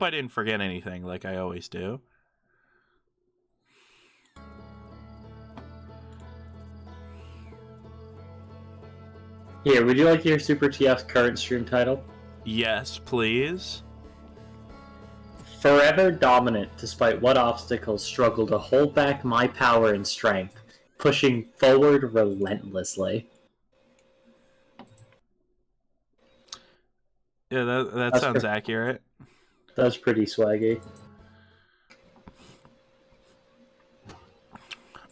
I didn't forget anything like I always do. Here, would you like to hear Super TF's current stream title? Yes, please. Forever dominant despite what obstacles struggle to hold back my power and strength, pushing forward relentlessly. Yeah, that sounds accurate. That's pretty swaggy.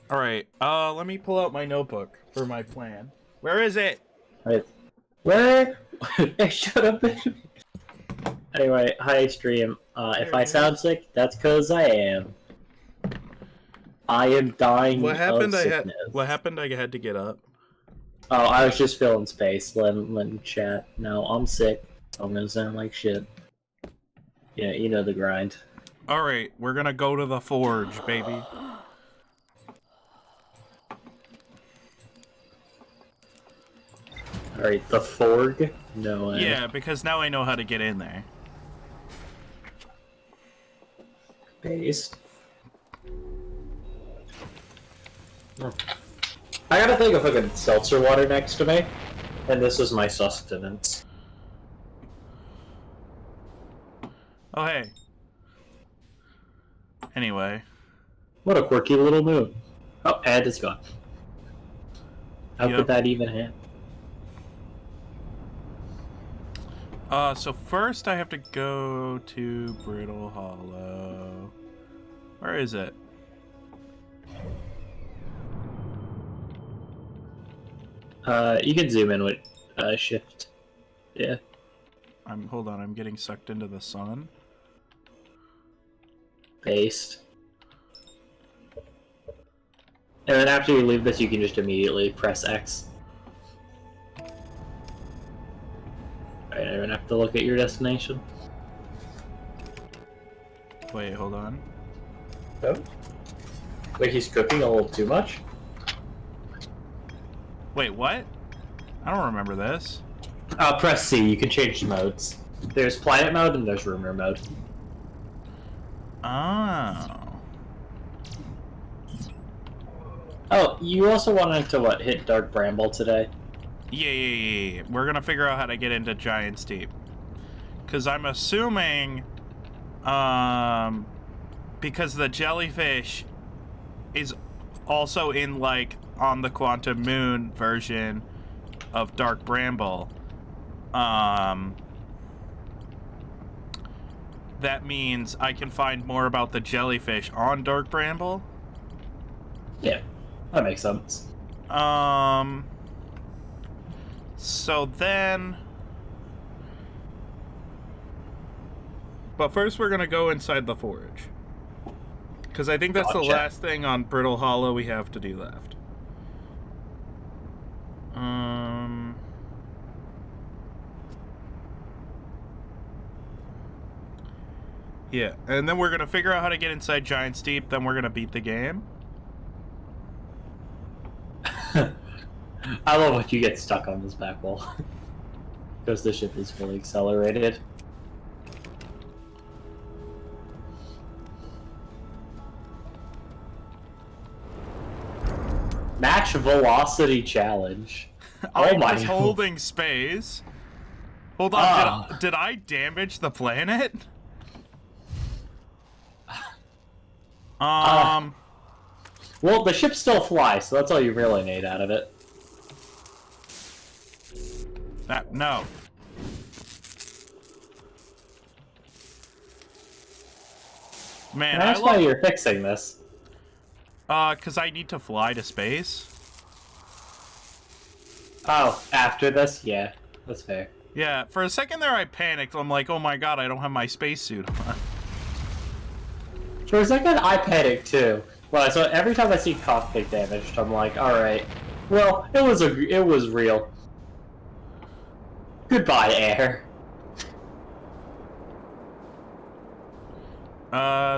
Alright, let me pull out my notebook for my plan. Where is it? Right. Where? Shut up. Anyway, hi stream. If I sound sick, that's because I am. I am dying of sickness. What happened? I had to get up. Oh, I was just filling space. Letting chat. No, I'm sick. I'm gonna sound like shit. Yeah, you know the grind. Alright, we're gonna go to the forge, baby. Alright, the forge? No way. Yeah, because now I know how to get in there. Based. I got a thing of fucking seltzer water next to me, and this is my sustenance. Oh, hey. Anyway. What a quirky little move. Oh, and it's gone. How could that even happen? So first I have to go to Brittle Hollow. Where is it? You can zoom in with shift. Yeah. Hold on, I'm getting sucked into the sun. Paste. And then after you leave this, you can just immediately press X. Alright, I don't have to look at your destination. Wait, hold on. Oh? Wait, he's cooking a little too much? Wait, what? I don't remember this. Press C, you can change the modes. There's planet mode and there's rumor mode. Oh. Oh, you also wanted to, what, hit Dark Bramble today? Yeah. We're gonna figure out how to get into Giant Steep. Because I'm assuming, because the jellyfish is also in, like, on the Quantum Moon version of Dark Bramble, that means I can find more about the jellyfish on Dark Bramble? Yeah, that makes sense. So then... But first we're gonna go inside the forge. Because I think that's the last thing on Brittle Hollow we have to do left. Yeah, and then we're gonna figure out how to get inside Giant Steep, then we're gonna beat the game. I love when you get stuck on this back wall. Because the ship is fully accelerated. Match velocity challenge. I was holding space. Hold on, did I damage the planet? Well, the ship still flies, so that's all you really need out of it. No. Man, that's why you're fixing this. Because I need to fly to space. Oh, after this? Yeah, that's fair. Yeah, for a second there I panicked. I'm like, oh my god, I don't have my spacesuit on. For a second, I panicked too. Well, so every time I see cockpit damaged, I'm like, alright. Well, it was real. Goodbye, air.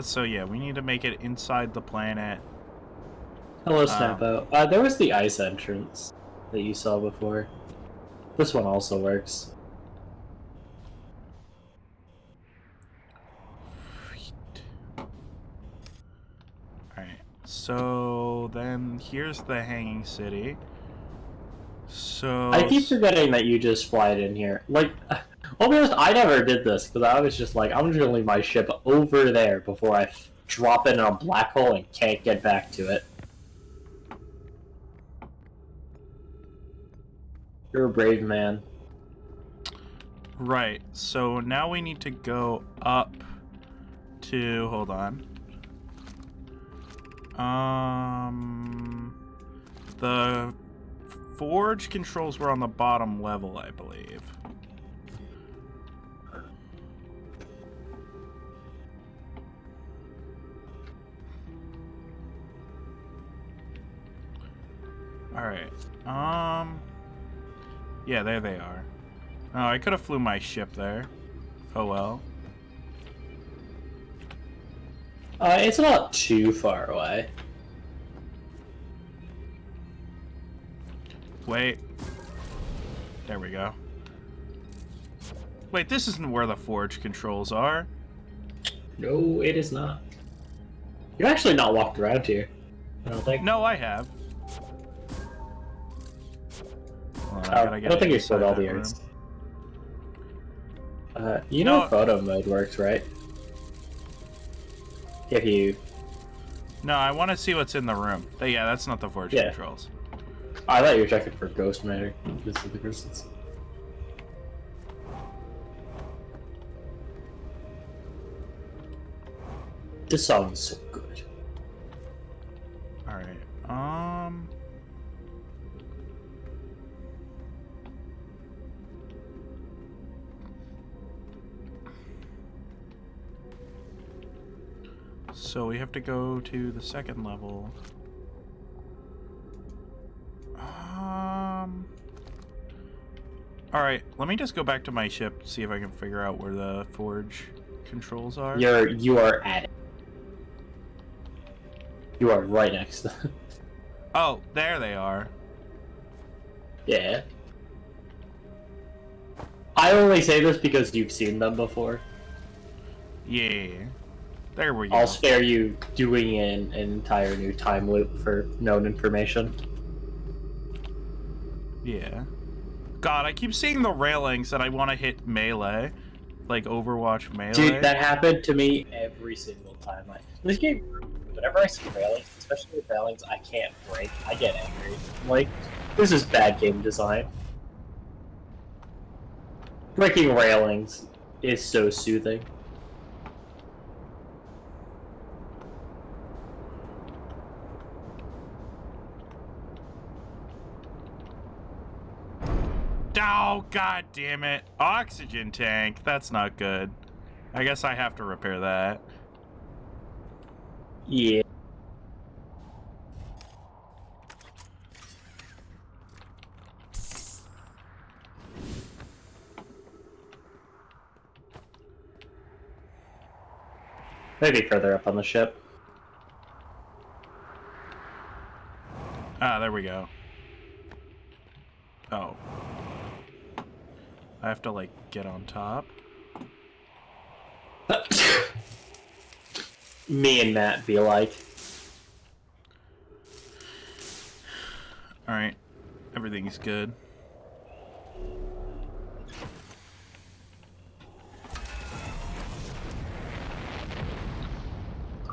So yeah, we need to make it inside the planet. Hello, Snapo. There was the ice entrance that you saw before. This one also works. Alright, so then here's the hanging city. So... I keep forgetting that you just fly it in here. Like, I'll be honest, I never did this, because I was just like, I'm just gonna leave my ship over there before I drop it in a black hole and can't get back to it. You're a brave man. Right, so now we need to go up to... Hold on. The forge controls were on the bottom level, I believe. Alright, yeah, there they are. Oh, I could have flew my ship there. Oh well. It's not too far away. Wait. There we go. Wait, this isn't where the forge controls are. No, it is not. You've actually not walked around here, I don't think. No, I have. Hold on, I don't think you explored all the areas. You know photo mode works, right? If you... No, I want to see what's in the room. But yeah, that's not the forge controls. I thought you were checking for ghost matter. This is the crystals. This song is so good. Alright, so we have to go to the second level. Alright, let me just go back to my ship, see if I can figure out where the forge controls are. You are at it. You are right next to them. Oh, there they are. Yeah. I only say this because you've seen them before. Yeah. There we go. I'll spare you doing an entire new time loop for known information. Yeah. God, I keep seeing the railings and I want to hit melee. Like Overwatch melee. Dude, that happened to me every single time. This game, whenever I see railings, especially with railings I can't break, I get angry. Like, this is bad game design. Breaking railings is so soothing. Oh, god damn it. Oxygen tank. That's not good. I guess I have to repair that. Yeah. Maybe further up on the ship. Ah, there we go. Oh. I have to, like, get on top. Me and Matt be like. Alright. Everything's good.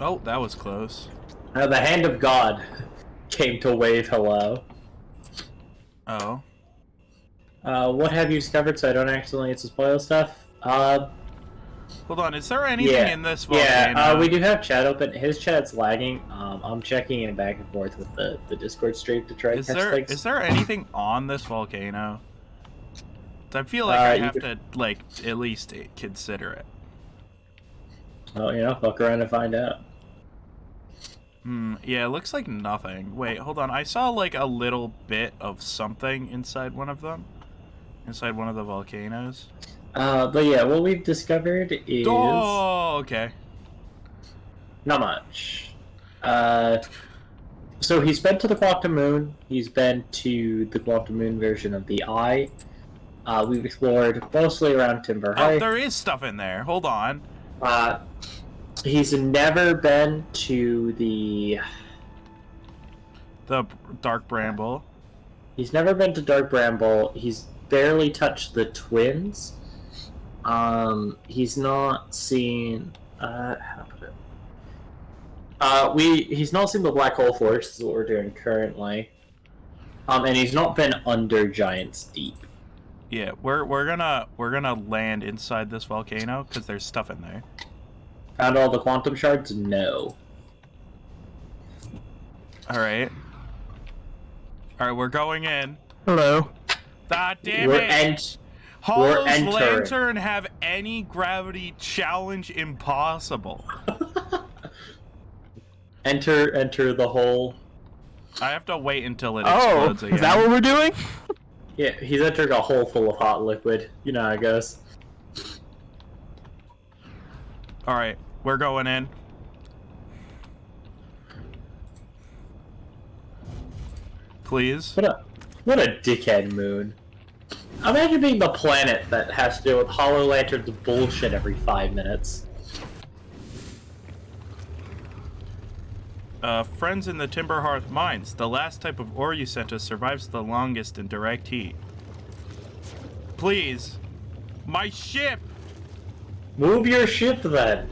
Oh, that was close. The hand of God came to wave hello. Oh. What have you discovered so I don't accidentally spoil stuff? Hold on, is there anything in this volcano? Yeah, we do have chat open. His chat's lagging. I'm checking in back and forth with the Discord stream to try to catch things. Is there anything on this volcano? I feel like I have to, like, at least consider it. Well, you know, fuck around and find out. Yeah, it looks like nothing. Wait, hold on. I saw, like, a little bit of something inside one of them. Inside one of the volcanoes. But yeah, what we've discovered is... Oh, okay. Not much. So he's been to the Quantum Moon. He's been to the Quantum Moon version of the Eye. We've explored mostly around Timber High. Oh, there is stuff in there. Hold on. He's never been to the Dark Bramble. He's never been to Dark Bramble. He's barely touched the twins. He's not seen. How to put it? He's not seen the Black Hole Forge. This is what we're doing currently. And he's not been under Giant's Deep. Yeah, we're gonna land inside this volcano because there's stuff in there. Found all the quantum shards? No. All right, we're going in. Hello. God damn it! Hollow's entering. Lantern have any gravity challenge impossible. Enter the hole. I have to wait until it explodes again. Is that what we're doing? Yeah, he's entering a hole full of hot liquid. You know how it goes. All right, we're going in. Please. What a dickhead moon. Imagine being the planet that has to deal with Hollow Lantern's bullshit every 5 minutes. Friends in the Timberhearth Mines. The last type of ore you sent us survives the longest in direct heat. Please. My ship! Move your ship, then!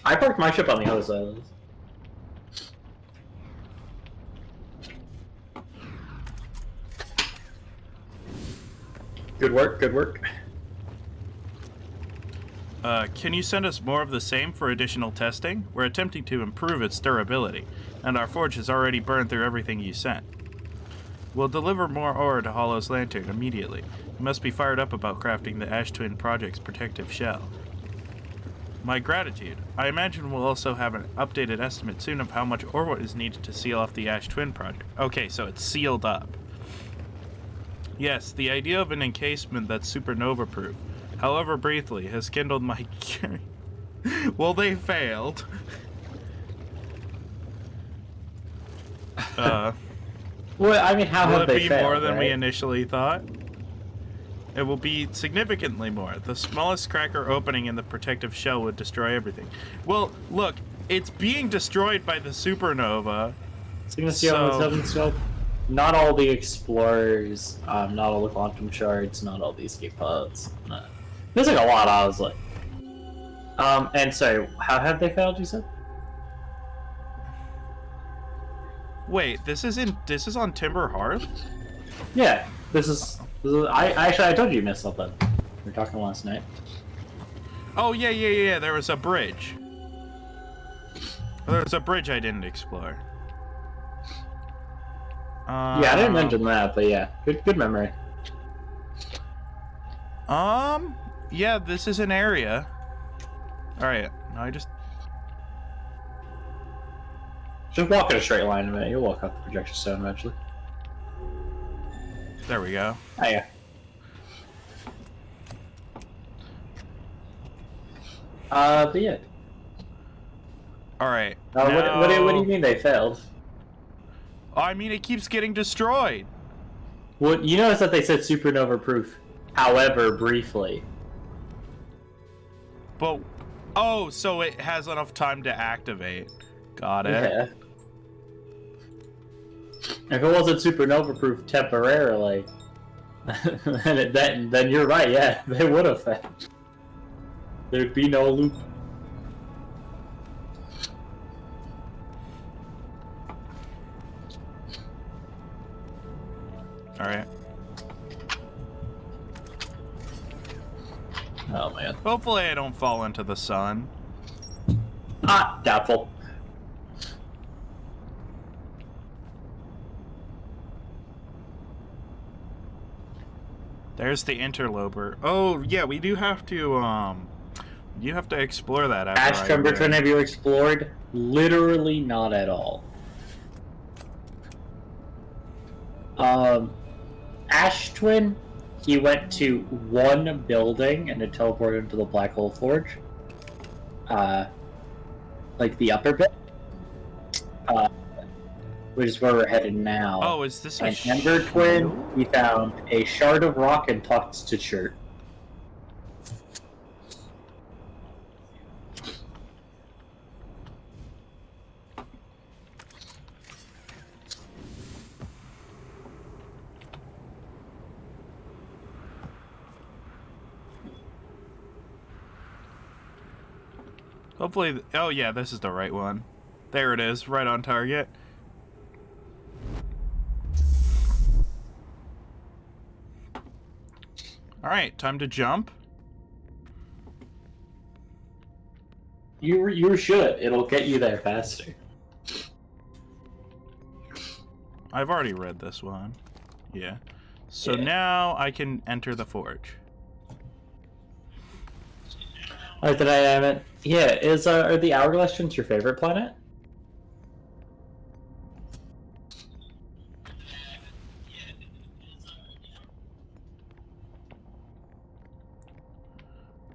I parked my ship on the other side of this. Good work, good work. Can you send us more of the same for additional testing? We're attempting to improve its durability, and our forge has already burned through everything you sent. We'll deliver more ore to Hollow's Lantern immediately. You must be fired up about crafting the Ash Twin Project's protective shell. My gratitude. I imagine we'll also have an updated estimate soon of how much ore is needed to seal off the Ash Twin Project. Okay, so it's sealed up. Yes, the idea of an encasement that's supernova-proof, however briefly, has kindled my... Well, they failed. Well, I mean, how have they failed? Will it be more than we right? initially thought? It will be significantly more. The smallest cracker opening in the protective shell would destroy everything. Well, look, it's being destroyed by the supernova. So, not all the explorers, not all the quantum shards, not all the escape pods. There's like a lot, honestly. And sorry, how have they failed, you said? Wait, this is on Timberhearth? Yeah, this is I told you missed something. We were talking last night. Oh, yeah, there was a bridge. There was a bridge I didn't explore. Yeah, I didn't mention that, but yeah, good memory. Yeah, this is an area. Alright, no, I just walk in a straight line a minute, you'll walk out the projection stone eventually. There we go. Oh yeah. But yeah. Alright. What do you mean they failed? I mean, it keeps getting destroyed. Well, you notice that they said supernova proof, however briefly. But, oh, so it has enough time to activate. Got it. Yeah. If it wasn't supernova proof temporarily, then you're right, yeah, they would have failed. There'd be no loop. Alright. Oh man. Hopefully I don't fall into the sun. Doubtful. There's the interloper. Oh, yeah, we do have to, you have to explore that after Ash Twin, have you explored? Literally not at all. Ash Twin, he went to one building and it teleported him to the Black Hole Forge. Like the upper bit. Which is where we're headed now. Oh, is this a Ender Twin, he found a shard of rock and Tuxed shirt. Hopefully... Oh, yeah, this is the right one. There it is, right on target. Alright, time to jump. You should. It'll get you there faster. I've already read this one. Yeah. So Yeah. now I can enter the forge. Oh, did I have it? Yeah, are the Hourglass Twins your favorite planet?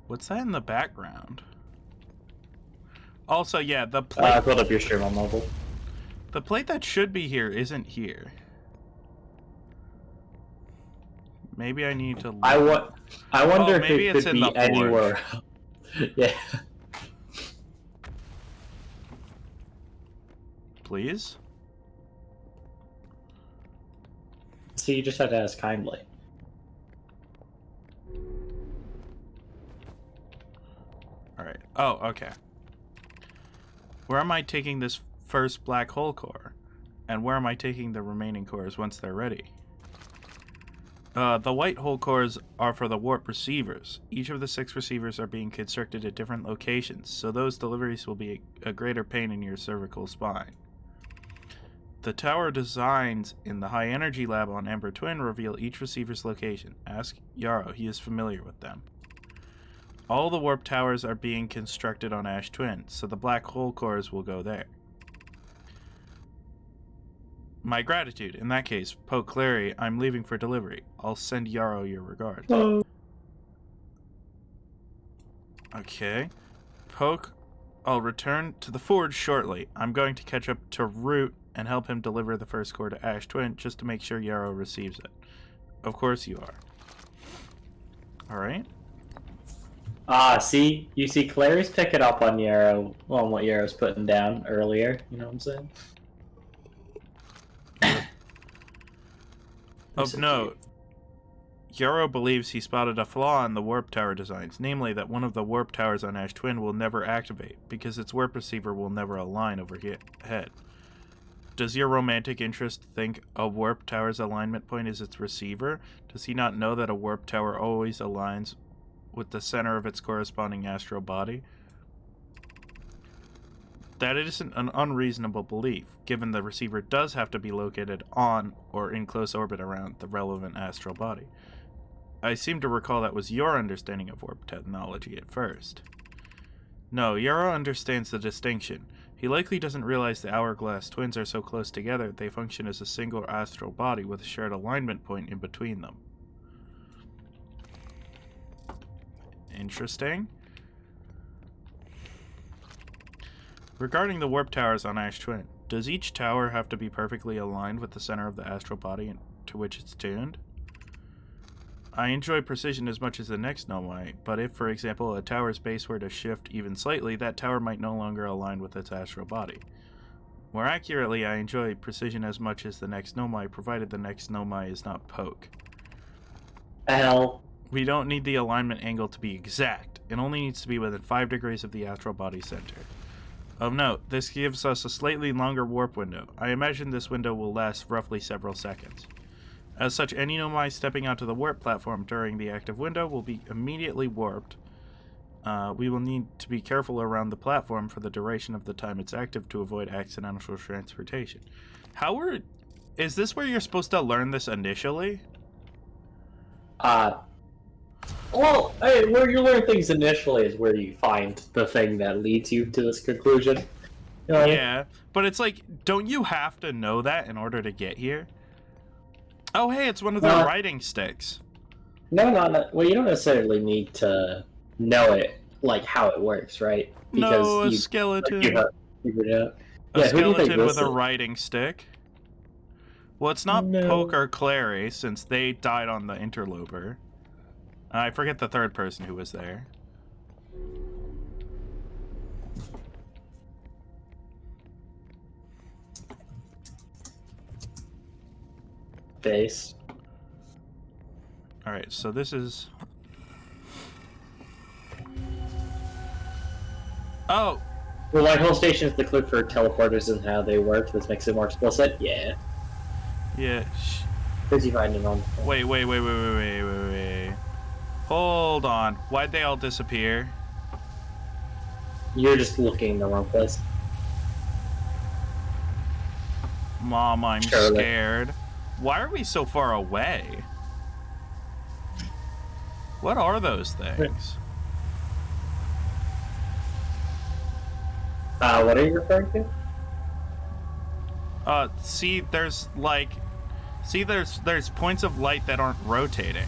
What's that in the background? Also, yeah, the I plate... pulled up your stream on mobile. The plate that should be here isn't here. Maybe I need to... I wonder if maybe it it's could in be the forge. anywhere. Yeah. Please? So you just had to ask kindly. Alright. Oh, okay. Where am I taking this first black hole core? And where am I taking the remaining cores once they're ready? The white hole cores are for the warp receivers. Each of the 6 receivers are being constructed at different locations, so those deliveries will be a greater pain in your cervical spine. The tower designs in the high energy lab on Ember Twin reveal each receiver's location. Ask Yarrow, he is familiar with them. All the warp towers are being constructed on Ash Twin, so the black hole cores will go there. My gratitude. In that case, Poe Clary, I'm leaving for delivery. I'll send Yarrow your regards. Oh. Okay. Poke, I'll return to the forge shortly. I'm going to catch up to Root and help him deliver the first core to Ash Twin just to make sure Yarrow receives it. Of course you are. Alright. See? You see Clary's picking up on Yarrow, on what Yarrow's putting down earlier. You know what I'm saying? Of note, Yarrow believes he spotted a flaw in the warp tower designs, namely that one of the warp towers on Ash Twin will never activate, because its warp receiver will never align overhead. Does your romantic interest think a warp tower's alignment point is its receiver? Does he not know that a warp tower always aligns with the center of its corresponding astral body? That isn't an unreasonable belief, given the receiver does have to be located on or in close orbit around the relevant astral body. I seem to recall that was your understanding of warp technology at first. No, Yarrow understands the distinction. He likely doesn't realize the Hourglass Twins are so close together they function as a single astral body with a shared alignment point in between them. Interesting. Regarding the warp towers on Ash Twin, does each tower have to be perfectly aligned with the center of the astral body to which it's tuned? I enjoy precision as much as the next Nomai, but if, for example, a tower's base were to shift even slightly, that tower might no longer align with its astral body. More accurately, I enjoy precision as much as the next Nomai, provided the next Nomai is not Poke. Hell. We don't need the alignment angle to be exact. It only needs to be within 5 degrees of the astral body center. Of note, this gives us a slightly longer warp window. I imagine this window will last roughly several seconds. As such, any Nomai stepping onto the warp platform during the active window will be immediately warped. We will need to be careful around the platform for the duration of the time it's active to avoid accidental transportation. Is this where you're supposed to learn this initially? Well, hey, where you learn things initially is where you find the thing that leads you to this conclusion. You know what Yeah, but it's like, don't you have to know that in order to get here? Oh, hey, it's one of the writing sticks. No, well, you don't necessarily need to know it, like, how it works, right? No, a skeleton. You have figured it out. A skeleton with a writing stick. Well, it's not Poke or Clary, since they died on the interloper. I forget the third person who was there. Base. Alright, so this is... Oh, The White Hole Station is the clue for teleporters and how they work. This makes it more explicit. Yeah. yeah. Busy finding on. Wait. Hold on. Why'd they all disappear? You're just looking in the wrong place. Mom, I'm Charlotte. scared. Why are we so far away? What are those things? What are you referring to? See, there's like, there's points of light that aren't rotating.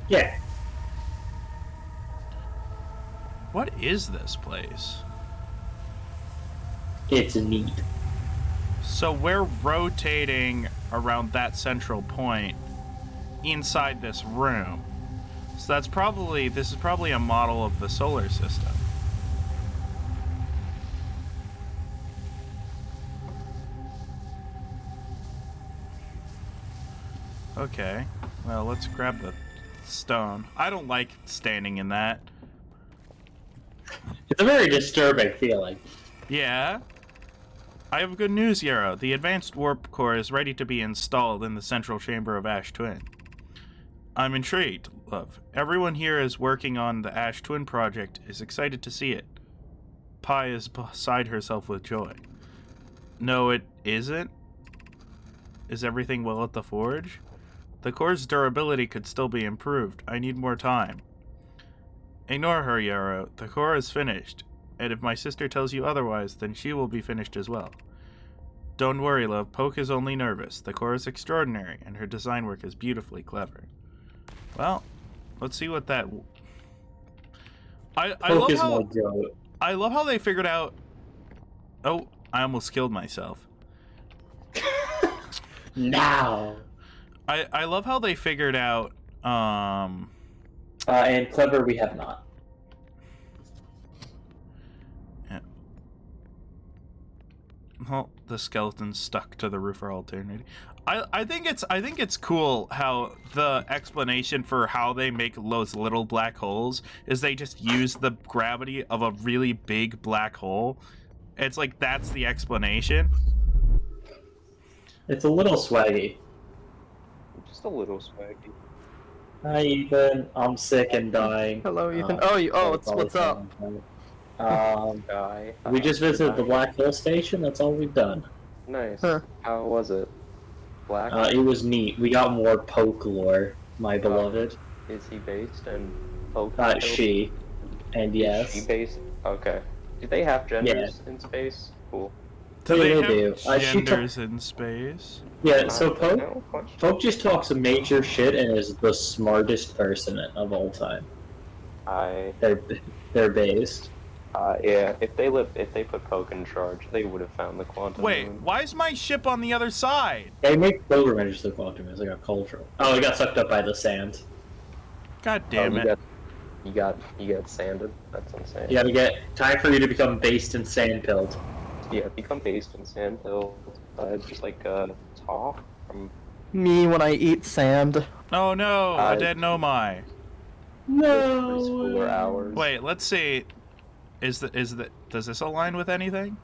Yeah. What is this place? It's neat. So we're rotating around that central point inside this room. So this is probably a model of the solar system. Okay, well, let's grab the stone. I don't like standing in that. It's a very disturbing feeling. Yeah? I have good news, Yarrow. The advanced warp core is ready to be installed in the central chamber of Ash Twin. I'm intrigued, love. Everyone here is working on the Ash Twin project is excited to see it. Pi is beside herself with joy. No, it isn't? Is everything well at the forge? The core's durability could still be improved. I need more time. Ignore her, Yarrow. The core is finished. And if my sister tells you otherwise, then she will be finished as well. Don't worry, love. Poke is only nervous. The core is extraordinary, and her design work is beautifully clever. Well, let's see what that... I love how they figured out... Oh, I almost killed myself. Now. I love how they figured out, And clever we have not. Yeah. Well, the skeleton's stuck to the roof for alternity. I think it's cool how the explanation for how they make those little black holes is they just use the gravity of a really big black hole. It's like that's the explanation. It's a little swaggy. Just a little swaggy. Hi, Ethan. I'm sick and dying. Hello, Ethan. What's up? Guy. We just visited the Black Hole Station. That's all we've done. Nice. Huh. How was it? Black? It was neat. We got more Poke lore, my beloved. Is he based in Poke? She. And yes. Is she based? Okay. Do they have genders in space? Cool. Do they They have do. genders in space? Yeah, so I know, Poke just talks major shit and is the smartest person of all time. They're based. Yeah. If they put Poke in charge, they would have found the quantum. Wait, moon. why is my ship on the other side? They make pilgrimages to the quantum as like a cultural. Oh, it got sucked up by the sand. God damn it. You got sanded. That's insane. You gotta get time for you to become based and sand pilled. Yeah, become based in sandhill. Just like talk from. Me when I eat sand. Oh no, a dead Nomai. Preschooler hours. Wait, let's see. Does this align with anything?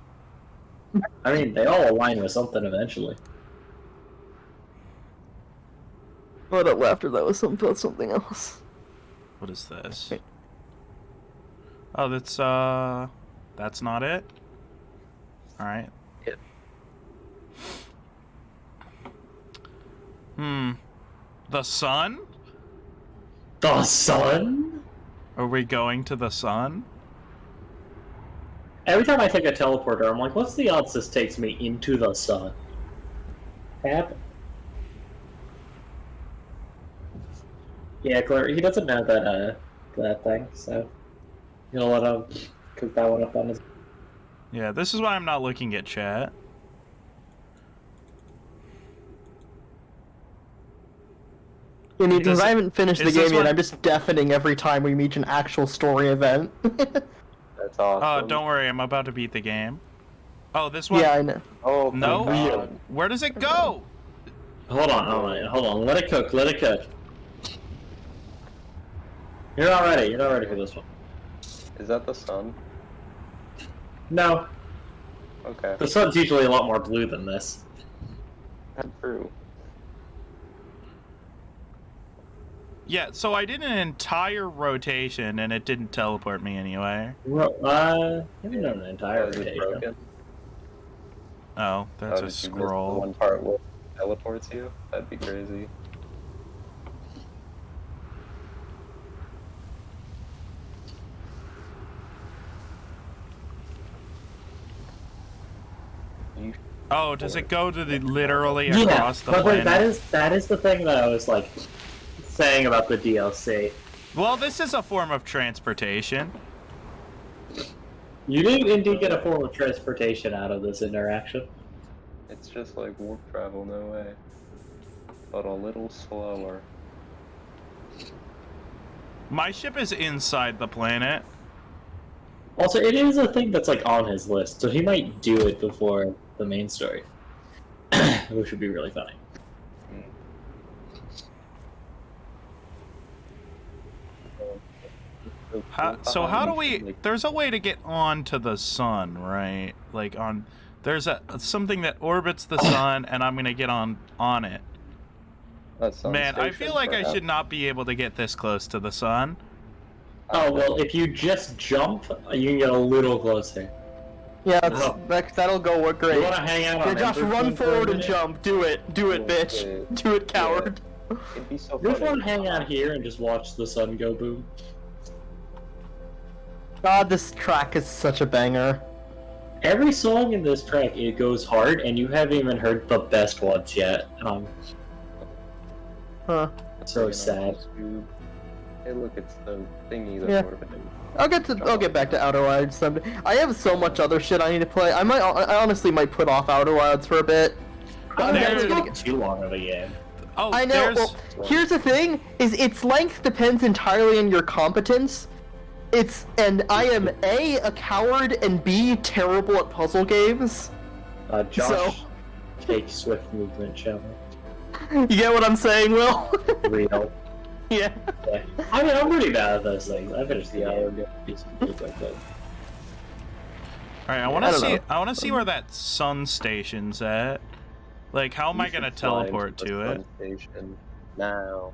I mean, they all align with something eventually. But after that was something else. What is this? Oh, that's not it? Alright. Yeah. The sun? The sun? Are we going to the sun? Every time I take a teleporter, I'm like, what's the odds this takes me into the sun? Happen. Yeah, Claire, he doesn't know that thing, so you gonna let him cook that one up on his. Yeah, this is why I'm not looking at chat. Because I haven't finished the is this game yet, one- I'm just deafening every time we reach an actual story event. That's awesome. Oh, don't worry, I'm about to beat the game. Oh, this one? Yeah, I know. Oh No? my God. Where does it go? Hold on. Let it cook. Let it cook. You're not ready for this one. Is that the sun? No, Okay. the sun's usually a lot more blue than this. That's true. Yeah, so I did an entire rotation and it didn't teleport me anywhere. Maybe not an entire Is it rotation. broken? Oh, that's Oh, a did you miss the scroll. one part where it teleports you? That'd be crazy. You Oh, does it go to the literally across the but planet? that is the thing that I was like saying about the DLC. Well, this is a form of transportation. You do indeed get a form of transportation out of this interaction. It's just like warp travel, no way. But a little slower. My ship is inside the planet. Also, it is a thing that's like on his list, so he might do it before the main story, which would be really funny. So how do we? There's a way to get onto the sun, right? Like on. There's something that orbits the sun, and I'm gonna get on it. Man, I feel like I should not be able to get this close to the sun. Oh, well, if you just jump, you can get a little closer. Yeah, Oh. that'll go work great. You want to hang out Yeah, on Josh, Ember run Queen for a forward and minute? jump. Do it, bitch. Do it, coward. It'd be so You just funny. want to hang out here and just watch the sun go boom? God, this track is such a banger. Every song in this track, it goes hard, and you haven't even heard the best ones yet. And I'm Huh. so sad. Hey, look, it's the thingy that's Yeah. orbiting. I'll get back to Outer Wilds someday. I have so much other shit I need to play. I honestly might put off Outer Wilds for a bit. I'm There's- definitely gonna It's not too long of a game. Oh, I know. there's. Well, here's the thing: is its length depends entirely on your competence. I am a coward, and B, terrible at puzzle games. Josh, take swift movement, shall You get what I'm saying, Will? we? Real. Yeah. Yeah. I mean, I'm pretty bad at those things. I finished the hour ago. Like that. All right, I want I to don't see. know. I want to see where that sun station's at. Like, how am I gonna teleport to it? Station now.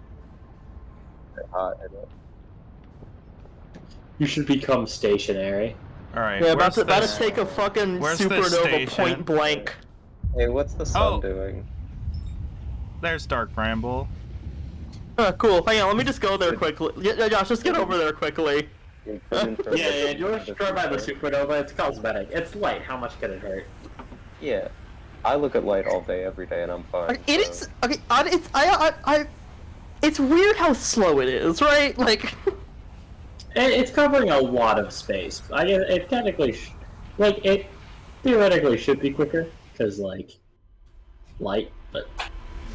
They're hot, I know. You should become stationary. All right, Yeah, where's about to this? take a fucking Where's this supernova station? point blank. Hey, what's the sun Oh. doing? There's Dark Bramble. Cool. Hang on, let me just go there quickly. Yeah, Josh, just get over there quickly. Yeah, you're destroyed by the supernova. It's cosmetic. It's light. How much can it hurt? Yeah. I look at light all day, every day, and I'm fine. It is okay. It's weird how slow it is, right? Like, It's covering a lot of space. I guess it technically, it theoretically should be quicker because light. But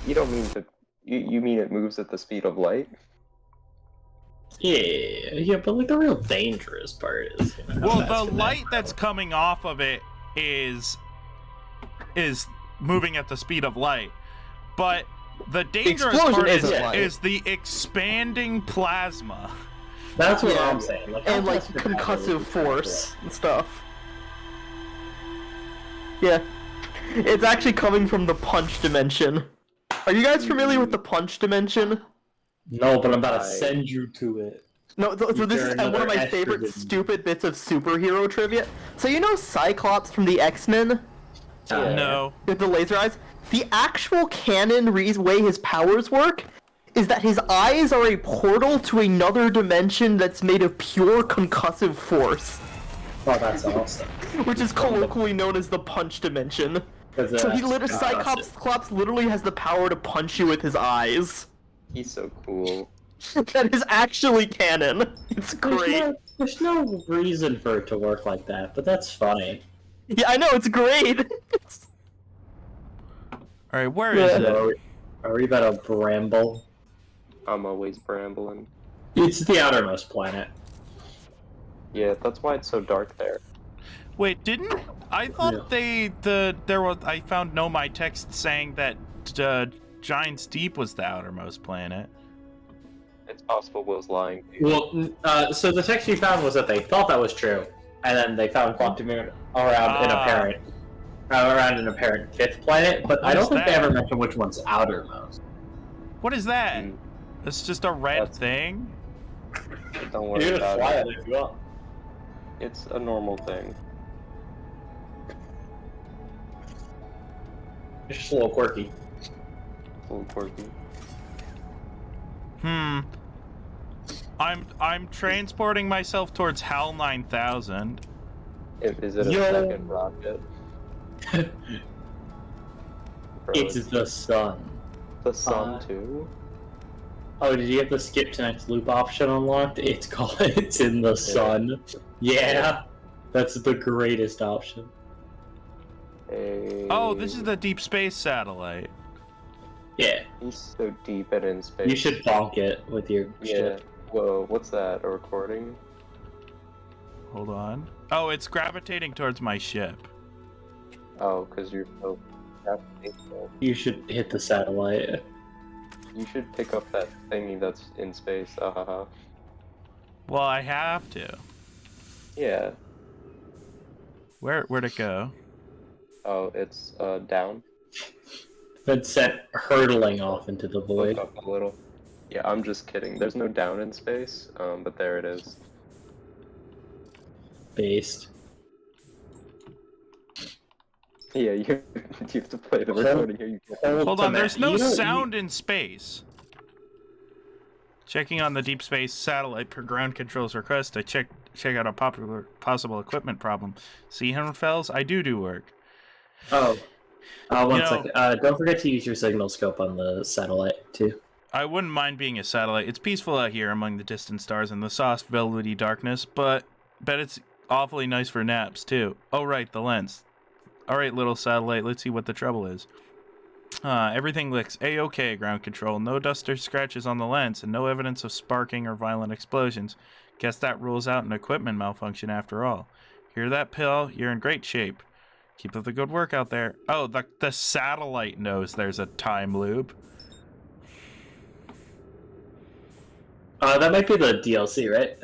You don't mean to... You mean it moves at the speed of light? yeah. But the real dangerous part is. Well, the light that's coming off of it is moving at the speed of light, but the dangerous explosion part isn't light. is the expanding plasma. That's what Yeah. I'm saying. and how like fast can that concussive really be? force and stuff. Yeah. It's actually coming from the punch dimension. Are you guys familiar with the punch dimension? No, but I'm about to send you to it. No, so this is You're one of my another favorite estrogen. stupid bits of superhero trivia. So you know Cyclops from the X-Men? Yeah. No. With the laser eyes? The actual canon way his powers work is that his eyes are a portal to another dimension that's made of pure concussive force, Oh, that's awesome. which is colloquially known as the punch dimension. So he literally, Cyclops literally has the power to punch you with his eyes. He's so cool. That is actually canon. It's great. There's no reason for it to work like that, but that's funny. Yeah, I know, it's great. All right, where is Yeah. it? Are we about to bramble? I'm always brambling. It's the outermost planet. Yeah, that's why it's so dark there. Wait, didn't I thought there was I found my text saying that Giant's Deep was the outermost planet. it's possible Will's lying to you. Well, so the text you found was that they thought that was true, and then they found quantum around around an apparent fifth planet, but I What don't is think they that? ever mentioned which one's outermost. What is that? Mm. It's just a red That's- thing? But don't worry You can about fly it. it if you want. It's a normal thing. It's just a little quirky. It's a little quirky. I'm transporting myself towards HAL 9000. Is it a Yo. second rocket? Bro, It's the sun. the sun uh, too? Oh, did you have the skip to next loop option unlocked? It's called It's in the Sun. Yeah, that's the greatest option. Hey. Oh, this is the deep space satellite. Yeah, He's so deep and in space. you should bonk it with your Yeah. ship. Whoa, what's that? A recording? Hold on. Oh, it's gravitating towards my ship. Oh, because you're so gravitational. You should hit the satellite. You should pick up that thingy that's in space. Well, I have to. Yeah. Where'd it go? Oh, it's down. Then sent hurtling off into the Look void. up a little. Yeah, I'm just kidding. There's no down in space, but there it is. Based. Yeah, you have to play the recording here. Hold on, there's no You know, sound in space. Checking on the deep space satellite per ground control's request to check out a possible equipment problem. See, Hemfells, I do work. Oh. One You know- second. Don't forget to use your signal scope on the satellite, too. I wouldn't mind being a satellite. It's peaceful out here among the distant stars and the soft, velvety darkness, but bet it's awfully nice for naps, too. Oh, right, the lens. All right, little satellite, let's see what the trouble is. Everything looks A-OK, ground control. No dust or scratches on the lens, and no evidence of sparking or violent explosions. Guess that rules out an equipment malfunction after all. Hear that, Pill? You're in great shape. Keep up the good work out there. Oh, the satellite knows there's a time loop. That might be the DLC, right?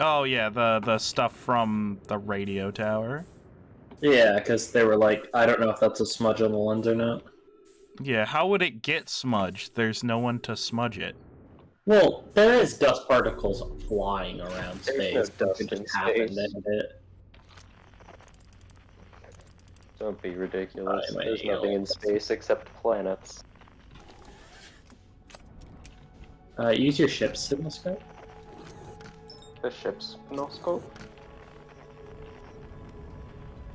Oh, yeah, the stuff from the radio tower. Yeah, because they were like, I don't know if that's a smudge on the lens or not. Yeah, how would it get smudged? There's no one to smudge it. Well, there is dust particles flying around There's space. no that dust could in just happen space. to hit it. Don't be ridiculous. Alright, There's wait, nothing in let's- space except planets. Use your ship's signal scope. The ship's scope.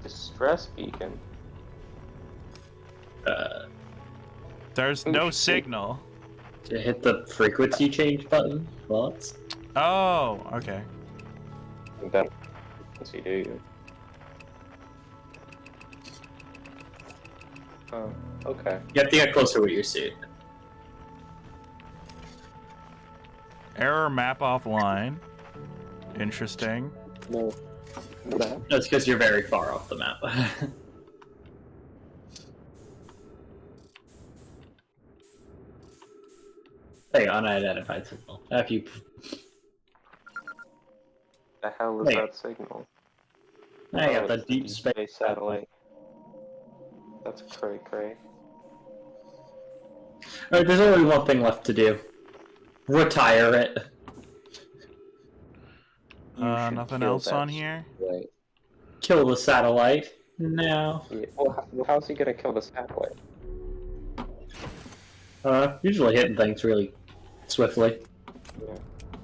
Distress beacon. There's no signal. To hit the frequency change button. Thoughts? Oh, okay. That see, do you? Oh, okay. You have to get closer with your suit. Error map offline. Interesting. No. That. That's because you're very far off the map. Hey, unidentified signal. After you. The hell is Wait. that signal? I got Oh, the it's deep space satellite. That's cray. Alright, there's only one thing left to do. Retire it. You should Nothing kill else that on here? satellite. Kill the satellite. No. Yeah. Well, how's he gonna kill the satellite? Usually hitting things really swiftly. Yeah.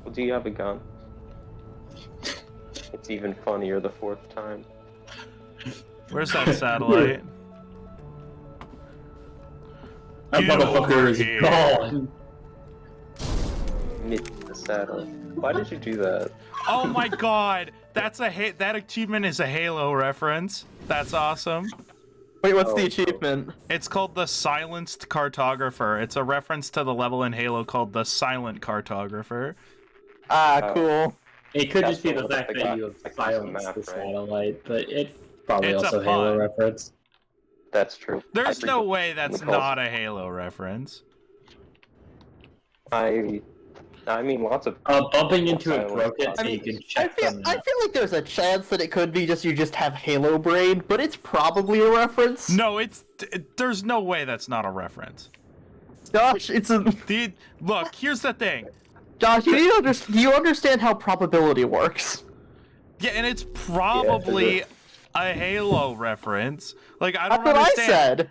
Well, do you have a gun? It's even funnier the fourth time. Where's that satellite? That Get over motherfucker is here. gone. Hit the satellite. Why did you do that? Oh my god! That achievement is a Halo reference. That's awesome. Wait, what's Oh, the oh. achievement? It's called the Silenced Cartographer. It's a reference to the level in Halo called the Silent Cartographer. Ah, Oh. cool. It could just be That's the what fact the that guy- you have like, it's a silenced map, the right? satellite, but it probably It's a also Halo pun. reference. That's true. There's I no think way that's we call- not a Halo reference. I mean, lots of Bumping into it silence broke it, bots. so I you mean, can I check feel from I that. feel like there's a chance that it could be just you just have Halo brain, but it's probably a reference. No, there's no way that's not a reference. Josh, it's a Look, here's the thing. Josh. Do you understand how probability works? Yeah, and it's probably a Halo reference. Like, I don't That's what understand. I said,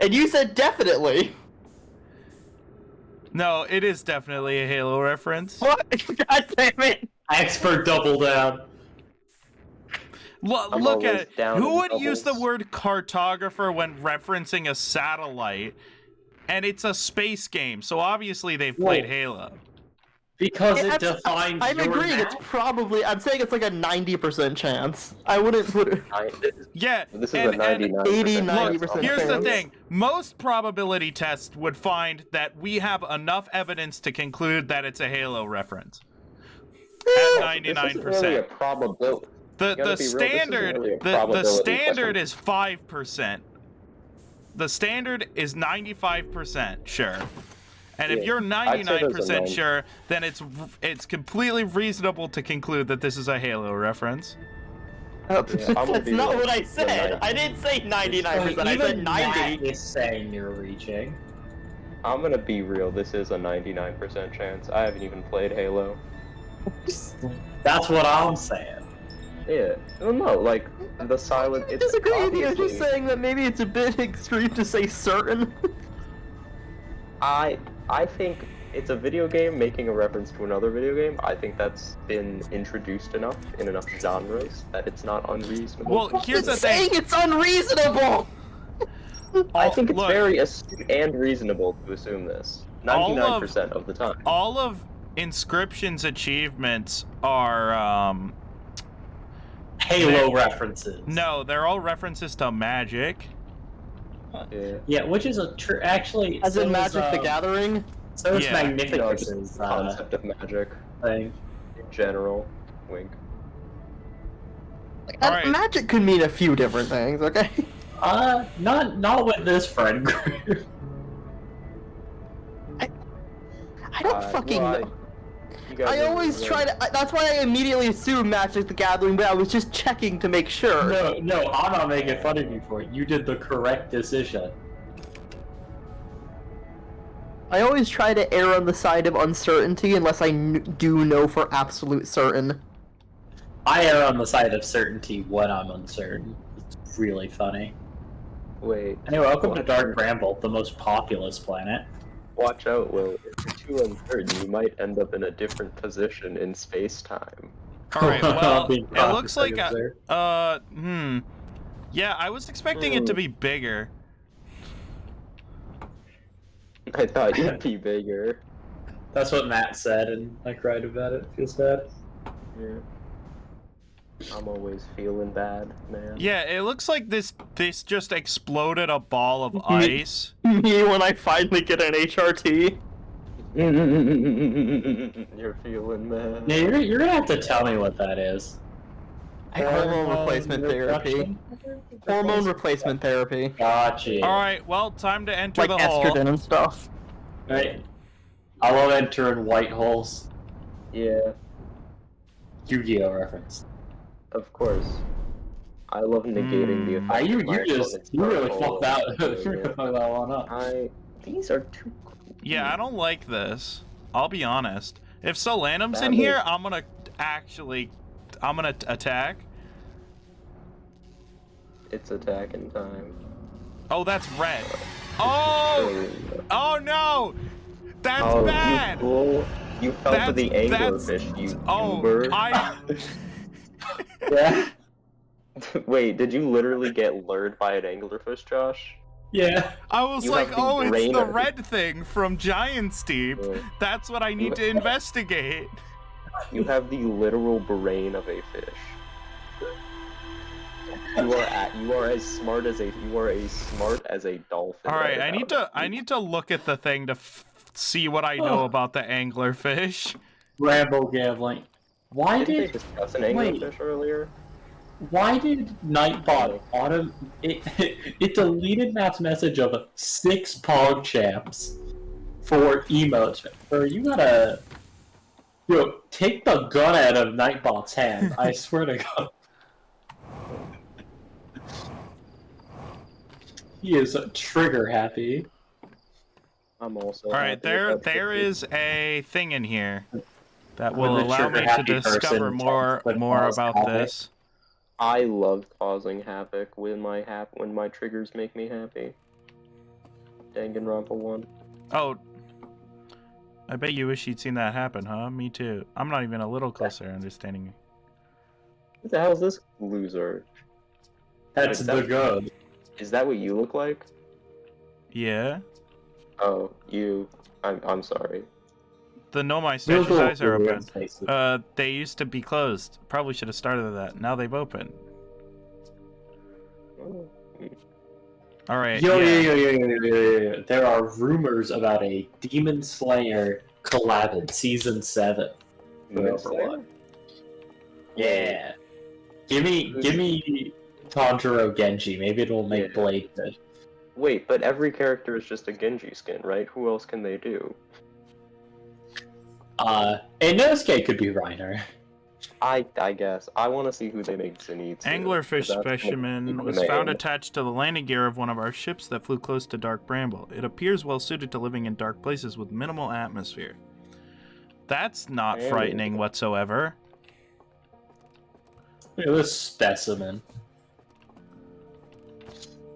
and you said definitely. No, it is definitely a Halo reference. What? God damn it! Expert double down. Look always at it. down Who in would use the doubles. word cartographer when referencing a satellite? And it's a space game, so obviously they've played Whoa. Halo. Because Yeah, it defines I'm your agreeing. map? It's probably. I'm saying it's like a 90% chance. I wouldn't put it. Yeah, This is and, a 99%. 80, Look, 90% here's the chance. thing. Most probability tests would find that we have enough evidence to conclude that it's a Halo reference. At This isn't really a 99%. probability. The gotta be real, this isn't standard really a the probability standard question. is 5%. The standard is 95% sure. And if Yeah, you're I'd say there's a 99% 90. sure, then it's completely reasonable to conclude that this is a Halo reference. I'm gonna That's be not real. what I You're said. right. I didn't say 99%. I Even said Matt 90. is saying you're reaching. I'm gonna be real. This is a 99% chance. I haven't even played Halo. That's what I'm saying. Yeah. Well, no, like the silent. I It's disagree with you. I'm just obviously- saying that maybe it's a bit extreme to say certain. I think it's a video game making a reference to another video game. I think that's been introduced enough in enough genres that it's not unreasonable. Well, here's the It's saying thing. it's unreasonable. I think it's Look, very astute and reasonable to assume this. 99% of the time. all of Inscription's achievements are Halo references. no, they're all references to magic. Yeah. Yeah, which is actually. As so in is, Magic the Gathering. So is Yeah. You know, just Magnificus's the concept of magic thing. in general. Wink. Alright. Magic could mean a few different things. Okay. Not with this friend group. I don't fucking well, know. you guys I are always right. try to. That's why I immediately assumed Magic the Gathering, but I was just checking to make sure. No, I'm not making fun of you for it. You did the correct decision. I always try to err on the side of uncertainty unless I do know for absolute certain. I err on the side of certainty when I'm uncertain. It's really funny. Wait. Anyway, welcome to Dark Bramble, the most populous planet. Watch out, Will. If you're too uncertain, you might end up in a different position in space-time. All right. Well, Being it looks like processed yeah, I was expecting it to be bigger. I thought you'd be bigger. That's what Matt said, and I cried about it. Feels bad. Yeah. I'm always feeling bad, man. Yeah, it looks like this just exploded a ball of ice. Me when I finally get an HRT. You're feeling mad. Yeah, you're gonna have to tell me what that is. Hormone replacement therapy. Hormone replacement therapy. Gotcha. All right, well, time to enter Like the hole. estrogen and stuff. Right. I love entering white holes. Yeah, Yu-Gi-Oh reference. of course. I love negating the effect. You of my really opponent's fucked that. purple. You really fucked that one up. These are too cool. Yeah, I don't like this. I'll be honest. If Solanum's in That here, was- I'm gonna attack. It's attacking time. Oh, that's red. Oh! Oh no! That's Oh, bad! you fool. You fell for the anglerfish, you Oh, goober. Yeah. Wait, did you literally get lured by an anglerfish, Josh? Yeah. I was You like, have the oh, it's brain the of- red thing from Giant's Deep. Yeah. That's what I need to investigate. You have the literal brain of a fish. You are as smart as a dolphin. All right, now. I need to look at the thing to see what I know about the anglerfish. Rambo gambling. Why Didn't they did discuss an wait. anglerfish earlier? Nightbot it deleted Matt's message of 6 pog champs for emotes. Bro, you gotta... Yo, take the gun out of Nightbot's hand. I swear to God. He is trigger happy. I'm also. All right, happy there about there triggers. is a thing in here that When will the allow me to trigger-happy discover person more tends to cause about havoc. this. I love causing havoc when my triggers make me happy. Danganronpa 1. Oh, I bet you wish you'd seen that happen, huh? Me too. I'm not even a little closer to understanding. What the hell is this loser? That's Is the that- gun. Is that what you look like? Yeah? Oh, you. I'm sorry. The Nomai statue's Google eyes are open. faces. They used to be closed. Probably should have started with that. Now they've opened. Oh, Alright, Yo, yeah. yo. There are rumors about a Demon Slayer collab in Season 7 for Demon Overwatch. Slayer? Yeah. Give me Tanjiro Genji. Maybe it'll make Yeah. Blade good. Wait, but every character is just a Genji skin, right? Who else can they do? Inosuke could be Reiner. I guess. I want to see who they make Zenitsu. Anglerfish 'cause that's gonna be specimen was main. found attached to the landing gear of one of our ships that flew close to Dark Bramble. It appears well suited to living in dark places with minimal atmosphere. That's not Hey. frightening whatsoever. Look at this specimen.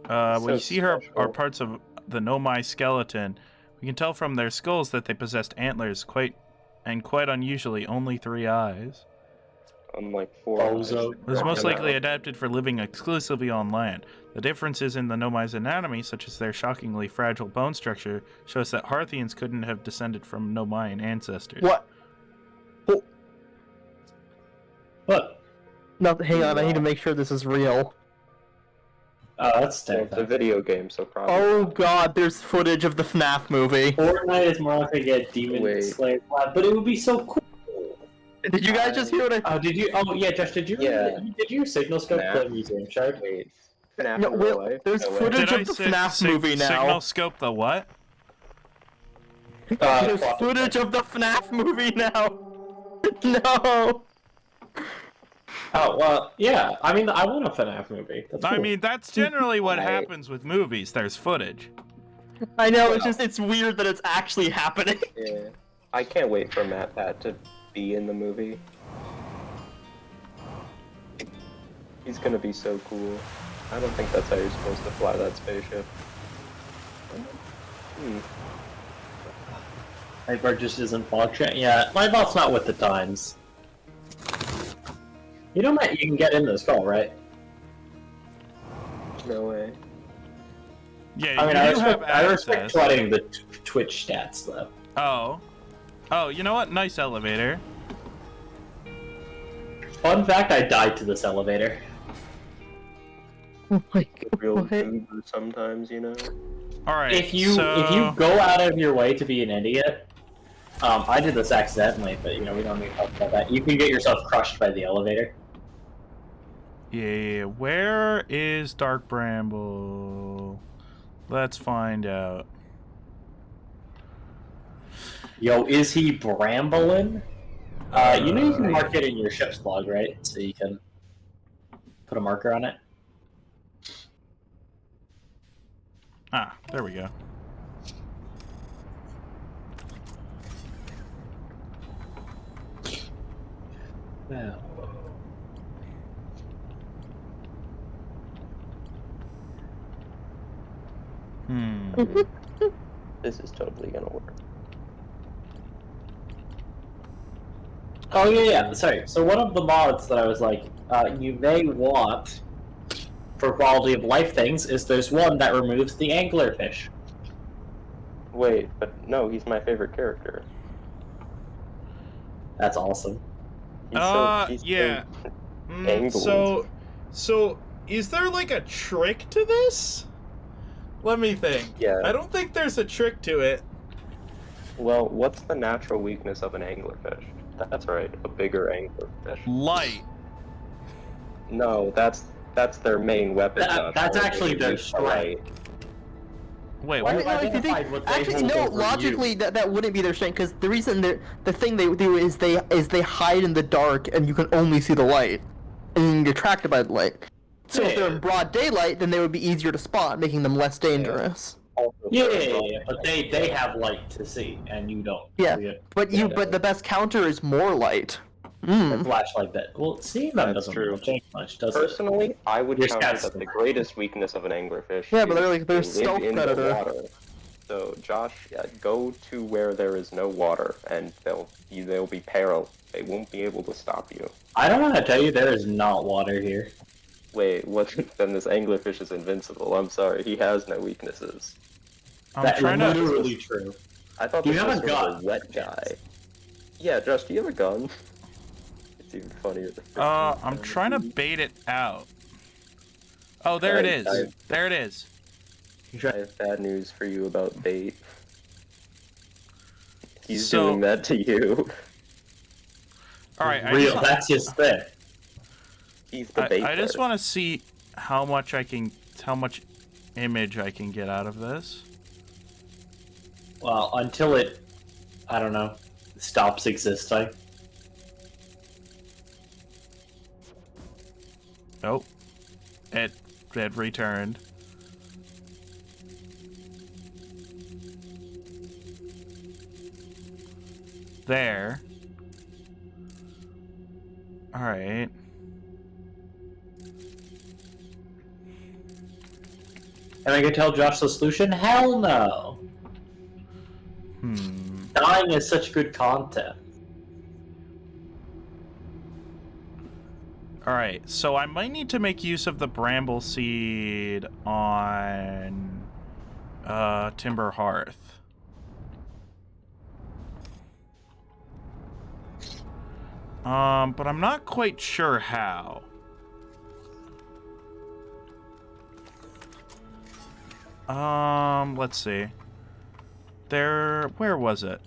When So you see her special. are parts of the Nomai skeleton, we can tell from their skulls that they possessed antlers, quite unusually, only 3 eyes. Unlike 4 Bozo. It was most likely adapted for living exclusively on land. The differences in the Nomai's anatomy, such as their shockingly fragile bone structure, shows that Harthians couldn't have descended from Nomaian ancestors. What? What? No, hang on. I need to make sure this is real. Oh, that's Well, it's a terrifying. video game, so probably. Oh god, there's footage of the FNAF movie. Fortnite is more likely to get Demon Wait. Slayer collab, but it would be so cool. Did you guys just hear what I? Oh, did you? Oh, yeah, Josh. Did you? Yeah. Did you signal scope Nah. the museum shard? Wait. FNAF No, in Will, real life? there's No way. footage Did I of the sig- FNAF movie now. Signal scope the what? There's footage of the FNAF movie now. No. Oh well, yeah. I mean, I want a FNAF movie. That's I cool. mean, that's generally what Right. happens with movies. There's footage. I know. It's weird that it's actually happening. Yeah. I can't wait for Matt Pat to be in the movie. He's gonna be so cool. I don't think that's how you're supposed to fly that spaceship. Nightbot just isn't blockchain. Yeah, Nightbot's not with the times. You know, Matt, you can get in this call, right? No way. Yeah, I mean, you do have I respect access. flooding the Twitch stats, though. Oh, you know what? Nice elevator. Fun fact: I died to this elevator. Oh my Real god. goober sometimes, you know? All right. If you go out of your way to be an idiot, I did this accidentally, but you know we don't need to talk about that. You can get yourself crushed by the elevator. Yeah, where is Dark Bramble? Let's find out. Yo, is he brambling? You know you can mark it in your ship's log, right? So you can put a marker on it. Ah, there we go. Yeah. This is totally gonna work. Oh yeah. Sorry. So one of the mods that I was like, you may want for quality of life things is there's one that removes the anglerfish. Wait, but no, he's my favorite character. That's awesome. He's yeah. angled. So is there like a trick to this? Let me think. Yeah. I don't think there's a trick to it. Well, what's the natural weakness of an anglerfish? That's right, a bigger anglerfish. Light. No, that's their main weapon. That's not actually only their use the strength. light. Wait, Why what? have if you think, identified what they actually, hold no. over Logically, you. that wouldn't be their strength because the reason the thing they do is they hide in the dark and you can only see the light, and you're attracted by the light. So if they're in Yeah. broad daylight, then they would be easier to spot, making them less dangerous. Also, Yeah, but they have light to see, and you don't. Yeah, So but the best counter is more light. the flashlight that. Well, seeing them That's doesn't true. really change much, does it? Personally, I would Your counter stats that the don't- greatest weakness of an anglerfish Yeah, but is they're they stealth live in predator. the water. So, Josh, yeah, go to where there is no water, and they'll be peril. They won't be able to stop you. I don't want to tell you there is not water here. Wait, what? Then this anglerfish is invincible. I'm sorry, he has no weaknesses. I'm That trying is to. literally true. I thought You this have was a sort of gun. a wet guy. Yeah, Josh, do you have a gun? It's even funnier. I'm trying to bait it out. Oh, there it is. There it is. I have bad news for you about bait. He's So- doing that to you. All right, Real, that's his thing. He's the bait. I just first. want to see how much image I can get out of this. Well, until it, I don't know, stops existing. Nope. It returned. There. All right. Am I gonna tell Josh the solution? Hell no. Dying is such good content. Alright, so I might need to make use of the bramble seed on Timber Hearth. But I'm not quite sure how. Let's see. Where was it?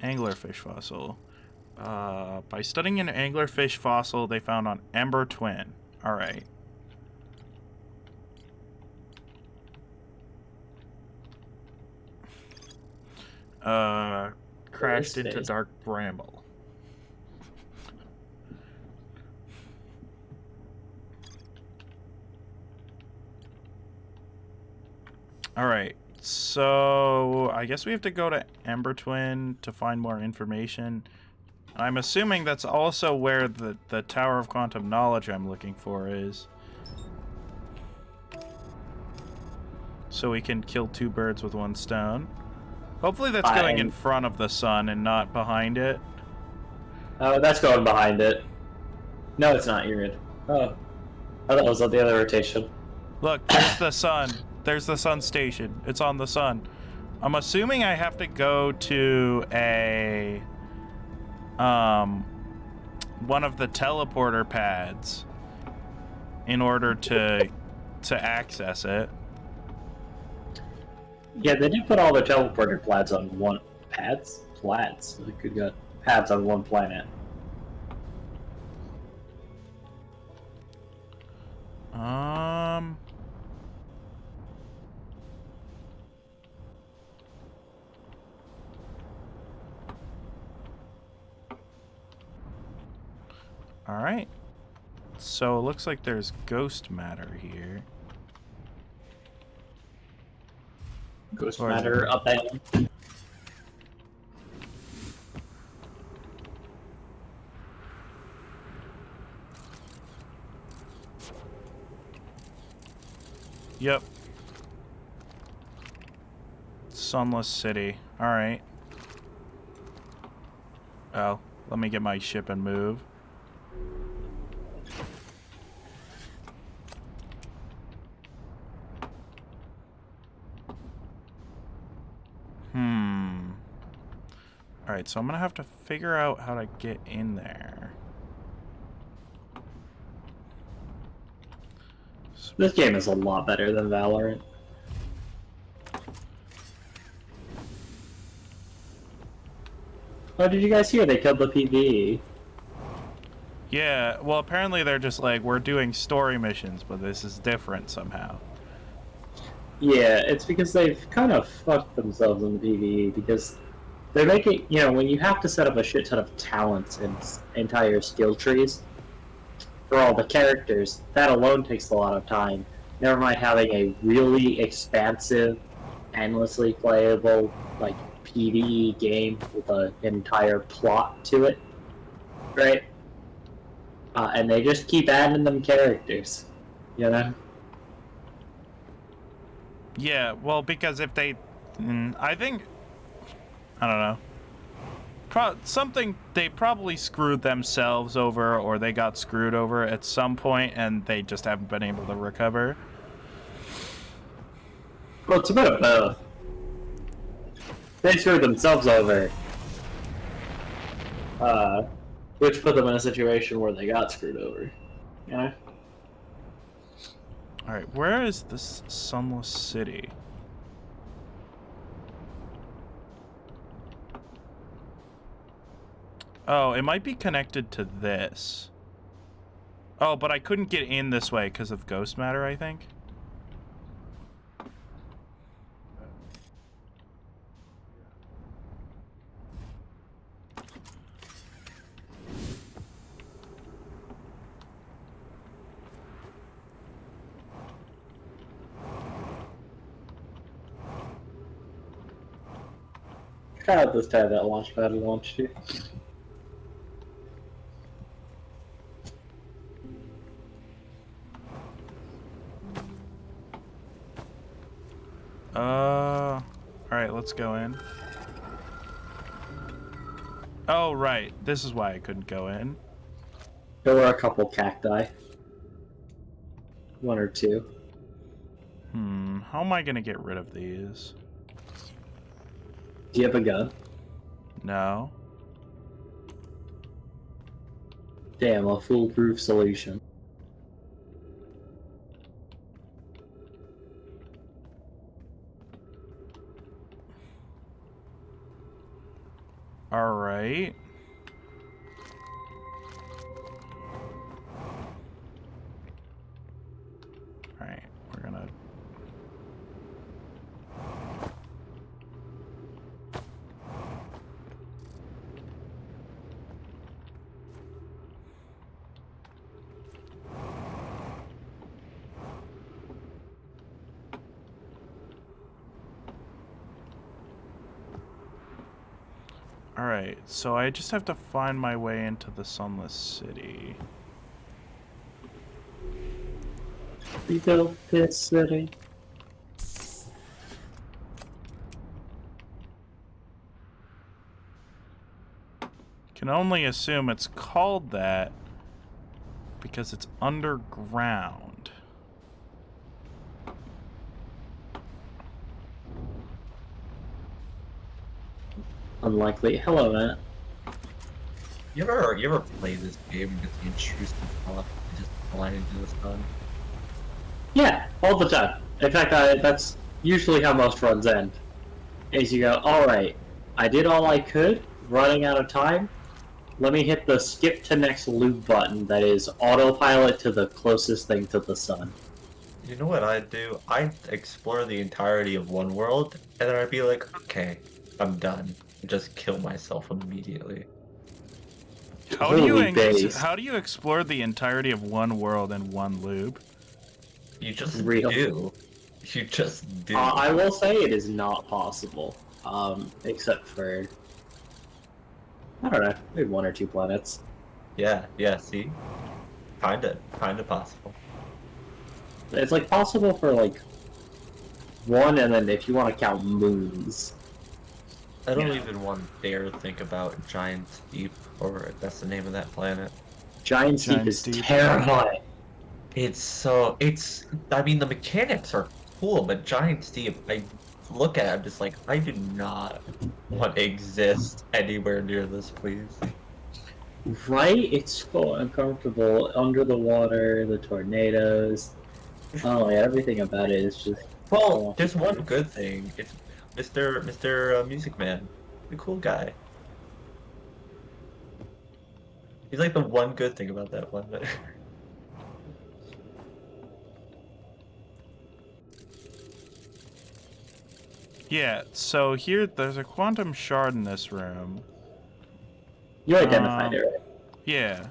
Anglerfish fossil. By studying an anglerfish fossil they found on Ember Twin. Alright. Crashed into dark bramble. Alright, so I guess we have to go to Ember Twin to find more information. I'm assuming that's also where the Tower of Quantum Knowledge I'm looking for is. So we can kill two birds with one stone. Hopefully that's going in front of the sun and not behind it. Oh, that's going behind it. No, it's not. You're good. Oh. I thought it was on the other rotation. Look, there's the sun. There's the sun station. It's on the sun. I'm assuming I have to go to a one of the teleporter pads in order to access it. Yeah, they did put all their teleporter pads on one pads. They could got pads on one planet. Alright. So it looks like there's ghost matter here. Ghost Or is matter up and Yep. Sunless City. Alright. Oh, let me get my ship and move. Alright, so I'm gonna have to figure out how to get in there. this game is a lot better than Valorant. Oh, did you guys hear they killed the PvE? Yeah, well, apparently they're just like, we're doing story missions, but this is different somehow. Yeah, it's because they've kind of fucked themselves in the PvE because they're making, when you have to set up a shit ton of talents and entire skill trees for all the characters, that alone takes a lot of time. Never mind having a really expansive, endlessly playable, like, PvE game with an entire plot to it, right? And they just keep adding them characters, you know? Yeah, well, because if they... I think... I don't know. Something... They probably screwed themselves over, or they got screwed over at some point, and they just haven't been able to recover. Well, it's a bit of both. They screwed themselves over. Which put them in a situation where they got screwed over. You know? Alright, where is this sunless city? Oh, it might be connected to this. Oh, but I couldn't get in this way because of ghost matter, I think. Try out this time that launch pad launched you. Alright, let's go in. Oh, right. This is why I couldn't go in. There were a couple cacti. One or two. How am I gonna get rid of these? Do you have a gun? No. Damn, a foolproof solution. Alright. Alright, we're gonna... Alright, so I just have to find my way into the Sunless City. We built this city. Can only assume it's called that because it's underground. Unlikely. Hello, Matt. You ever play this game and get the intrusive thought and just blind into the sun? Yeah, all the time. In fact, that's usually how most runs end. Is you go, alright, I did all I could, running out of time. Let me hit the skip to next loop button that is autopilot to the closest thing to the sun. You know what I'd do? I'd explore the entirety of one world, and then I'd be like, okay, I'm done. And just kill myself immediately. How do Holy you explore the entirety of one world in one loop? You just Real. do. You just do. I will say it is not possible. Except for, I don't know, maybe one or two planets. Yeah, see? Kinda possible. It's like possible for like one, and then if you want to count moons. I don't Yeah. even want to dare think about Giant Deep, or if that's the name of that planet. Giant Steep Giant is Steep. terrifying. I mean, the mechanics are cool, but Giant Steep, I look at it, I'm just like, I do not want to exist anywhere near this, please. Right? It's so uncomfortable. Under the water, the tornadoes. Oh yeah, everything about it is just. Well, there's one good thing. It's Mr. Music Man. The cool guy. He's like the one good thing about that one. Yeah, so here, there's a quantum shard in this room. You identified it, right? Yeah.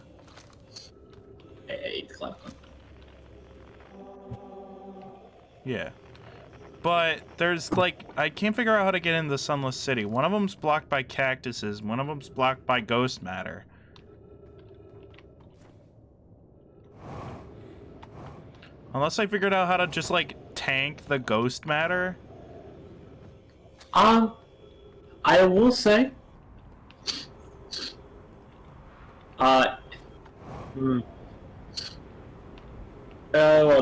Hey, clever. Yeah. But there's, like, I can't figure out how to get into the Sunless City. One of them's blocked by cactuses, one of them's blocked by ghost matter. Unless I figured out how to just, like, tank the ghost matter. I will say, I won't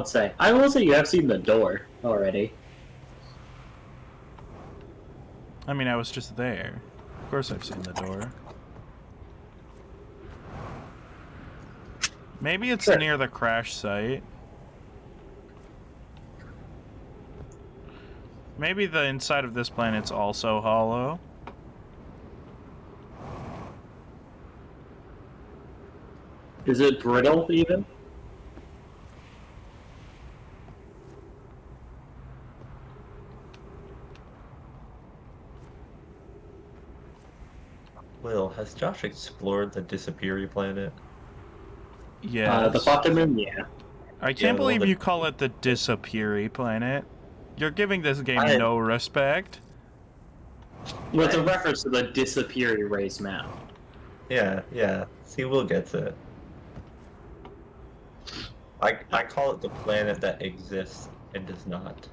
say. I will say you have seen the door already. I mean, I was just there. Of course I've seen the door. Maybe it's Sure. near the crash site. Maybe the inside of this planet's also hollow. Is it brittle, even? Will, has Josh explored the Disappeary planet? Yeah. The bottom room, yeah. I Yeah, can't the one believe that- you call it the Disappeary planet. You're giving this game I- no respect. Well, it's a reference to the Disappear Race map. Yeah, yeah. See, Will gets it. I call it the planet that exists and does not.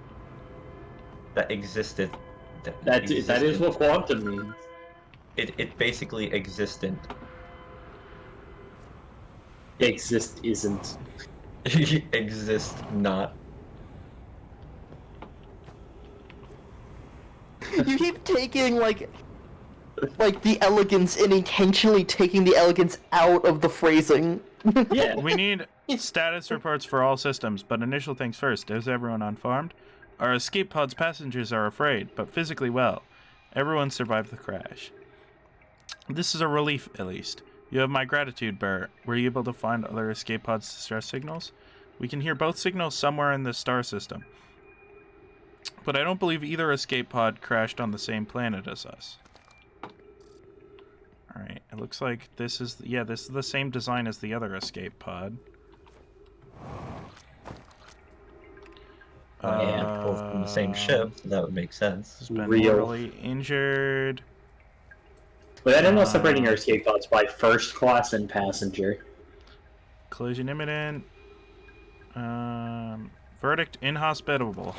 That existed. That is existed. what quantum means. It basically existent. Exist isn't. Exist not. You keep taking like the elegance and intentionally taking the elegance out of the phrasing. Yeah. We need status reports for all systems, but initial things first. Is everyone unfarmed? Our escape pod's passengers are afraid, but physically well. Everyone survived the crash. This is a relief, at least. You have my gratitude, Bert. Were you able to find other escape pod's distress signals? We can hear both signals somewhere in the star system. But I don't believe either escape pod crashed on the same planet as us. Alright, it looks like this is... Yeah, this is the same design as the other escape pod. Yeah. Both from the same ship, so that would make sense. Has been Real. mortally injured. But I don't know separating our escape pods by first class and passenger. Collision imminent. Verdict inhospitable.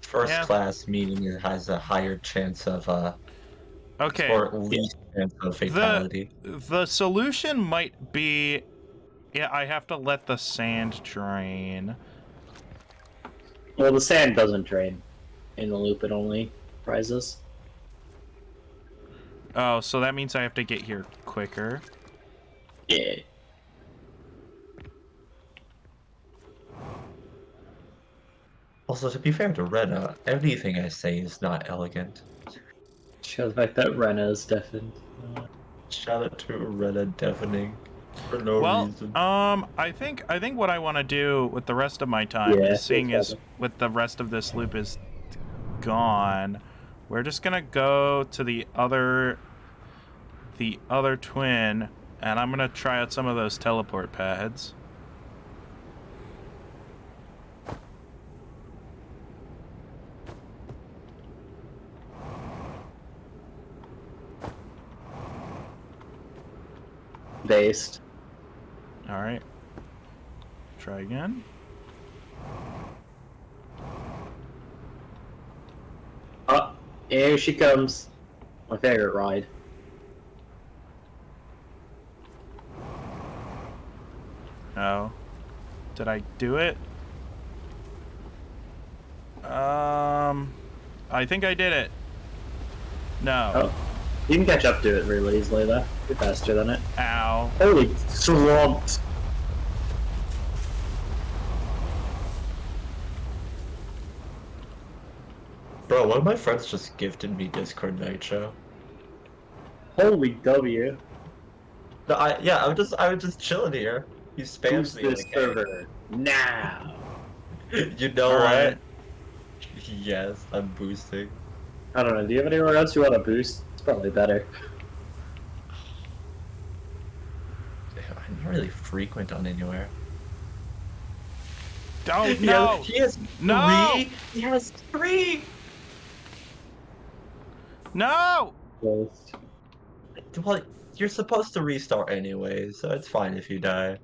First Yeah. class meaning it has a higher chance of Okay. or least chance of fatality. The solution might be... Yeah, I have to let the sand drain. Well, the sand doesn't drain. In the loop, it only rises. Oh, so that means I have to get here quicker. Yeah. Also, to be fair to Rena, anything I say is not elegant. Show the fact that Rena is deafened. Shout out to Rena deafening for no Well, reason. I think what I want to do with the rest of my time, Yeah, seeing as exactly. with the rest of this loop is gone, we're just gonna go to the other twin, and I'm gonna try out some of those teleport pads. Based. All right. Try again. Oh, here she comes. My favorite ride. Oh. Did I do it? I think I did it. No. Oh. You can catch up to it really easily, though. You're faster than it. Ow. Holy slumped. Bro, one of my friends just gifted me Discord Night Show. Holy W. No, I was just chilling here. He spams Boost me this like, server now. hey. You know All what? right. Yes, I'm boosting. I don't know. Do you have anywhere else you want to boost? It's probably better. I'm not really frequent on anywhere. Don't no. He has No! three. He has three. No. Boost. Well, you're supposed to restart anyway, so it's fine if you die.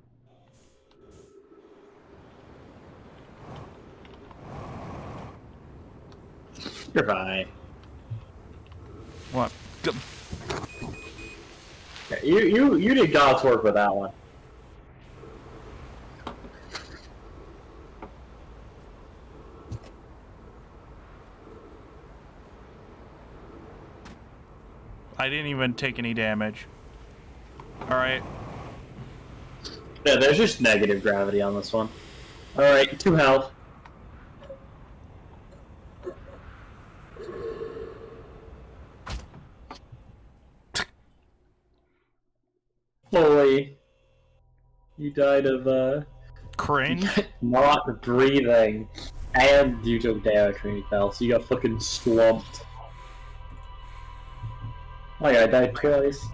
You're fine. What? G- Yeah, you did God's work with that one. I didn't even take any damage. All right. Yeah, there's just negative gravity on this one. Alright, 2 health. Holy. You died of, Cringe. not breathing. And you took damage when you fell, so you got fucking slumped. Oh yeah, I died twice.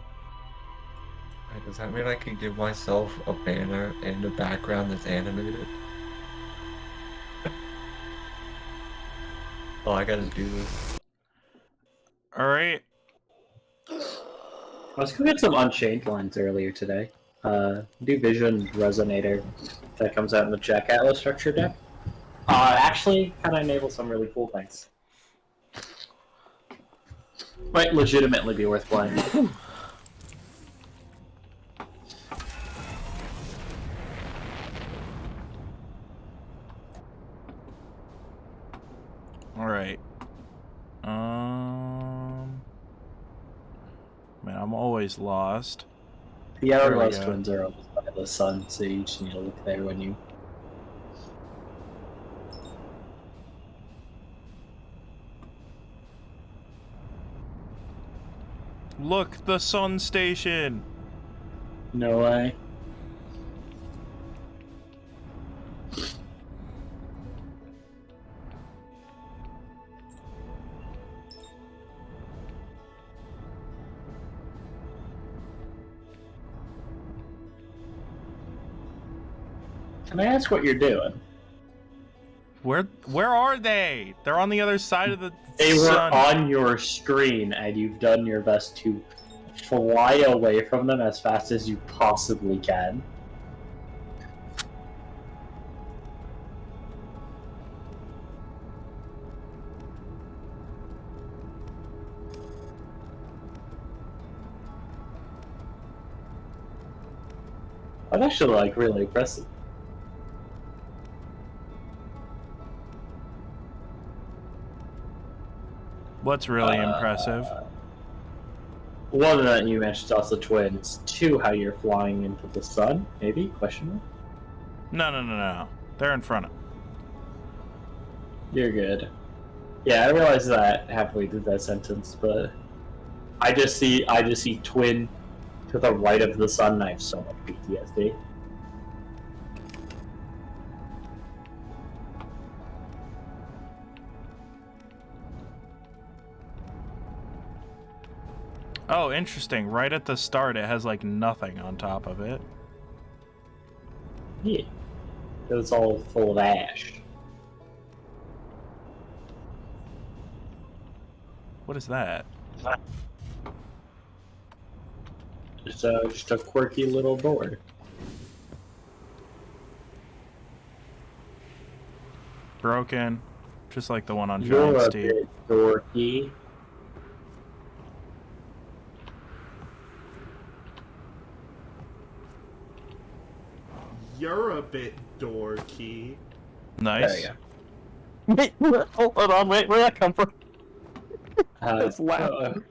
Does that mean I can give myself a banner and a background that's animated? Oh, I gotta do this. All right. I was gonna get some Unchained lines earlier today. New Vision Resonator that comes out in the Jack Atlas structure deck. Actually, kind of enable some really cool things. Might legitimately be worth playing. All right. Man, I'm always lost. The There we Hourglass go. Twins are always by the sun, so you just need to look there when you. Look, the sun station. No way. Can I ask what you're doing? Where are they? They're on the other side of the They were sun. on your screen, and you've done your best to fly away from them as fast as you possibly can. That's actually like really impressive. What's really impressive? One, that you mentioned also twins. 2, how you're flying into the sun, maybe? Question mark? No. They're in front of. You're good. Yeah, I realized that halfway through that sentence, but I just see twin to the right of the sun, and I have so much PTSD. Oh, interesting. Right at the start, it has like nothing on top of it. Yeah. It's all full of ash. What is that? Just a quirky little board. Broken, just like the one on You're Giant a Steep. bit dorky. You're a bit dorky. Nice. There Wait, hold on, wait, where'd that come from? That's loud.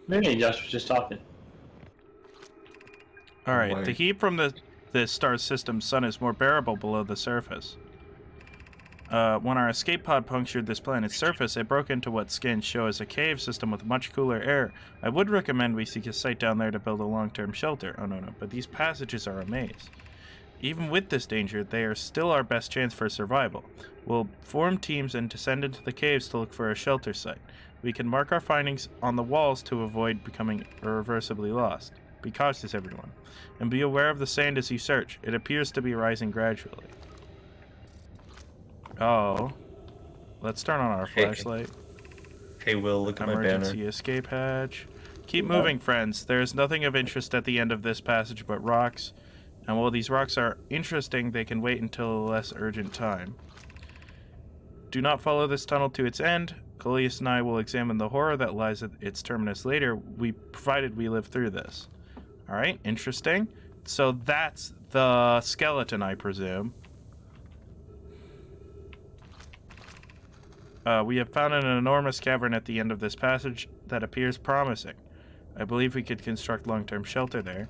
Maybe Josh was just talking. All right. Wait. The heat from the star system's sun is more bearable below the surface. When our escape pod punctured this planet's surface, it broke into what scans show as a cave system with much cooler air. I would recommend we seek a site down there to build a long-term shelter. Oh no, but these passages are a maze. Even with this danger, they are still our best chance for survival. We'll form teams and descend into the caves to look for a shelter site. We can mark our findings on the walls to avoid becoming irreversibly lost. Be cautious, everyone. And be aware of the sand as you search. It appears to be rising gradually. Oh. Let's turn on our flashlight. Hey, Will, look at my Emergency banner. escape hatch. Keep moving, friends. There is nothing of interest at the end of this passage but rocks. And while these rocks are interesting, they can wait until a less urgent time. Do not follow this tunnel to its end. Coleus and I will examine the horror that lies at its terminus later, provided we live through this. Alright, interesting. So that's the skeleton, I presume. We have found an enormous cavern at the end of this passage that appears promising. I believe we could construct long-term shelter there.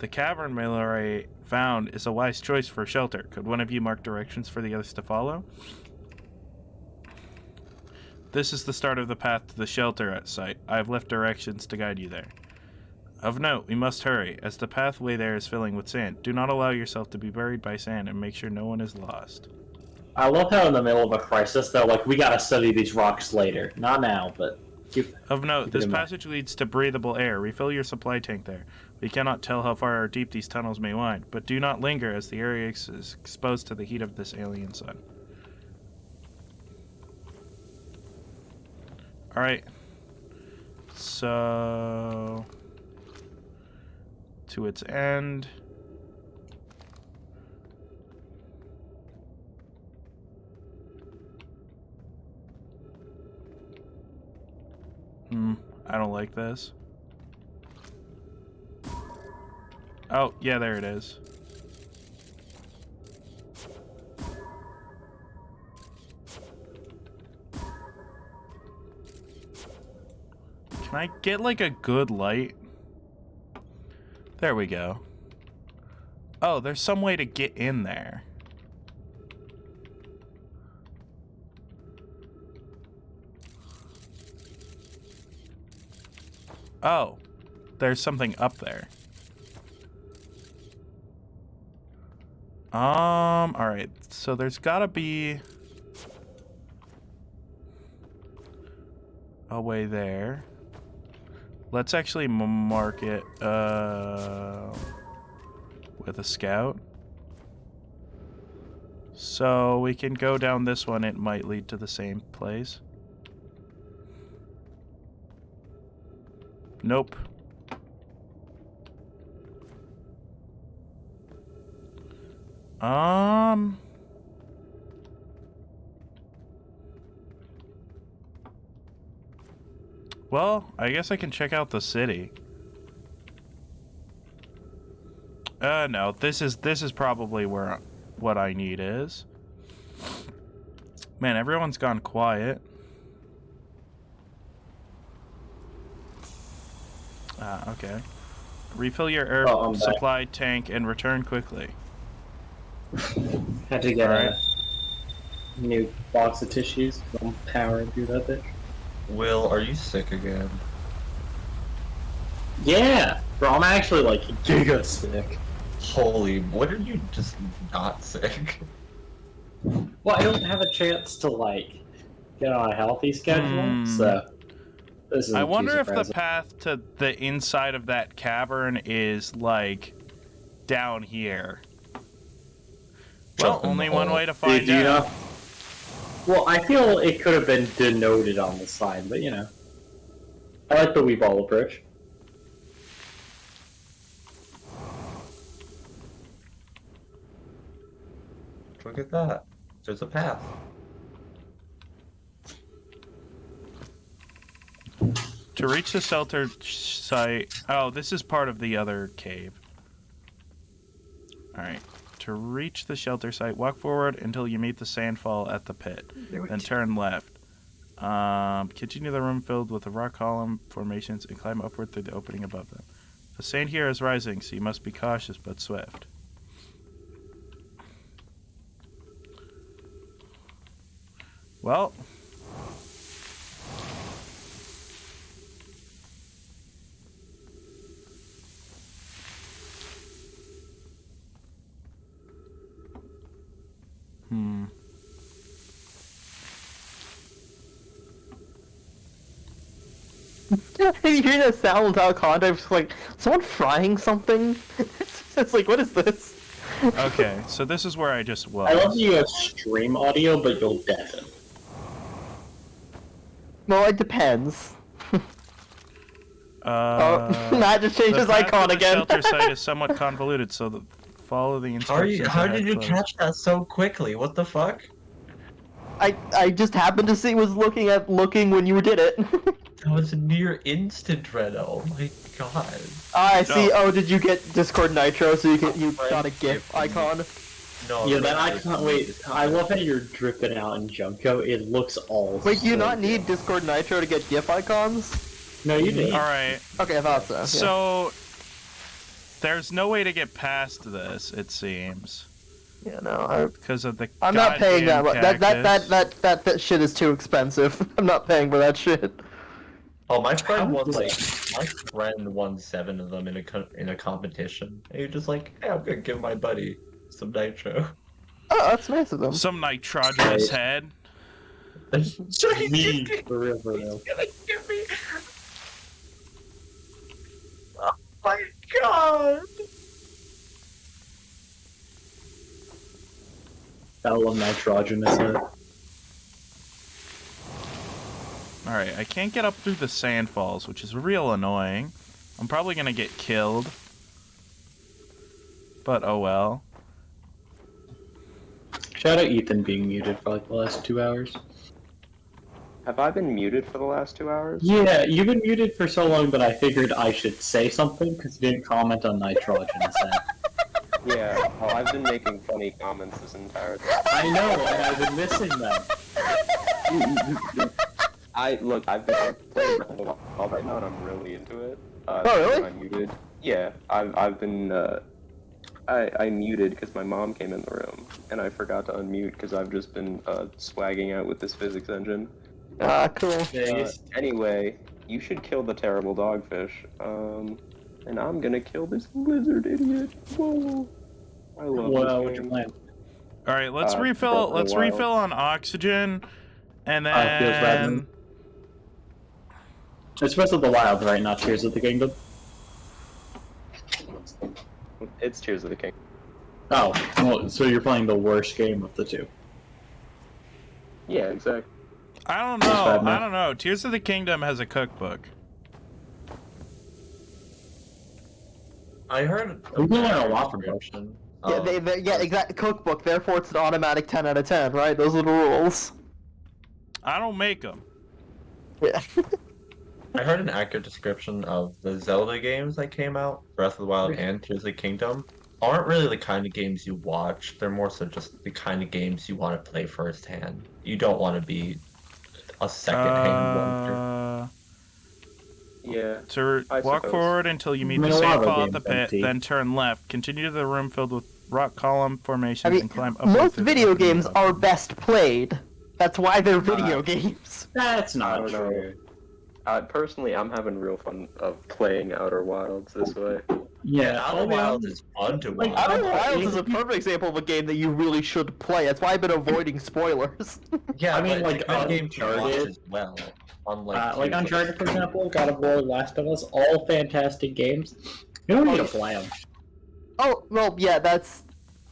The cavern Mallory found is a wise choice for shelter. Could one of you mark directions for the others to follow? This is the start of the path to the shelter at site. I have left directions to guide you there. Of note, we must hurry, as the pathway there is filling with sand. Do not allow yourself to be buried by sand and make sure no one is lost. I love how in the middle of a crisis, they're like, we gotta study these rocks later. Not now, but... Of note, keep it this in mind. passage leads to breathable air. Refill your supply tank there. We cannot tell how far or deep these tunnels may wind, but do not linger as the area is exposed to the heat of this alien sun. Alright. So... to its end... I don't like this. Oh, yeah, there it is. Can I get, like, a good light? There we go. Oh, there's some way to get in there. Oh, there's something up there. Alright, so there's gotta be a way there. Let's actually mark it, with a scout. So we can go down this one, it might lead to the same place. Nope. Well, I guess I can check out the city. No, this is probably where what I need is. Man, everyone's gone quiet. Okay. Refill your herb supply tank and return quickly. Had to get Alright. a new box of tissues. I'm powering through that bitch. Will, are you sick again? Yeah! Bro, I'm actually like giga sick. Holy, what are you just not sick? Well, I don't have a chance to like get on a healthy schedule, so this is I wonder if the path to the inside of that cavern is like down here. Well, Jump in only the one hole. way to find you out. know? Well, I feel it could have been denoted on the sign, but you know. I like the Weeball approach. Look at that. There's a path. To reach the shelter site... Oh, this is part of the other cave. Alright. To reach the shelter site, walk forward until you meet the sandfall at the pit. Then turn left. Continue the room filled with the rock column formations and climb upward through the opening above them. The sand here is rising, so you must be cautious but swift. Well. You hear that sound without context, like someone frying something. It's like, what is this? Okay, so this is where I just was. I love that you have stream audio, but you'll deafen. Well, it depends. Uh, Matt just changed the his path icon to the again. shelter site is somewhat convoluted, so follow the instructions. How ahead did you close. catch that so quickly? What the fuck? I just happened to see was looking when you did it. That was near instant red. Oh my god. I see. No. Oh, did you get Discord Nitro so you got a Right. GIF icon? No. Yeah, red that is- icon. Wait, I love how you're dripping out in Junko. It looks all. Wait, do you so not good. need Discord Nitro to get GIF icons? No, you did. All right. Okay, I thought so. Yeah. So there's no way to get past this, it seems, Yeah, no, because of the. I'm not paying that goddamn much. cactus. That shit is too expensive. I'm not paying for that shit. Oh, my friend How won does like my friend won 7 of them in a competition. And you're just like, hey, I'm gonna give my buddy some nitro. Oh, that's nice of them. Some nitrogenous head. So he's Me, gonna for real, for real. give me. Oh my god. I love nitrogenous head. Alright, I can't get up through the sandfalls, which is real annoying. I'm probably gonna get killed. But oh well. Shout out Ethan being muted for like the last 2 hours. Have I been muted for the last 2 hours? Yeah, you've been muted for so long, but I figured I should say something because you didn't comment on nitrogenous head. Yeah, well, I've been making funny comments this entire time. I know, and I've been missing them. I've been playing Breath of the Wild right now, and I'm really into it. Oh, really? I'm muted. Yeah, I've been. I muted because my mom came in the room, and I forgot to unmute because I've just been swagging out with this physics engine. Ah, cool. Anyway, you should kill the terrible dogfish. And I'm gonna kill this lizard idiot. Whoa. I love Well, this what's your game. plan? Alright, let's Breath refill of the let's Wild. refill on oxygen and Feels bad, then man. It's Breath of the Wild, right? Not Tears of the Kingdom? It's Tears of the King. Oh, well, so you're playing the worst game of the two. Yeah, exactly. I don't That's bad, know. man. I don't know. Tears of the Kingdom has a cookbook. I heard. We can learn a lot from both. description. Yeah, of- exact cookbook. Therefore, it's an automatic 10 out of 10, right? Those are the rules. I don't make them. Yeah. I heard an accurate description of the Zelda games that came out, Breath of the Wild and Tears of the Kingdom, aren't really the kind of games you watch. They're more so just the kind of games you want to play firsthand. You don't want to be a second-hand watcher. Yeah. To I walk suppose. forward until you meet I mean, the a lot of sandfall the at the game's pit, empty. then turn left. Continue to the room filled with rock column formations I mean, and climb up. most video games are best played. That's why they're video games. That's I not don't know. true. Personally, I'm having real fun of playing Outer Wilds this way. Yeah, Outer Wilds is fun to watch. Like, Outer Wilds is a perfect example of a game that you really should play. That's why I've been avoiding spoilers. Yeah, I mean, but like, it's a good game to watch Uncharted- as well. Unlike like Tears of the Uncharted, for example, God of War, Last of Us, all fantastic games. You don't need to play them. Oh, well, yeah, that's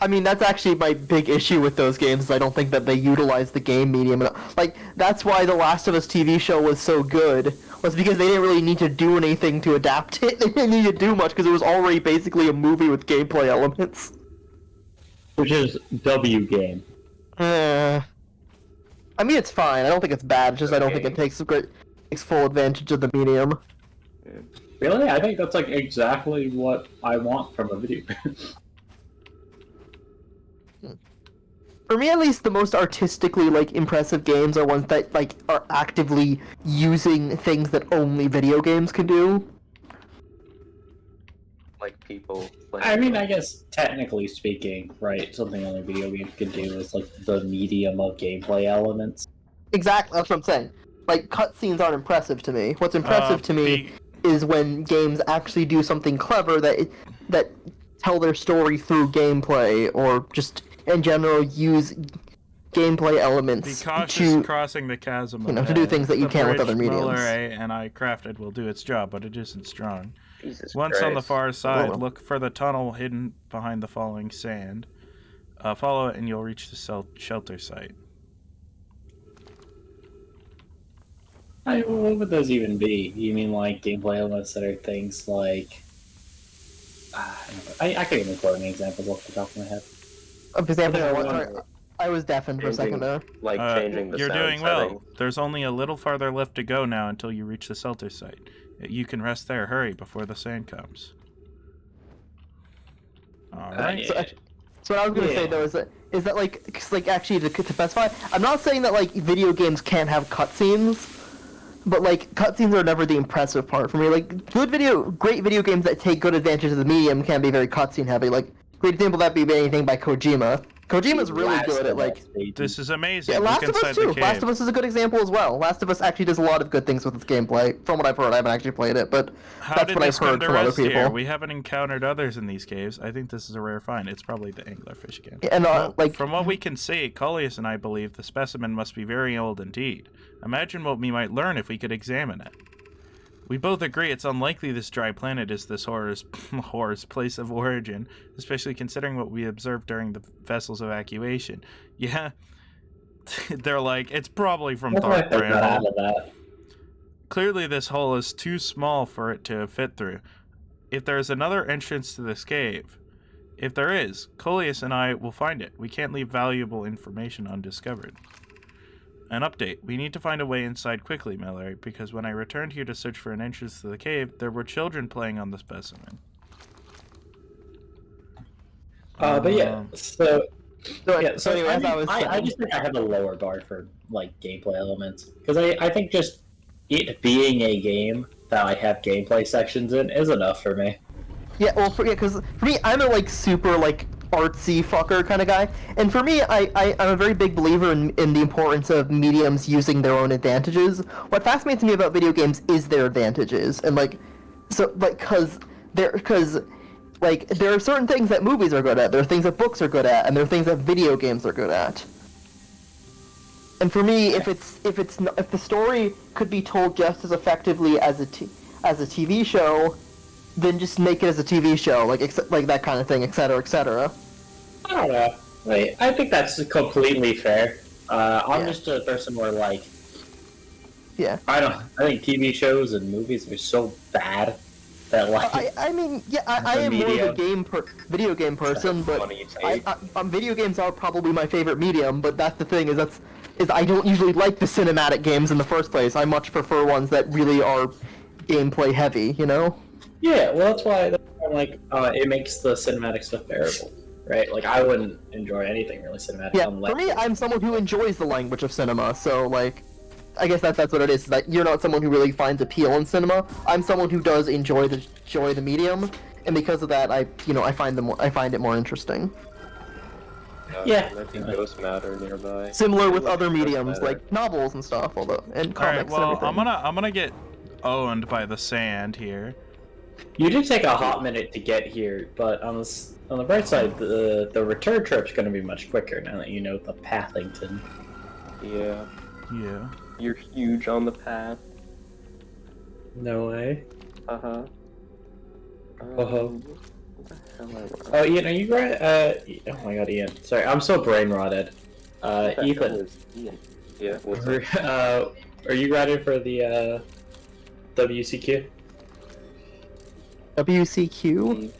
actually my big issue with those games. Is I don't think that they utilize the game medium enough. Like, that's why the Last of Us TV show was so good, was because they didn't really need to do anything to adapt it. They didn't need to do much because it was already basically a movie with gameplay elements. Which is W game. I mean, it's fine. I don't think it's bad. It's just I don't think it takes full advantage of the medium. Really? I think that's like exactly what I want from a video game. For me, at least, the most artistically impressive games are ones that are actively using things that only video games can do. Like people playing. I mean, I guess technically speaking, right, something only video games can do is like the medium of gameplay elements. Exactly, that's what I'm saying. Like, cutscenes aren't impressive to me. What's impressive to me is when games actually do something clever that tell their story through gameplay, or just in general use gameplay Be elements cautious to crossing the chasm to ahead. do things that you The can't with bridge other Muller mediums. and I crafted will do its job, but it isn't strong. Jesus Once on the Christ. far side, well. look for the tunnel hidden behind the falling sand. Follow it and you'll reach the shelter site. What would those even be? You mean like gameplay elements that are things like? I can't even quote any examples off the top of my head. For example, There are sorry, I was deafened for a second there. Like changing the You're sound doing setting. well. There's only a little farther left to go now until you reach the shelter site. You can rest there. Hurry before the sand comes. All right. Yeah. So what I was gonna say though is that like, 'cause, like actually to specify, I'm not saying that like video games can't have cutscenes, but like cutscenes are never the impressive part for me. Like great video games that take good advantage of the medium can be very cutscene heavy. Like great example of that be anything by Kojima. Kojima's really Last good at of like. Us, baby. This is amazing. Yeah, Last Look of Us inside the too. cave. Last of Us is a good example as well. Last of Us actually does a lot of good things with its gameplay. From what I've heard, I haven't actually played it, but How that's did what I've this come heard to from other rest here? people. We haven't encountered others in these caves. I think this is a rare find. It's probably the anglerfish again. And Well, like from what we can see, Coleus and I believe the specimen must be very old indeed. Imagine what we might learn if we could examine it. We both agree it's unlikely this dry planet is this horror's place of origin, especially considering what we observed during the vessel's evacuation. Yeah, they're like, it's probably from What do I Dark think got out Bramble. of that? Clearly this hole is too small for it to fit through. If there is another entrance to this cave, if there is, Coleus and I will find it. We can't leave valuable information undiscovered. An update. We need to find a way inside quickly, Mallory, because when I returned here to search for an entrance to the cave, there were children playing on the specimen. But yeah, so anyway, as I was I saying, just think I have a lower bar for like gameplay elements because I think just it being a game that I have gameplay sections in is enough for me. yeah, well, because for me, I'm a like super like artsy fucker kind of guy, and for me, I'm a very big believer in the importance of mediums using their own advantages. What fascinates me about video games is their advantages, and like, so like because like there are certain things that movies are good at, there are things that books are good at, and there are things that video games are good at. And for me, if the story could be told just as effectively as a TV show, then just make it as a TV show, like that kind of thing, etc., etc. I don't know. Like, I think that's completely fair. I'm Yeah. just a person where like Yeah. I think TV shows and movies are so bad that like I mean, yeah, I The am more media. of a video game person, but Funny take. video games are probably my favorite medium. But that's the thing is I don't usually like the cinematic games in the first place. I much prefer ones that really are gameplay heavy. You know? yeah. Well, that's why I'm like it makes the cinematic stuff bearable, right? Like I wouldn't enjoy anything really cinematic. Yeah. unless For me, I'm someone who enjoys the language of cinema. So like, I guess that's what it is. That you're not someone who really finds appeal in cinema. I'm someone who does enjoy the medium, and because of that, I find it more interesting. Yeah. I think Ghost Matter nearby. Similar with other Ghost mediums Matter. like novels and stuff, and All right, comics well, and everything. I'm gonna get owned by the sand here. You did take a hot minute to get here, but on the bright side, the return trip's going to be much quicker now that you know the Pathington. Yeah. Yeah. You're huge on the path. No way. Uh-huh. Uh-huh. What the hell I wrote? Oh, Ian, are you oh my god, Ian. Sorry, I'm so brain rotted. What the hell Ethan, is Ian? Yeah, what's up? are you ready for the WCQ? WCQ?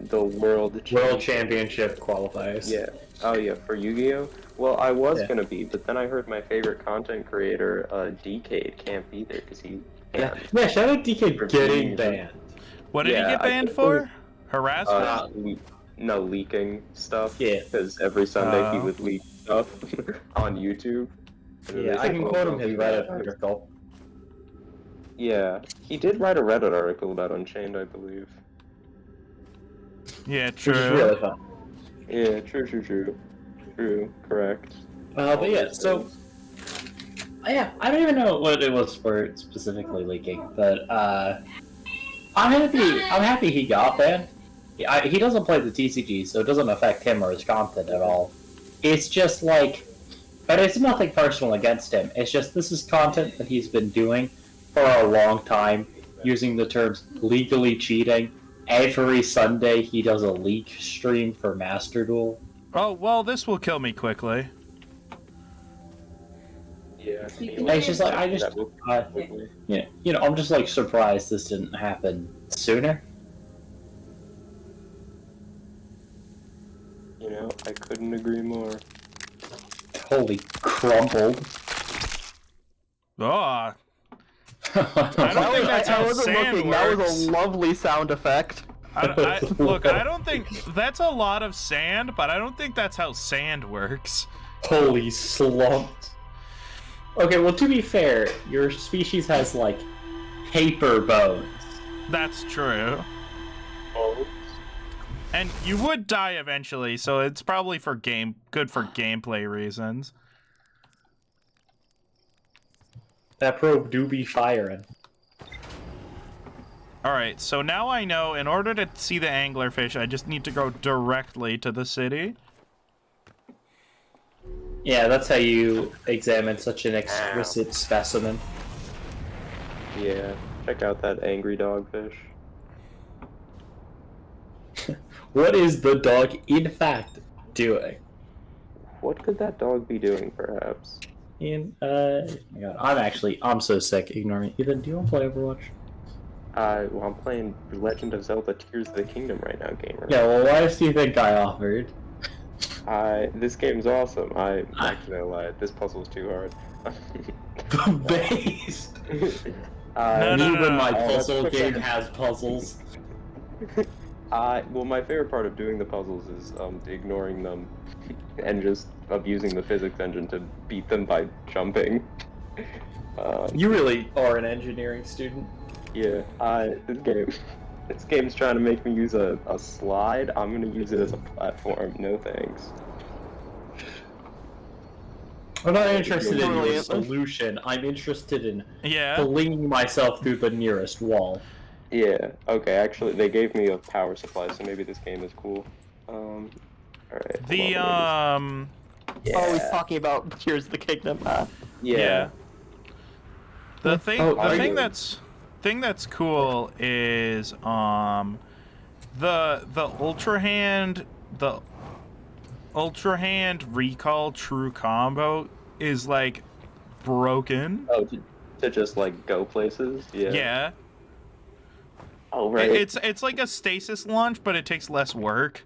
The World Championship qualifiers? Yeah. Oh yeah, for Yu-Gi-Oh? Well, I was Yeah. gonna be, but then I heard my favorite content creator, Decade, can't be there because he Yeah, banned. yeah, shout out DK For getting being- banned. What did Yeah, he get I banned think it for? Harassment? No, leaking stuff. Yeah. Because every Sunday he Oh. would leak stuff on YouTube. And then Yeah, they I said, can "Oh, quote him don't his do Reddit that." article. Yeah, he did write a Reddit article about Unchained, I believe. Yeah, Which is true. really fun. Yeah, true. True, correct. But yeah, so Yeah, I don't even know what it was for specifically leaking, but I'm happy he got banned. He doesn't play the TCG, so it doesn't affect him or his content at all. It's just like, but it's nothing personal against him. It's just this is content that he's been doing for a long time, using the terms legally cheating. Every Sunday he does a leak stream for Master Duel. Oh, well, this will kill me quickly. Yeah. It's just like, I'm just like surprised this didn't happen sooner. You know, I couldn't agree more. Holy crumpled. Oh, I don't think that's I how wasn't sand looking. works. That was a lovely sound effect. Look, I don't think that's a lot of sand, but I don't think that's how sand works. Holy slumped. Okay, well, to be fair, your species has, like, paper bones. That's true. Oh. And you would die eventually, so it's probably good for gameplay reasons. That probe do be firing. Alright, so now I know in order to see the anglerfish, I just need to go directly to the city. Yeah, that's how you examine such an exquisite specimen. Yeah, check out that angry dogfish. What is the dog, in fact, doing? What could that dog be doing, perhaps? Oh my god, I'm so sick. Ignore me. Ethan, do you want to play Overwatch? Well, I'm playing Legend of Zelda Tears of the Kingdom right now, gamer. Yeah, well, why do you think I offered? This game's awesome. I'm not gonna lie, this puzzle's too hard. Based! No, no, Even my no. puzzle game has puzzles. Well, my favorite part of doing the puzzles is ignoring them and just abusing the physics engine to beat them by jumping. You really are an engineering student. Yeah, this game's trying to make me use a slide. I'm gonna use it as a platform. No thanks. I'm not interested in your Brilliant. solution. I'm interested in Yeah. flinging myself through the nearest wall. Yeah, okay, actually, they gave me a power supply, so maybe this game is cool. Alright. The, Oh, he's talking about Tears of the Kingdom. yeah. The thing are thing that's cool is the ultra hand recall true combo is like broken. Oh, to just, like, go places? Yeah. Yeah. Oh, right. It's like a stasis launch, but it takes less work.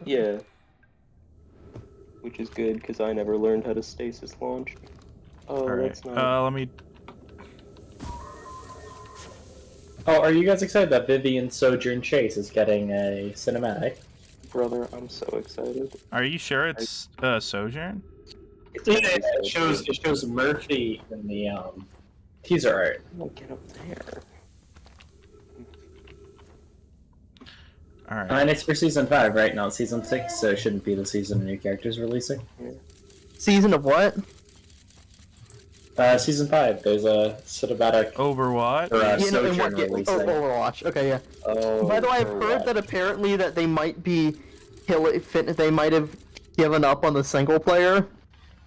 Yeah. Which is good, because I never learned how to stasis launch. Oh, Alright. that's not... Let me. Oh, are you guys excited that Vivian Sojourn Chase is getting a cinematic? Brother, I'm so excited. Are you sure it's Sojourn? It shows Murphy in the teaser art. Oh, get up there. All right. And it's for season 5, right? Not season 6, so it shouldn't be the season of new characters releasing. Season of what? Season 5. There's a cinematic Overwatch. or In Sojourn what? releasing. Overwatch. Okay, yeah. Oh, By the way, I've heard that apparently that they might be they might have given up on the single player,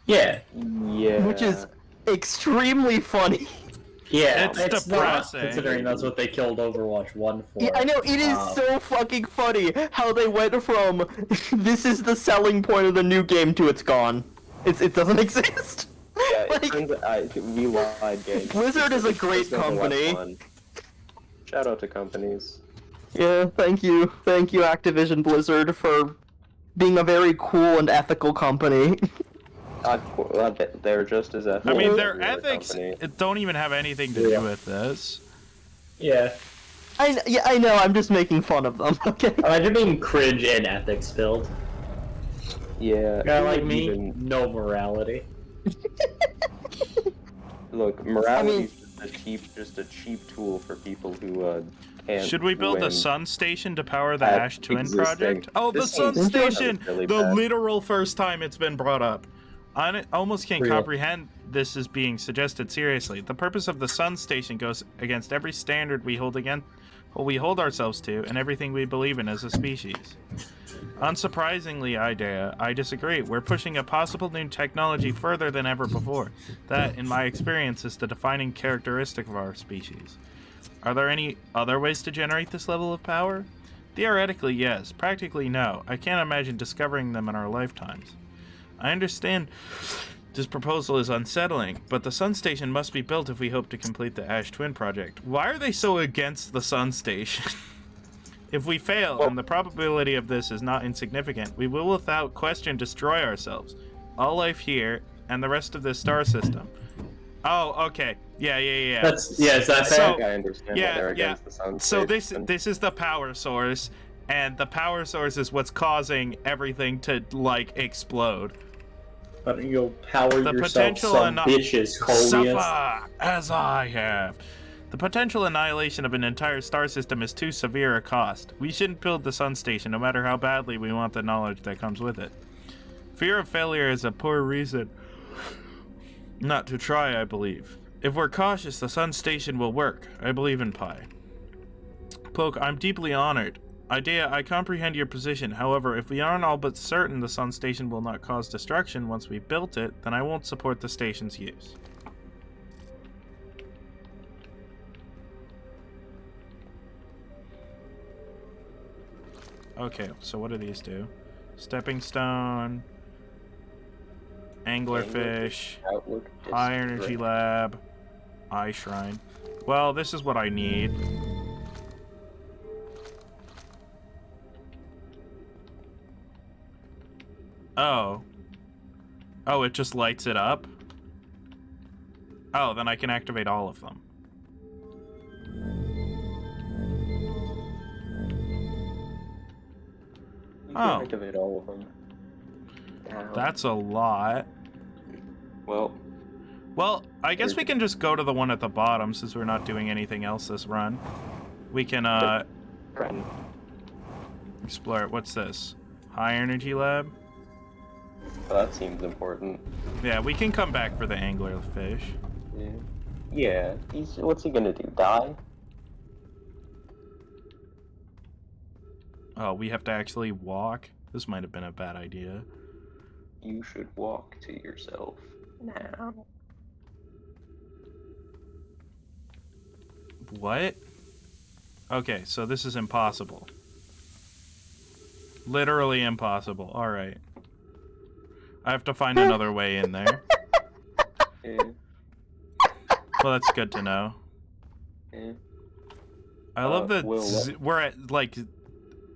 Yeah, Yeah. which is extremely funny. yeah, It's not, depressing. considering that's what they killed Overwatch 1 for. Yeah, I know, it is so fucking funny how they went from this is the selling point of the new game to it's gone. It doesn't exist. Yeah, Like, we lied, gang. Blizzard is a great It's gonna be company. fun. Shout out to companies. Yeah, thank you, Activision Blizzard, for being a very cool and ethical company. They're just as ethical. I mean, as their every other ethics company. don't even have anything to do with this. Yeah. I know, I'm just making fun of them. Okay. Imagine being cringe and ethics filled. Yeah. Guy like me, even- no morality. Look, morality I mean- is just a cheap tool for people who can't. Should we build win. the Sun Station to power the at Ash Twin existing. project? Oh, the This Sun seems Station! really The bad. literal first time it's been brought up. I almost can't Real. comprehend this is being suggested seriously. The purpose of the Sun Station goes against every standard we hold ourselves to and everything we believe in as a species. Unsurprisingly, Idea, I disagree. We're pushing a possible new technology further than ever before. That, in my experience, is the defining characteristic of our species. Are there any other ways to generate this level of power? Theoretically, yes. Practically, no. I can't imagine discovering them in our lifetimes. I understand this proposal is unsettling, but the Sun Station must be built if we hope to complete the Ash Twin project. Why are they so against the Sun Station? If we fail, and the probability of this is not insignificant, we will without question destroy ourselves, all life here, and the rest of this star system. Oh, okay. Yeah. Is that fair? So- I understand why they're against the Sun So Station. this is the power source, and the power source is what's causing everything to, like, explode. But you'll power The yourself potential some and bitches, Coleus. suffer as I have. The potential annihilation of an entire star system is too severe a cost. We shouldn't build the Sun Station, no matter how badly we want the knowledge that comes with it. Fear of failure is a poor reason not to try, I believe. If we're cautious, the Sun Station will work. I believe in Pi. Poke, I'm deeply honored. Idea, I comprehend your position. However, if we aren't all but certain the Sun Station will not cause destruction once we've built it, then I won't support the station's use. Okay, so what do these do? Stepping stone, anglerfish, Outlook high energy district. lab, eye shrine. Well, this is what I need. Oh. Oh, it just lights it up? Oh, then I can activate all of them. You can Oh. activate all of them. Now. That's a lot. Well, Well, I guess we can just go to the one at the bottom since we're not doing anything else this run. We can, friend. explore it. What's this? High energy lab? Well, that seems important. Yeah, we can come back for the anglerfish. Yeah. Yeah. What's he gonna do? Die? Oh, we have to actually walk? This might have been a bad idea. You should walk to yourself now. What? Okay, so this is impossible. Literally impossible. Alright. I have to find another way in there. Yeah. Well, that's good to know. Yeah. I love that Will, we're at, like,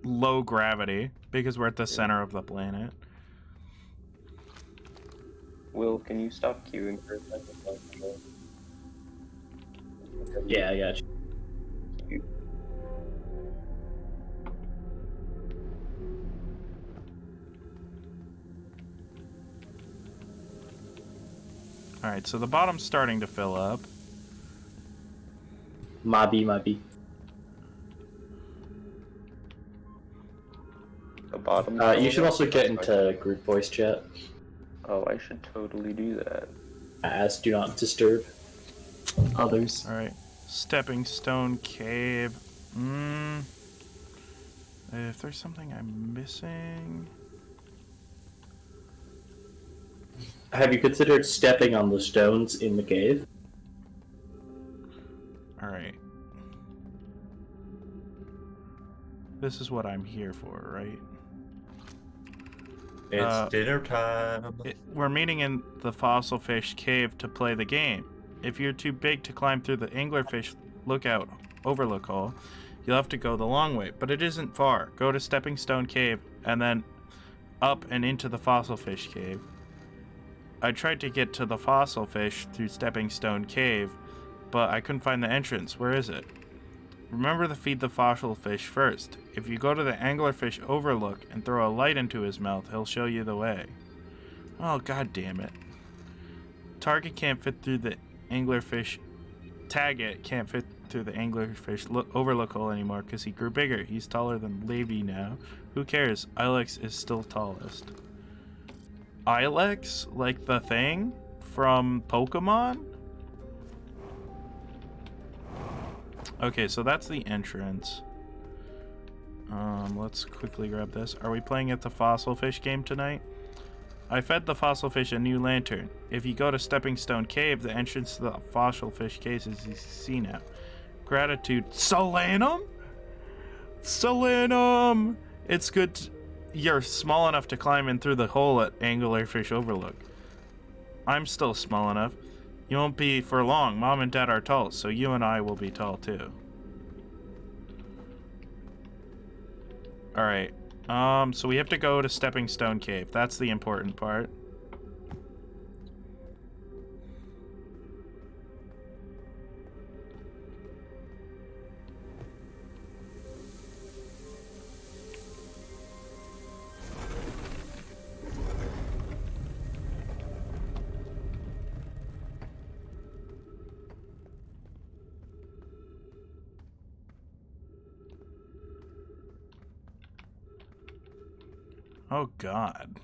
low gravity because we're at the center of the planet. Will, can you stop queuing for a second? Yeah, I got you. Alright, so the bottom's starting to fill up. Mobby. The bottom. You should also get into group voice chat Oh, I should totally do that. as do not disturb others. Alright. Stepping stone cave. If there's something I'm missing. Have you considered stepping on the stones in the cave? Alright. This is what I'm here for, right? It's dinner time. We're meeting in the fossil fish cave to play the game. If you're too big to climb through the anglerfish overlook hole, you'll have to go the long way, but it isn't far. Go to Stepping Stone Cave and then up and into the fossil fish cave. I tried to get to the fossil fish through Stepping Stone Cave, but I couldn't find the entrance. Where is it? Remember to feed the fossil fish first. If you go to the anglerfish overlook and throw a light into his mouth, he'll show you the way. Oh, god damn it. Target can't fit through the anglerfish. Target can't fit through the anglerfish overlook hole anymore because he grew bigger. He's taller than Levy now. Who cares? Ilex is still tallest. Ilex? Like the thing? from Pokemon? Okay, so that's the entrance. Let's quickly grab this. Are we playing at the fossil fish game tonight? I fed the fossil fish a new lantern. If you go to Stepping Stone Cave, the entrance to the fossil fish case is seen now. Gratitude. Solanum? Solanum! It's good you're small enough to climb in through the hole at Anglerfish Overlook. I'm still small enough. You won't be for long. Mom and Dad are tall, so you and I will be tall too. Alright. So we have to go to Stepping Stone Cave. That's the important part. Oh, God.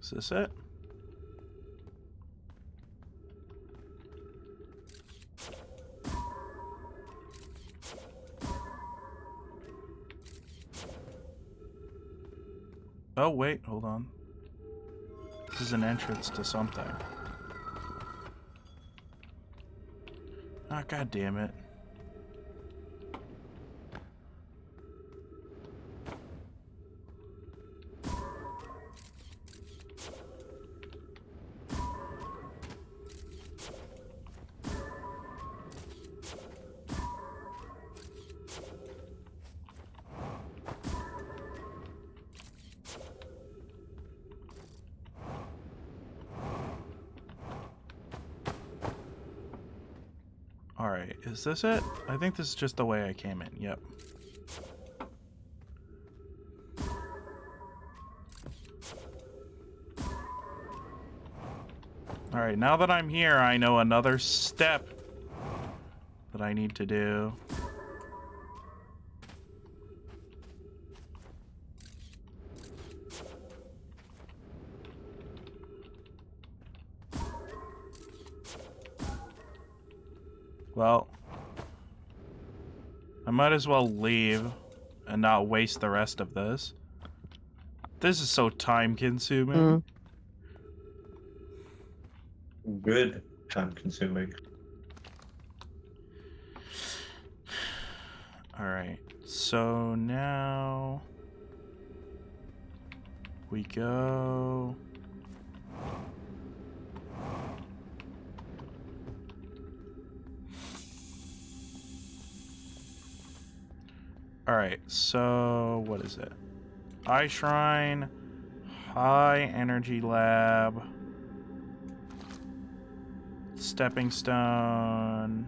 Is this it? Oh, wait, hold on. This is an entrance to something. Ah, God damn it. Alright, is this it? I think this is just the way I came in, yep. Alright, now that I'm here, I know another step that I need to do. Well, I might as well leave and not waste the rest of this. This is so time-consuming. Good time consuming. Alright, so now we go... Alright, so what is it? Eye Shrine, High Energy Lab, Stepping Stone.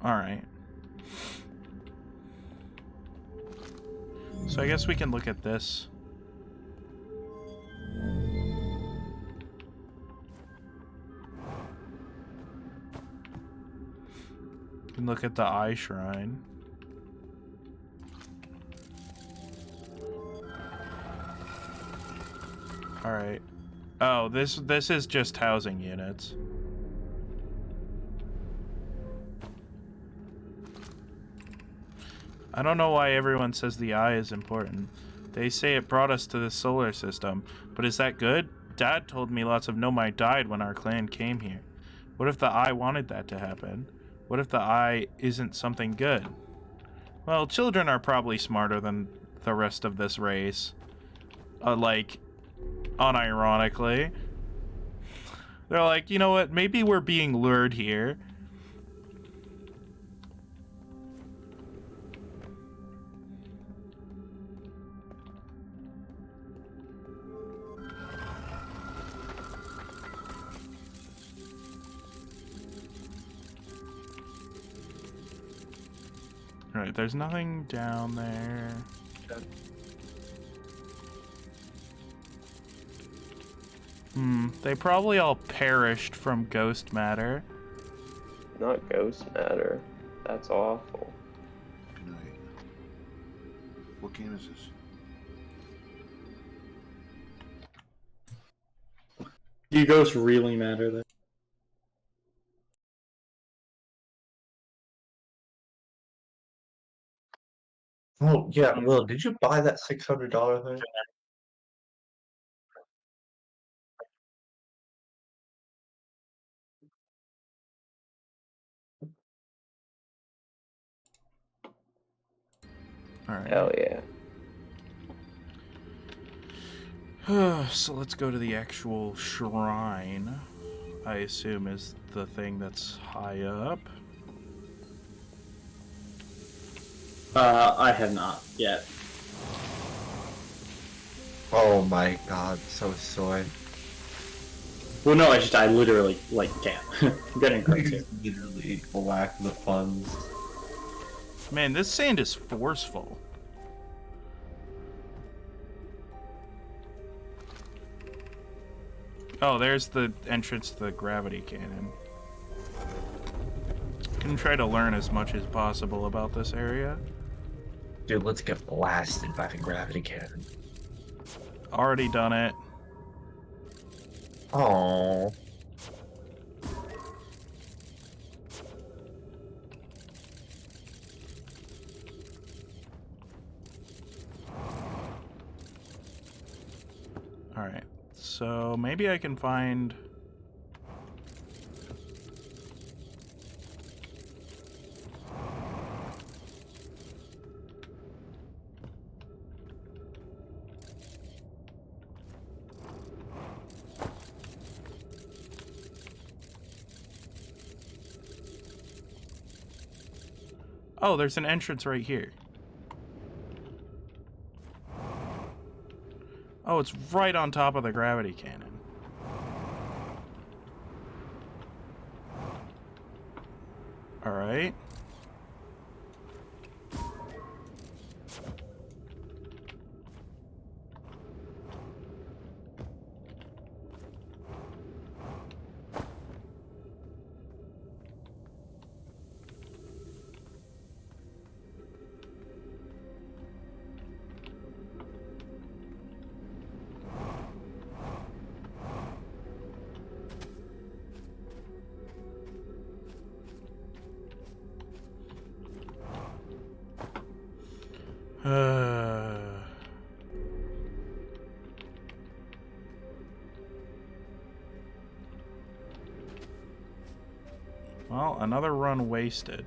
Alright. So I guess we can look at this. We can look at the Eye Shrine. Alright. Oh, this is just housing units. I don't know why everyone says the eye is important. They say it brought us to the solar system, but is that good? Dad told me lots of Nomai died when our clan came here. What if the eye wanted that to happen? What if the eye isn't something good? Well, children are probably smarter than the rest of this race. Like, unironically. They're like, you know what, maybe we're being lured here. Right, there's nothing down there. They probably all perished from ghost matter. Not ghost matter. That's awful. Good night. What game is this? Do ghosts really matter though? Oh yeah, Will, did you buy that $600 thing? Alright. Hell yeah. So let's go to the actual shrine. I assume is the thing that's high up. I have not yet. Oh my god, so soy. Well, no, I literally, like, can't. I'm getting crazy. Literally lack the funds. Man, this sand is forceful. Oh, there's the entrance to the gravity cannon. Can try to learn as much as possible about this area. Dude, let's get blasted by the gravity cannon. Already done it. Oh. Alright, so maybe I can find... Oh, there's an entrance right here. Oh, it's right on top of the gravity cannon. Alright. Well, another run wasted.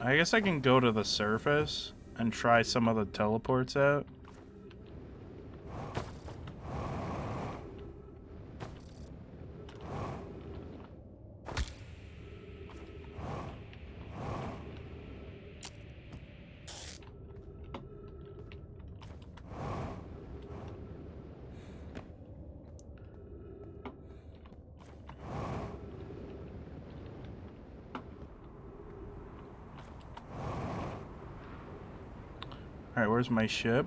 I guess I can go to the surface and try some of the teleports out. Alright, where's my ship?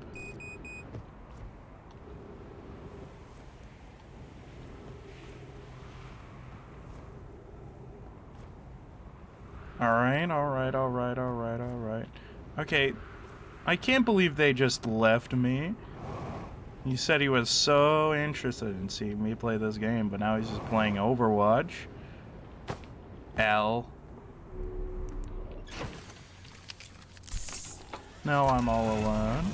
Alright. Okay, I can't believe they just left me. He said he was so interested in seeing me play this game, but now he's just playing Overwatch. L. Now I'm all alone.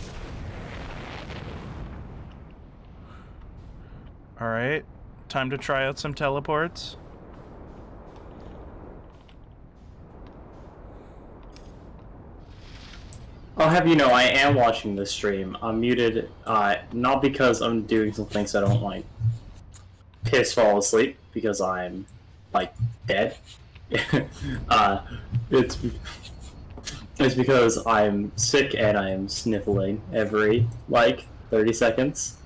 Alright, time to try out some teleports. I'll have you know, I am watching this stream. I'm muted, not because I'm doing some things I don't like. Fall asleep, because I'm, like, dead. It's It's because I'm sick and I am sniffling every, like, 30 seconds.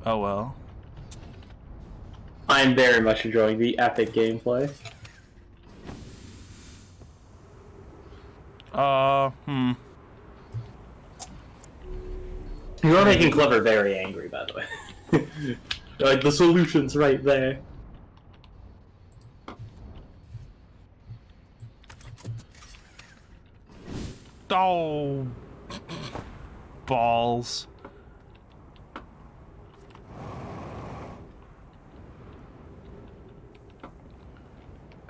Oh well. I'm very much enjoying the epic gameplay. Hmm. You are making Clever very angry, by the way. Like, the solution's right there. Oh, balls.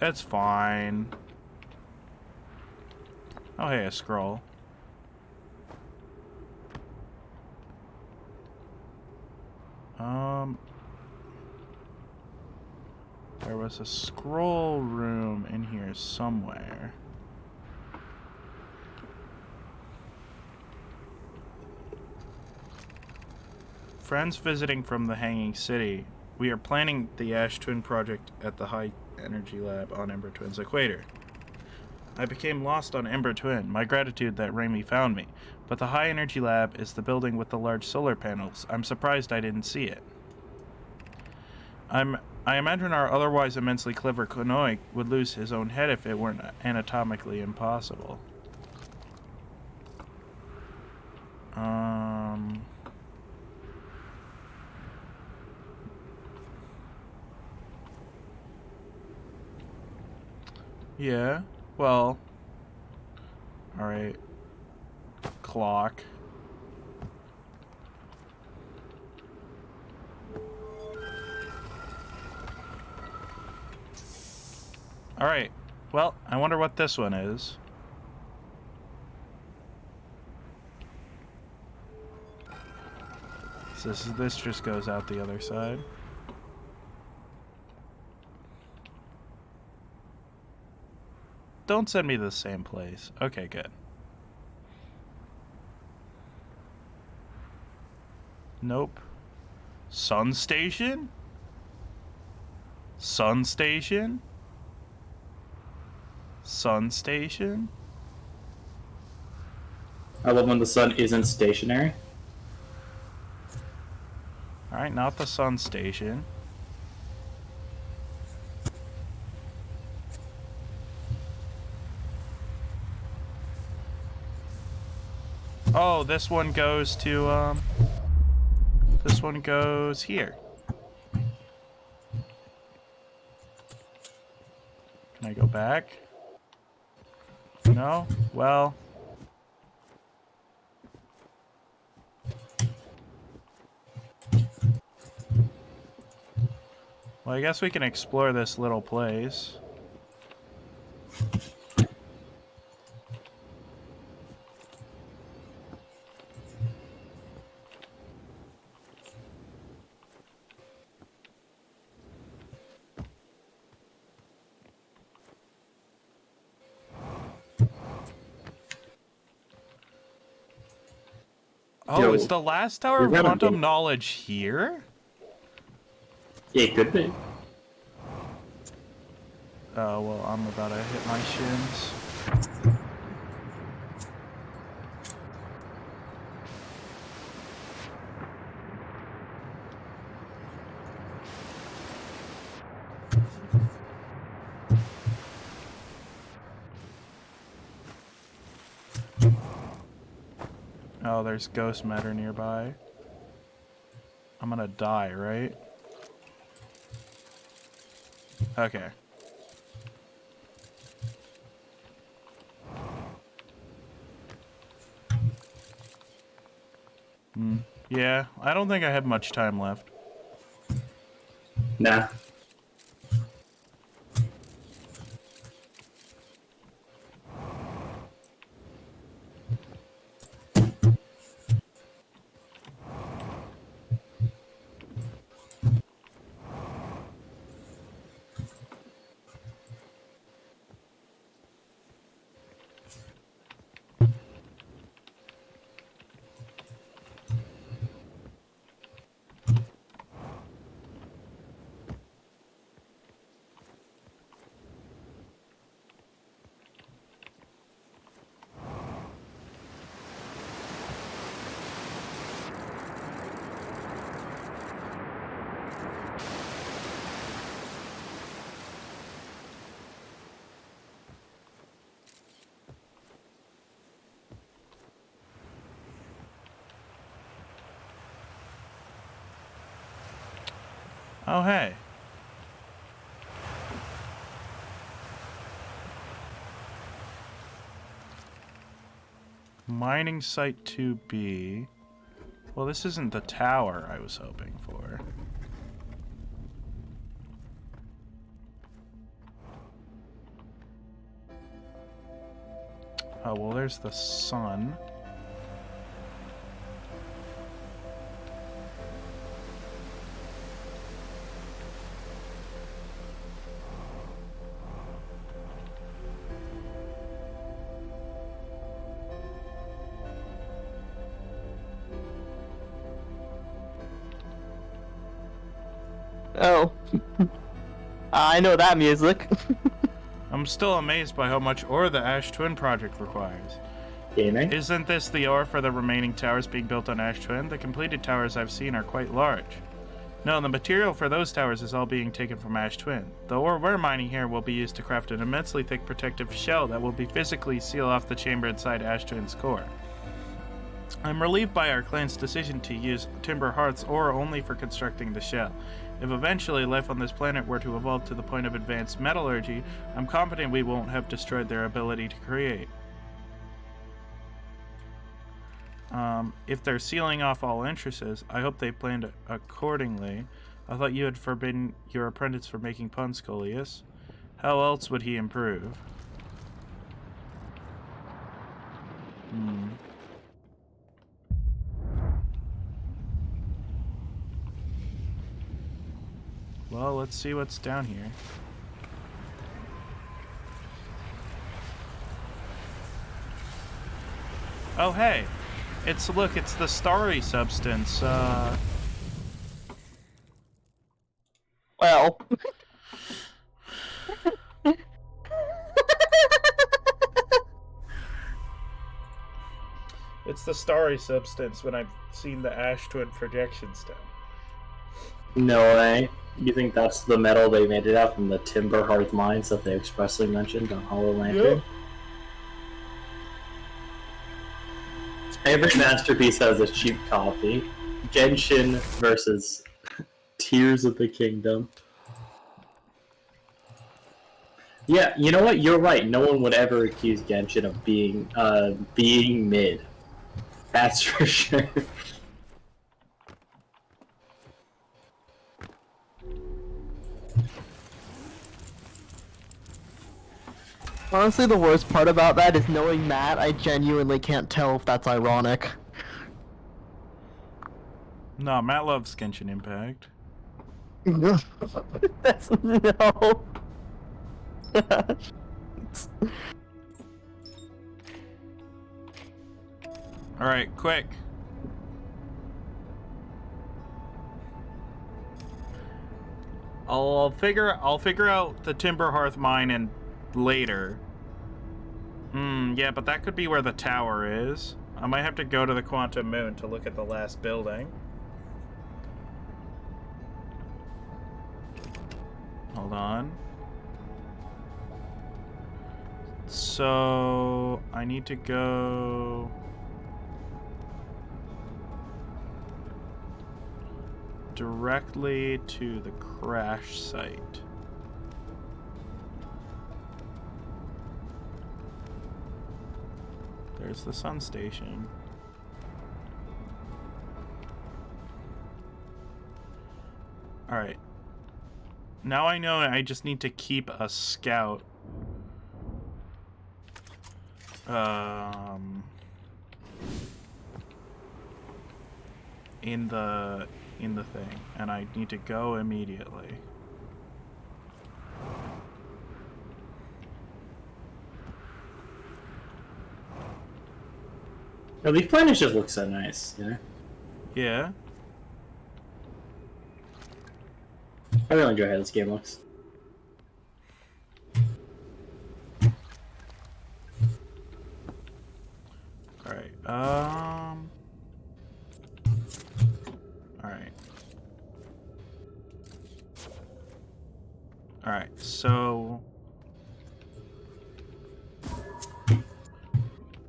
It's fine. Oh, hey, a scroll. There was a scroll room in here somewhere. Friends visiting from the Hanging City. We are planning the Ash Twin project at the High Energy Lab on Ember Twin's equator. I became lost on Ember Twin. My gratitude that Raimi found me. But the High Energy Lab is the building with the large solar panels. I'm surprised I didn't see it. I imagine our otherwise immensely clever Konoe would lose his own head if it weren't anatomically impossible. Yeah, well... Alright. Clock. Alright. Well, I wonder what this one is. So this just goes out the other side. Don't send me to the same place. Okay, good. Nope. Sun station? Sun station? Sun station? I love when the sun isn't stationary. Alright, not the sun station. Oh, this one goes to, this one goes here. Can I go back? No? Well... Well, I guess we can explore this little place. Oh, Yo, is the last tower we of got a quantum big- knowledge here? It could be. Oh, well, I'm about to hit my shins. Oh, there's ghost matter nearby. I'm gonna die, right? Okay. Yeah, I don't think I have much time left. Nah. Oh, hey. Mining site 2B. Well, this isn't the tower I was hoping for. Oh, well, there's the sun. Oh. I know that music. I'm still amazed by how much ore the Ash Twin project requires. Gaming? Isn't this the ore for the remaining towers being built on Ash Twin? The completed towers I've seen are quite large. No, the material for those towers is all being taken from Ash Twin. The ore we're mining here will be used to craft an immensely thick protective shell that will be physically seal off the chamber inside Ash Twin's core. I'm relieved by our clan's decision to use Timber Hearth's ore only for constructing the shell. If eventually life on this planet were to evolve to the point of advanced metallurgy, I'm confident we won't have destroyed their ability to create. If they're sealing off all entrances, I hope they planned accordingly. I thought you had forbidden your apprentice from making puns, Coleus. How else would he improve? Well, let's see what's down here. Oh, hey! Look, it's the starry substance, Well. It's the starry substance when I've seen the Ash Twin projection stone. No way. You think that's the metal they made it out from the Timber Hearth mines that they expressly mentioned on Hollow Lantern? Yep. Every masterpiece has a cheap copy. Genshin versus Tears of the Kingdom. Yeah, you know what? You're right. No one would ever accuse Genshin of being mid. That's for sure. Honestly, the worst part about that is knowing Matt, I genuinely can't tell if that's ironic. No, Matt loves Genshin Impact. That's no. Alright, quick. I'll figure out the Timber Hearth mine and later. Yeah, but that could be where the tower is. I might have to go to the Quantum Moon to look at the last building. Hold on. So, I need to go... directly to the crash site. There's the sun station. Alright. Now I know I just need to keep a scout. In the thing, and I need to go immediately. No, these planets just look so nice, you know? Yeah. I really enjoy how this game looks. Alright, Alright. Alright, so...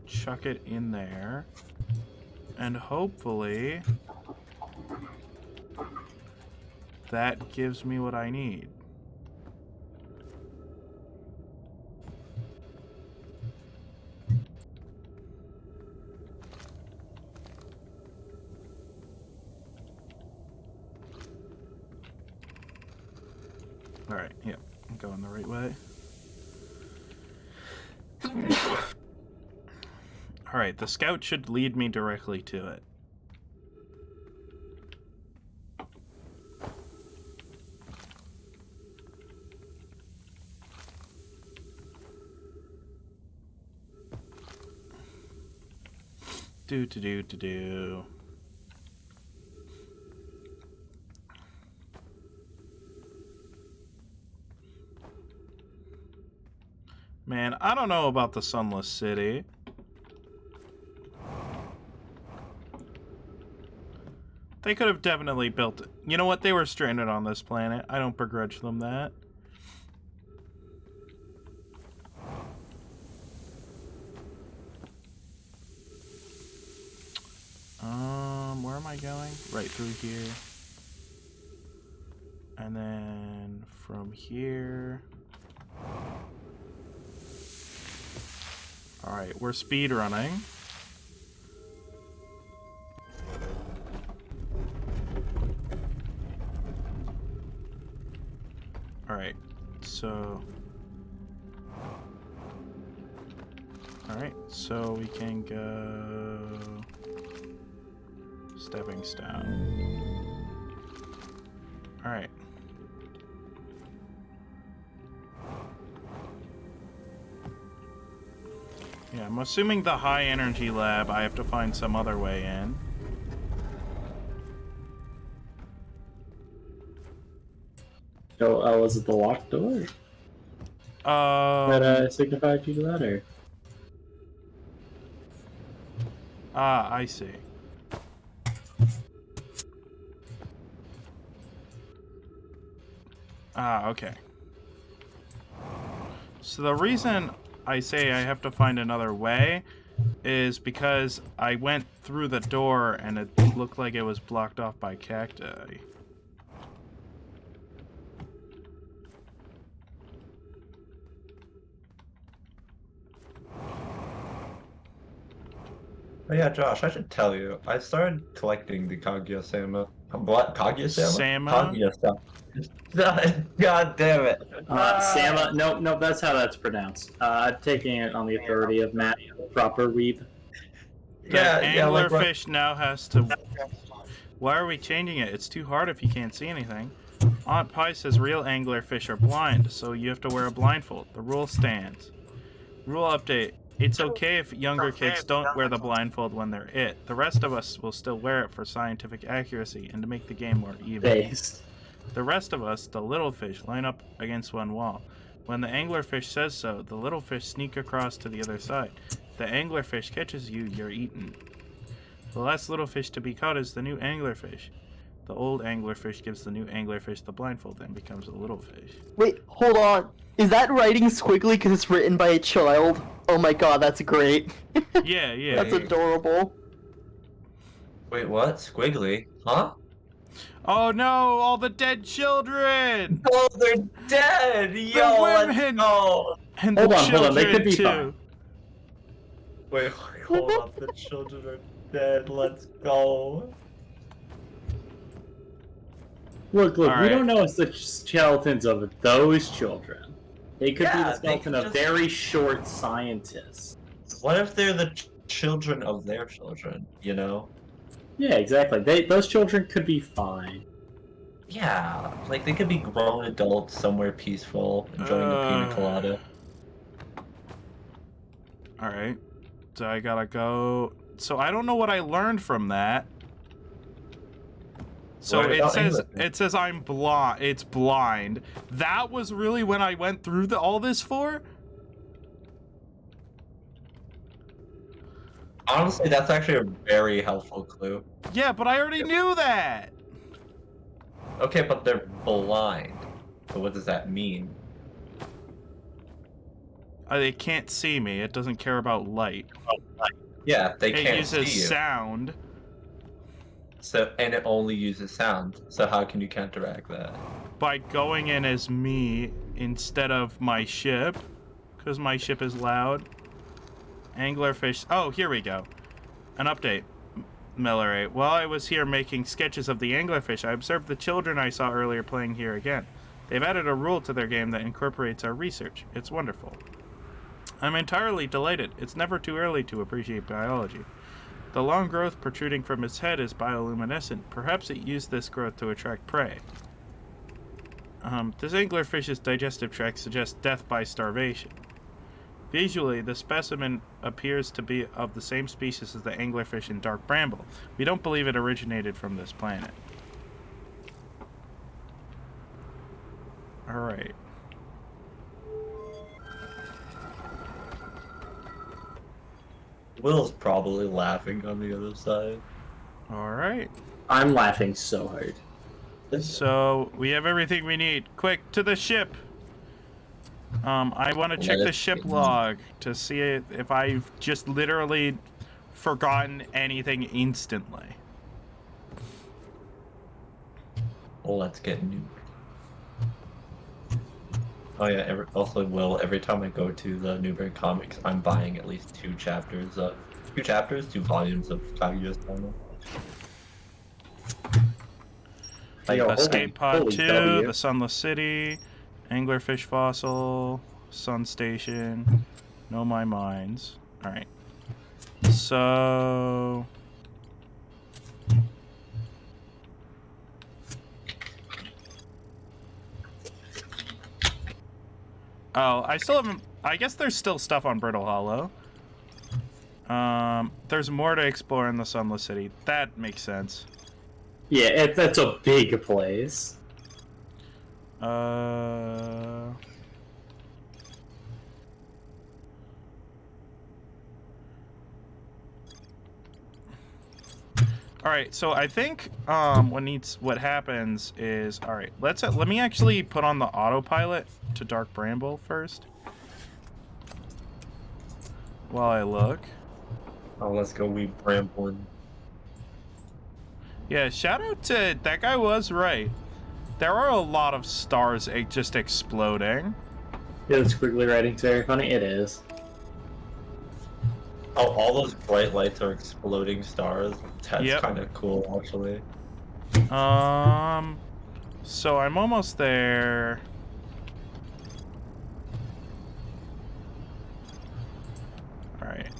chuck it in there. And hopefully... That gives me what I need. Alright, yep. I'm going the right way. Alright, the scout should lead me directly to it. Do. Man, I don't know about the Sunless City. They could have definitely built it. You know what? They were stranded on this planet. I don't begrudge them that. Where am I going? Right through here. And then from here. Alright, we're speed running. Alright, so... Alright, so we can go... Stepping stone. Alright. Yeah, I'm assuming the high energy lab, I have to find some other way in. So, was it the locked door? That signified you to that, or? Ah, I see. Ah, okay. So the reason I say I have to find another way is because I went through the door and it looked like it was blocked off by cacti. Oh yeah, Josh, I should tell you, I started collecting the Kaguya-sama. What? Kaguya-sama? Sama? Kaguya-sama. God damn it. Sama? No, that's how that's pronounced. I'm taking it on the authority of Matt, the proper weeb. The anglerfish now has to... Why are we changing it? It's too hard if you can't see anything. Aunt Pie says real anglerfish are blind, so you have to wear a blindfold. The rule stands. Rule update. It's okay if younger kids don't wear the blindfold when they're it. The rest of us will still wear it for scientific accuracy and to make the game more even. Based. The rest of us, the little fish, line up against one wall. When the anglerfish says so, the little fish sneak across to the other side. The anglerfish catches you, you're eaten. The last little fish to be caught is the new anglerfish. The old anglerfish gives the new anglerfish the blindfold and becomes a little fish. Wait, hold on. Is that writing squiggly because it's written by a child? Oh my god, that's great. Yeah. That's adorable. Wait, what? Squiggly? Huh? Oh no, all the dead children! Oh, they're dead! Yo, women! let's go! And Hold the on, children they could be too. fine. Wait, hold up, the children are dead, let's go. Look, we Alright. don't know the skeletons of those children. They could be Yeah, the they skeleton could of just- very short scientists. What if they're the children of their children, you know? Yeah, exactly. Those children could be fine. Yeah, like they could be grown adults somewhere peaceful, enjoying a pina colada. Alright. So I gotta go... So I don't know what I learned from that. So What about English? it says I'm blind. It's blind. That was really when I went through all this for? Honestly, that's actually a very helpful clue. Yeah, but I already knew that. Okay, but they're blind. So what does that mean? It can't see me. It doesn't care about light. Yeah, they It can't uses see you. sound. So and it only uses sound. So how can you counteract that? By going in as me instead of my ship, because my ship is loud. Anglerfish. Oh, here we go. An update. Milleray. While I was here making sketches of the anglerfish, I observed the children I saw earlier playing here again. They've added a rule to their game that incorporates our research. It's wonderful. I'm entirely delighted. It's never too early to appreciate biology. The long growth protruding from its head is bioluminescent. Perhaps it used this growth to attract prey. This anglerfish's digestive tract suggests death by starvation. Visually, the specimen appears to be of the same species as the anglerfish in Dark Bramble. We don't believe it originated from this planet. Alright. Will's probably laughing on the other side. Alright. I'm laughing so hard. So, we have everything we need. Quick, to the ship! I want to check the ship log to see if I've just literally forgotten anything instantly. Well, let's get new. Oh yeah, also Will, every time I go to the Newberry Comics, I'm buying at least two volumes of Kaguya's Final. Escape Pod holy 2, W. The Sunless City, Anglerfish Fossil, Sun Station, Know My Mines. Alright. So... Oh, I still haven't... I guess there's still stuff on Brittle Hollow. There's more to explore in the Sunless City. That makes sense. Yeah, that's a big place. Alright, so I think what happens is, alright, let me actually put on the autopilot to Dark Bramble first. While I look. Oh, let's go, we brambling. Yeah, shout out to that guy was right. There are a lot of stars just exploding. Yeah, the squiggly writing's very funny. It is. Oh, all those bright lights are exploding stars. That's Yep. kind of cool, actually. So I'm almost there. Alright.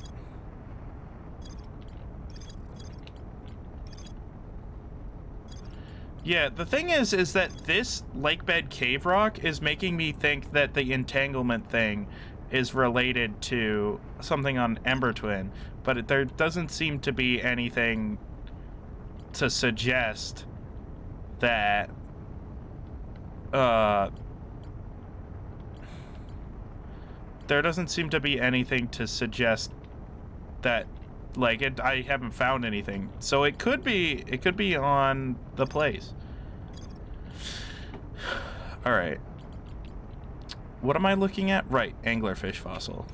Yeah, the thing is that this lakebed cave rock is making me think that the entanglement thing is related to something on Ember Twin, but there doesn't seem to be anything to suggest that there doesn't seem to be anything to suggest that I haven't found anything. So it could be on the place. All right. What am I looking at? Right, anglerfish fossil.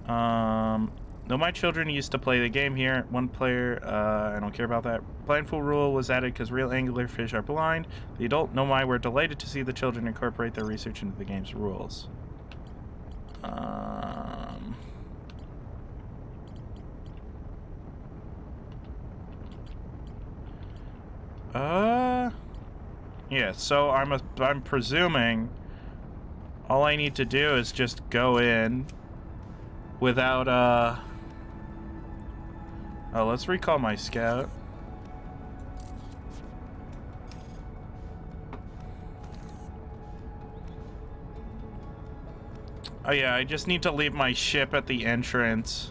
No, my children used to play the game here. One player, I don't care about that. Blindfold rule was added because real anglerfish are blind. The adult Nomai were delighted to see the children incorporate their research into the game's rules. Yeah, so I'm presuming all I need to do is just go in without, oh, let's recall my scout. Oh yeah, I just need to leave my ship at the entrance.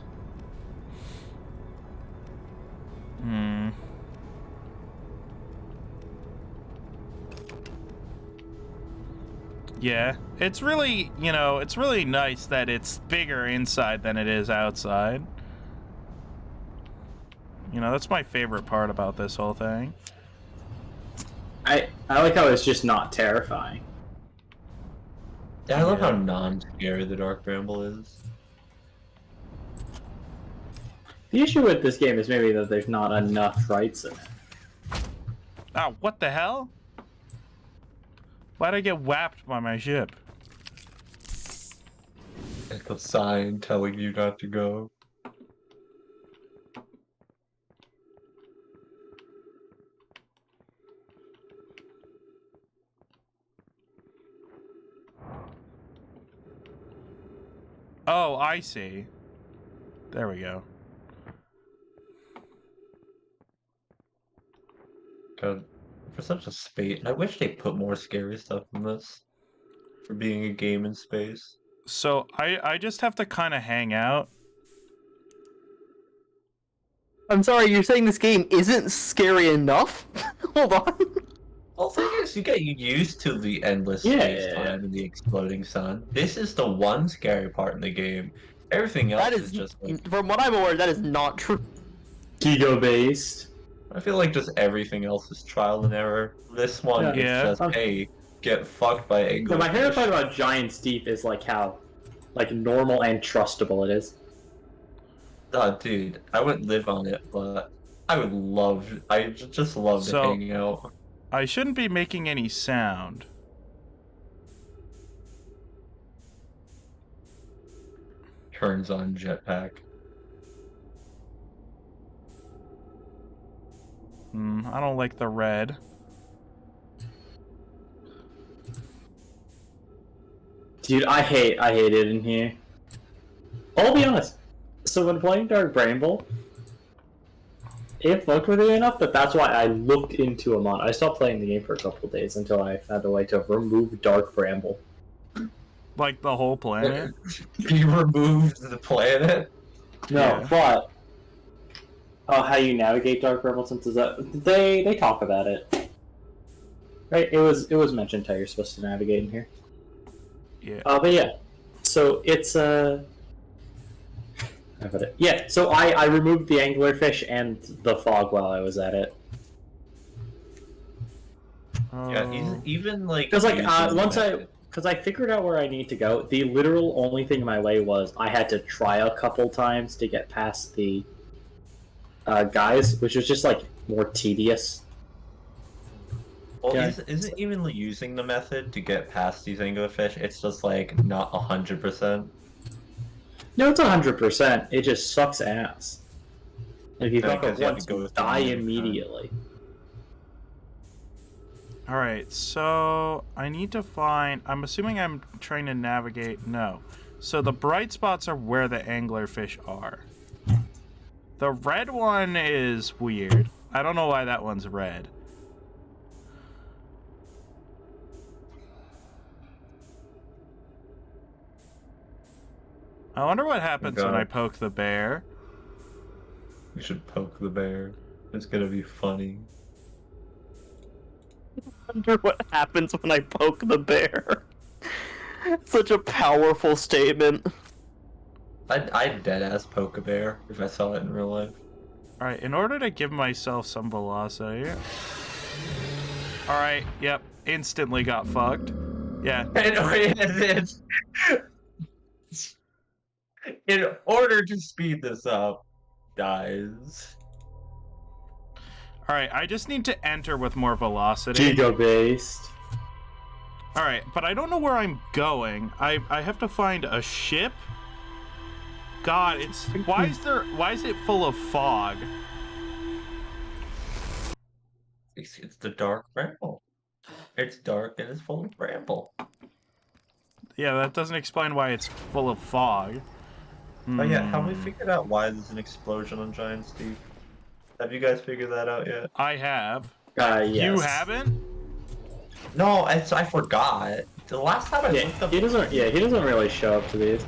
Yeah, it's really, it's really nice that it's bigger inside than it is outside. That's my favorite part about this whole thing. I like how it's just not terrifying. Yeah, I love how non-scary the Dark Bramble is. The issue with this game is maybe that there's not enough frights in it. Ah, what the hell? Why'd I get whapped by my ship? It's a sign telling you not to go. Oh, I see. There we go. God, for such a space, I wish they put more scary stuff in this. For being a game in space. So I just have to kind of hang out. I'm sorry, you're saying this game isn't scary enough? Hold on. Well, the thing is, you get used to the endless Yeah, space yeah, yeah. time and the exploding sun. This is the one scary part in the game. Everything else That is is, just like, from what I'm aware, that is not true. Giga-based. I feel like just everything else is trial and error. This one is Yeah. just, hey, get fucked by No, my favorite part anglerfish. about Giant Steep is like how normal and trustable it is. Oh, dude, I wouldn't live on it, but I just love to So- hang out. I shouldn't be making any sound. Turns on jetpack. I don't like the red. Dude, I hate it in here. I'll be honest. So when playing Dark Bramble, it fucked with it enough that that's why I looked into a mod. I stopped playing the game for a couple of days until I found a way to remove Dark Bramble. Like the whole planet. You removed the planet? No, Yeah. but how you navigate Dark Bramble since they talk about it. Right? It was mentioned how you're supposed to navigate in here. Yeah. But yeah, so it's yeah. So I removed the anglerfish and the fog while I was at it. Yeah, Oh. even like Because like using the once method- because I figured out where I need to go. The literal only thing in my way was I had to try a couple times to get past the guys, which was just like more tedious. Well, Yeah. isn't even using the method to get past these anglerfish? It's just like not 100%. No, it's 100%. It just sucks ass. If you Yeah, fuck up 'cause you have to once, go you with the die move, huh? immediately. All right, so I need to find. I'm assuming I'm trying to navigate. No. So the bright spots are where the anglerfish are. The red one is weird. I don't know why that one's red. I wonder what happens when God. I poke the bear. You should poke the bear. It's gonna be funny. I wonder what happens when I poke the bear. Such a powerful statement. I'd deadass poke a bear if I saw it in real life. All right, in order to give myself some velocity. All right, yep, instantly got fucked. Yeah. In order to speed this up, guys. All right, I just need to enter with more velocity. Giga-based. All right, but I don't know where I'm going. I have to find a ship. God, it's why is it full of fog? It's the dark bramble. It's dark and it's full of bramble. Yeah, that doesn't explain why it's full of fog. Oh yeah, have we Hmm. figured out why there's an explosion on Giant Steep? Have you guys figured that out yet? I have. Yes. You haven't? No, I forgot. The last time I Yeah, looked up, he doesn't. Yeah, he doesn't really show up to these.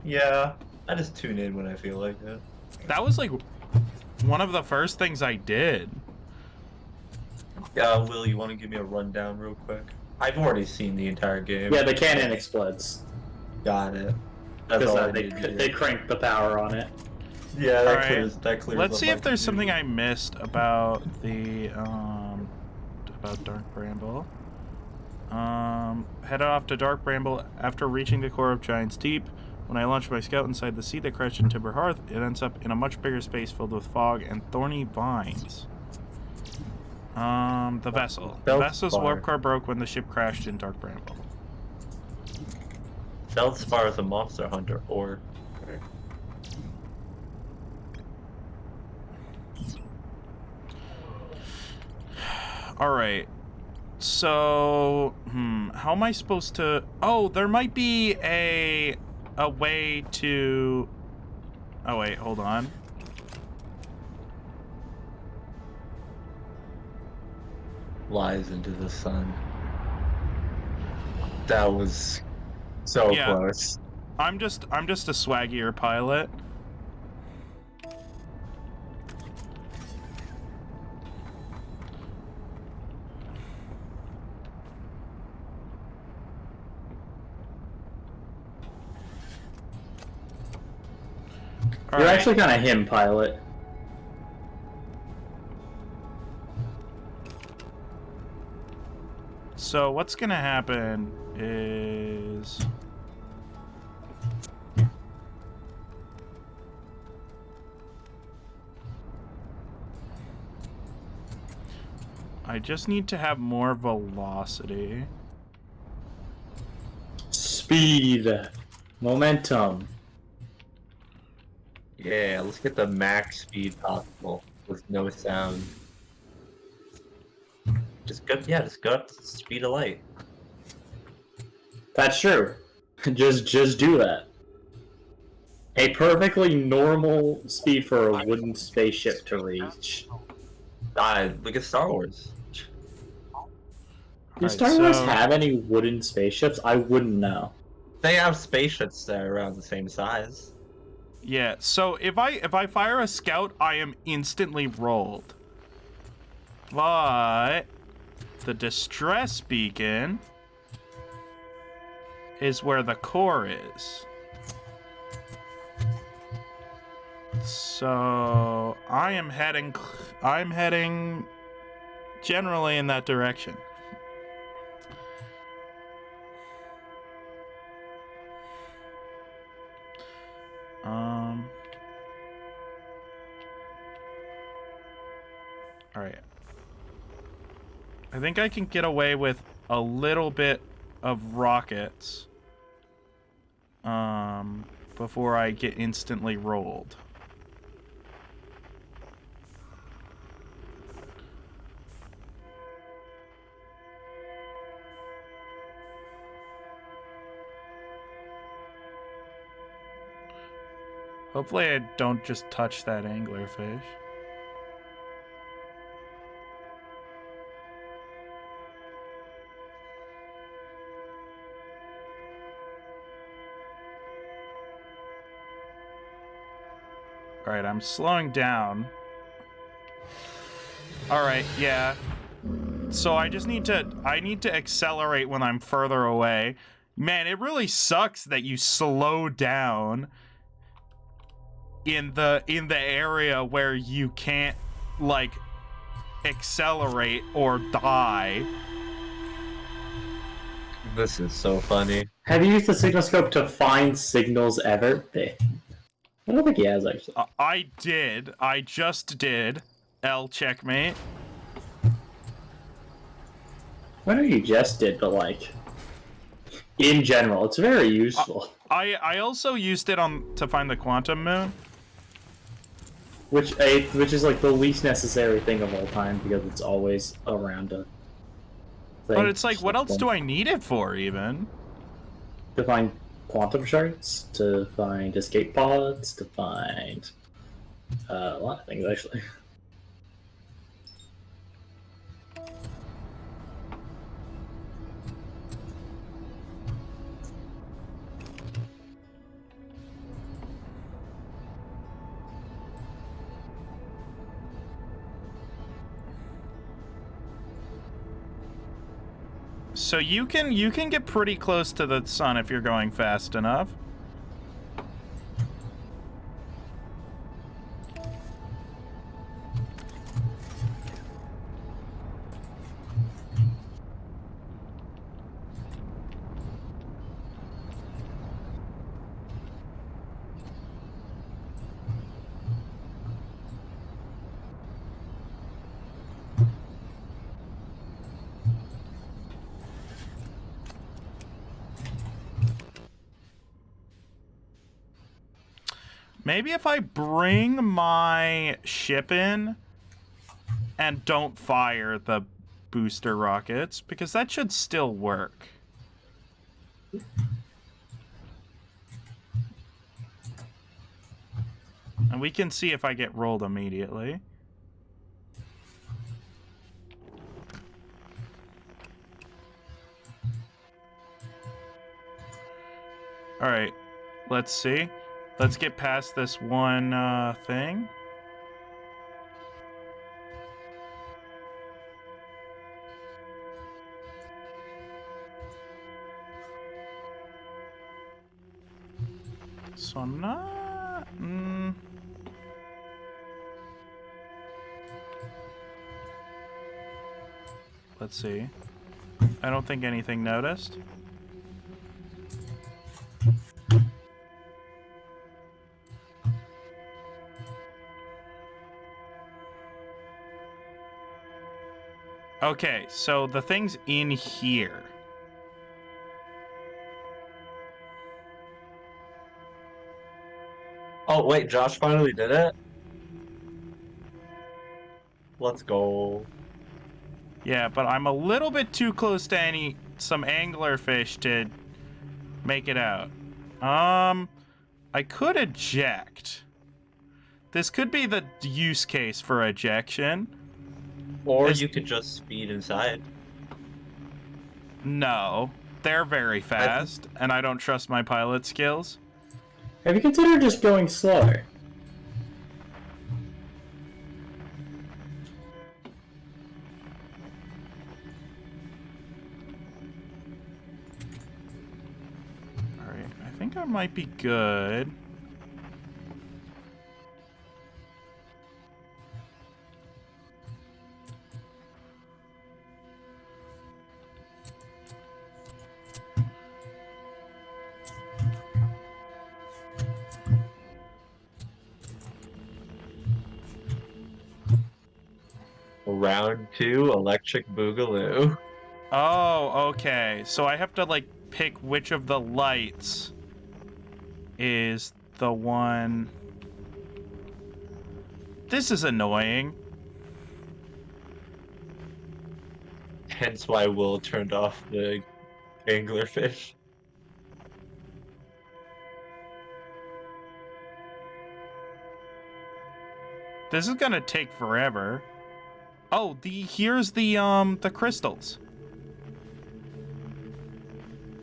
yeah, I just tune in when I feel like it. That was like one of the first things I did. Will, you want to give me a rundown real quick? I've already seen the entire game. Yeah, the cannon explodes Got it. That's all I because needed to they hear. cranked the power on it. Yeah, that Alright, clears. That clears. Let's up see my if there's something confusion. I missed about the about Dark Bramble. Head off to Dark Bramble after reaching the core of Giant's Deep. When I launch my scout inside the sea that crashed in Timber Hearth, it ends up in a much bigger space filled with fog and thorny vines. The vessel. The Belt vessel's spar. warp core broke when the ship crashed in Dark Bramble. Feldspar is a monster hunter or Alright. So, how am I supposed to... Oh, there might be a way to... Oh, wait, hold on. flies into the sun. That was so Yeah. close. I'm just a swaggier pilot. You're Alright. actually kind of him, pilot. So what's gonna happen is... I just need to have more velocity. Speed. Momentum. Yeah, let's get the max speed possible with no sound. Just go up to the speed of light. That's true. Just do that. A perfectly normal speed for a wooden spaceship to reach. Look at Star Wars. Do Alright, Star Wars so- have any wooden spaceships? I wouldn't know. They have spaceships that are around the same size. Yeah, so if I fire a scout, I am instantly rolled. But the distress beacon is where the core is. So I'm heading generally in that direction. All right. I think I can get away with a little bit of rockets before I get instantly rolled. Hopefully I don't just touch that anglerfish. Alright, I'm slowing down. Alright, yeah. So I need to accelerate when I'm further away. Man, it really sucks that you slow down in the area where you can't, like, accelerate or die. This is so funny. Have you used the signal scope to find signals ever? I don't think he has, actually. I just did. L checkmate. I know you just did, but, like, in general, it's very useful. I also used it to find the quantum moon. Which is, like, the least necessary thing of all time, because it's always around a thing. But it's like, what else do I need it for, even? To find quantum shards, to find escape pods, to find a lot of things, actually. So you can get pretty close to the sun if you're going fast enough. Maybe if I bring my ship in and don't fire the booster rockets, because that should still work. And we can see if I get rolled immediately. Alright, let's see. Let's get past this one thing. So I'm not... Let's see. I don't think anything noticed. Okay, so the thing's in here. Oh wait, Josh finally did it. Let's go. Yeah, but I'm a little bit too close to some anglerfish to make it out. I could eject. This could be the use case for ejection. Or you could just speed inside. No, they're very fast, and I don't trust my pilot skills. Have you considered just going slower? Alright, I think I might be good. Round 2, Electric Boogaloo. Oh, okay. So I have to, like, pick which of the lights is the one... This is annoying. Hence why Will turned off the anglerfish. This is gonna take forever. Oh, here's the crystals.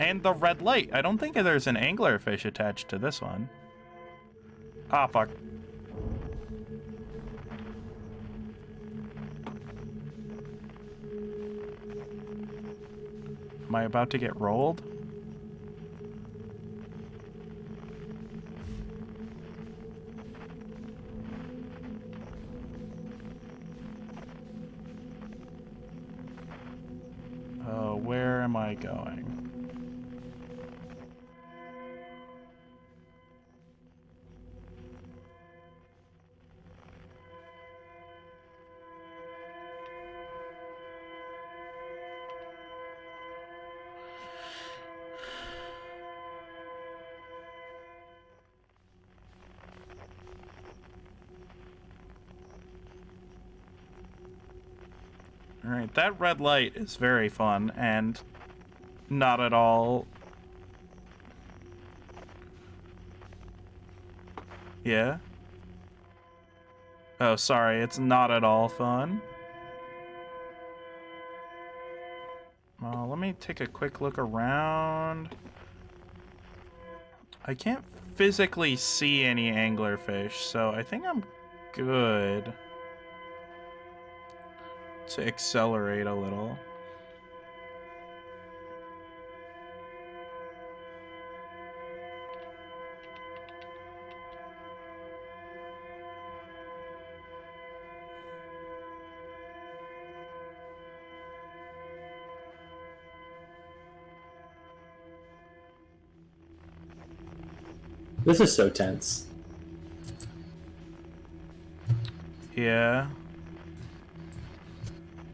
And the red light. I don't think there's an anglerfish attached to this one. Ah, fuck. Am I about to get rolled? Where am I going? Alright, that red light is very fun and not at all... Yeah? Oh, sorry, it's not at all fun. Let me take a quick look around. I can't physically see any anglerfish, so I think I'm good to accelerate a little. This is so tense. Yeah.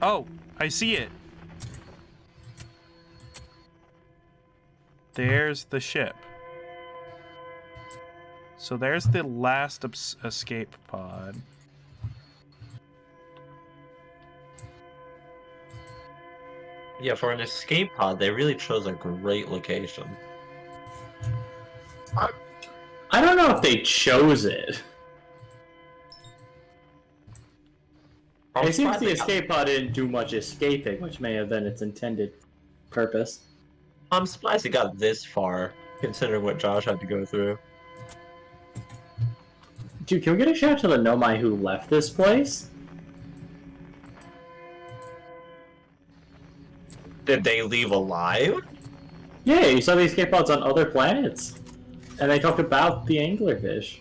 Oh, I see it. There's the ship. So there's the last escape pod. Yeah, for an escape pod, they really chose a great location. I don't know if they chose it. I'm It seems surprised the they got- escape pod didn't do much escaping, which may have been its intended purpose. I'm surprised it got this far, considering what Josh had to go through. Dude, can we get a shout out to the Nomai who left this place? Did they leave alive? Yeah, you saw the escape pods on other planets. And they talked about the anglerfish.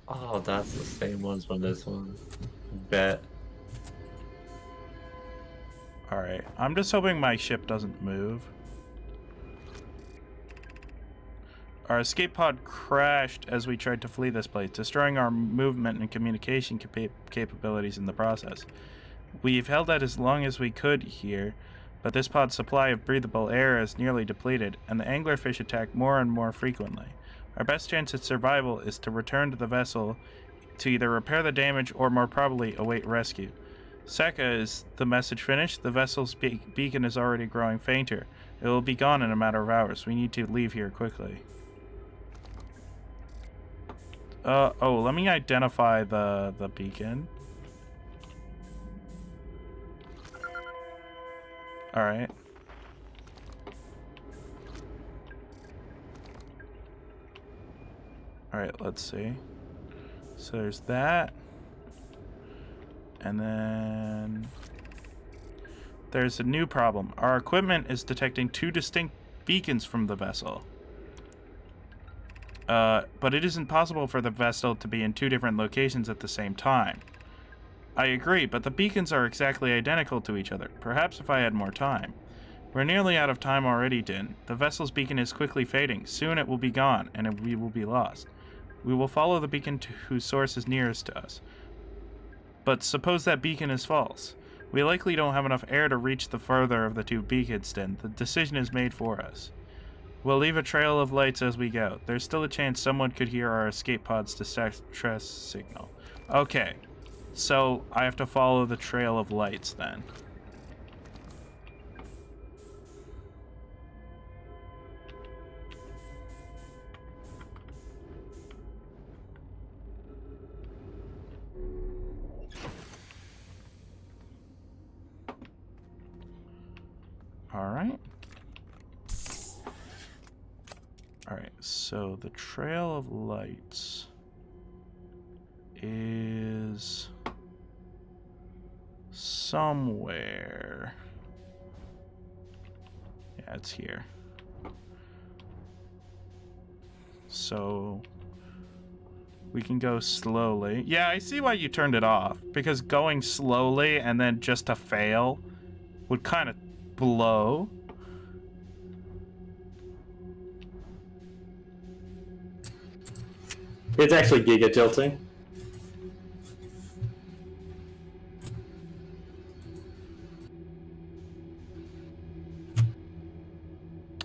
Oh, that's the same ones from this one. Bet. Alright, I'm just hoping my ship doesn't move. Our escape pod crashed as we tried to flee this place, destroying our movement and communication capabilities in the process. We've held out as long as we could here, but this pod's supply of breathable air is nearly depleted, and the anglerfish attack more and more frequently. Our best chance at survival is to return to the vessel to either repair the damage or more probably await rescue. Seka, is the message finished? The vessel's beacon is already growing fainter. It will be gone in a matter of hours. We need to leave here quickly. Let me identify the beacon. Alright. Alright, let's see. So there's that. And then there's a new problem. Our equipment is detecting two distinct beacons from the vessel. But it isn't possible for the vessel to be in two different locations at the same time. I agree, but the beacons are exactly identical to each other. Perhaps if I had more time. We're nearly out of time already, Din. The vessel's beacon is quickly fading. Soon it will be gone, and we will be lost. We will follow the beacon to whose source is nearest to us. But suppose that beacon is false. We likely don't have enough air to reach the further of the two beacons, Din. The decision is made for us. We'll leave a trail of lights as we go. There's still a chance someone could hear our escape pod's distress signal. Okay, so I have to follow the trail of lights then. Alright. Alright, so the trail of lights is somewhere. Yeah, it's here. So we can go slowly. Yeah, I see why you turned it off, because going slowly and then just to fail would kind of blow. It's actually giga tilting.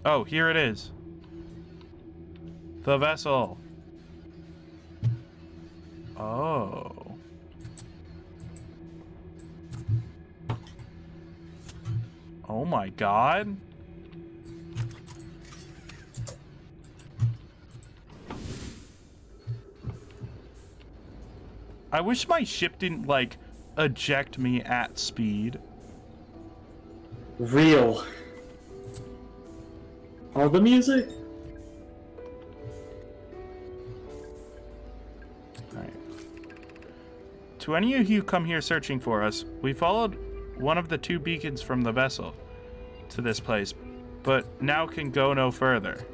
Oh, here it is. The vessel. Oh. Oh my god. I wish my ship didn't, like, eject me at speed. Real. All the music? Alright. To any of you who come here searching for us, we followed one of the two beacons from the vessel to this place, but now can go no further.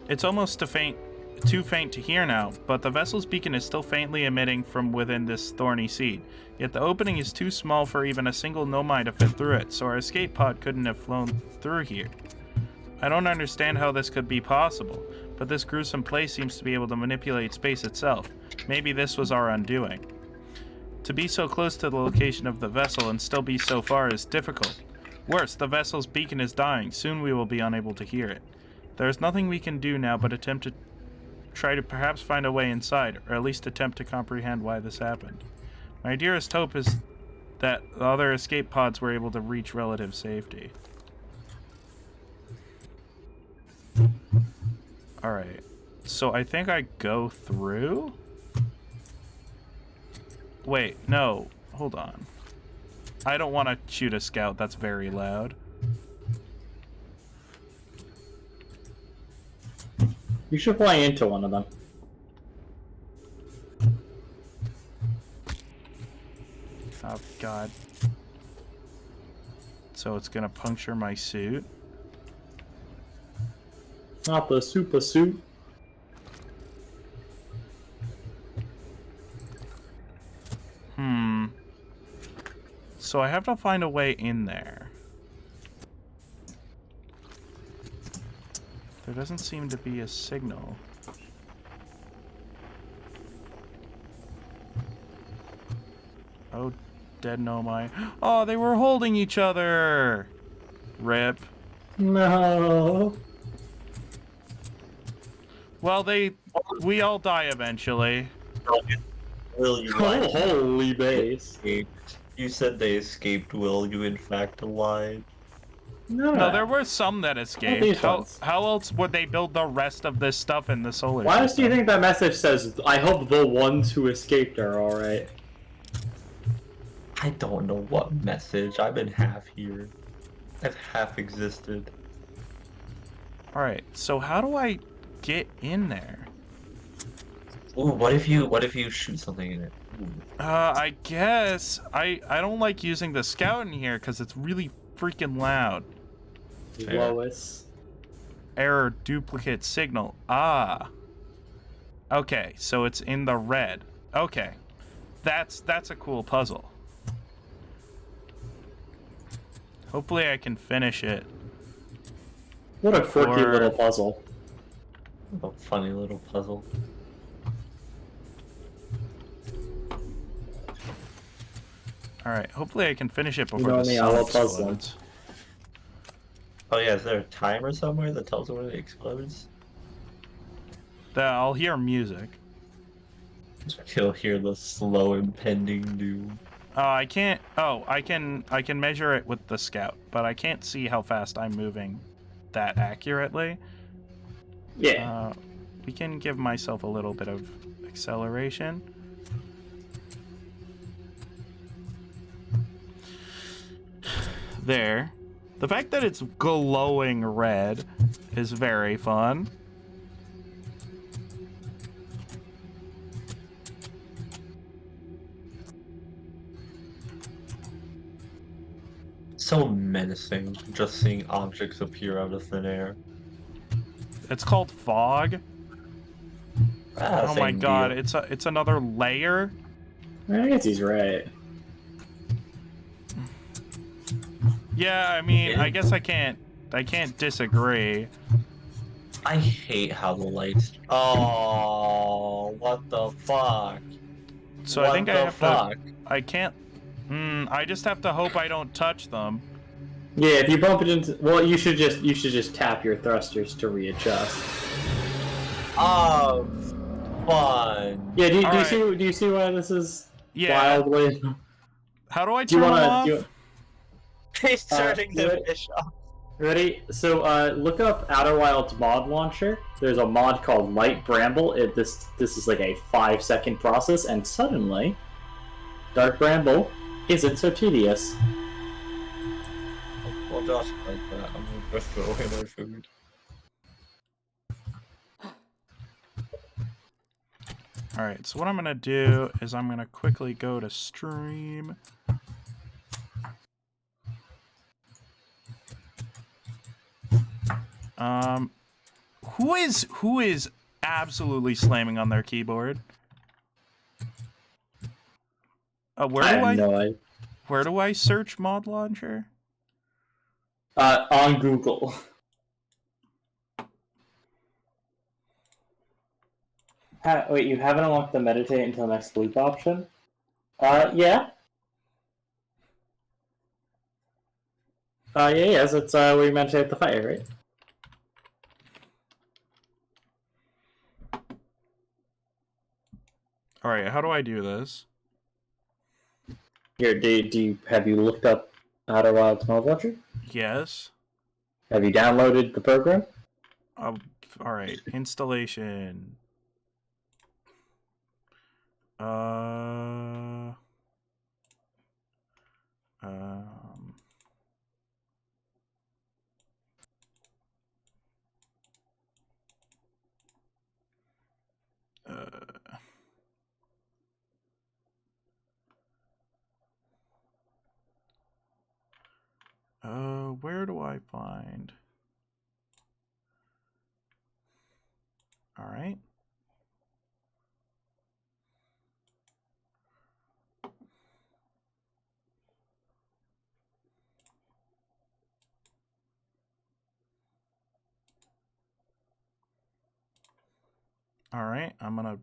It's almost too faint to hear now, but the vessel's beacon is still faintly emitting from within this thorny seed. Yet the opening is too small for even a single nomai to fit through it, so our escape pod couldn't have flown through here. I don't understand how this could be possible, but this gruesome place seems to be able to manipulate space itself. Maybe this was our undoing. To be so close to the location of the vessel and still be so far is difficult. Worse, the vessel's beacon is dying. Soon we will be unable to hear it. There's nothing we can do now but attempt to try to perhaps find a way inside, or at least attempt to comprehend why this happened. My dearest hope is that the other escape pods were able to reach relative safety. Alright. So I think I go through? Wait, no. Hold on. I don't want to shoot a scout. That's very loud. You should fly into one of them. Oh, God. So it's gonna puncture my suit? Not the super suit. So I have to find a way in there. There doesn't seem to be a signal. Oh, dead no my. Oh, they were holding each other! Rip. No. Well, we all die eventually. Will you Oh, holy base. escaped? You said they escaped. Will you in fact alive? No, there were some that escaped. these How ones. else would they build the rest of this stuff in the solar Why do system? you think that message says, I hope the ones who escaped are alright? I don't know what message. I've been half here. I've half existed. Alright, so how do I get in there? Ooh, what if you shoot something in it? Ooh. I guess. I don't like using the scout in here because it's really freaking loud. Fair. Lois. Error duplicate signal. Ah. Okay, so it's in the red. Okay. That's a cool puzzle. Hopefully I can finish it. What a quirky Or- little puzzle. A funny little puzzle. Alright, hopefully I can finish it before know the me, I sun love puzzling. explodes. Oh yeah, is there a timer somewhere that tells when it explodes? I'll hear music. You'll hear the slow impending doom. I can't. Oh, I can measure it with the scout, but I can't see how fast I'm moving that accurately. Yeah. We can give myself a little bit of acceleration. There. The fact that it's glowing red is very fun. So menacing, just seeing objects appear out of thin air. It's called fog. Ah, Oh my same god, deal. it's another layer. I guess he's right. Yeah, I mean, I guess I can't disagree. I hate how the lights. Oh, what the fuck? So what I think the I have fuck? to. I can't. I just have to hope I don't touch them. Yeah, if you bump it into, well, you should just tap your thrusters to readjust. Oh, fun. Yeah, do you Alright. see why this is Yeah. wildly? How do I Do you turn them wanna off? do? He's turning the ready? fish off. Ready? So look up Outer Wilds mod launcher. There's a mod called Light Bramble. This is like a 5-second process, and suddenly, Dark Bramble isn't so tedious. Well, Josh like that. I'm gonna go throw away my food. Alright, so what I'm gonna do is I'm gonna quickly go to stream. Who is absolutely slamming on their keyboard? Where do I search mod launcher? On Google. Wait, you haven't unlocked the meditate until next sleep option? Yeah. Yes, it's where you meditate the fire, right? All right, how do I do this? Here, have you looked up Outer Wilds Mod Launcher? Yes. Have you downloaded the program? All right, installation. Um. Uh, where do I find? All right. All right, I'm gonna.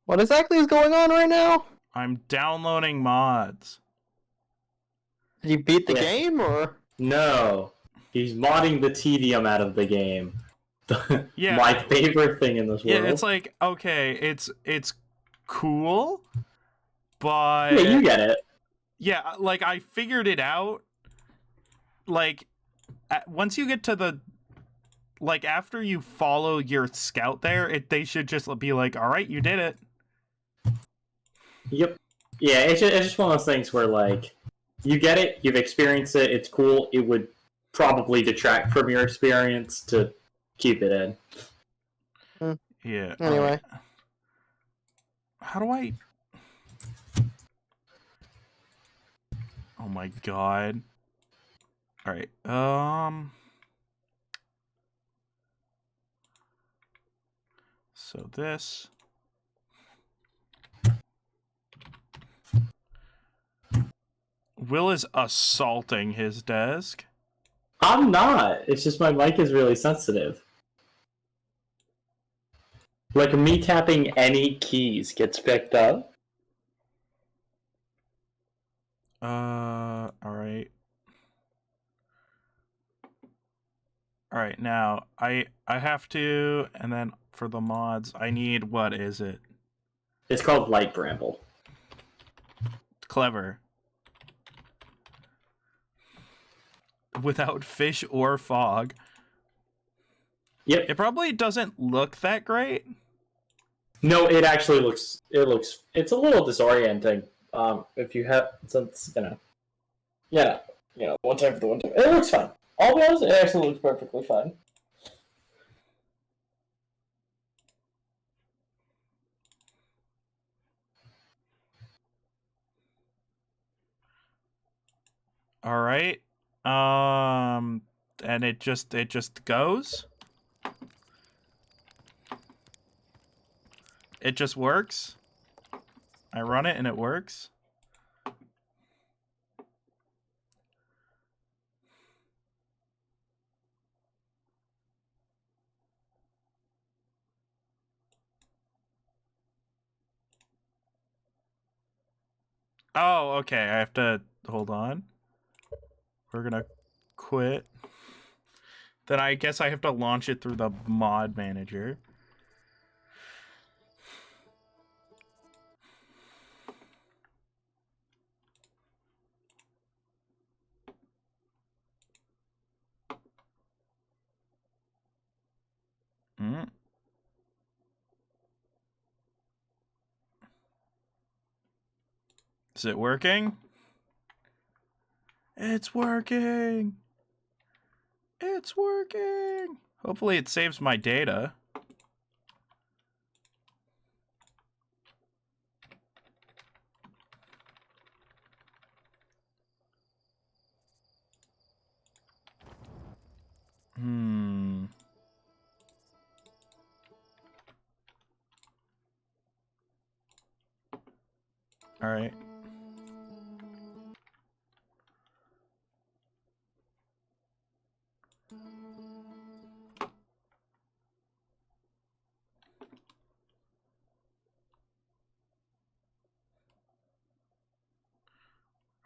What exactly is going on right now? I'm downloading mods. Did you beat the Yeah. game, or? No. He's modding the tedium out of the game. Yeah. My favorite thing in this world. Yeah, it's like okay, it's cool, but Yeah, you get it. yeah, like I figured it out. Like once you get to the like after you follow your scout there, they should just be like, all right, you did it. Yep. Yeah, it's just one of those things where, like, you get it, you've experienced it, it's cool, it would probably detract from your experience to keep it in. Yeah. Anyway. All right. How do I? Oh my god. All right. So this. Will is assaulting his desk. I'm not. It's just my mic is really sensitive. Like, me tapping any keys gets picked up. All right. All right, now I have to, and then for the mods, I need, what is it? It's called Light Bramble. Clever. Without fish or fog. Yep. It probably doesn't look that great. No, it actually looks. It's a little disorienting. If you have, since one time for the one time, it looks fine. I'll be honest, it actually looks perfectly fine. All right. And it just goes. It just works. I run it and it works. Oh, okay. I have to hold on. We're gonna quit. Then I guess I have to launch it through the mod manager. Mm. Is it working? It's working! It's working! Hopefully it saves my data. Alright.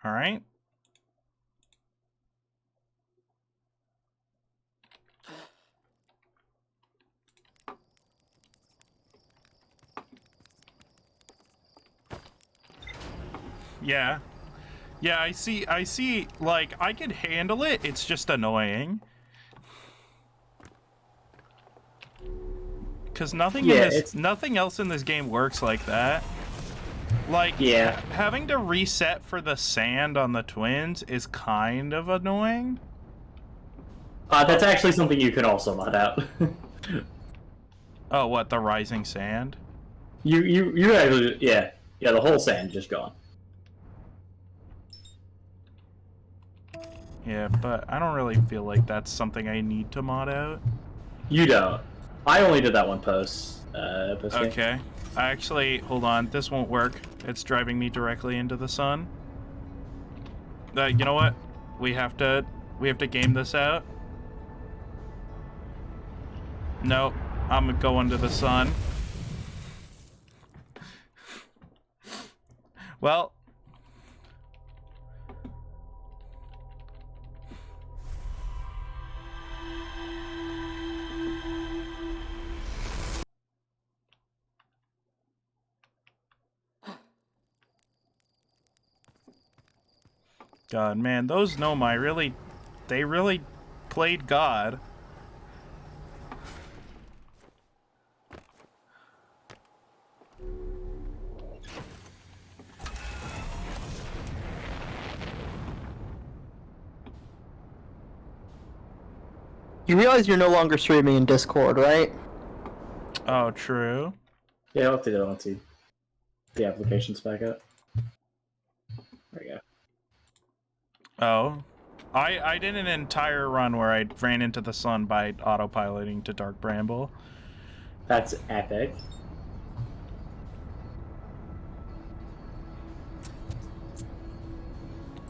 Alright. Yeah. Yeah, I see, like, I can handle it, it's just annoying. Because nothing else in this game works like that. Like, Yeah. having to reset for the sand on the twins is kind of annoying. That's actually something you can also mod out. Oh, what, the rising sand? You actually, yeah, the whole sand just gone. Yeah, but I don't really feel like that's something I need to mod out. You don't. I only did that one post. Post game. Okay. Actually, hold on. This won't work. It's driving me directly into the sun. You know what? We have to game this out. Nope. I'm going to the sun. Well. God, man, those Nomai they really played God. You realize you're no longer streaming in Discord, right? Oh, true. Yeah, I'll have to go onto the applications back up. There we go. Oh. I did an entire run where I ran into the sun by autopiloting to Dark Bramble. That's epic.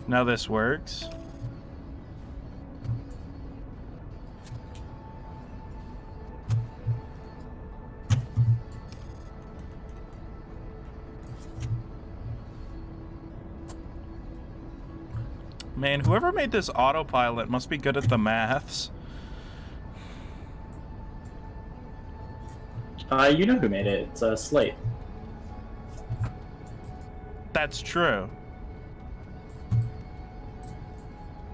Now this works. Man, whoever made this autopilot must be good at the maths. You know who made it? It's Slate. That's true.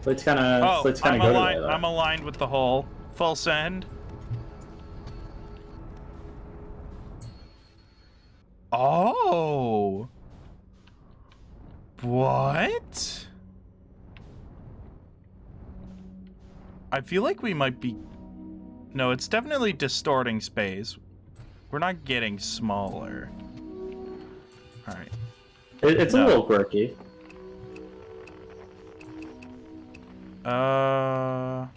Slate's kind of. Oh, Slate's kind of good. I'm aligned with the hole. Full send. Oh. What? I feel like we might be... No, it's definitely distorting space. We're not getting smaller. Alright. It's a little quirky. Yeah,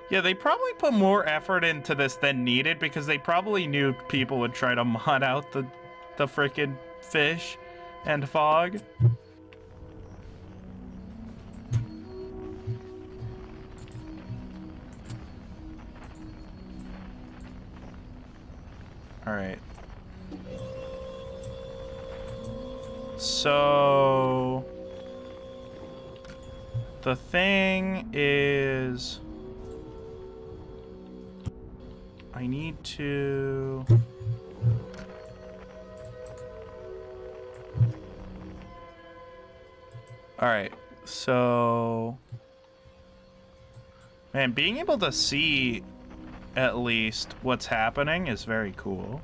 they probably put more effort into this than needed because they probably knew people would try to mod out the frickin' fish and fog. Alright. So... the thing is... I need to... Alright, so... Man, being able to see at least what's happening is very cool.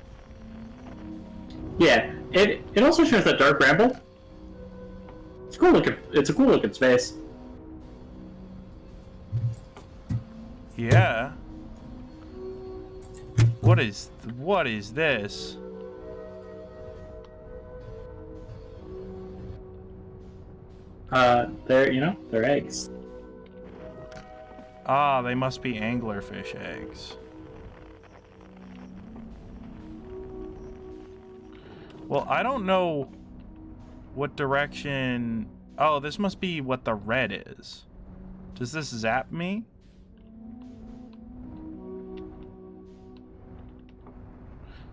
Yeah, it also shows that Dark Bramble. It's cool looking. It's a cool looking space. Yeah. What is this? They're eggs. Ah, they must be anglerfish eggs. Well, I don't know what direction... Oh, this must be what the red is. Does this zap me?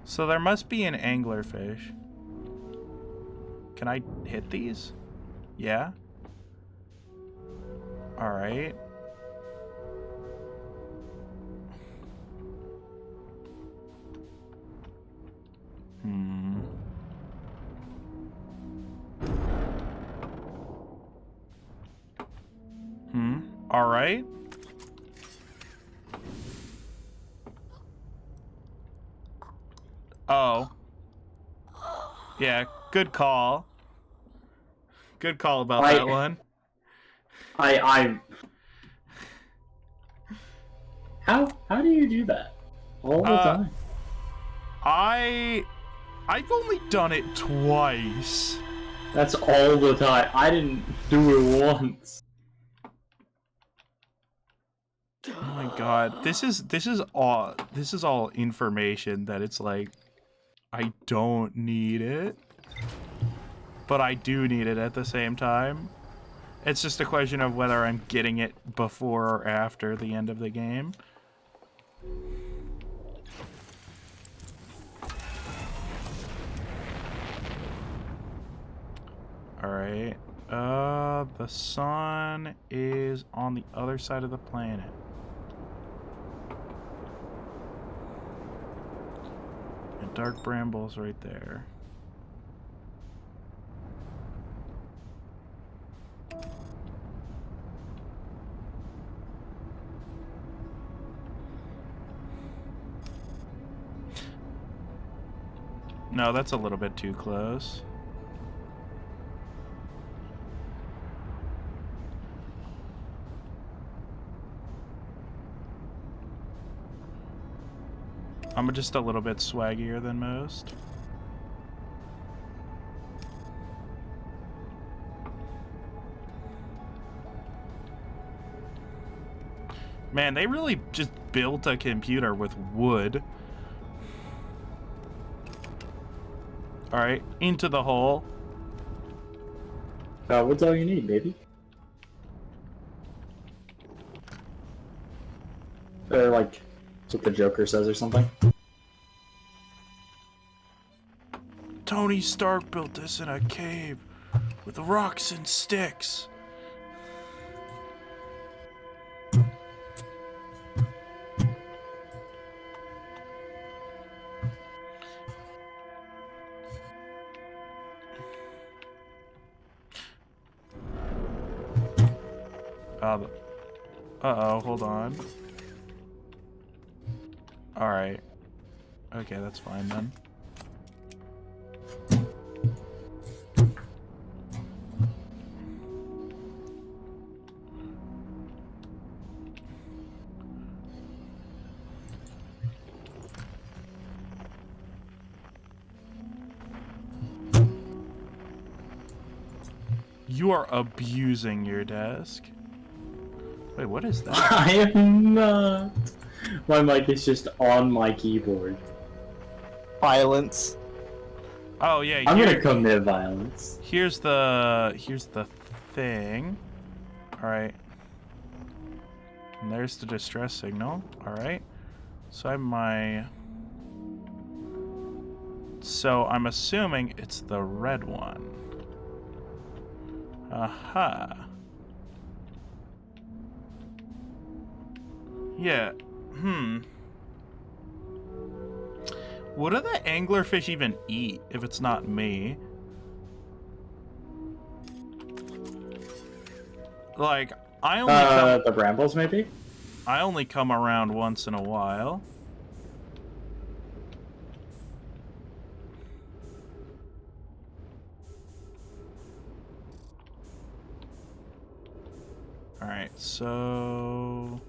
So there must be an anglerfish. Can I hit these? Yeah. Alright. Hmm. All right. Oh. Yeah, good call. Good call about that one. How do you do that? All the time. I've only done it twice. That's all the time. I didn't do it once. Oh my god. This is all information that it's like I don't need it. But I do need it at the same time. It's just a question of whether I'm getting it before or after the end of the game. Alright. The sun is on the other side of the planet. And dark brambles right there. No, that's a little bit too close. I'm just a little bit swaggier than most. Man, they really just built a computer with wood. Alright, into the hole. What's all you need, baby? Or like, that's what the Joker says or something. Tony Stark built this in a cave with rocks and sticks. Uh-oh, hold on. Alright. Okay, that's fine then. You are abusing your desk. Wait, what is that? I am not. My mic is just on my keyboard. Violence. Oh yeah, I'm gonna commit violence. Here's the thing. All right. And there's the distress signal. All right. So I have my. So I'm assuming it's the red one. Aha. Yeah. What do the anglerfish even eat if it's not me? Like, I only come... The brambles, maybe? I only come around once in a while. Alright, so...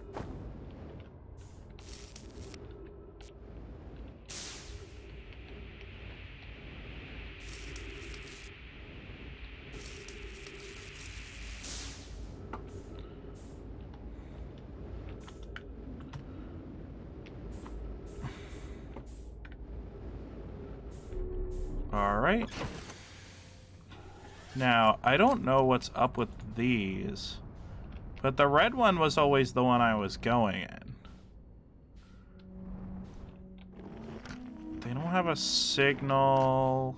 Alright. Now, I don't know what's up with these, but the red one was always the one I was going in. They don't have a signal.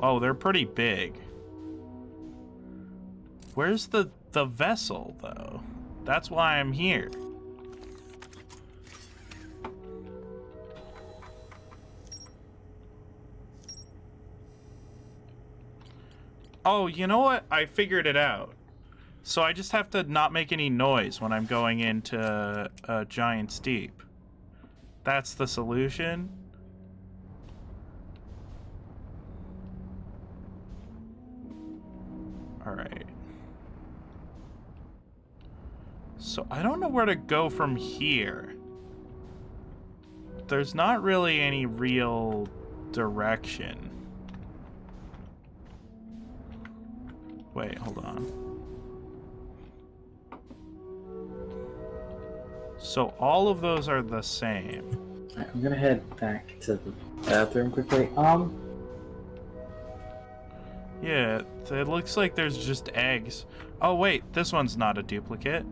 Oh, they're pretty big. Where's the vessel, though? That's why I'm here. Oh, you know what? I figured it out. So I just have to not make any noise when I'm going into a giant steep. That's the solution. Alright. So I don't know where to go from here. There's not really any real direction. Wait, hold on. So all of those are the same. I'm gonna head back to the bathroom quickly. Yeah, it looks like there's just eggs. Oh wait, this one's not a duplicate.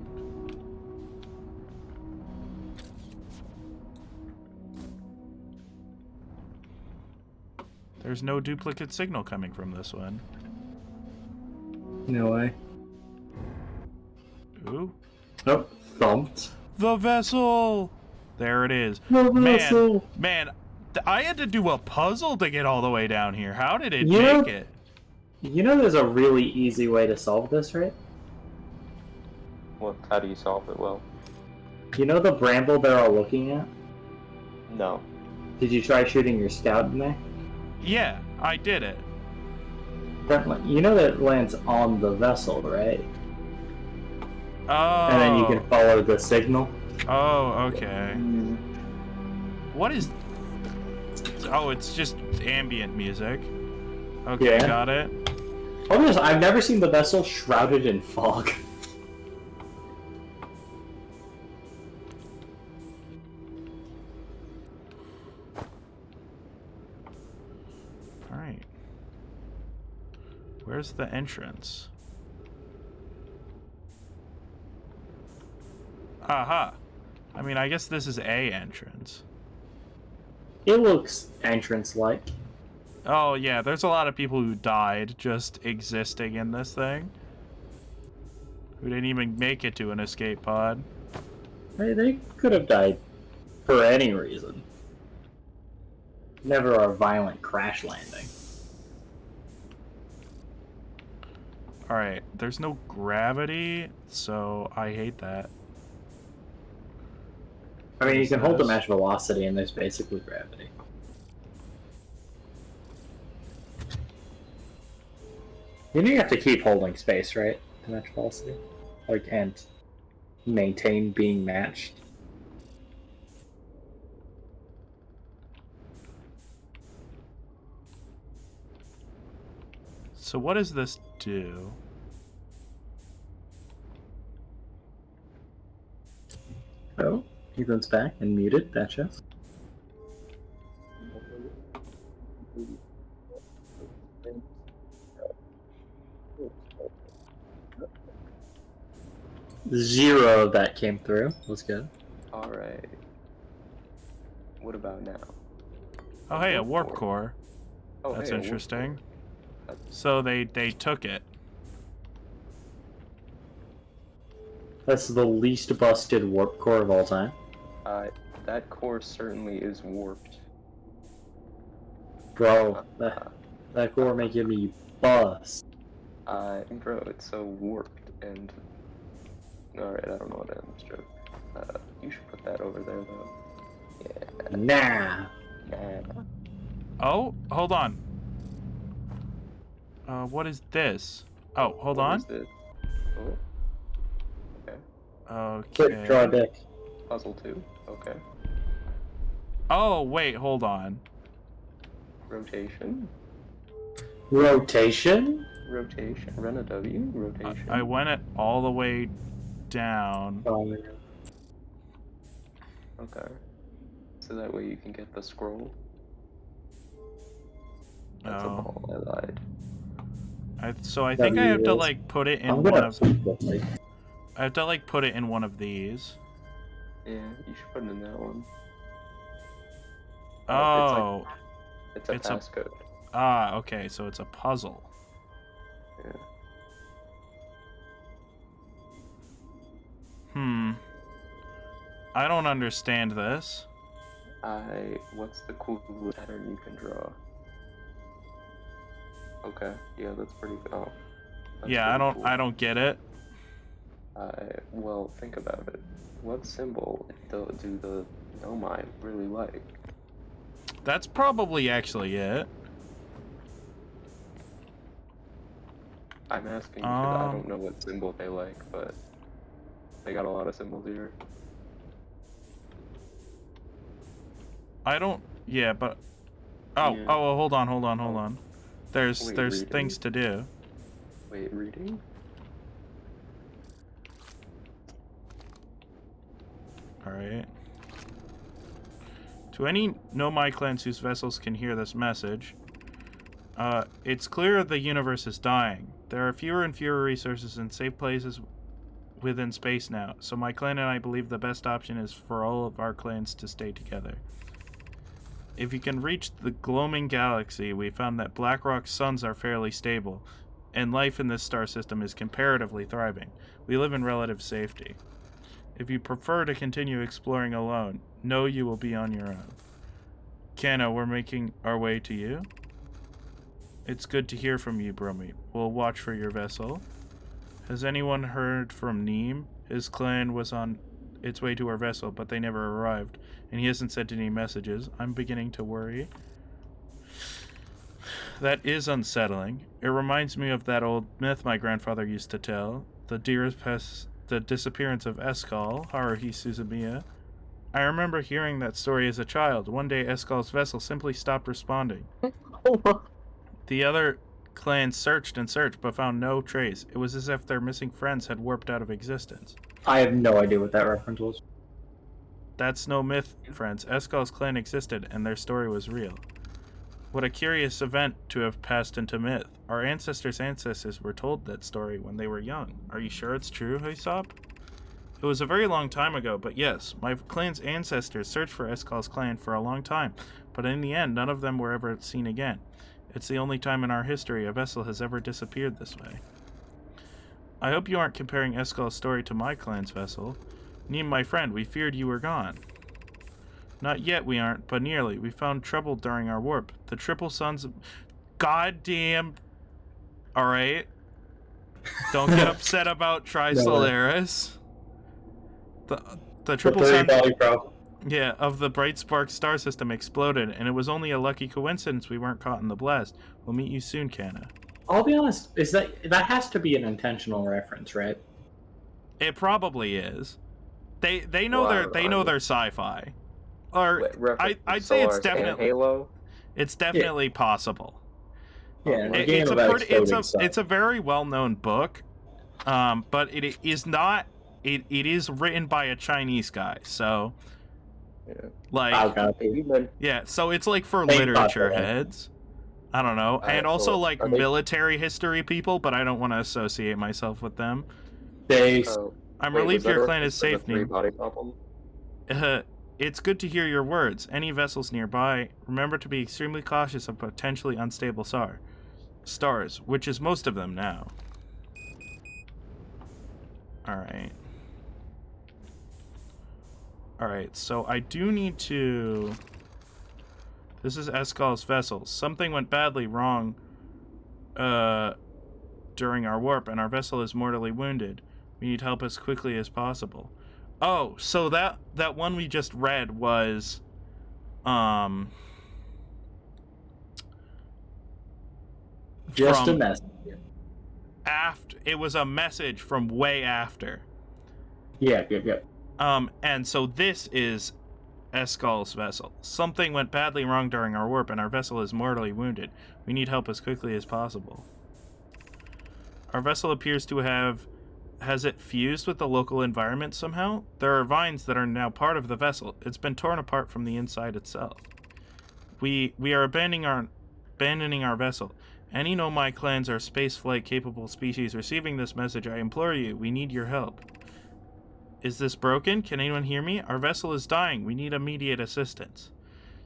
There's no duplicate signal coming from this one. No way. Ooh. Oh, thumped. The vessel! There it is. The vessel! Man, I had to do a puzzle to get all the way down here. How did it You know- make it? You know there's a really easy way to solve this, right? Well, how do you solve it? Well, You know the bramble they're all looking at? no. Did you try shooting your scout in there? Yeah, I did it. You know that it lands on the vessel, right? Oh. And then you can follow the signal. Oh, okay. What is... Oh, it's just ambient music. Okay, Yeah. got it. I've never seen the vessel shrouded in fog. Alright. Where's the entrance? Aha. I mean, I guess this is a entrance. It looks entrance-like. Oh, yeah, there's a lot of people who died just existing in this thing. Who didn't even make it to an escape pod. They could have died for any reason. Never a violent crash landing. Alright, there's no gravity, so I hate that. I mean, you can hold the Yes. match velocity, and there's basically gravity. You know you have to keep holding space, right? To match velocity? Like, and maintain being matched. So what does this do? Oh, Ethan's back and muted, gotcha. Zero of that came through. Was good. Alright. What about now? Oh, hey, a warp core. Oh, That's hey, a warp interesting. core. So they took it. That's the least busted warp core of all time. That core certainly is warped. Bro, that core making me bust. Bro, it's so warped and... Alright, I don't know what to end this joke. You should put that over there, though. Yeah. Nah. Nah. Oh, hold on. What is this? Oh, hold What on. is this? Oh, Quick, draw a Okay. deck. puzzle 2. Okay. Oh, wait, hold on. Rotation. Rotation? Rotation. Run a W. Rotation. I went it all the way down. Okay. So that way you can get the scroll. That's a Oh. ball. I lied. So I think I have to W is- like put it in I'm one gonna of. sleep quickly. I have to like put it in one of these. Yeah, you should put it in that one. Oh. It's a It's a- passcode. Ah, okay, so it's a puzzle. Yeah. I don't understand this. What's the coolest pattern you can draw? Okay, yeah, that's pretty. Oh, that's Yeah, pretty cool. I don't get it. Well, think about it. What symbol do the Nomai really like? That's probably actually it. I'm asking because I don't know what symbol they like, but they got a lot of symbols here. I don't. Yeah, but. Oh, Yeah. oh, hold on. There's Wait, there's reading? things to do. Wait, reading? All right. To any Nomai clans whose vessels can hear this message, it's clear the universe is dying. There are fewer and fewer resources and safe places within space now, so my clan and I believe the best option is for all of our clans to stay together. If you can reach the gloaming galaxy, we found that Blackrock's suns are fairly stable, and life in this star system is comparatively thriving. We live in relative safety. If you prefer to continue exploring alone, know you will be on your own. Kana, we're making our way to you. It's good to hear from you, Bromie. We'll watch for your vessel. Has anyone heard from Neem? His clan was on its way to our vessel, but they never arrived, and he hasn't sent any messages. I'm beginning to worry. That is unsettling. It reminds me of that old myth my grandfather used to tell. The disappearance of Eskal, Haruhi Suzumiya. I remember hearing that story as a child. One day Eskal's vessel simply stopped responding. The other clans searched and searched, but found no trace. It was as if their missing friends had warped out of existence. I have no idea what that reference was. That's no myth, friends. Eskal's clan existed, and their story was real. What a curious event to have passed into myth. Our ancestors' ancestors were told that story when they were young. Are you sure it's true, Hysop? It was a very long time ago, but yes, my clan's ancestors searched for Eskal's clan for a long time, but in the end, none of them were ever seen again. It's the only time in our history a vessel has ever disappeared this way. I hope you aren't comparing Eskal's story to my clan's vessel. Neem, my friend, we feared you were gone. Not yet, we aren't, but nearly. We found trouble during our warp. The triple suns... Goddamn... Alright. Don't get upset about Trisolaris. The triple suns... Yeah, of the bright spark star system exploded, and it was only a lucky coincidence we weren't caught in the blast. We'll meet you soon, Kana. I'll be honest, that has to be an intentional reference, right? It probably is. They know their sci-fi. Or I'd say it's definitely Halo. It's definitely possible. Yeah, it's a very well-known book, but it is not. It is written by a Chinese guy, so like yeah, so it's like for literature heads. I don't know, and also like military history people, but I don't want to associate myself with them. I'm relieved your clan is safe, Neem. It's good to hear your words. Any vessels nearby, remember to be extremely cautious of potentially unstable stars, which is most of them now. Alright. Alright, so I do need to... This is Eskal's vessel. Something went badly wrong during our warp, and our vessel is mortally wounded. We need help as quickly as possible. Oh, so that one we just read was just a message. After it was a message from way after. Yeah. And so this is Eskal's vessel. Something went badly wrong during our warp, and our vessel is mortally wounded. We need help as quickly as possible. Our vessel appears to have... Has it fused with the local environment somehow? There are vines that are now part of the vessel. It's been torn apart from the inside itself. We are abandoning our vessel. Any Nomai clans or spaceflight capable species receiving this message, I implore you, we need your help. Is this broken? Can anyone hear me? Our vessel is dying. We need immediate assistance.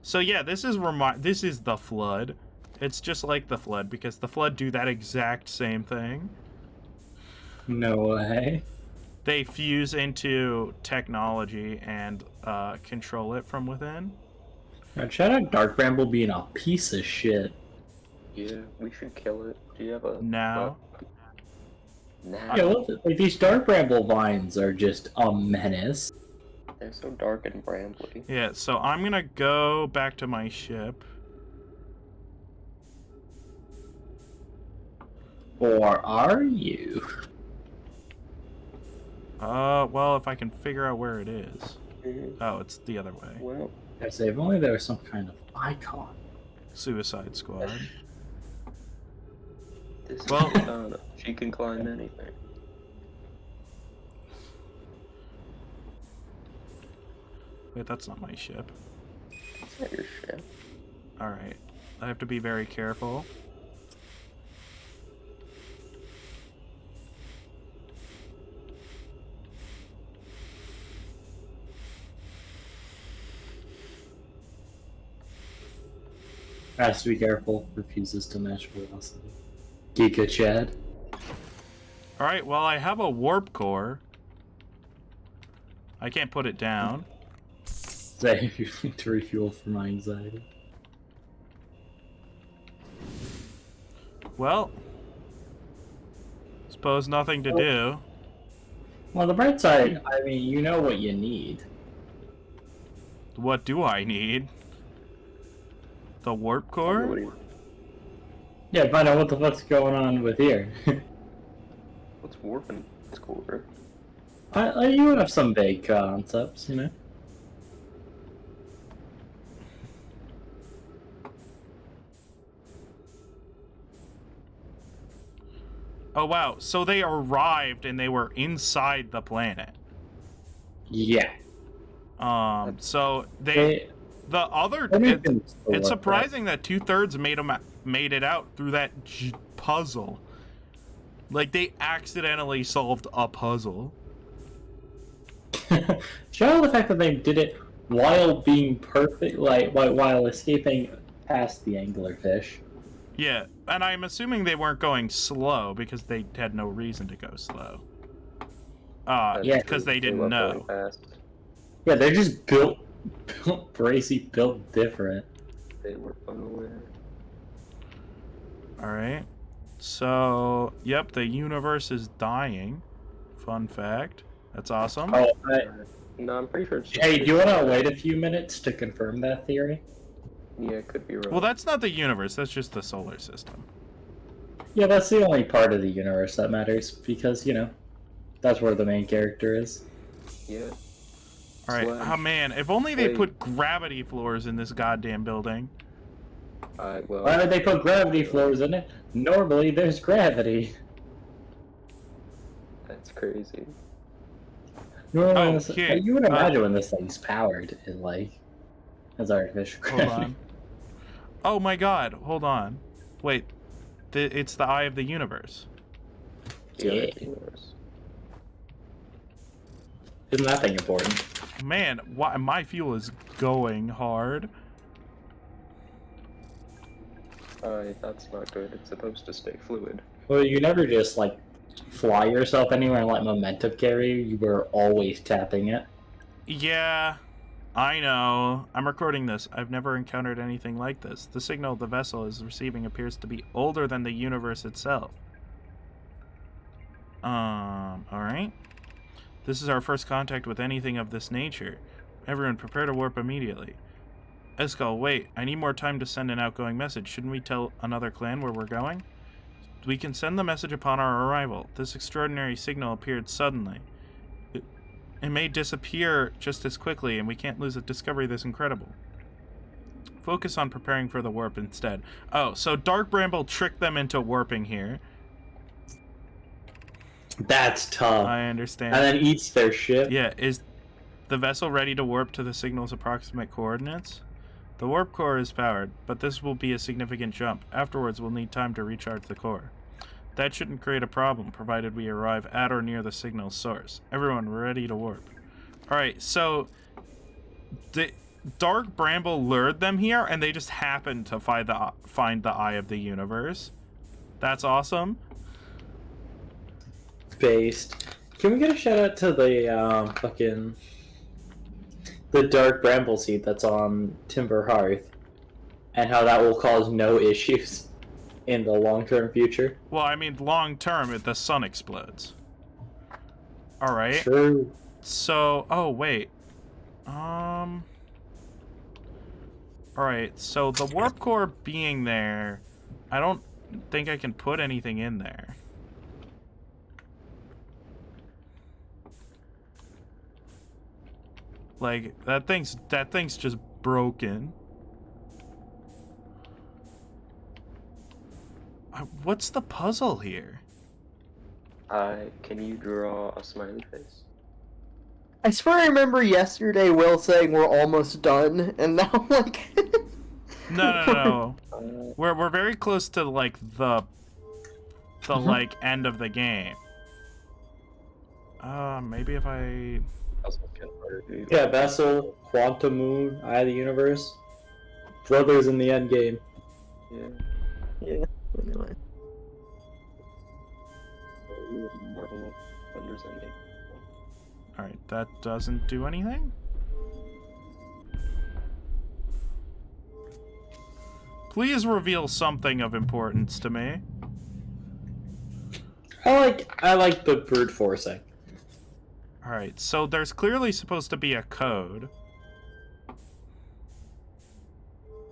So yeah, this is the Flood. It's just like the Flood, because the Flood do that exact same thing. No way. they fuse into technology and control it from within. Now, shout out Dark Bramble being a piece of shit. Yeah, we should kill it. Do you have a... Now, Nah. Yeah, well, like these Dark Bramble vines are just a menace. They're so dark and brambly. yeah, so I'm gonna go back to my ship. Or are you? Well, if I can figure out where it is. Oh, it's the other way. Well, I say, if only there was some kind of icon. Suicide Squad. this Well- is Katana. She can climb anything. Wait, that's not my ship. Is that your ship? Alright. I have to be very careful. Has to be careful. Refuses to match velocity. Giga Chad. Alright, well, I have a warp core. I can't put it down. Say you need to refuel for my anxiety. Well, suppose nothing to do. Well, the bright side, I mean, you know what you need. What do I need? The warp core? Everybody- Yeah, find out what the fuck's going on with here. What's warping this core? You have some vague concepts, you know? Oh wow, so they arrived and they were inside the planet. Yeah. So They, the other it's surprising that 2/3 made it out through that puzzle. Like they accidentally solved a puzzle. Shout out the fact that they did it while being perfect, like while escaping past the anglerfish. Yeah, and I'm assuming they weren't going slow because they had no reason to go slow. Yeah. Because they didn't love know. going fast. Yeah, they're just built brazy, built different. They were unaware. Alright. So, yep, the universe is dying. Fun fact. That's awesome. Oh, No, I'm pretty sure it's just... hey, do you want to wait a few minutes to confirm that theory? Yeah, it could be wrong. Well, that's not the universe, that's just the solar system. Yeah, that's the only part of the universe that matters because, you know, that's where the main character is. Yeah. Alright, Slash. oh man, if only they Wait. put gravity floors in this goddamn building. Well... Why would they put gravity floors in it? Normally, there's gravity. That's crazy. Normally, Oh, this- here, you would imagine when this thing's powered, it like has artificial Hold gravity. on. Oh my god, hold on. Wait, it's the eye of the universe. Yeah. Yeah. Isn't that thing important? Man, why my fuel is going hard. That's not good. It's supposed to stay fluid. Well, you never just like fly yourself anywhere and let momentum carry you. You were always tapping it. Yeah, I know. I'm recording this. I've never encountered anything like this. The signal the vessel is receiving appears to be older than the universe itself. Alright. This is our first contact with anything of this nature. Everyone prepare to warp immediately. Escal, wait. I need more time to send an outgoing message. Shouldn't we tell another clan where we're going? We can send the message upon our arrival. This extraordinary signal appeared suddenly. It may disappear just as quickly, and we can't lose a discovery this incredible. Focus on preparing for the warp instead. Oh, so Dark Bramble tricked them into warping here. That's tough. I understand. And then eats their ship. Yeah, is the vessel ready to warp to the signal's approximate coordinates? The warp core is powered, but this will be a significant jump. Afterwards, we'll need time to recharge the core. That shouldn't create a problem, provided we arrive at or near the signal's source. Everyone ready to warp. Alright, so the Dark Bramble lured them here, and they just happened to find the Eye of the Universe. That's awesome. Based. Can we get a shout out to the fucking the dark bramble seed that's on Timber Hearth, and how that will cause no issues in the long-term future? Well, I mean, long term, the sun explodes. All right. True. So, oh wait. Alright, so the warp core being there, I don't think I can put anything in there. Like, that thing's just broken. What's the puzzle here? Can you draw a smiley face? I swear I remember yesterday Will saying we're almost done, and now I'm like... No. Uh, We're very close to like the like end of the game. Maybe if I puzzle can hurt, dude. Yeah, Vessel, Quantum Moon, Eye of the Universe. Brothers in the end game. Yeah. Yeah, anyway. Marvel Avengers Endgame. Alright, that doesn't do anything? Please reveal something of importance to me. I like the brute forcing. Alright, so there's clearly supposed to be a code.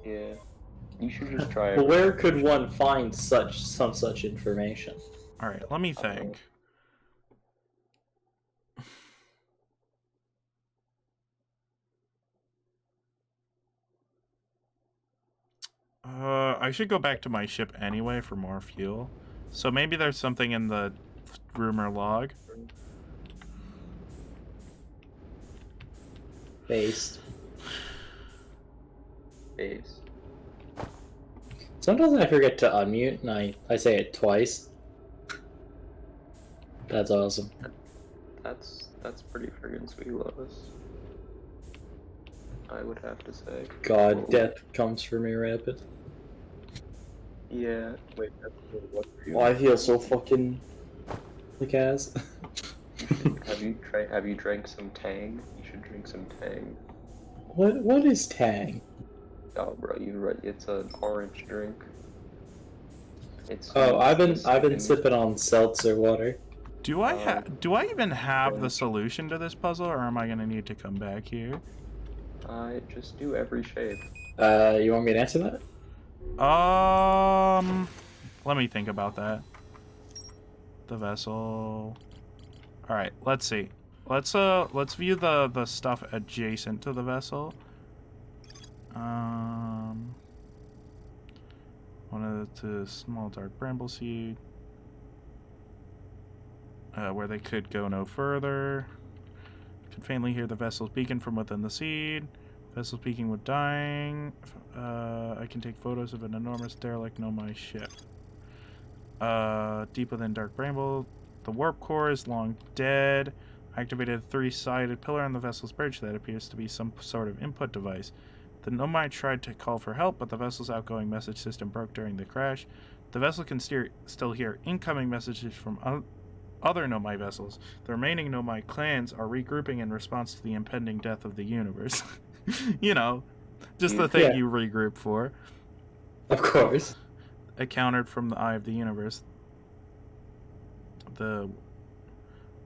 Yeah. You should just try But it. where could one find some such information? Alright, let me think. I should go back to my ship anyway for more fuel. So maybe there's something in the rumor log. Based. Base. Sometimes I forget to unmute and I say it twice. That's awesome. That's pretty friggin' sweet, Lois. I would have to say. God, Whoa. death comes for me rapid. Yeah. Wait, that's what for you? Oh, I feel so fucking like ass. Have you drank some Tang? You should drink some Tang. What is Tang? Oh, bro, you're right. It's an orange drink. It's. Oh, I've been it's sipping on seltzer water. Do I even have the solution to this puzzle, or am I gonna need to come back here? I just do every shape. You want me to answer that? Let me think about that. The vessel. All right, let's see. Let's view the stuff adjacent to the vessel. One of the small dark bramble seed. Where they could go no further. Could faintly hear the vessel's beacon from within the seed. Vessel's beacon with dying. I can take photos of an enormous derelict Nomai ship. Deep within dark bramble. The warp core is long dead. Activated a three-sided pillar on the vessel's bridge that appears to be some sort of input device. The Nomai tried to call for help, but the vessel's outgoing message system broke during the crash. The vessel can still hear incoming messages from other Nomai vessels. The remaining Nomai clans are regrouping in response to the impending death of the universe. You know, just the thing you regroup for. Of course. Accounted from the Eye of the Universe. Oh,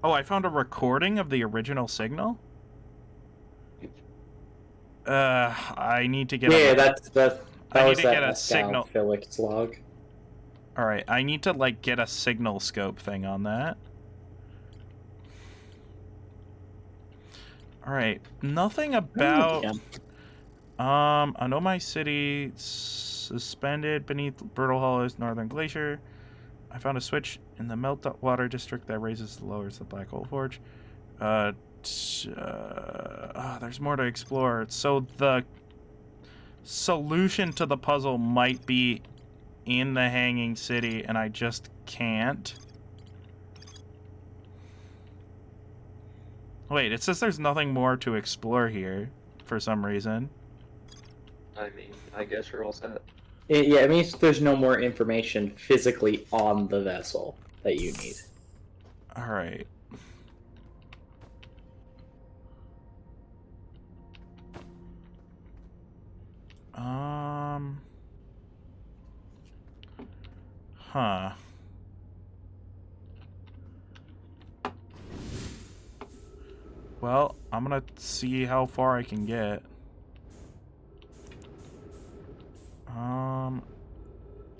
I found a recording of the original signal? I need to get that I was need to get that a signal. Felix log. Alright, I need to, like, get a signal scope thing on that. Alright, nothing about... I know my city suspended beneath Brittle Hollow's northern glacier. I found a switch in the meltwater district that raises and lowers the black hole forge. There's more to explore. So the solution to the puzzle might be in the hanging city, and I just can't. Wait, it says there's nothing more to explore here for some reason. I mean, I guess you're all set. It means there's no more information physically on the vessel that you need. Alright. Huh. Well, I'm gonna see how far I can get.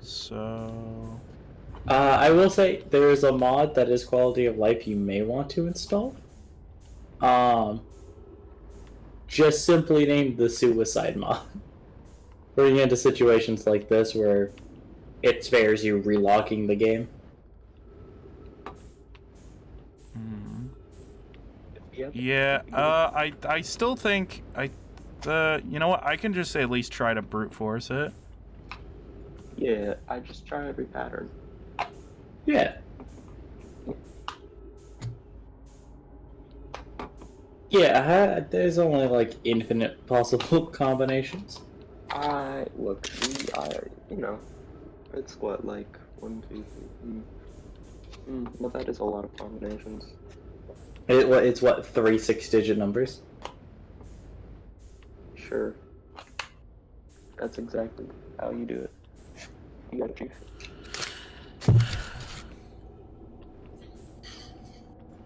So... I will say there is a mod that is quality of life you may want to install. Just simply named the suicide mod. Where you get into situations like this where it spares you relogging the game. Yeah, I still think you know what? I can just at least try to brute force it. Yeah, I just try every pattern. Yeah. Yeah, there's only like infinite possible combinations. Look, you know, it's what, like, 1, 2, 3, well, that is a lot of combinations. It's what, 3 6-digit numbers? Sure. That's exactly how you do it. You gotta juice it.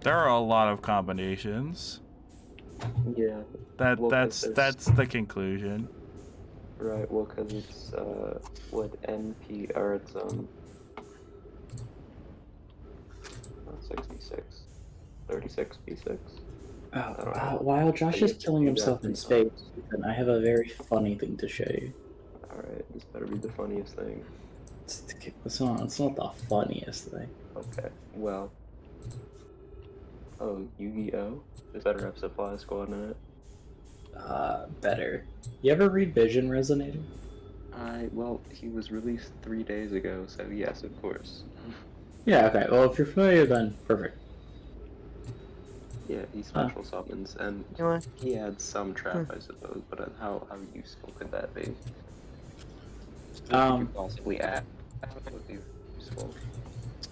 There are a lot of combinations. Yeah. That's there's- that's the conclusion. Right, well, because it's, what, NP, or it's, 66. 36 P6. Oh, while Josh is killing himself in space, then I have a very funny thing to show you. Alright, this better be the funniest thing. It's not the funniest thing. Okay, well. Oh, Yu-Gi-Oh? Does that have Supply Squad in it? Better. You ever read Vision Resonator? Well, he was released 3 days ago, so yes, of course. Yeah, okay. Well, if you're familiar, then perfect. Yeah, he special summons, and You know what? he had some trap, I suppose, but how useful could that be? What could you possibly add? That would be useful.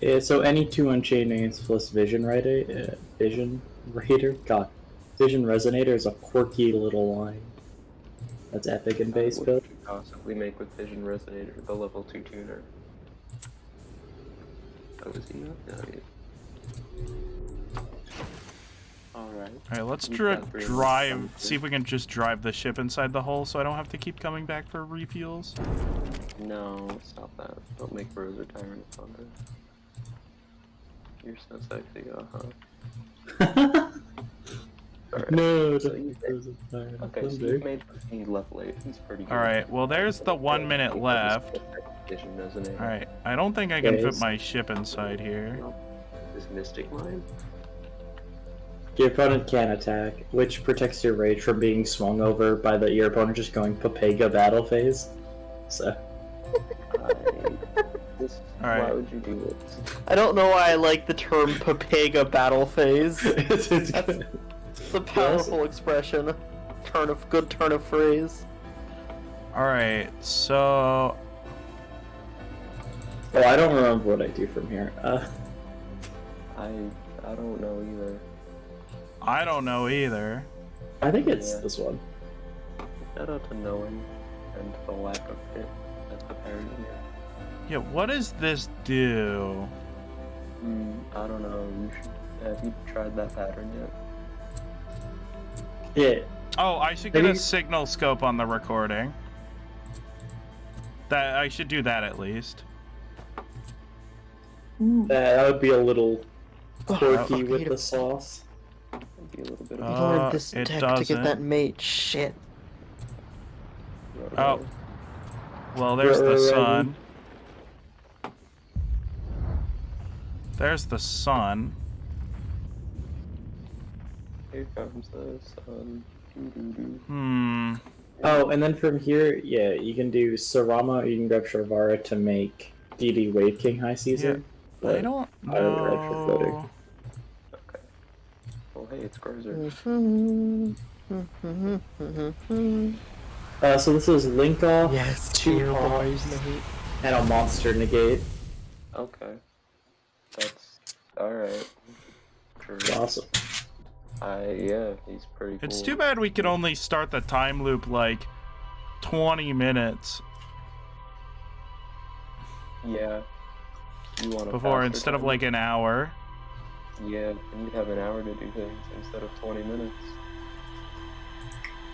Yeah, so any 2 Unchained names plus Vision Raider, Vision Resonator is a quirky little line. That's epic and base What build. could you possibly make with Vision Resonator, the level 2 tuner? Oh, is he not? No, Alright. Alright, let's We've got three drive. more See if we can just drive the ship inside the hull so I don't have to keep coming back for refuels. No, stop that. Don't make Rose a tyrant thunder. You're so sexy, Alright, No, so okay, so you've made the level 8. He's pretty good. Alright, well there's the 1 minute left. Vision, doesn't it? Alright, I don't think I can fit Yes. my ship inside here. This Mystic Mine? Your opponent can attack, which protects your rage from being swung over by your opponent just going Papega battle phase. So. Why Alright. would you do this? I don't know why I like the term Papega battle phase. it's good. It's a powerful expression. Good turn of phrase. Alright, so... Oh, I don't remember what I do from here. I don't know either. I don't know either. I think it's Yeah. this one. Shout out to knowing and the lack of it that's apparent here. Yeah, what does this do? I don't know. Have you tried that pattern yet? Yeah. Oh, I should get Maybe- a signal scope on the recording. That I should do that at least. That would be a little quirky fuck, with I the sauce. Maybe a little bit You of don't have it this tech to doesn't. get that mate. Shit. Oh. Well, there's the sun. There's the sun. Here comes the sun. Doo-doo-doo. Oh, and then from here, yeah, you can do Sarama or you can grab Sharvara to make DD Wave King High Season. I don't I would read for floating. know. Okay. Well, hey, it's Grozer. So this is Link Off, Yes, 2 dear Hogs, boys, mate. and a Monster Negate. Okay. That's alright. True. Awesome. Yeah, he's pretty cool. It's too bad we could only start the time loop like 20 minutes Yeah. You want before instead of like an hour. Yeah, and you'd have an hour to do things instead of 20 minutes.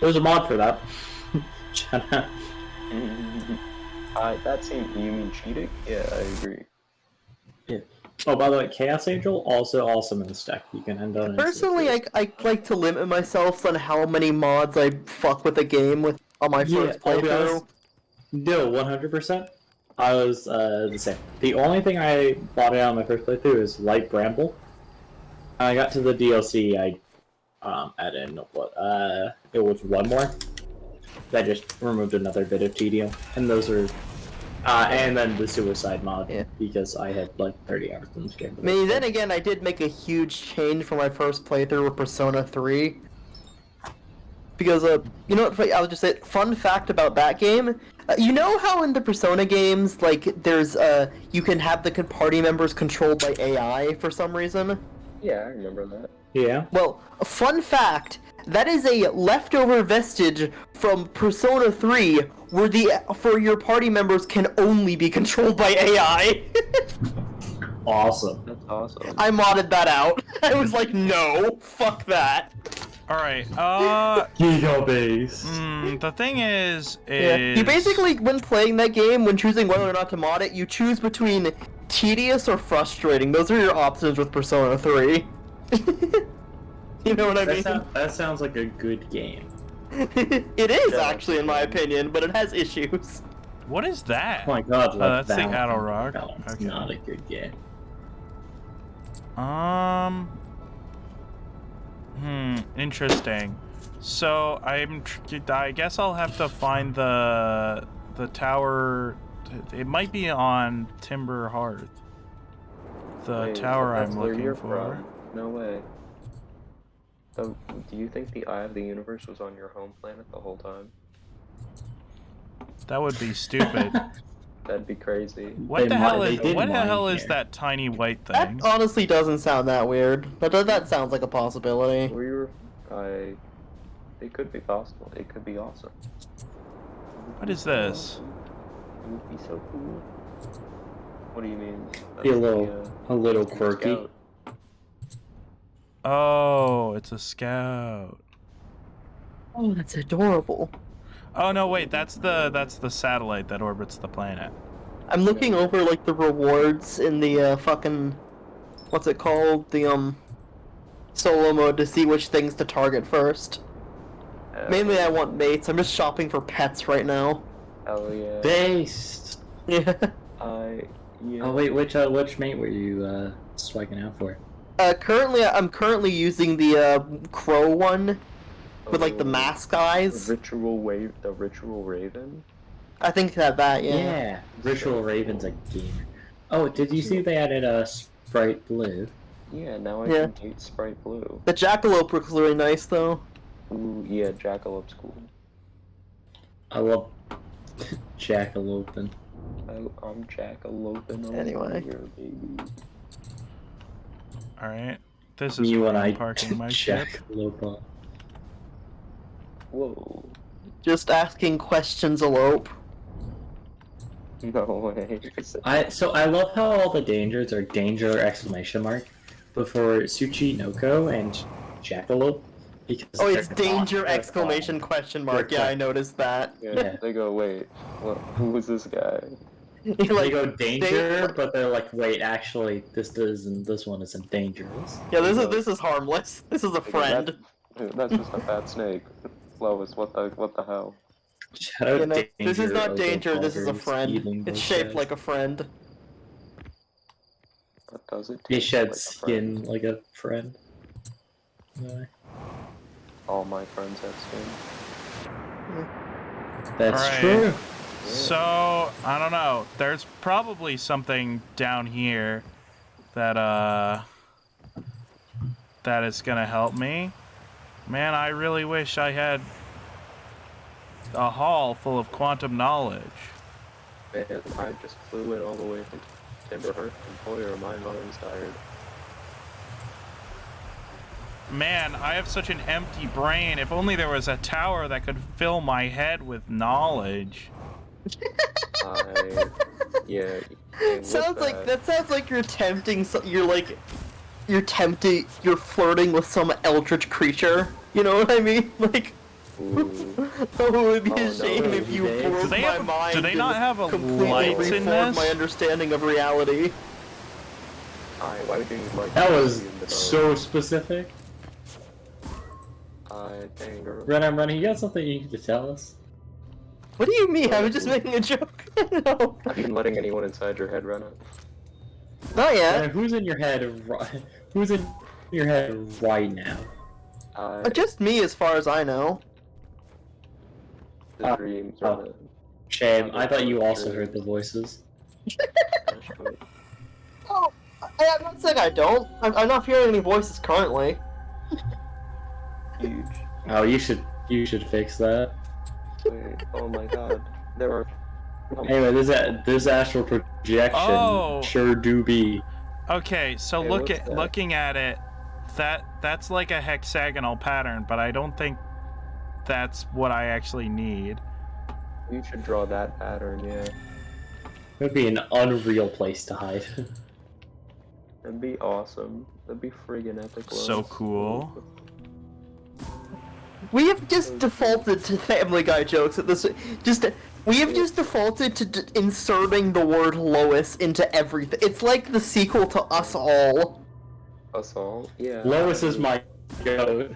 There's a mod for that. Shout out. That seems. You mean cheating? Yeah, I agree. Yeah. Oh, by the way, Chaos Angel also awesome in the stack. You can end on. Personally, I like to limit myself on how many mods I fuck with a game with on my first I'll be playthrough. honest. No, 100%. I was the same. The only thing I bought it on my first playthrough is Light Bramble. I got to the DLC, I added in it was one more. That just removed another bit of tedium, and those are, and then the Suicide mod, Yeah. because I had like 30 hours in this game. I mean, then again, I did make a huge change from my first playthrough with Persona 3. Because, you know what, I'll just say, fun fact about that game, you know how in the Persona games, like, there's, you can have the party members controlled by AI for some reason? Yeah, I remember that. Yeah. Well, a fun fact, that is a leftover vestige from Persona 3, where your party members can only be controlled by AI. Awesome. That's awesome. I modded that out. I was like, no, fuck that. All right. Gigabase. The thing is, Yeah. You basically, when playing that game, when choosing whether or not to mod it, you choose between tedious or frustrating. Those are your options with Persona 3. You know what I mean? That sounds like a good game. It is, actually, in my opinion, but it has issues. What is that? Oh my god, that's the Adder Rock. It's Okay. not a good game. Interesting. So I guess I'll have to find the tower. It might be on Timber Hearth. The Wait, tower that's I'm where looking you're for. from. No way. So, do you think the Eye of the Universe was on your home planet the whole time? That would be stupid. That'd be crazy. What the hell is did what the mine hell is here. that tiny white That thing? honestly doesn't sound that weird. That sounds like a possibility. Where you were, it could be possible. It could be awesome. What is this? It would be so cool. What do you mean? Be a That's little the quirky. scout. Oh, it's a scout. Oh, that's adorable. Oh no, wait, that's the satellite that orbits the planet. I'm looking over, like, the rewards in the, fucking... What's it called? The, solo mode to see which things to target first. Mainly I want mates. I'm just shopping for pets right now. Hell yeah. Based. Yeah. Yeah. Oh wait, which mate were you swagging out for? I'm currently using the, crow one. With, like, the mask eyes. The ritual raven. I think that, yeah. Yeah, Ritual Raven's a gamer. Oh, did you see they added a Sprite Blue? Yeah, now I Yeah. can date Sprite Blue. The jackalope looks really nice, though. Ooh, yeah, Jackalope's cool. I love Jackaloping. I'm jackaloping over Anyway. here, baby. All right, this is You where and I I'm parking my ship. Jackalope. Whoa. Just asking questions, elope. No way. I love how all the dangers are danger exclamation mark before Suchi Noko and Jackalope. Because Oh, it's they're danger they're exclamation question mark. Yeah, I noticed that. Yeah, they go, wait, who was this guy? They Like, go danger, but they're like, wait, actually, this one isn't dangerous. yeah, this is harmless. This is a friend. That's just a fat snake. Lois, what the hell? Shout out You know, danger. this is not Ogo danger. This is a Poggers, friend. eating It's those shaped guys. like a friend. What does it? He taste sheds like a skin friend? like a friend. No. All my friends have skin. That's Alright. true. So I don't know. There's probably something down here that is gonna help me. Man, I really wish I had a hall full of quantum knowledge. Man, I just flew it all the way from Timberhurst and boy, are my bones tired. Man, I have such an empty brain. If only there was a tower that could fill my head with knowledge. Yeah. And with Sounds like that sounds like you're tempting. You're flirting with some eldritch creature. You know what I mean? Like, Ooh. oh, it would be Oh, a no, shame if you Dave. broke my Do mind. they not and have a completely lights in reformed this? my understanding of reality? Why would you like That was in the dark? so specific. Dang, girl. Ren, I'm running. You got something you need to tell us? What do you mean? I was just making a joke. No, Have you been letting anyone inside your head run it? not yet. Ren, who's in your head? Who's in your head right now? Just me, as far as I know. The dreams run it. Shame. I thought you also heard the voices. Oh, I'm not saying I don't. I'm not hearing any voices currently. Huge. Oh, you should fix that. Wait, oh my god. There are. Anyway, this astral projection Oh. sure do be. Okay, so Hey, what's that? looking at it, that's like a hexagonal pattern, but I don't think that's what I actually need. You should draw that pattern, yeah. It would be an unreal place to hide. That'd be awesome. That'd be friggin' epic. So Lois. cool. We have just defaulted to Family Guy jokes at this. We have just defaulted to inserting the word Lois into everything. It's like the sequel to Us All. Us all? Yeah. Lois is my goat.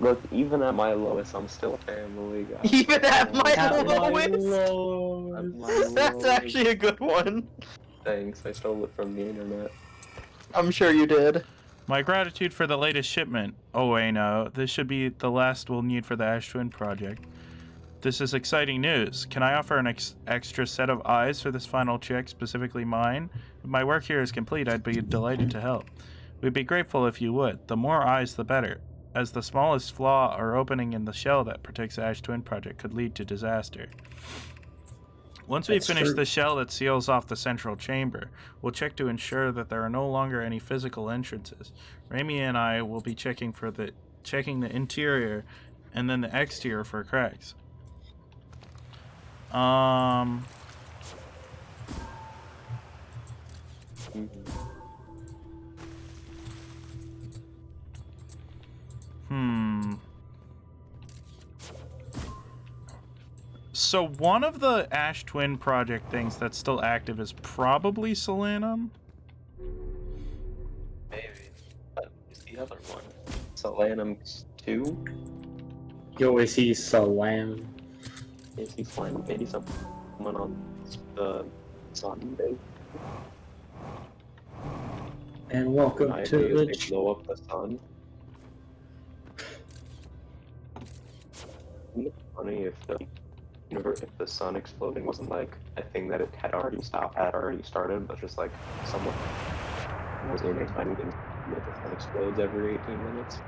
Look, even at my lowest, I'm still a family guy. Even at my At my lowest. At my That's lowest. actually a good one. Thanks, I stole it from the internet. I'm sure you did. My gratitude for the latest shipment. Oh wait, no, this should be the last we'll need for the Ash Twin project. This is exciting news. Can I offer an extra set of eyes for this final check, specifically mine? If my work here is complete, I'd be delighted to help. We'd be grateful if you would. The more eyes, the better, as the smallest flaw or opening in the shell that protects the Ash Twin project could lead to disaster. Once we That's finish true. the shell that seals off the central chamber, we'll check to ensure that there are no longer any physical entrances. Raimi and I will be checking the interior and then the exterior for cracks. So one of the Ash Twin project things that's still active is probably Solanum. Maybe. What's the other one? Solanum 2? Yo, is he Salam? Is he flying? Maybe someone on the sun. And welcome My to idea is the. they blow up the sun. Wouldn't it be funny if the sun exploding wasn't like a thing that it had already started, but just like someone was in a tiny thing that the sun explodes every 18 minutes.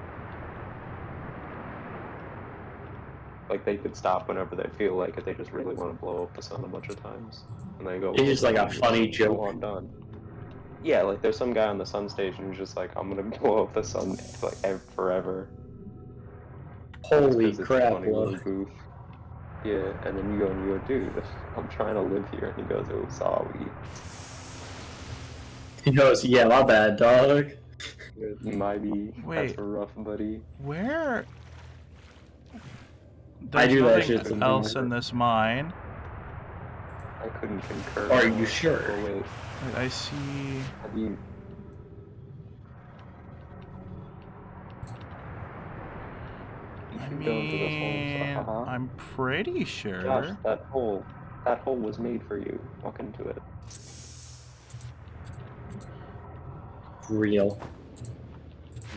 Like they could stop whenever they feel like it. They just really want to blow up the sun a bunch of times, and they go. It's just like a funny joke. Oh, I'm done. Yeah, like there's some guy on the sun station who's just like, I'm gonna blow up the sun like forever. Holy It's crap, funny little look. goof. Yeah, and then you go, dude, I'm trying to live here, and he goes, oh, sorry. He goes, yeah, my bad, dog. You might be. Wait. That's rough, buddy. Where? I There's do that nothing shit sometimes. else in this mine. I couldn't concur. Are you sure? Oh, wait. Wait, I see. Have you... I should go into this mean, hole. Uh-huh. I'm pretty sure. Josh, that hole was made for you. Walk into it. Real.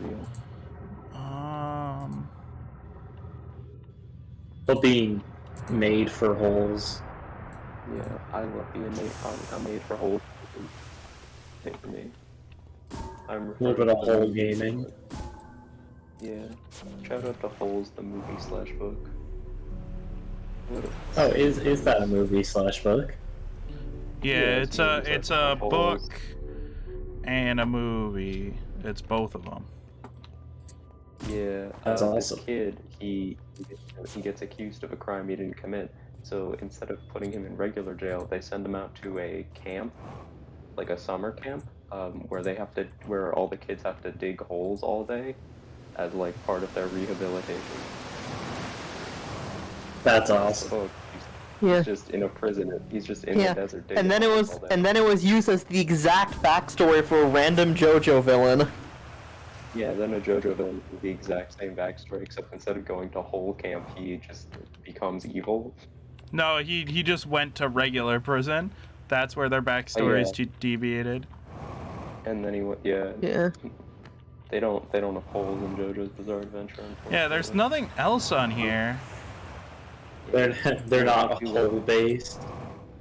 Real. But being made for holes. Yeah, I love being made. I'm made for holes. Made for me. I'm A little bit of hole gaming. Yeah. Shout out to Holes, the movie/book. Oh, is that a movie/book? Yeah, Yeah, it's it's a like book and a movie. It's both of them. Yeah, That's this awesome. kid, he gets accused of a crime he didn't commit. So instead of putting him in regular jail, they send him out to a camp, like a summer camp, where all the kids have to dig holes all day, as like part of their rehabilitation. That's That's awesome. the book. Yeah. He's just in a prison. He's just in Yeah. the desert digging And then it holes was all day. and then it was used as the exact backstory for a random JoJo villain. Yeah, then a JoJo villain is the exact same backstory, except instead of going to hole camp, he just becomes evil. No, he just went to regular prison. That's where their backstories deviated. And then he went, yeah. Yeah. They don't have holes in JoJo's Bizarre Adventure. Yeah, there's nothing else on here. They're not hole based.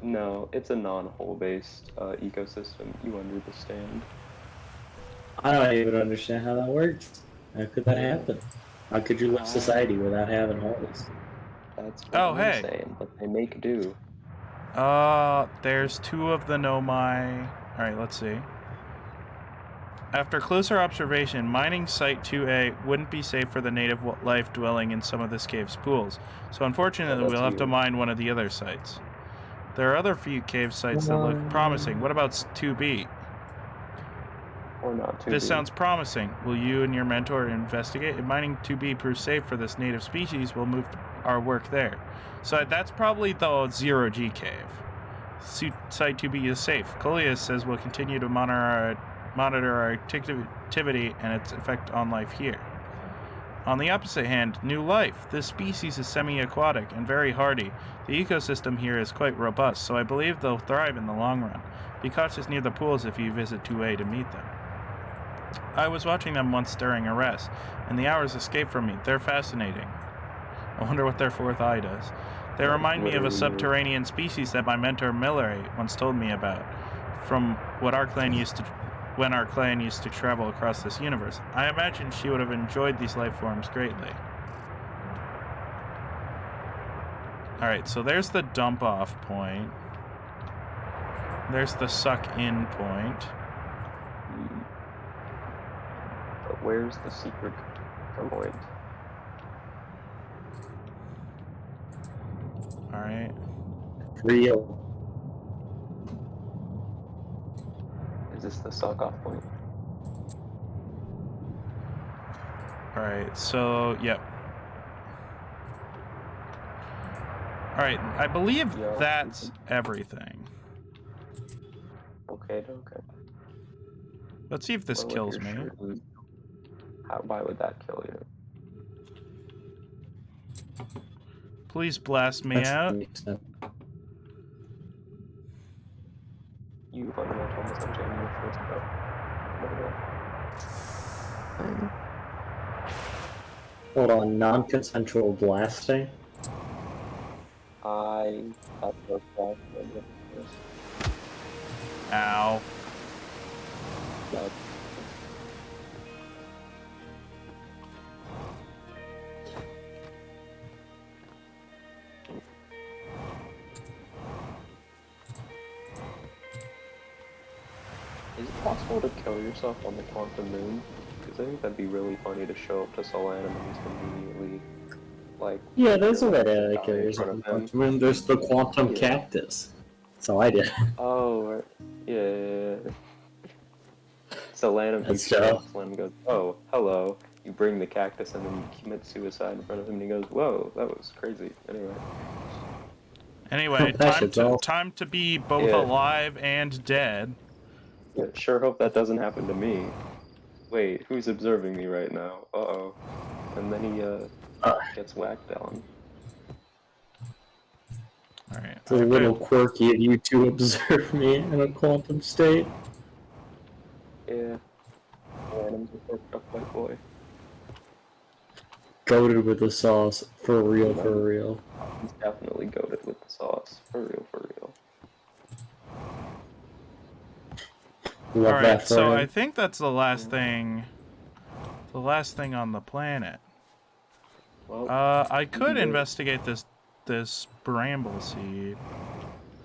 No, it's a non-hole based ecosystem. You understand? I don't even understand how that works. How could that happen? How could you live society without having holes? That's what Oh, I'm hey. saying, but they make do. There's 2 of the Nomai. Alright, let's see. After closer observation, mining Site 2A wouldn't be safe for the native life dwelling in some of this cave's pools, so unfortunately that's we'll have to you. mine one of the other sites. There are other few cave sites that look promising. What about 2B? Or not too. This sounds promising. Will you and your mentor investigate? If mining 2B proves safe for this native species, we'll move our work there. So that's probably the 0G cave. Site 2B is safe. Coleus says we'll continue to monitor our activity and its effect on life here. On the opposite hand, new life. This species is semi-aquatic and very hardy. The ecosystem here is quite robust, so I believe they'll thrive in the long run. Be cautious near the pools if you visit 2A to meet them. I was watching them once during a rest, and the hours escape from me. They're fascinating. I wonder what their fourth eye does. They remind me of a subterranean species that my mentor Miller once told me about, from what when our clan used to travel across this universe. I imagine she would have enjoyed these life forms greatly. Alright, so there's the dump off point. There's the suck in point. But where's the secret point? Alright. Real. Is this the suck off point? Alright, so, yep. Alright, I believe that's everything. Okay. Let's see if this kills me. Why would that kill you? Please blast me out. You fundamental misunderstanding your first go. Hold on, non-consensual blasting? I have no problem with this. Ow. But is it possible to kill yourself on the quantum moon? Because I think that'd be really funny to show up to Solanum and just immediately, like... Yeah, there's a way to die kill in yourself front in of him. quantum room. There's the quantum Yeah. cactus. So I did. Oh, right. Yeah. Solanum That's he dope. Solanum goes, oh, hello. You bring the cactus and then you commit suicide in front of him and he goes, whoa, that was crazy. Anyway, That shit's awesome. time to be both Yeah. alive and dead. Yeah, sure hope that doesn't happen to me. Wait, who's observing me right now? Uh-oh. And then he, gets whacked down. Alright. It's a little quirky of you to observe me in a quantum state. Yeah. Solanum's a worked up white boy. Goated with the sauce. For real, for real. He's definitely goated with the sauce. For real, for real. Love Alright, that for so him. I think that's the last thing. The last thing on the planet. Well, I could investigate this bramble seed.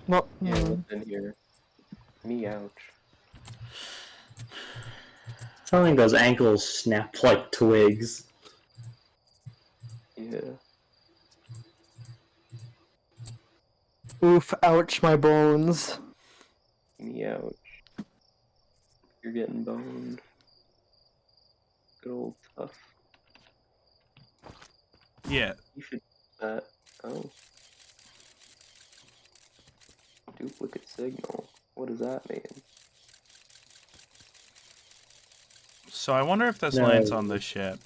Well, yeah, what's in here? Me, ouch. Something those ankles snapped like twigs. Yeah. Oof, ouch, my bones. Me ouch. You're getting boned. Good old tough. Yeah. You should oh. Duplicate signal. What does that mean? So I wonder if this No. lands on the ship.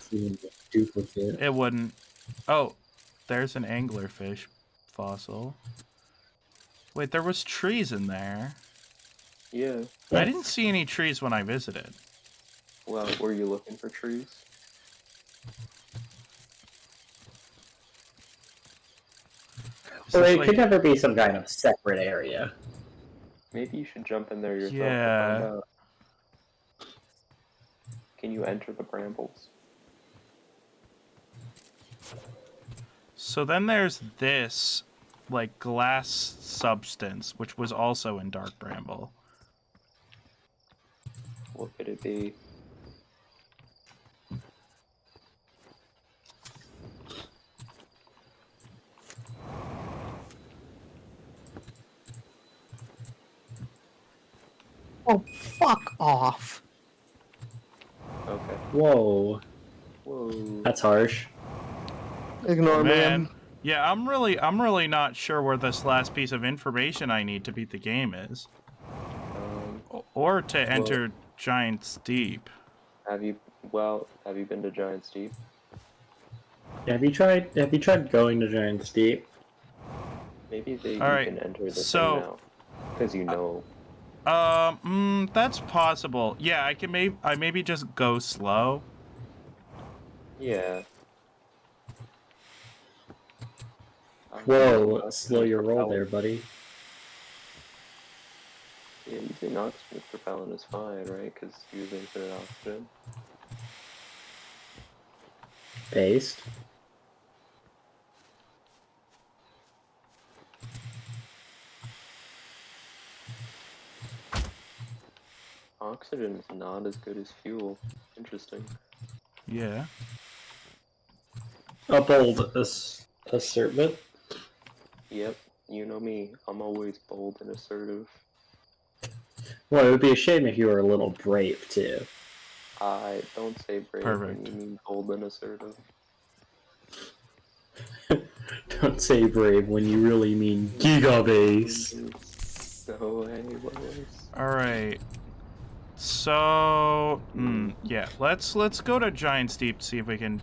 Duplicate. It wouldn't. Oh, there's an anglerfish fossil. Wait, there was trees in there. Yeah. I didn't see any trees when I visited. Well, were you looking for trees? Is So this it like- could never be some kind of separate area. Maybe you should jump in there yourself to Yeah. find out. Can you enter the brambles? So then there's this, like, glass substance, which was also in Dark Bramble. What could it be? Oh, fuck off. Okay. Whoa, Whoa. that's harsh. Ignore me. Man, yeah, I'm really not sure where this last piece of information I need to beat the game is, or to enter Giant's Deep. Have you been to Giant's Deep? Have you tried going to Giant's Deep? Maybe you Alright, can enter the so- thing now. Because you know. That's possible. Yeah, I maybe just go slow. Yeah. Whoa, slow your roll there, buddy. Yeah, using oxygen propellant is fine, right? Because using infinite oxygen. Paste. Oxygen is not as good as fuel. Interesting. Yeah. A bold assertment. Yep, you know me. I'm always bold and assertive. Well, it would be a shame if you were a little brave too. I don't say brave Perfect. when you mean bold and assertive. Don't say brave when you really mean gigabase. No way, Lois. All right. So, yeah, let's go to Giant's Deep to see if we can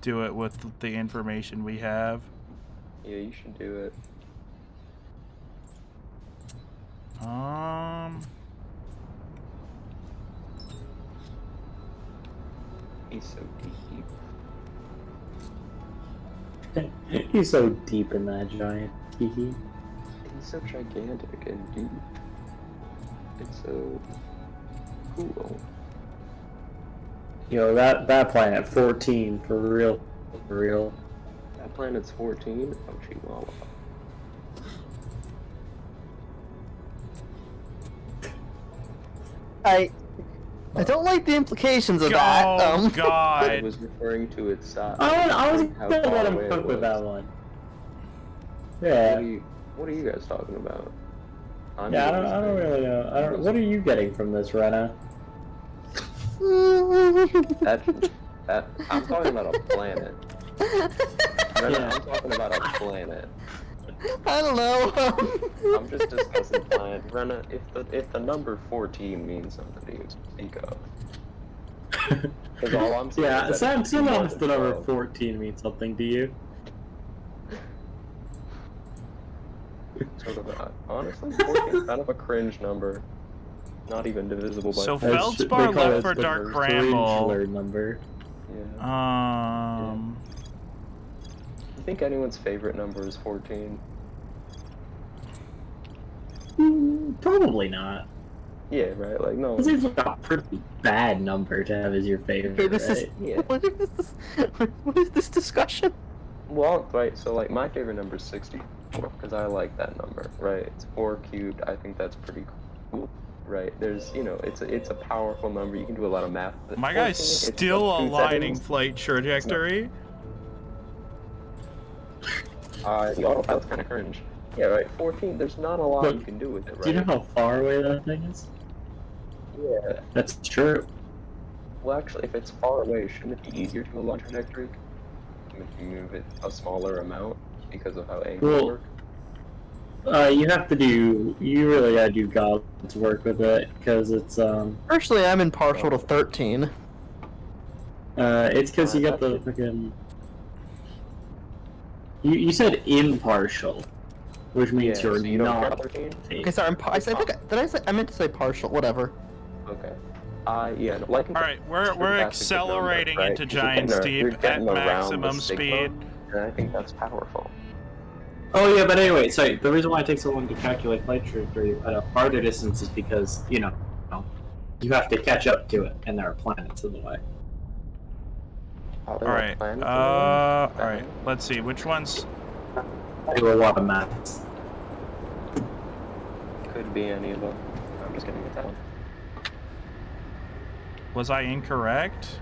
do it with the information we have. Yeah, you should do it. He's so deep. He's so deep in that giant. Hee. He's so gigantic and deep. It's so cool. Yo, that planet 14 for real, for real. That planet's 14? Oh, Chihuahua. I don't like the implications of Oh, that. God. It was referring to its size. I was How gonna far let him away it cook with was. that one. What Yeah. are you guys talking about? I'm Yeah, I doing don't this really know. What are you getting from this, Rena? thing. I'm talking about a planet. Yeah. I'm talking about a planet. I don't know. I'm just discussing planet. Rena, if the number 14 means something to you, speak up. Because all I'm saying Yeah, is that it's more sometimes than the number 12. 14 means something to you. Sort of, honestly, 14 is kind of a cringe number. Not even divisible by So 4. Feldspar They call left it for the Dark Bramble. Cringler number. Yeah. You think anyone's favorite number is 14? Probably not. Yeah, right? Like, no. It seems like a pretty bad number to have as your favorite, Okay, this right? is Yeah. what is this discussion? Well, right, so, like, my favorite number is 64, because I like that number, right? It's 4 cubed, I think that's pretty cool, right? There's, you know, it's a powerful number, you can do a lot of math. But My 14, guy's it's still like 2 aligning settings. flight trajectory. The autopilot's kind of cringe. Yeah, right. 14. There's not a lot Look, you can do with it, right? Do you know how far away that thing is? Yeah. That's true. Well, actually, if it's far away, shouldn't it be easier to move on trajectory? If you move it a smaller amount because of how angles Well, work. You really gotta do God's work with it, because Personally, I'm impartial to 13. it's because you got the That's fucking. You said impartial, which means Yeah, you're so you don't care not. about 13? Okay, sorry, I meant to say partial, whatever. Okay. Yeah, no, like. All right, we're accelerating into giant You're steep at getting around maximum the sigma, speed. and I think that's powerful. Oh yeah, but anyway, so the reason why it takes so long to calculate flight trajectory at a farther distance is because you have to catch up to it, and there are planets in the way. Oh, All there are right, planets in the all way? right. Let's see which ones. I do a lot of maths. Could be any of them. I'm just getting it down. Was I incorrect?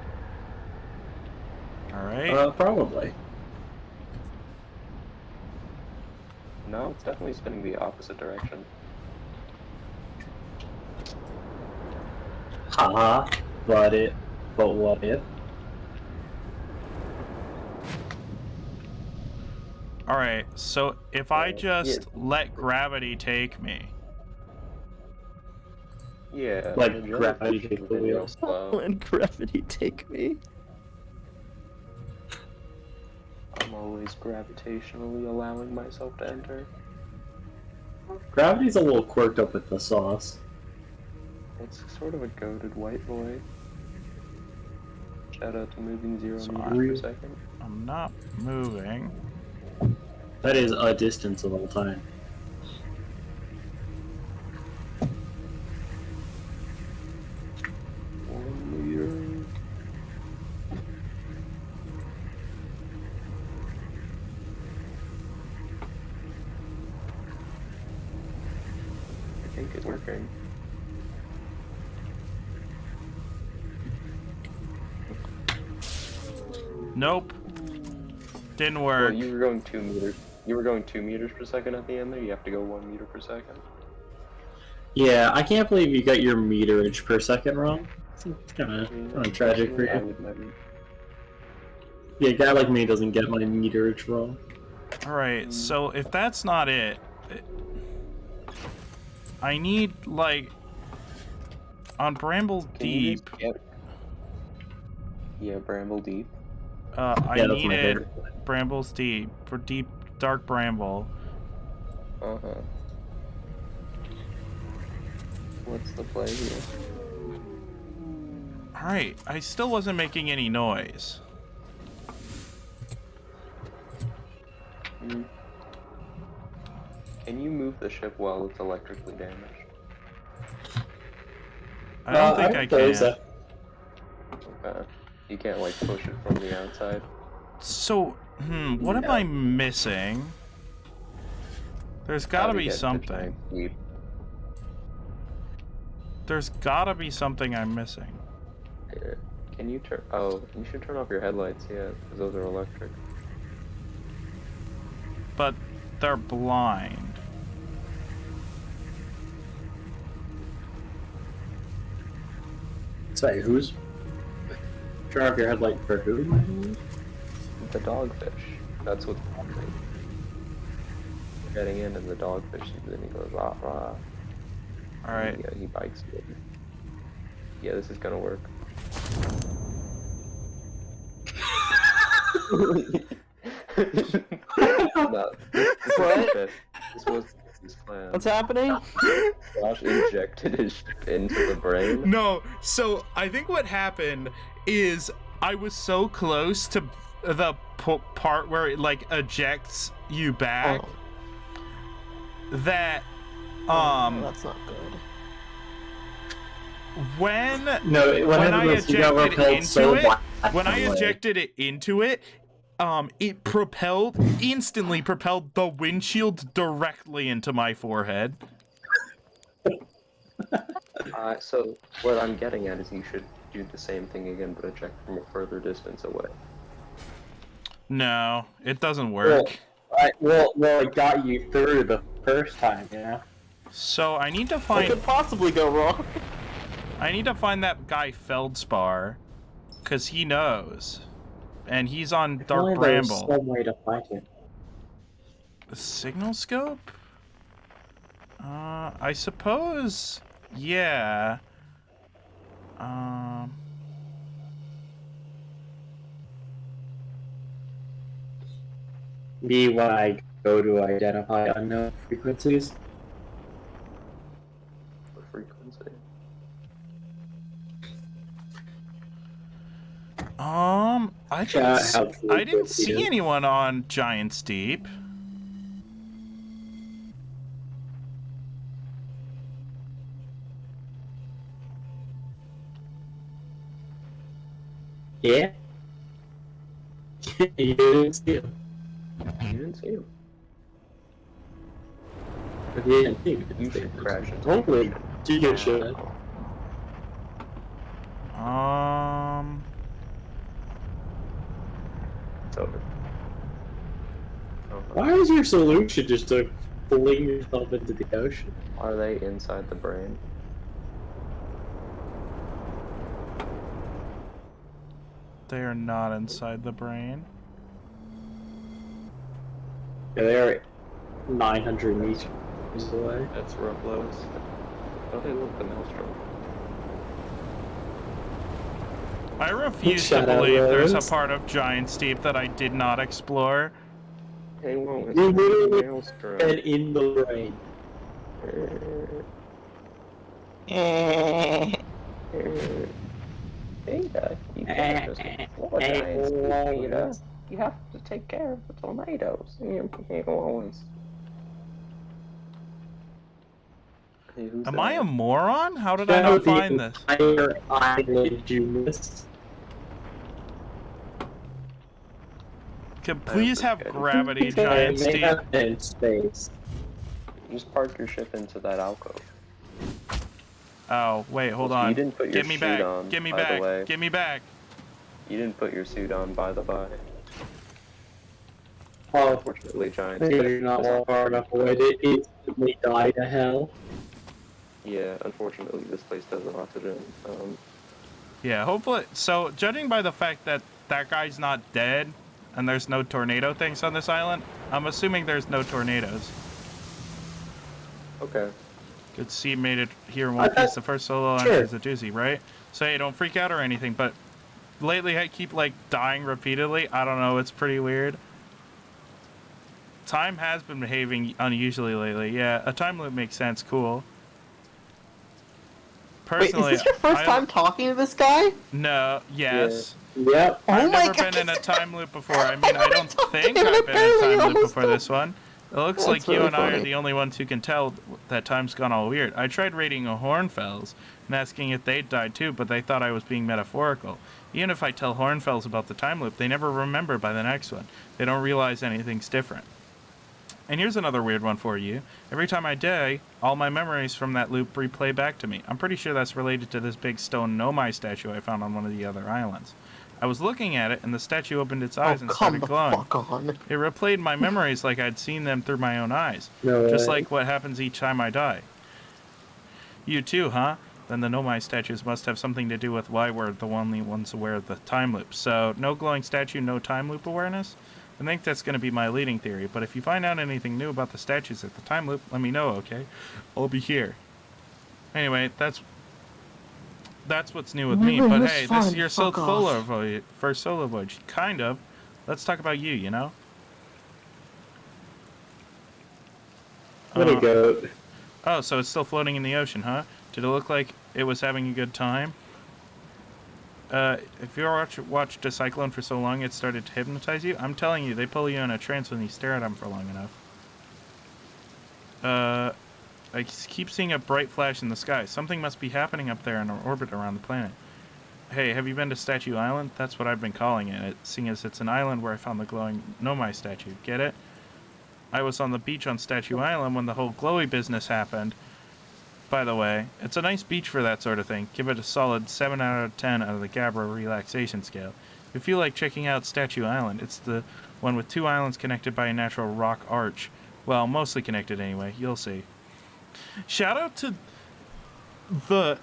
All right. Probably. No, it's definitely spinning the opposite direction. Haha. But what if? All right. So if I Yeah, just yeah. let gravity take me. Yeah. Like the gravity jellyfish take is the real wheel. slow. When gravity take me. I'm always gravitationally allowing myself to enter. Gravity's a little quirked up with the sauce. It's sort of a goated white boy. Shout out to moving 0 So meters per second. I'm not moving. That is a distance of all time. I think it's working. Nope. Didn't Well, work. you were going 2 meters. You were going 2 meters per second at the end there. You have to go 1 meter per second. Yeah, I can't believe you got your meterage per second wrong. It's kind of tragic for I you. would never. Yeah, a guy like me doesn't get my meterage wrong. All right. So if that's not it, I need like on Bramble Can you Deep. just get... Yeah, Bramble Deep. I Yeah, that's my needed favorite. Bramble's Deep for deep dark bramble. Uh-huh. What's the play here? All right. I still wasn't making any noise. Can you move the ship while it's electrically damaged? I don't think I can. So. Okay. You can't like push it from the outside. So, what am I missing? There's gotta be something. There's gotta be something I'm missing. Can you turn? Oh, you should turn off your headlights. Yeah, because those are electric. But they're blind. Sorry, who's? Turn off your headlight for who? The dogfish. That's what's happening. We're getting in, and the dogfish sees it, and he goes rah rah. All right. Yeah, he bites it. Yeah, this is gonna work. No, this was his plan. What's happening? Josh injected his ship into the brain. No, so I think what happened is I was so close to the part where it like ejects you back that That's not good. when When I you got ejected repelled into so it, black when I away. ejected it into it, it instantly propelled the windshield directly into my forehead. So what I'm getting at is you should do the same thing again, but eject from a further distance away. No, it doesn't work. It got you through the first time, yeah. So I need to What find could possibly go wrong? that guy Feldspar, cause he knows, and he's on If only Dark there was Bramble. some way to fight it. The signal scope? I suppose. Yeah. Me when I go to identify unknown frequencies. What frequency? I Chat didn't. how I didn't frequency see is. anyone on Giant's Deep. Yeah. You didn't see him. You didn't see him. But you didn't see him. You should crash into Hopefully, the you should. It's over. Oh, Why is your solution just to fling yourself into the ocean? are they inside the brain? They are not inside the brain. Yeah, they're 900 meters away. That's rough lows. Oh, they look the maelstrom. I refuse to Shout out, believe there's a Rose. part of Giant's Deep that I did not explore. Hey, won't You literally maelstrom. and in the brain. Ada, you can't just explore giants, Ada. You have to take care of the tornadoes. Am I a moron? How did I not find this? Entire island you missed. Can please have good. gravity, They Giant's may Deep. have been in space. Just park your ship into that alcove. Oh, wait, hold You on. didn't put your Give me suit back. on, Give me by the way. back. Give me back. You didn't put your suit on, by the by. Oh, Unfortunately, giants. you're not far enough away to instantly die to hell. Yeah, unfortunately, this place doesn't oxygen. Yeah, hopefully. So, judging by the fact that that guy's not dead and there's no tornado things on this island, I'm assuming there's no tornadoes. Okay. Good see, made it here in one piece. The first solo launch is a doozy, right? So, hey, don't freak out or anything, but lately I keep, like, dying repeatedly. I don't know, it's pretty weird. Time has been behaving unusually lately. Yeah, a time loop makes sense. Cool. Wait, Personally, is this your first time talking to this guy? No, yes. Yep. Oh I've my never God. been in a time loop before. I mean, I don't think You're I've been in a apparently time loop almost before this one. It looks That's like you really and I are funny. the only ones who can tell that time's gone all weird. I tried raiding a Hornfells and asking if they'd died too, but they thought I was being metaphorical. Even if I tell Hornfells about the time loop, they never remember by the next one. They don't realize anything's different. And here's another weird one for you. Every time I die, all my memories from that loop replay back to me. I'm pretty sure that's related to this big stone Nomai statue I found on one of the other islands. I was looking at it, and the statue opened its eyes and come started the glowing. fuck on. It replayed my memories like I'd seen them through my own eyes. No Just way. like what happens each time I die. You too, huh? Then the Nomai statues must have something to do with why we're the only ones aware of the time loop. So, no glowing statue, no time loop awareness? I think that's going to be my leading theory, but if you find out anything new about the statues at the time loop, let me know, okay? I'll be here. Anyway, that's what's new with me, Remember, but it was hey, fun. this is your Fuck solo off. voyage, first solo voyage. Kind of. Let's talk about you, you know? What a goat. Oh, so it's still floating in the ocean, huh? Did it look like it was having a good time? If you watched a cyclone for so long it started to hypnotize you, I'm telling you, they pull you in a trance when you stare at them for long enough. I keep seeing a bright flash in the sky. Something must be happening up there in orbit around the planet. Hey, have you been to Statue Island? That's what I've been calling it, seeing as it's an island where I found the glowing Nomai statue. Get it? I was on the beach on Statue Island when the whole glowy business happened. By the way, it's a nice beach for that sort of thing. Give it a solid 7 out of 10 out of the Gabra relaxation scale. If you feel like checking out Statue Island, it's the one with 2 islands connected by a natural rock arch. Well, mostly connected anyway. You'll see. Shout out to the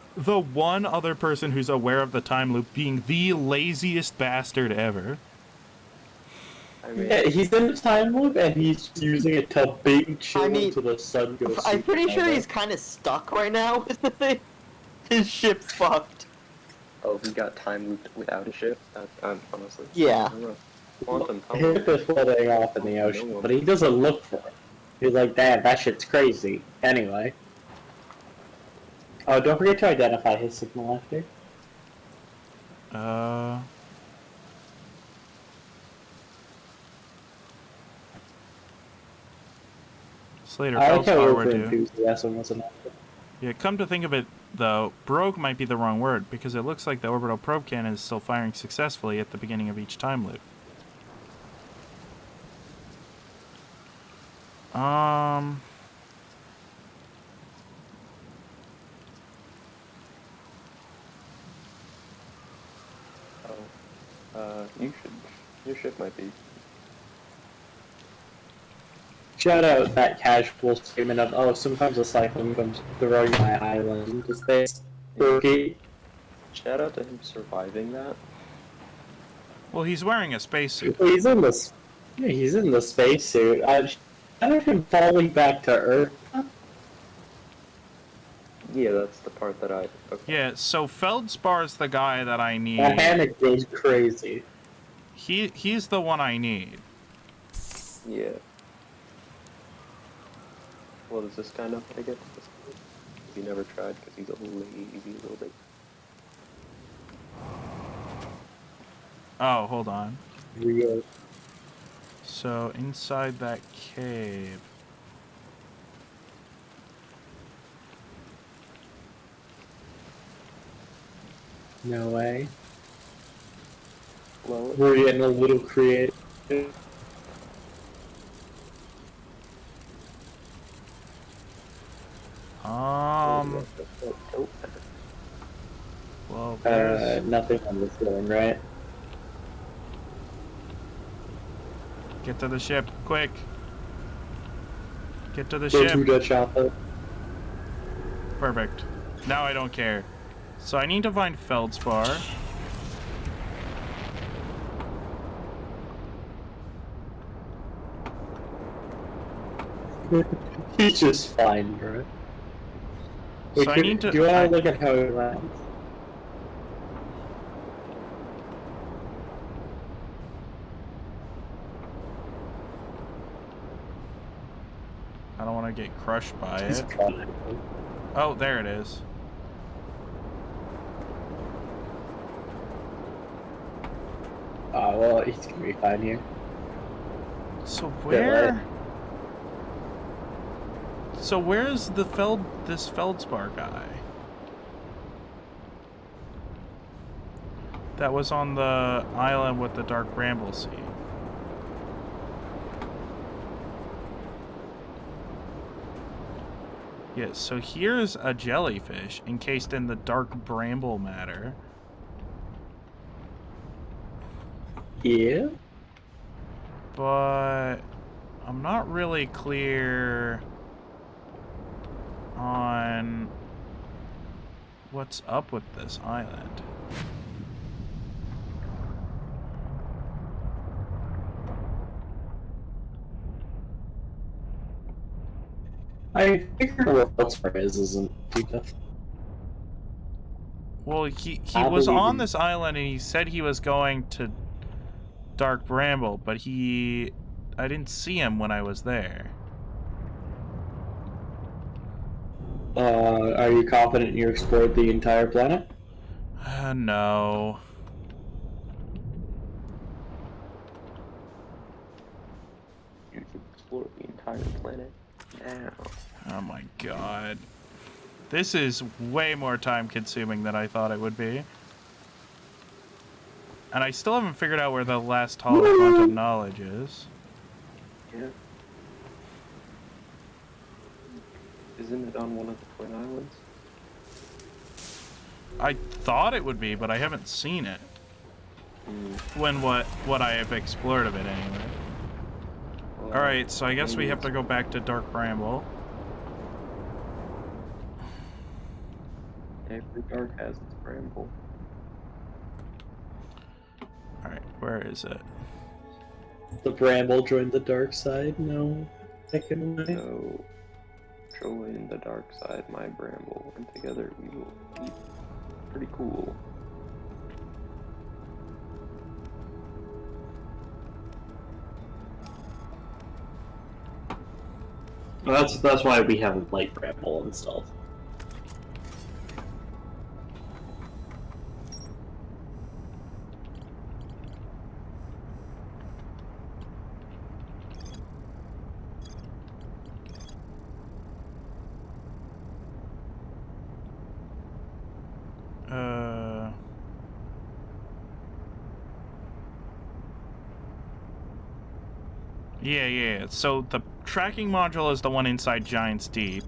one other person who's aware of the time loop being the laziest bastard ever. I mean, Yeah, he's in the time loop and he's using it to big chill I mean, until the sun goes. I'm pretty sure supernova. he's kind of stuck right now. Is the thing? His ship's fucked. oh, he got time looped without a ship? That's honestly. Yeah. Quantum His tunnel. ship is floating off in the ocean, but he doesn't look for it. He's like, damn, that shit's crazy. Anyway. Oh, don't forget to identify his signal after. Slater, I like how Feldspar were over due. enthusiasm was enough. Yeah, come to think of it, though, brogue might be the wrong word, because it looks like the orbital probe cannon is still firing successfully at the beginning of each time loop. Your ship might be. Shout out that casual statement of, oh, sometimes a cyclone comes throwing my island into space. Rookie. Shout out to him surviving that. Well, he's wearing a spacesuit. He's in the, yeah, he's in the spacesuit. Shout out him falling back to Earth. Yeah, that's the part that I. Okay. Yeah, so Feldspar's the guy that I need. That panic goes crazy. He's the one I need. Yeah. Well, does this guy know how to get to this point? He never tried because he's a lazy little bit. Oh, hold on. Real. So, inside that cave... No way. Well, We're getting a little creative. Well, there's... Nothing on this ceiling, right? Get to the ship, quick! Get to the Go ship! to the chopper. Perfect. Now I don't care. So I need to find Feldspar. He's just fine, bro. So I need to... Do you want to look at how he lands? I don't want to get crushed by He's it. fine. Oh, there it is. Well, he's gonna be fine here. So Good where... lad. So where's this Feldspar guy? That was on the island with the dark bramble sea. Yeah, so here's a jellyfish encased in the dark bramble matter. Yeah? But I'm not really clear on what's up with this island. I figured where Feldspar isn't too tough. Well, he I was believe on you. this island and he said he was going to Dark Bramble, but I didn't see him when I was there. Are you confident you explored the entire planet? No. you should explore the entire planet now. Oh my god. This is way more time consuming than I thought it would be. And I still haven't figured out where the last Hall of Quantum Knowledge is. Yeah. Isn't it on one of the Twin Islands? I thought it would be, but I haven't seen it. when what I have explored of it anyway. Alright, so I guess we have to go back to Dark Bramble. Every dark has its bramble. Alright, where is it? The bramble joined the dark side. No, taken away. So, join the dark side, my bramble, and together we will be pretty cool. Well, that's why we have light bramble installed. Yeah. So the tracking module is the one inside Giant's Deep.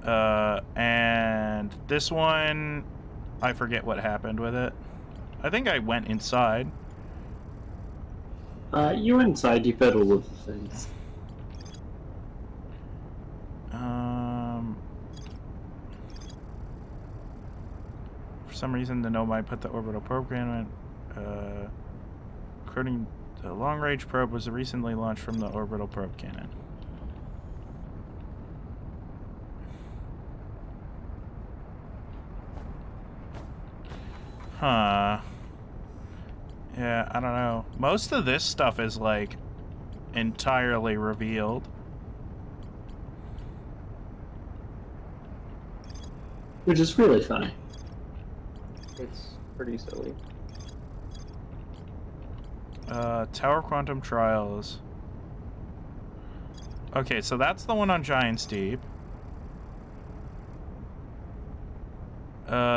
And this one, I forget what happened with it. I think I went inside. You went inside, you fiddled with the things. For some reason, the Nomai put the orbital probe cannon. According, the long-range probe was recently launched from the orbital probe cannon. Huh. Yeah, I don't know. Most of this stuff is, like, entirely revealed. Which is really funny. It's pretty silly. Tower Quantum Trials. Okay, so that's the one on Giant's Deep.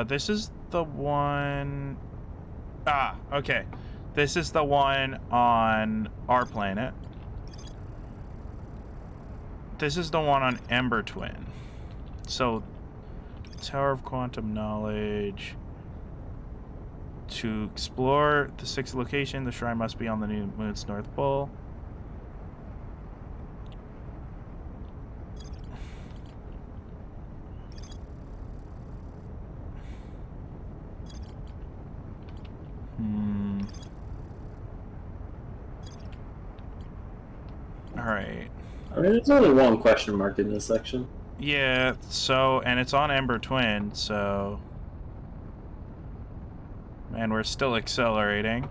This is the one... Ah, okay. This is the one on our planet. This is the one on Ember Twin. So, Tower of Quantum Knowledge. To explore the sixth location, the shrine must be on the new moon's north pole. Alright. I mean, there's only one question mark in this section. Yeah, so, and it's on Ember Twin, so... Man, we're still accelerating.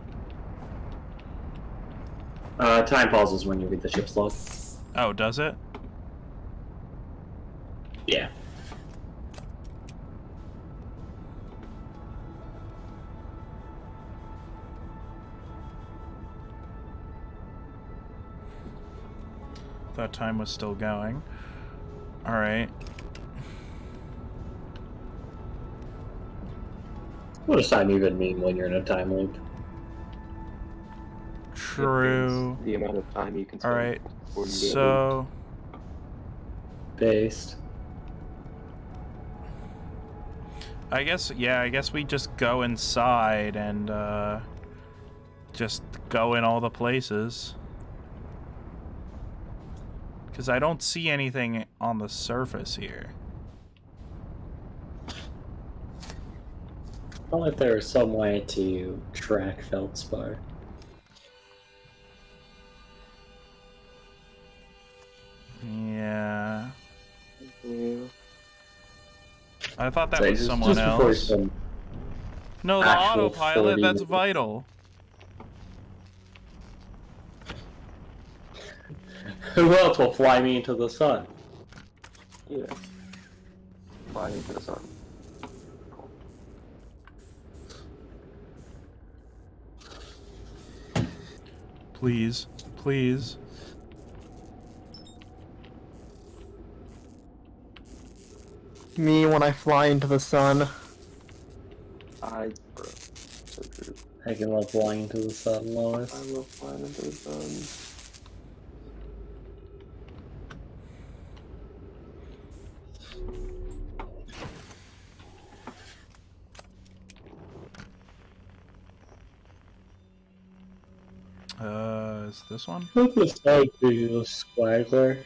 Time pauses when you read the ship's log. Oh, does it? Yeah. Thought time was still going. Alright. What does time even mean when you're in a time loop? True. The amount of time you can spend. Alright, before you get so... Based. I guess we just go inside and, just go in all the places. Because I don't see anything on the surface here. I thought there was some way to track Feldspar. Yeah. Yeah. I thought that So was just someone before else. some No, the actual autopilot, 40 that's minutes. vital. Who else will fly me into the sun? Yeah. Fly into the sun. Please. Please. Me when I fly into the sun. Bro. So true. I can love flying into the sun, Lois. I love flying into the sun. is this one? Look at this visual squaggler.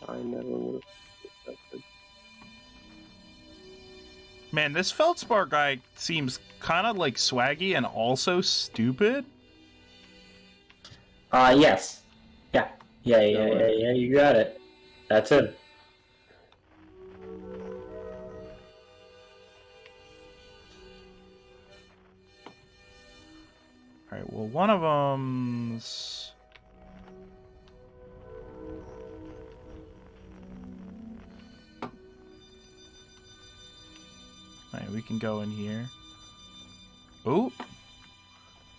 I never would have expected. Man, this Feldspar guy seems kind of like swaggy and also stupid. Yes. Yeah, you got it. That's him. Alright, well, one of them's... Alright, we can go in here. Ooh!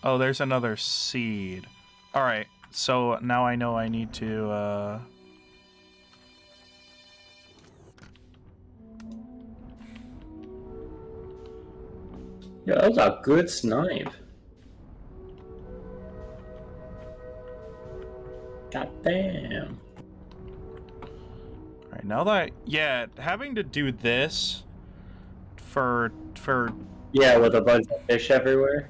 Oh, there's another seed. Alright, so now I know I need to, Yeah, that was a good snipe. God damn. Alright, now that... Yeah, having to do this for... Yeah, with a bunch of fish everywhere.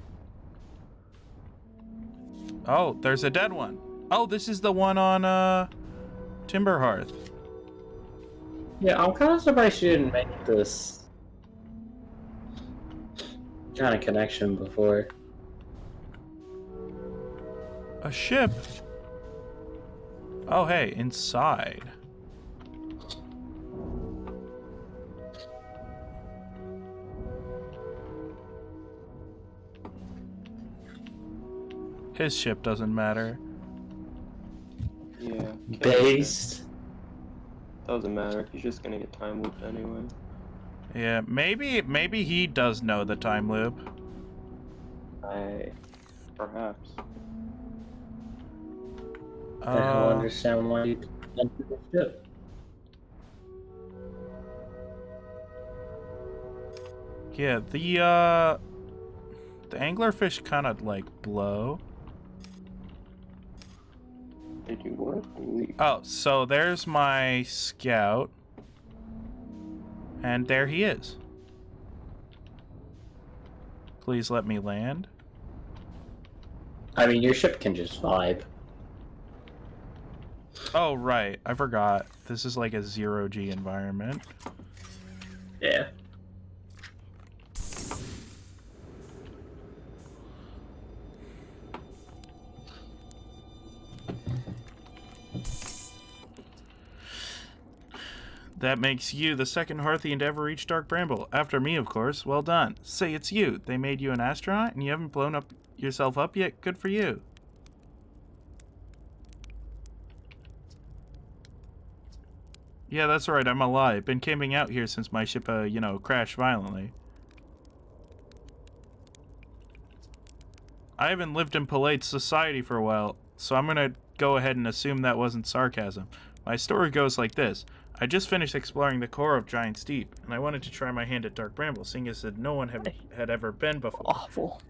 Oh, there's a dead one. Oh, this is the one on, Timber Hearth. Yeah, I'm kind of surprised she didn't make this kind of connection before. A ship? Oh, hey, inside. His ship doesn't matter. Yeah. Based. Doesn't matter. He's just gonna get time looped anyway. Yeah, maybe he does know the time loop. Perhaps. I don't understand why you entered the ship. Yeah, the anglerfish kind of like blow. Did you what? Oh, so there's my scout. And there he is. Please let me land. I mean, your ship can just vibe. Oh, right. I forgot. This is like a zero-G environment. Yeah. That makes you the second Hearthian to ever reach Dark Bramble. After me, of course. Well done. Say it's you. They made you an astronaut and you haven't blown up yourself up yet? Good for you. Yeah, that's right. I'm alive. Been camping out here since my ship, crashed violently. I haven't lived in polite society for a while, so I'm gonna go ahead and assume that wasn't sarcasm. My story goes like this. I just finished exploring the core of Giant Steep, and I wanted to try my hand at Dark Bramble, seeing as that no one had ever been before. Awful.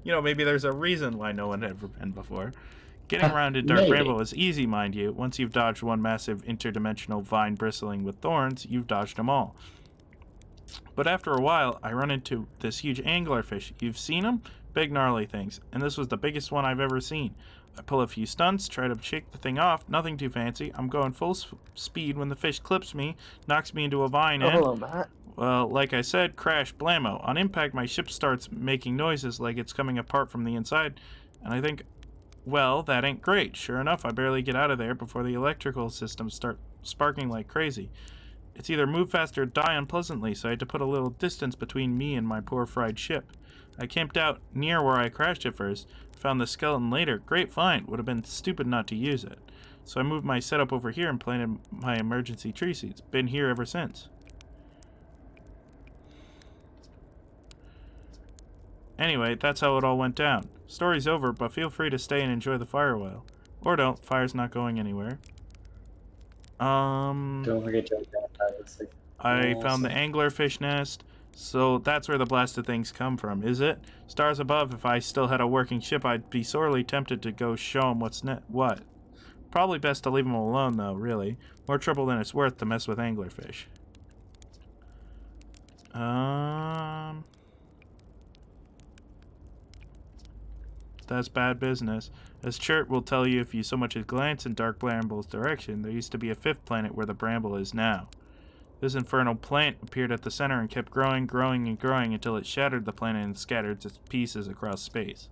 Maybe there's a reason why no one had ever been before. Getting around to Dark Bramble is easy, mind you. Once you've dodged one massive interdimensional vine bristling with thorns, you've dodged them all. But after a while, I run into this huge anglerfish. You've seen them? Big gnarly things. And this was the biggest one I've ever seen. I pull a few stunts, try to shake the thing off. Nothing too fancy. I'm going full speed when the fish clips me, knocks me into a vine end. Hello, Matt. Well, like I said, crash, blammo. On impact, my ship starts making noises like it's coming apart from the inside. And I think, well, that ain't great. Sure enough, I barely get out of there before the electrical systems start sparking like crazy. It's either move fast or die unpleasantly, so I had to put a little distance between me and my poor fried ship. I camped out near where I crashed at first, found the skeleton later. Great find. Would have been stupid not to use it. So I moved my setup over here and planted my emergency tree seeds. Been here ever since. Anyway, that's how it all went down. Story's over, but feel free to stay and enjoy the fire while. Or don't. Fire's not going anywhere. Don't forget to I found the anglerfish nest. So that's where the blasted things come from, is it? Stars above, if I still had a working ship, I'd be sorely tempted to go show 'em what. Probably best to leave 'em alone, though, really. More trouble than it's worth to mess with anglerfish. That's bad business. As Chert will tell you if you so much as glance in Dark Bramble's direction, there used to be a fifth planet where the Bramble is now. This infernal plant appeared at the center and kept growing, growing, and growing until it shattered the planet and scattered its pieces across space.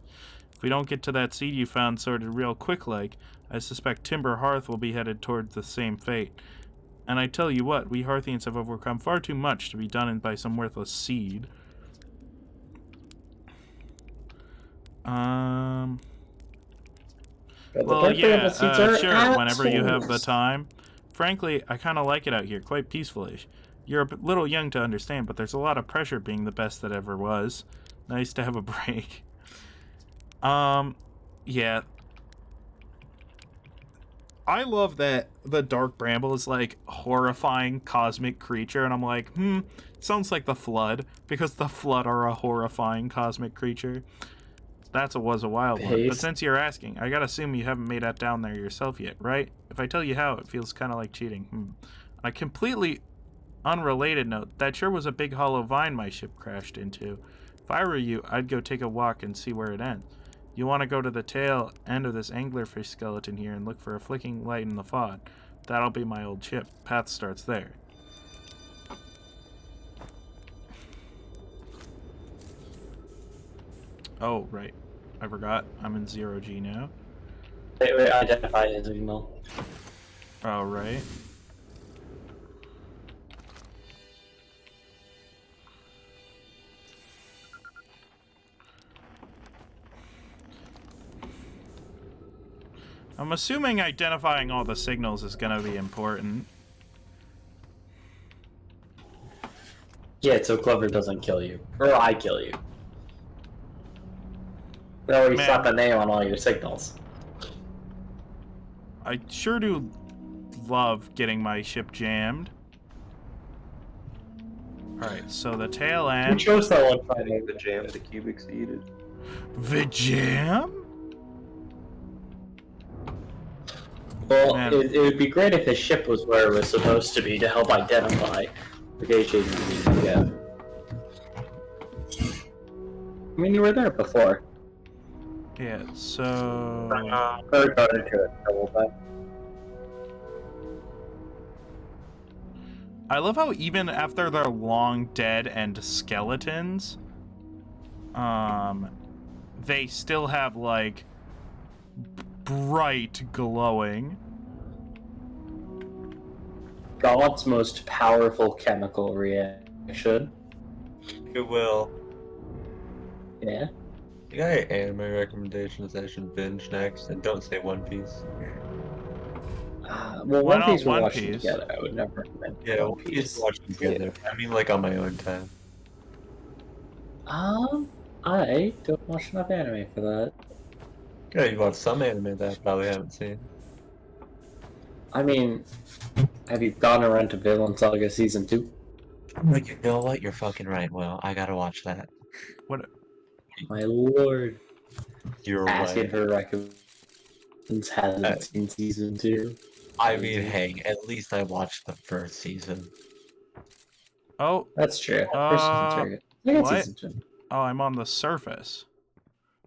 If we don't get to that seed you found sorted real quick-like, I suspect Timber Hearth will be headed toward the same fate. And I tell you what, we Hearthians have overcome far too much to be done in by some worthless seed. But the Well, Dark yeah, Bramble seeds are sure, whenever you have the assholes. time. Frankly, I kind of like it out here, quite peaceful-ish. You're a little young to understand, but there's a lot of pressure being the best that ever was. Nice to have a break. Yeah. I love that the Dark Bramble is like horrifying cosmic creature, and I'm like, sounds like the Flood, because the Flood are a horrifying cosmic creature. Was a wild one. But since you're asking, I gotta assume you haven't made that down there yourself yet, right? If I tell you how, it feels kind of like cheating. A completely unrelated note, that sure was a big hollow vine my ship crashed into. If I were you, I'd go take a walk and see where it ends. You want to go to the tail end of this anglerfish skeleton here and look for a flicking light in the fog. That'll be my old ship. Path starts there. Oh, right. I forgot. I'm in 0G now. Wait, identify his email. Oh, right. I'm assuming identifying all the signals is gonna be important. Yeah, so Clover doesn't kill you. Or I kill you. Or you Man. slap a nail on all your signals. I sure do love getting my ship jammed. Alright, so the tail Who end. chose that one I Friday? think the jam the cube exceeded. The jam? Well, Man. it would be great if his ship was where it was supposed to be to help identify the gauge agency. Yeah. I mean, you were there before. Yeah, so... Or got into it a little bit. I love how even after they're long dead and skeletons, they still have, like, bright glowing. God's most powerful chemical reaction. It will. Yeah. You got your anime recommendations I should binge next, and don't say One Piece. Well, Why One not Piece we're One watching Piece? together. I would never recommend Yeah, One One Piece Piece. watching together. I mean, like on my own time. I don't watch enough anime for that. Yeah, you watched some anime that I probably haven't seen. I mean, have you gone around to Vinland Saga Season 2? Like, you know what? You're fucking right, Will. I gotta watch that. What? My lord. You're Asking right. for recommendations hasn't seen Season 2. I mean, hey, at least I watched the first season. Oh, That's true. First season's very good. I got what? Season 2. Oh, I'm on the surface.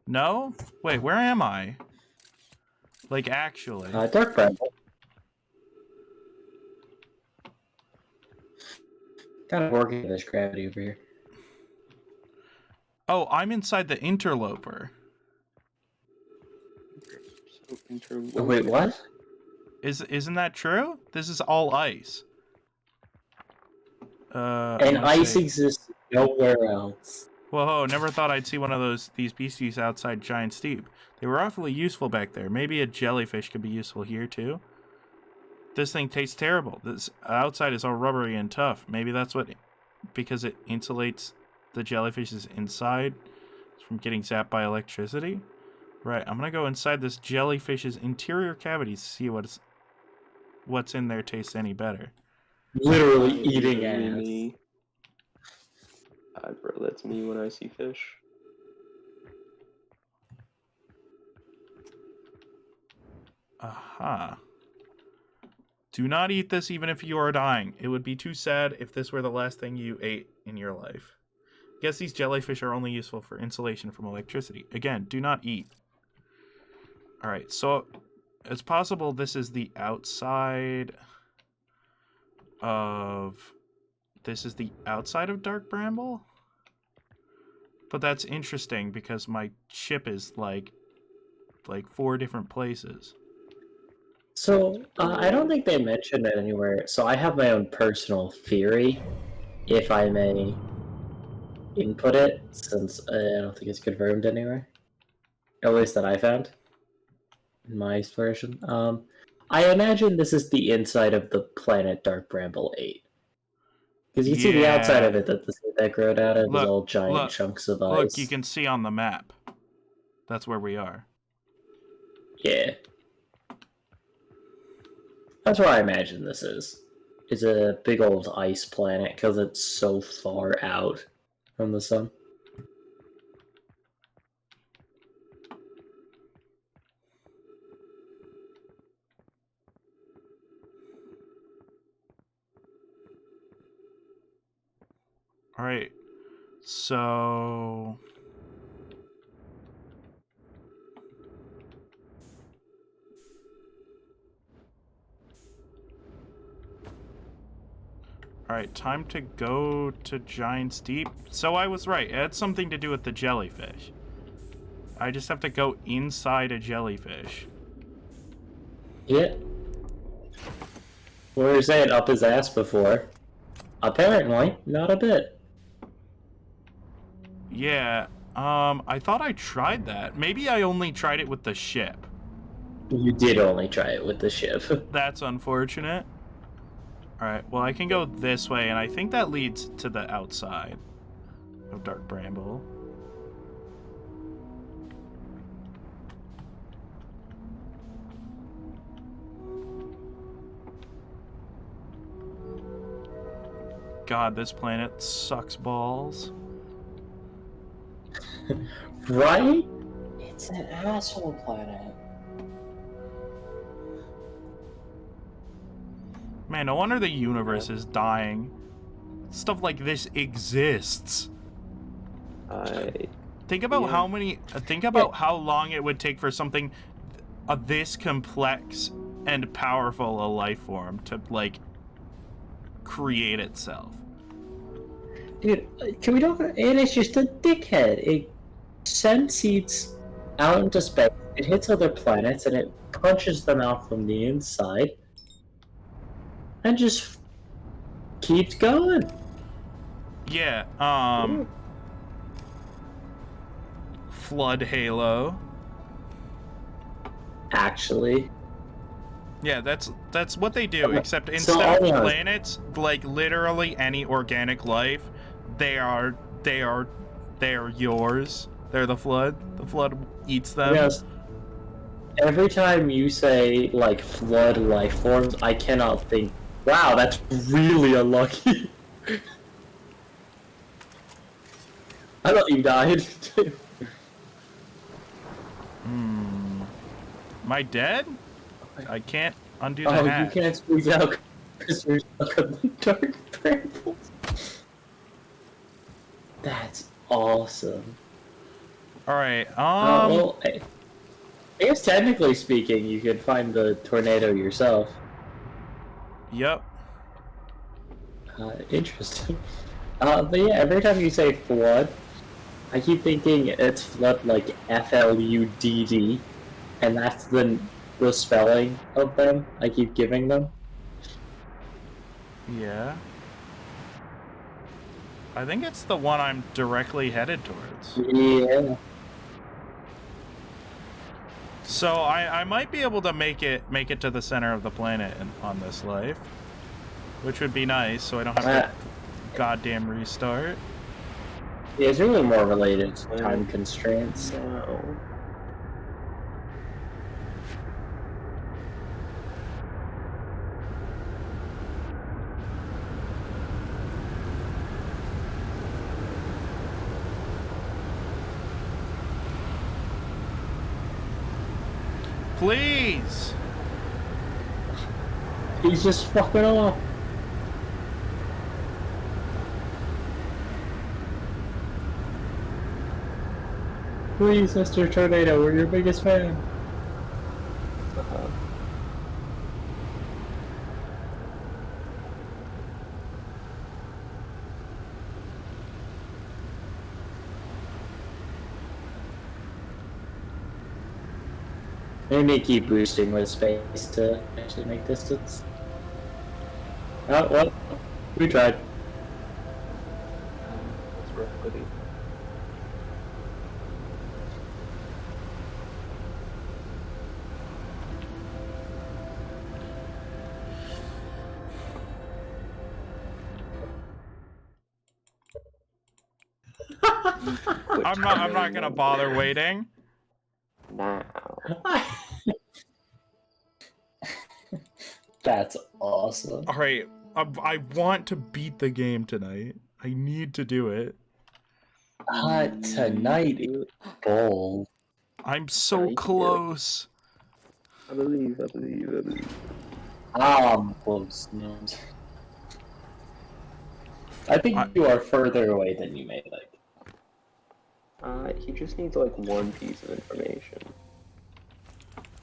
No? Wait, where am I? Like, actually. Dark Bramble. Kind of working this gravity over here. Oh, I'm inside the interloper. So Oh, wait, what? Isn't that true? This is all ice. And let's ice see. exists nowhere else. Whoa, never thought I'd see one of these beasties outside Giant Steep. They were awfully useful back there. Maybe a jellyfish could be useful here too. This thing tastes terrible. This outside is all rubbery and tough. Maybe that's what, because it insulates the jellyfish's inside from getting zapped by electricity. Right, I'm gonna go inside this jellyfish's interior cavities to see what's in there tastes any better. Literally eating ass. Me. Bro, that's me when I see fish. Aha. Do not eat this even if you are dying. It would be too sad if this were the last thing you ate in your life. Guess these jellyfish are only useful for insulation from electricity. Again, do not eat. Alright, so it's possible this is the outside of... This is the outside of Dark Bramble? But that's interesting because my ship is like 4 different places. So, I don't think they mentioned it anywhere, so I have my own personal theory, if I may input it, since I don't think it's confirmed anywhere. At least that I found in my exploration. I imagine this is the inside of the planet Dark Bramble 8. Because you can see the outside of it that the seed that growed out of is all giant chunks of ice. Look, you can see on the map. That's where we are. Yeah. That's what I imagine this is. It's a big old ice planet because it's so far out from the sun. Alright. So... Alright, time to go to Giant's Deep. So I was right. It had something to do with the jellyfish. I just have to go inside a jellyfish. Yeah. We were saying up his ass before. Apparently, not a bit. Yeah, I thought I tried that. Maybe I only tried it with the ship. You did only try it with the ship. That's unfortunate. Alright, well I can go this way, and I think that leads to the outside of Dark Bramble. God, this planet sucks balls. Right? It's an asshole planet. Man, no wonder the universe is dying. Stuff like this exists. Think about how many. Think about how long it would take for something this complex and powerful a life form to like create itself. Dude, can we talk? And it's just a dickhead. It sends seeds out into space. It hits other planets and it punches them out from the inside. And just keeps going. Yeah, Flood Halo. Actually. Yeah, that's what they do, except instead of planets, like literally any organic life, they are yours. They're the Flood. The Flood eats them. Yes. Every time you say, like, flood life forms, I cannot think, wow, that's really unlucky. I thought you died. Am I dead? I can't undo the Oh, hatch. you can't squeeze out because you're stuck on the dark brambles. That's awesome. Alright, Well, I guess technically speaking, you could find the tornado yourself. Yep. Interesting. But yeah, every time you say flood, I keep thinking it's flood like F-L-U-D-D, and that's the spelling of them I keep giving them. Yeah. I think it's the one I'm directly headed towards. Yeah. So I might be able to make it to the center of the planet on this life, which would be nice, so I don't have to goddamn restart. Yeah, it's really more related to time constraints. So. Please! He's just fucking off. Please, Mr. Tornado, we're your biggest fan. They may keep boosting with space to actually make distance. Oh, well, we tried. That's rough, buddy. I'm not gonna bother waiting. Now. That's awesome. All right, I want to beat the game tonight. I need to do it. Tonight is bold. I'm so Alright, close. I believe, I believe, I believe. I'm close. No. I think you are further away than you may like. He just needs like one piece of information.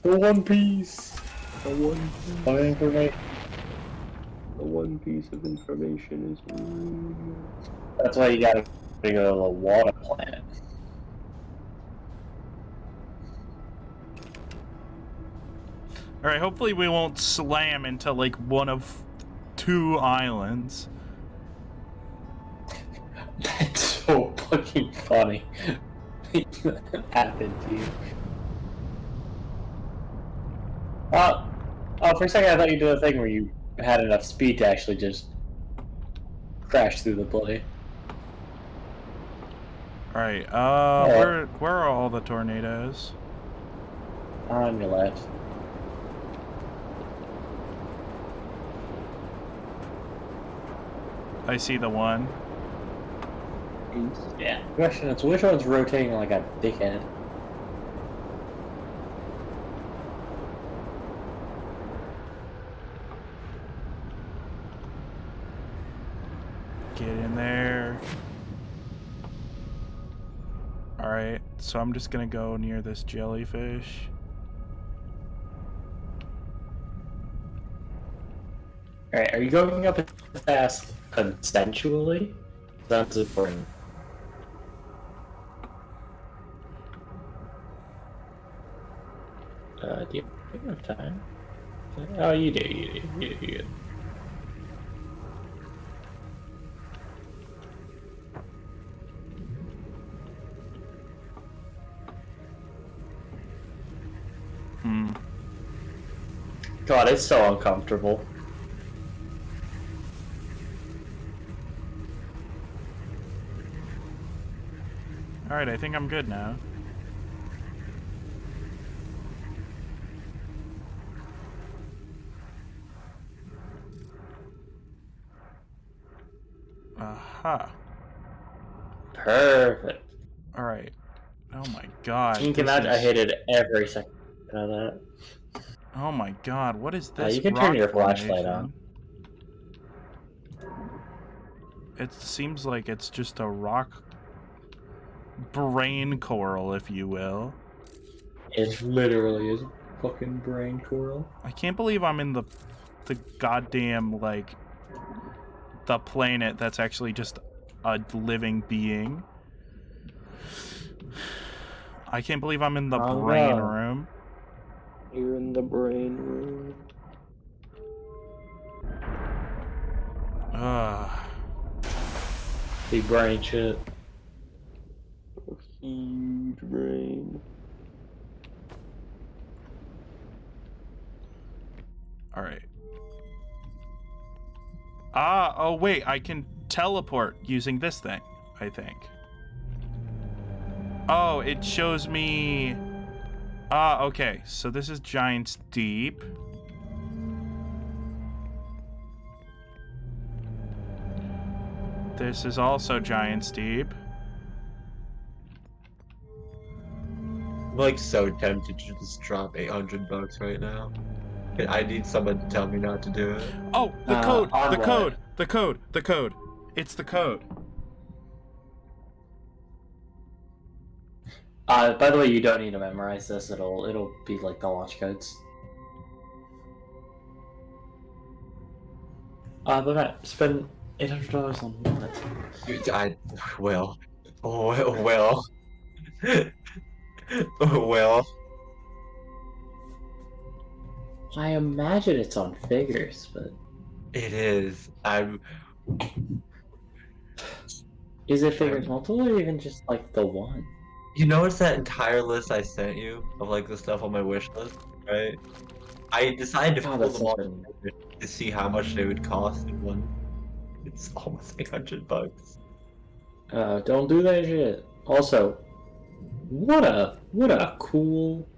The One Piece. The one, Information. the one piece of information is. That's why you gotta go to the water planet. All right, hopefully we won't slam into like one of 2 islands. That's so fucking funny. That happened to you. Oh, for a second I thought you did a thing where you had enough speed to actually just crash through the play. All right, Oh. where are all the tornadoes? On your left. I see the one. Yeah. The question is, which one's rotating like a dickhead? Get in there. All right, so I'm just gonna go near this jellyfish. Alright, are you going up fast consensually? Sounds important. Do you have time? Oh, you do, you do. God, it's so uncomfortable. All right, I think I'm good now. Aha. Perfect. All right. Oh my god. You can this imagine I is- hated every second of that. Oh my god, what is this? You can rock turn your flashlight formation? on. It seems like it's just a rock brain coral, if you will. It literally is a fucking brain coral. I can't believe I'm in the goddamn, like, the planet that's actually just a living being. I can't believe I'm in the Oh, brain no. room. You're in the brain room. Ugh. Big brain shit. A huge brain. Alright. Ah, oh wait, I can teleport using this thing, I think. Oh, it shows me... Ah, okay, so this is Giant's Deep. This is also Giant's Deep. I'm like so tempted to just drop $800 right now. And I need someone to tell me not to do it. Oh, the code, on the what? code, the code, the code. It's the code. By the way, you don't need to memorize this. It'll be like the launch codes. But Matt, spend $800 on what? I well, oh well, oh well. I imagine it's on figures, but It is. is it figures multiple or even just like the one? You notice that entire list I sent you of like the stuff on my wish list, right? I decided to God, pull that's them such all a. to see how much they would cost in one. It's almost $800. Don't do that shit. Also, what a cool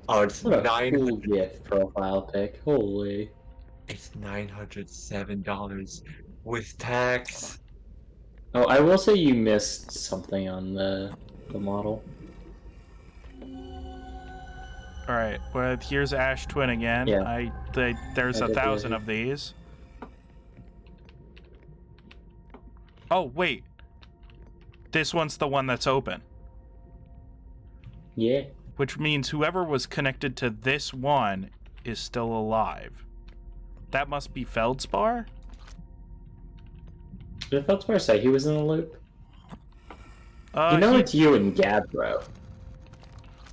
Oh, it's what a nine cool hundred. gift profile pic. Holy. It's $907 with tax. Oh, I will say you missed something on the model. All right. Well, here's Ash Twin again. Yeah. There's I did 1,000 the- of these. Oh wait, this one's the one that's open, Yeah. which means whoever was connected to this one is still alive. That must be Feldspar. Did Feldspar say he was in the loop? He- It's you and Gabbro.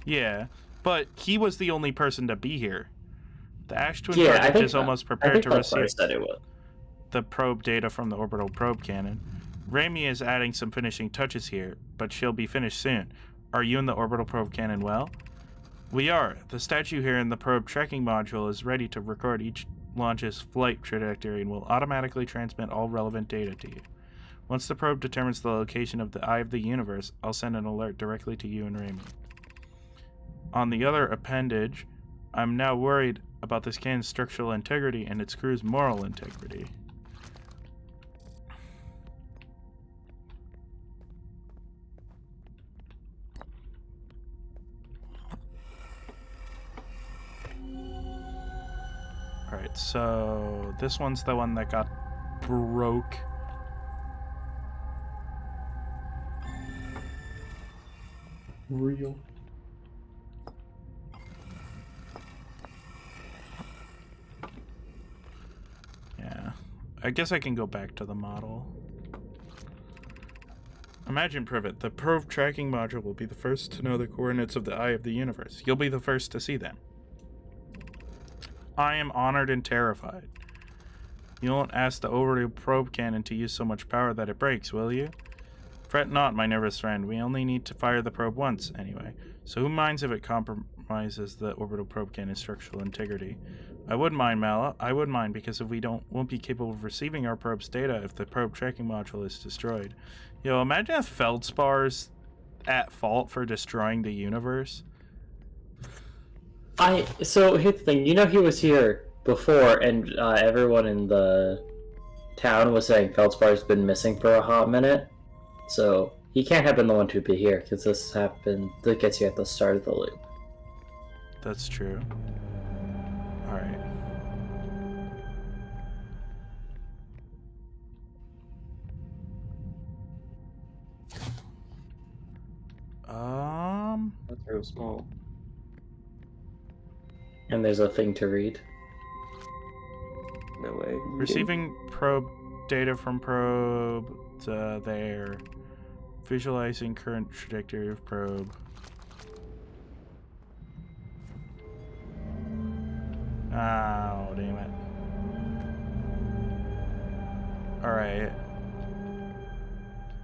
yeah, but he was the only person to be here. The Ash Twin Yeah, I project think is almost I prepared think to Feldspar receive said it was. the probe data from the orbital probe cannon. Raimi is adding some finishing touches here, but she'll be finished soon. Are you in the orbital probe cannon well? We are. The statue here in the probe tracking module is ready to record each launch's flight trajectory and will automatically transmit all relevant data to you. Once the probe determines the location of the eye of the universe, I'll send an alert directly to you and Raimi. On the other appendage, I'm now worried about this cannon's structural integrity and its crew's moral integrity. Alright, so this one's the one that got broke. Real. Yeah. I guess I can go back to the model. Imagine, Privet, the probe tracking module will be the first to know the coordinates of the eye of the universe. You'll be the first to see them. I am honored and terrified. You won't ask the orbital probe cannon to use so much power that it breaks, will you? Fret not, my nervous friend. We only need to fire the probe once, anyway. So who minds if it compromises the orbital probe cannon's structural integrity? I would mind, Mala. I would mind, because if we won't be capable of receiving our probe's data if the probe tracking module is destroyed. Yo, imagine if Feldspar's at fault for destroying the universe. So here's the thing. He was here before, and everyone in the town was saying Feldspar's been missing for a hot minute. So he can't have been the one to be here, because this happened. That gets you at the start of the loop. That's true. Alright. That's real small. And there's a thing to read. No way. Receiving probe data from probe there. Visualizing current trajectory of probe. Oh, damn it. Alright.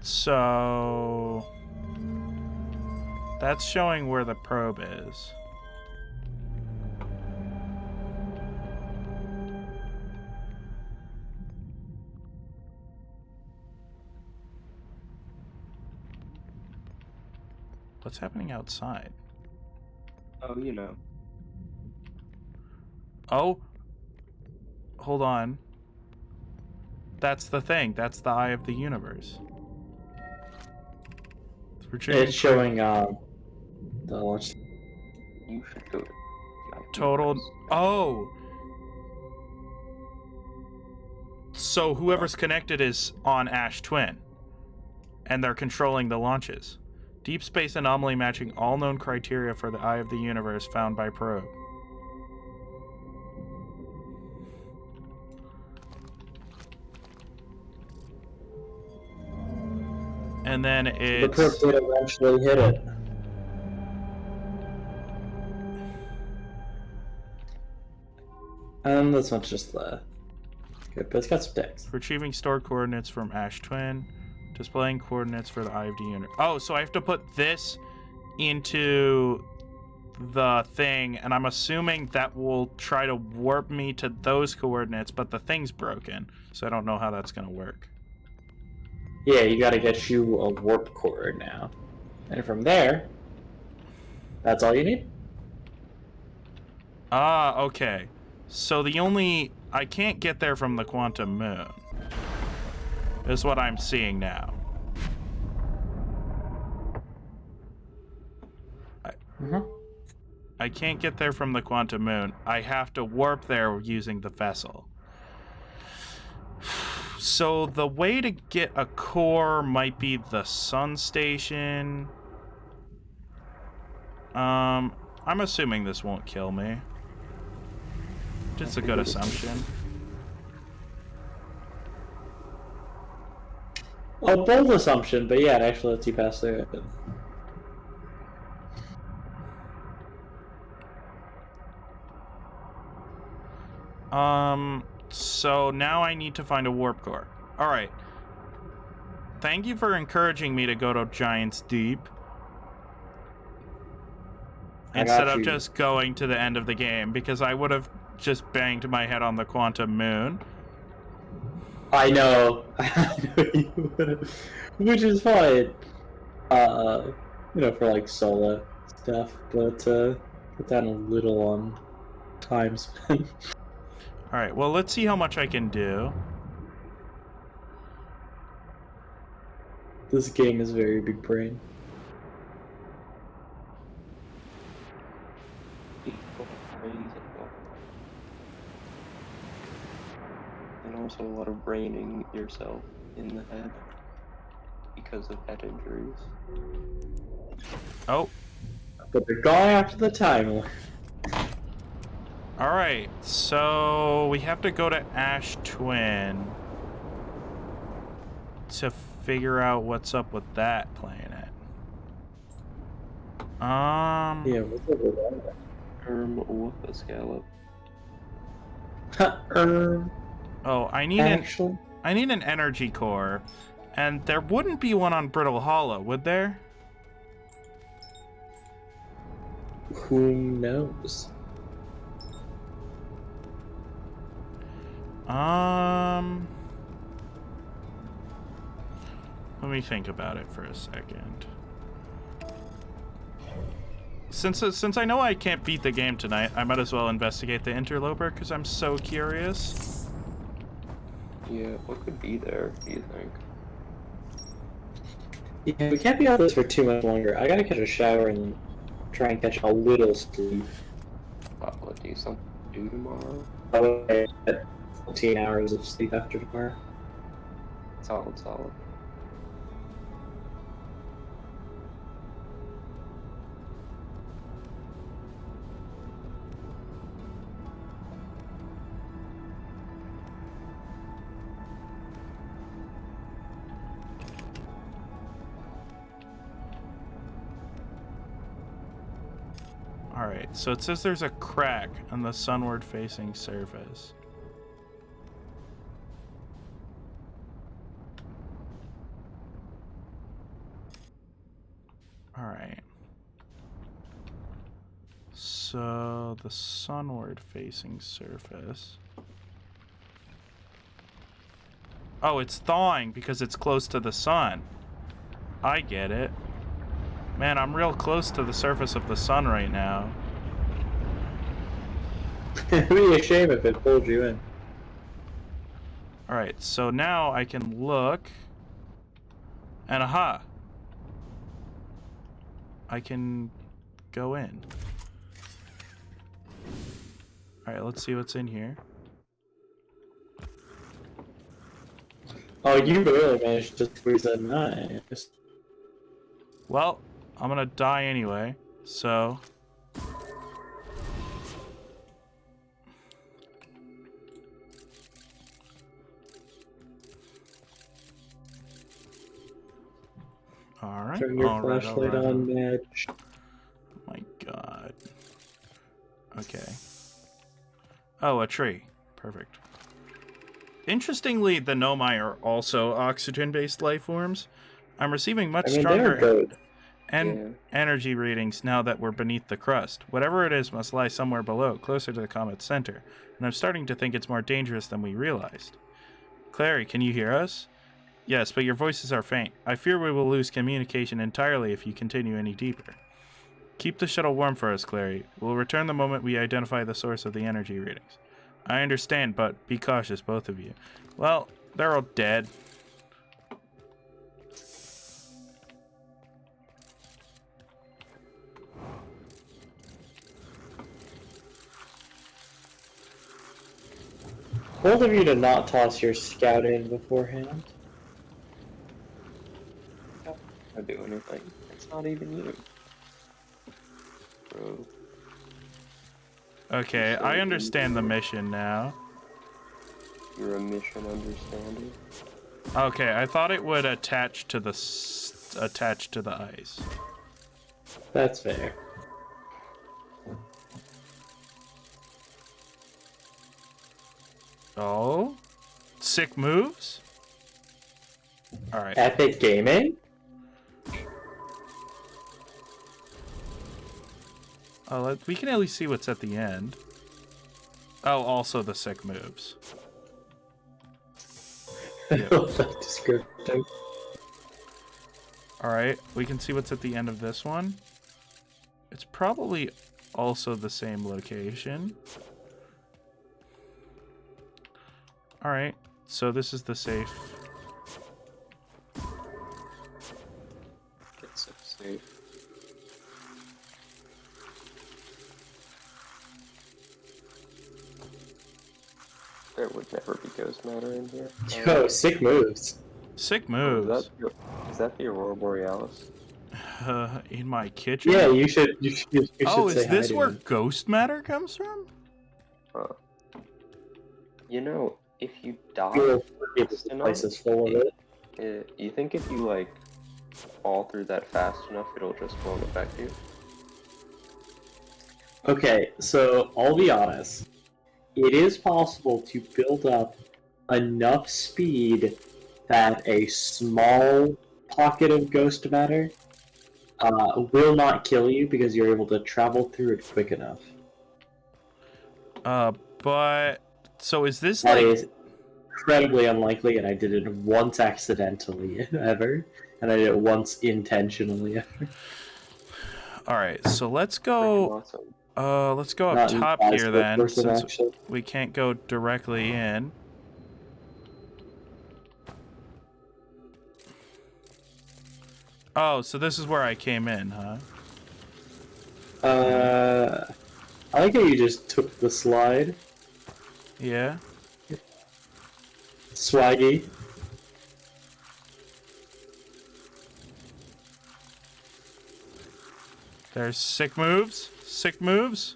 So that's showing where the probe is. What's happening outside? Oh, you know. Oh, hold on. That's the thing. That's the eye of the universe. It's showing the launch. You should go to Total. Oh. So whoever's connected is on Ash Twin, and they're controlling the launches. Deep space anomaly matching all known criteria for the eye of the universe found by probe. And then The it's... probe did eventually hit it. This one's just the. Good, but it's got some text. Retrieving stored coordinates from Ash Twin. Displaying coordinates for the IFD unit. Oh, so I have to put this into the thing, and I'm assuming that will try to warp me to those coordinates, but the thing's broken, so I don't know how that's gonna work. Yeah, you gotta get you a warp core now. And from there, that's all you need. Ah, okay. So the only... I can't get there from the quantum moon. Is what I'm seeing now. I can't get there from the quantum moon. I have to warp there using the vessel. So the way to get a core might be the sun station. I'm assuming this won't kill me. It's a good assumption. A bold assumption, but yeah, it actually lets you pass through it. So now I need to find a warp core. Alright. Thank you for encouraging me to go to Giant's Deep. Instead of just going to the end of the game, because I would have just banged my head on the quantum moon. I know. I know you would have. Which is fine. For like solo stuff, but put down a little on time spent. Alright, well, let's see how much I can do. This game is very big brain. And also a lot of braining yourself in the head because of head injuries. Oh. But they're going after the time. Alright, so we have to go to Ash Twin to figure out what's up with that planet. Yeah, what's up with that? With a scallop. Oh, I need an energy core, and there wouldn't be one on Brittle Hollow, would there? Who knows? Let me think about it for a second. Since I know I can't beat the game tonight, I might as well investigate the interloper because I'm so curious. Yeah, what could be there, do you think? Yeah, we can't be on this for too much longer. I gotta catch a shower and try and catch a little sleep. What do you something to do tomorrow? I will get 14 hours of sleep after tomorrow. Solid. Alright, so it says there's a crack on the sunward-facing surface. Alright. So, the sunward-facing surface... Oh, it's thawing because it's close to the sun. I get it. Man, I'm real close to the surface of the sun right now. It'd be a shame if it pulled you in. Alright, so now I can look. And aha! I can go in. Alright, let's see what's in here. Oh, you really managed to squeeze that nice. Well, I'm gonna die anyway, so... Alright. Turn your flashlight on, Madge. Oh my god. Okay. Oh, a tree. Perfect. Interestingly, the Nomai are also oxygen-based life forms. I'm receiving much They're stronger good. energy readings now that we're beneath the crust. Whatever it is must lie somewhere below, closer to the comet's center, and I'm starting to think it's more dangerous than we realized. Clary, can you hear us? Yes, but your voices are faint. I fear we will lose communication entirely if you continue any deeper. Keep the shuttle warm for us, Clary. We'll return the moment we identify the source of the energy readings. I understand, but be cautious, both of you. Well, they're all dead. Both of you to not toss your scout in beforehand. I do anything. It's not even you. Bro. Okay, I understand the mission now. You're a mission understander. Okay, I thought it would attach to the ice. That's fair. Oh, sick moves. All right. Epic gaming? Oh, we can at least see what's at the end. Oh, also the sick moves. Yep. That description. All right, we can see what's at the end of this one. It's probably also the same location. All right, so this is the safe. It's so safe. There would never be ghost matter in here. Yo, sick moves. Sick moves. Is that the Aurora Borealis? In my kitchen. Yeah, you should. You should Oh, say is this hi to where him. ghost matter comes from? You know, if you die You'll forget fast this enough, place is full of it. you think if you like fall through that fast enough, it'll just won't affect you? Okay, so I'll be honest. It is possible to build up enough speed that a small pocket of ghost matter will not kill you because you're able to travel through it quick enough. But so is this That like? is incredibly unlikely, and I did it once accidentally ever, and I did it once intentionally ever. All right, so let's Freaking go. awesome. Let's go up Not in top fast here first then, person, since actually. we can't go directly in. Oh, so this is where I came in, huh? I like how you just took the slide. Yeah. Swaggy. There's sick moves. Sick moves.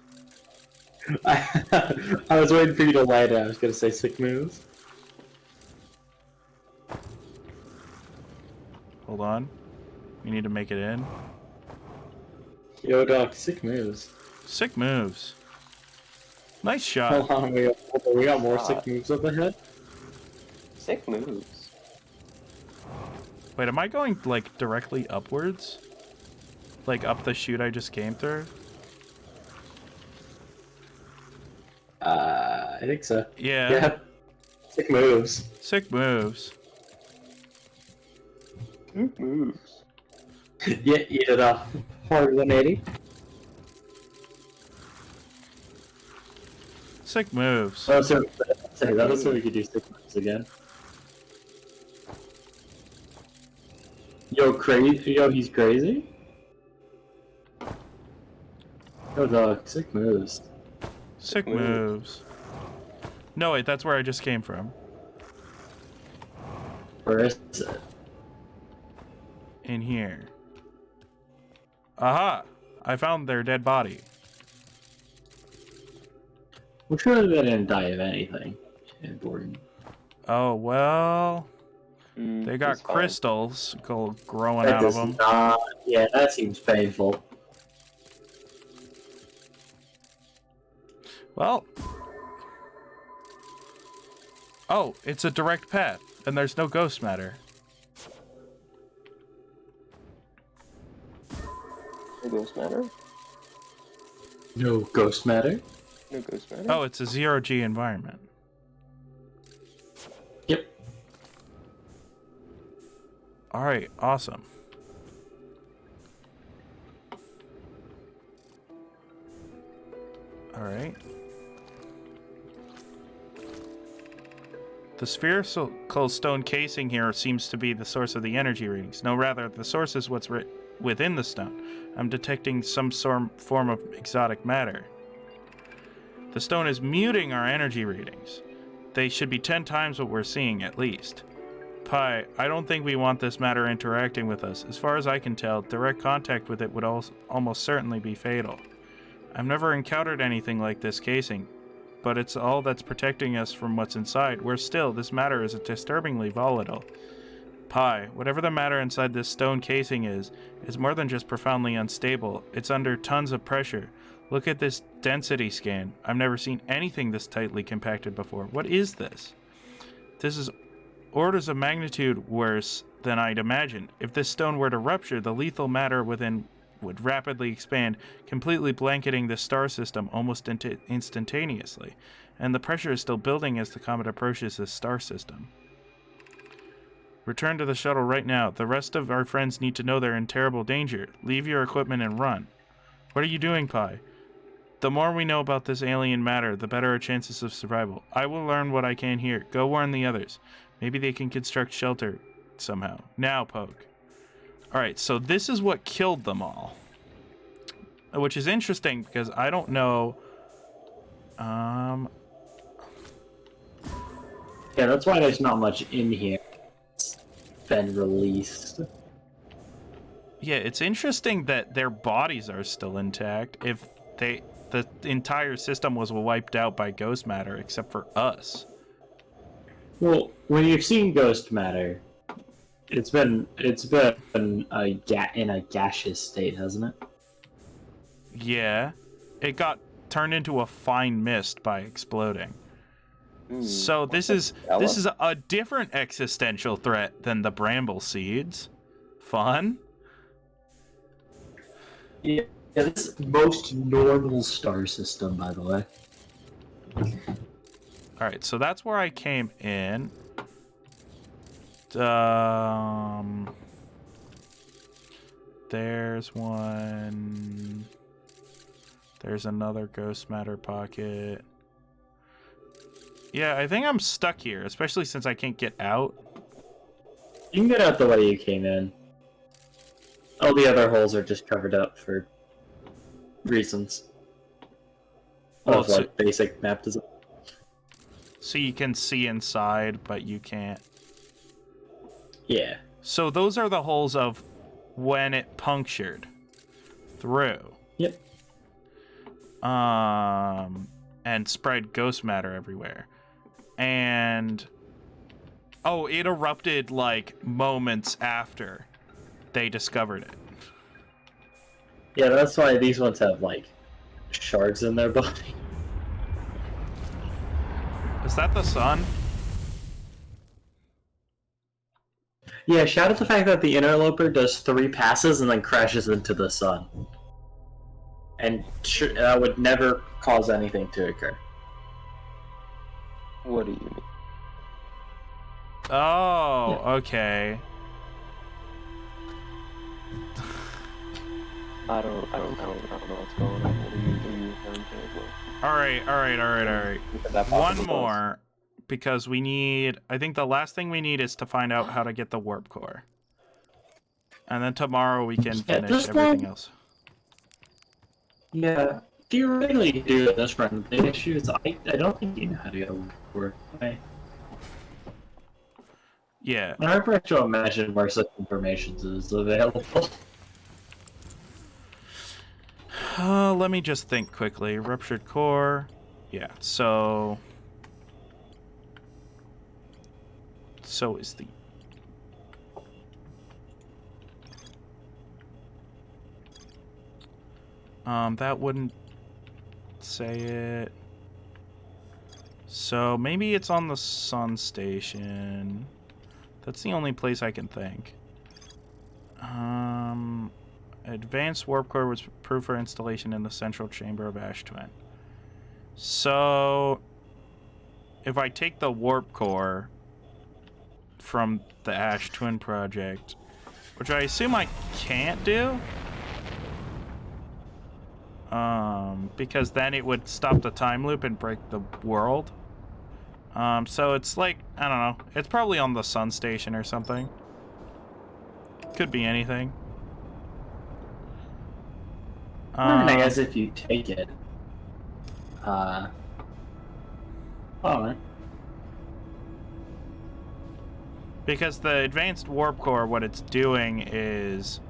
I was waiting for you to land it. I was gonna say sick moves. Hold on. We need to make it in. Yo, Doc, sick moves. Sick moves. Nice shot. Hold on, we got more sick moves up ahead. Sick moves. Wait, am I going like directly upwards? Like up the chute I just came through? I think so. Yeah. Yeah. Sick moves. Sick moves. Sick moves. Yeah, eat it up. Hard 180. Sick moves. Oh, so that was so we could do sick moves again. Yo, crazy. Yo, he's crazy. Yo, Doc, sick moves. Sick moves. No, wait, that's where I just came from. Where is it? In here. Aha! I found their dead body. Well, surely they didn't die of anything important. Oh, well... They got he's fine. crystals growing That out of does them. not. Yeah, that seems painful. Well, Oh, it's a direct path, and there's no ghost matter. No ghost matter? No ghost matter? No ghost matter? Oh, it's a zero-G environment. Yep. Alright, awesome. Alright. The spherical stone casing here seems to be the source of the energy readings. No, rather, the source is what's within the stone. I'm detecting some form of exotic matter. The stone is muting our energy readings. They should be 10 times what we're seeing, at least. Pi, I don't think we want this matter interacting with us. As far as I can tell, direct contact with it would almost certainly be fatal. I've never encountered anything like this casing, but it's all that's protecting us from what's inside. Where still, this matter is disturbingly volatile. Pi, whatever the matter inside this stone casing is more than just profoundly unstable. It's under tons of pressure. Look at this density scan. I've never seen anything this tightly compacted before. What is this? This is orders of magnitude worse than I'd imagined. If this stone were to rupture, the lethal matter within would rapidly expand, completely blanketing the star system almost instantaneously. And the pressure is still building as the comet approaches this star system. Return to the shuttle right now. The rest of our friends need to know they're in terrible danger. Leave your equipment and run. What are you doing, Pi? The more we know about this alien matter, the better our chances of survival. I will learn what I can here. Go warn the others. Maybe they can construct shelter somehow. Now, Poke. Alright, so this is what killed them all. Which is interesting because I don't know... Yeah, that's why there's not much in here. It's been released. Yeah, it's interesting that their bodies are still intact if the entire system was wiped out by ghost matter except for us. Well, when you've seen ghost matter, it's been in a gaseous state, hasn't it? Yeah, it got turned into a fine mist by exploding. So this is a different existential threat than the bramble seeds. Fun. Yeah, this is most normal star system, by the way. All right, so that's where I came in. There's one. There's another ghost matter pocket. Yeah, I think I'm stuck here, especially since I can't get out. You can get out the way you came in. All the other holes are just covered up for reasons. Oh, Of like basic map design. So you can see inside, but you can't. Yeah. So those are the holes of when it punctured through. Yep. And spread ghost matter everywhere. And oh, it erupted like moments after they discovered it. Yeah, that's why these ones have like shards in their body. Is that the sun? Yeah, shout out the fact that the interloper does 3 passes and then crashes into the sun. And that would never cause anything to occur. What do you mean? Oh, Yeah. okay. I don't know what's going on. What are you referring to? All right. That One possible more, because we need... I think the last thing we need is to find out how to get the warp core. And then tomorrow we can finish everything else. Yeah, theoretically you do this run. The issue is I don't think you know how to get a work. Yeah. I'm trying to imagine where such information is available. Let me just think quickly. Ruptured core. Yeah, so is the... that wouldn't say it. So maybe it's on the sun station. That's the only place I can think. Advanced warp core was approved for installation in the central chamber of Ash Twin. So if I take the warp core from the Ash Twin project, which I assume I can't do, because then it would stop the time loop and break the world. So it's like, I don't know, it's probably on the sun station or something. Could be anything. I guess if you take it, oh man. Because the advanced warp core, what it's doing is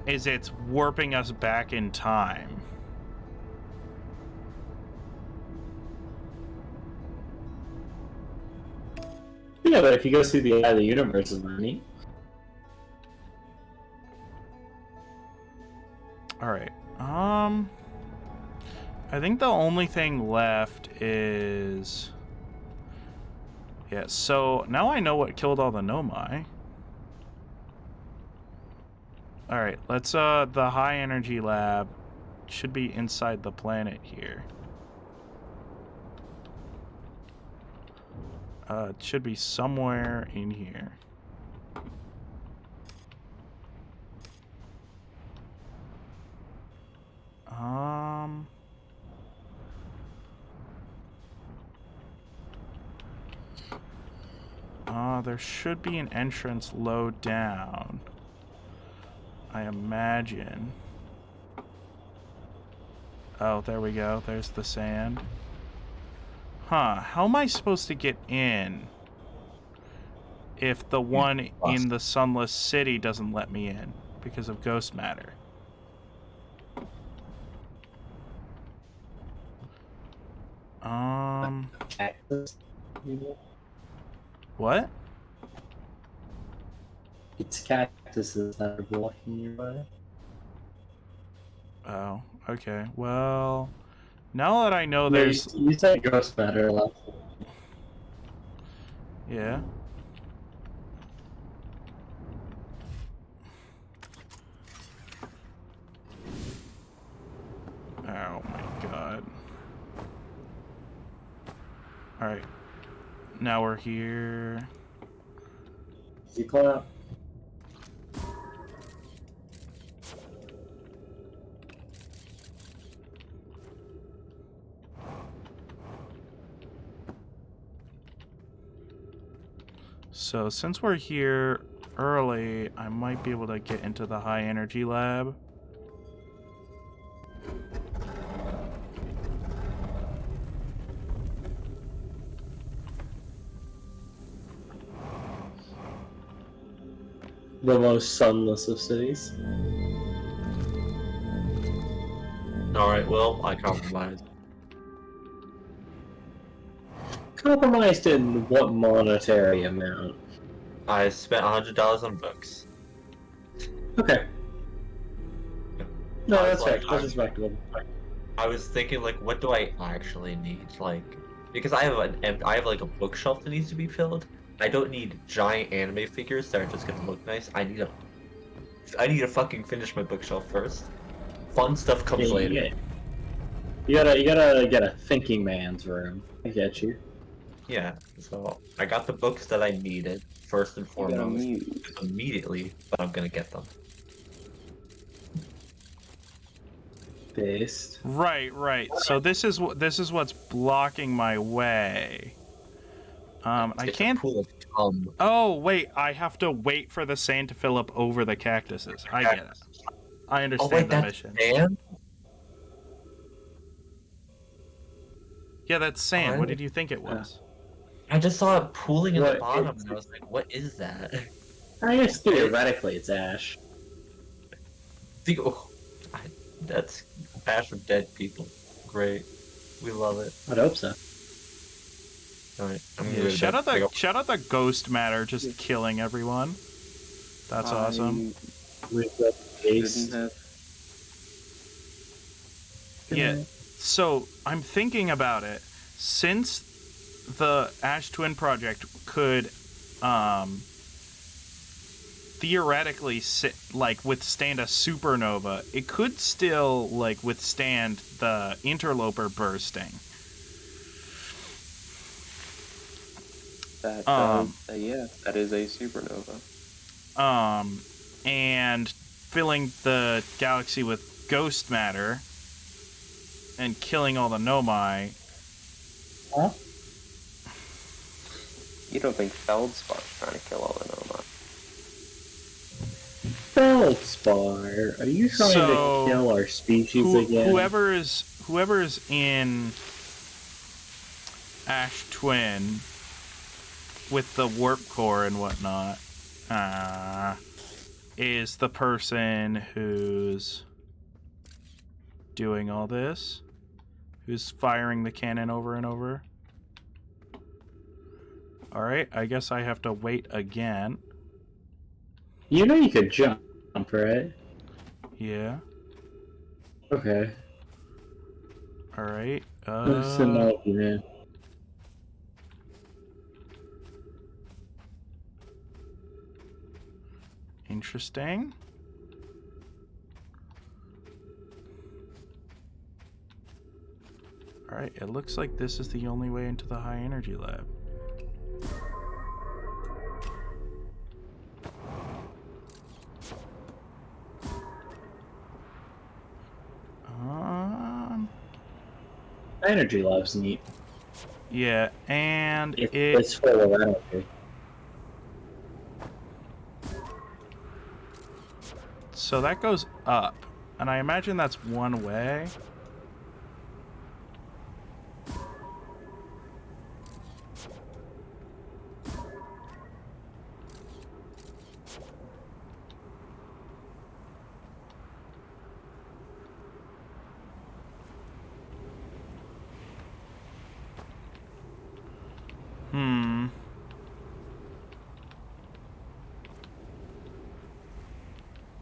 it's warping us back in time. Yeah, but if you go through the eye of the universe, is neat. Alright. I think the only thing left is... Yeah, so now I know what killed all the Nomai. Alright, let's, the high energy lab should be inside the planet here. It should be somewhere in here. There should be an entrance low down, I imagine. Oh, there we go. There's the sand. Huh, how am I supposed to get in if the one in the Sunless City doesn't let me in because of ghost matter? Cactus. What? It's cactuses that are blocking your way. Oh, okay. Well, now that I know there's... You said ghost matter last. Yeah. Oh my god. Alright. Now we're here. You call out. So since we're here early, I might be able to get into the high energy lab. The most sunless of cities. Alright, well, I compromised. Compromised in what monetary amount? I spent $100 on books. Okay. No, I that's was fair. like, That's respectable. I was thinking, like, what do I actually need? Like, because I have like a bookshelf that needs to be filled. I don't need giant anime figures that are just gonna look nice. I need to fucking finish my bookshelf first. Fun stuff comes later. You gotta get a thinking man's room. I get you. Yeah, so I got the books that I needed first and foremost immediately, but I'm gonna get them. Based. Right. So this is what's blocking my way. I It's a can't. pool of cum. Oh wait, I have to wait for the sand to fill up over the cactuses. I get it. I Oh understand wait, the that's mission. sand? Yeah, that's sand. Oh, What did you think it was? I just saw it pooling in the What bottom, is- and I was like, what is that? I guess theoretically it's ash. That's ash of dead people. Great. We love it. I'd hope so. Alright, I'm Yeah, gonna go shout to out bed. shout out the ghost matter just killing everyone. That's awesome. With the base. Yeah. So I'm thinking about it. Since the Ash Twin project could theoretically withstand a supernova, it could still withstand the interloper bursting. Yeah, that is a supernova. And filling the galaxy with ghost matter and killing all the Nomai. Huh? You don't think Feldspar's trying to kill all the Nomai? Feldspar, are you trying to kill our species again? Whoever is in Ash Twin with the warp core and whatnot is the person who's doing all this, who's firing the cannon over and over. All right, I guess I have to wait again. You know you could jump, right? Yeah. Okay. All right. That's enough, man. Interesting. All right, it looks like this is the only way into the high energy lab. Energy lab's neat. Yeah, and It's full of energy. So that goes up, and I imagine that's one way.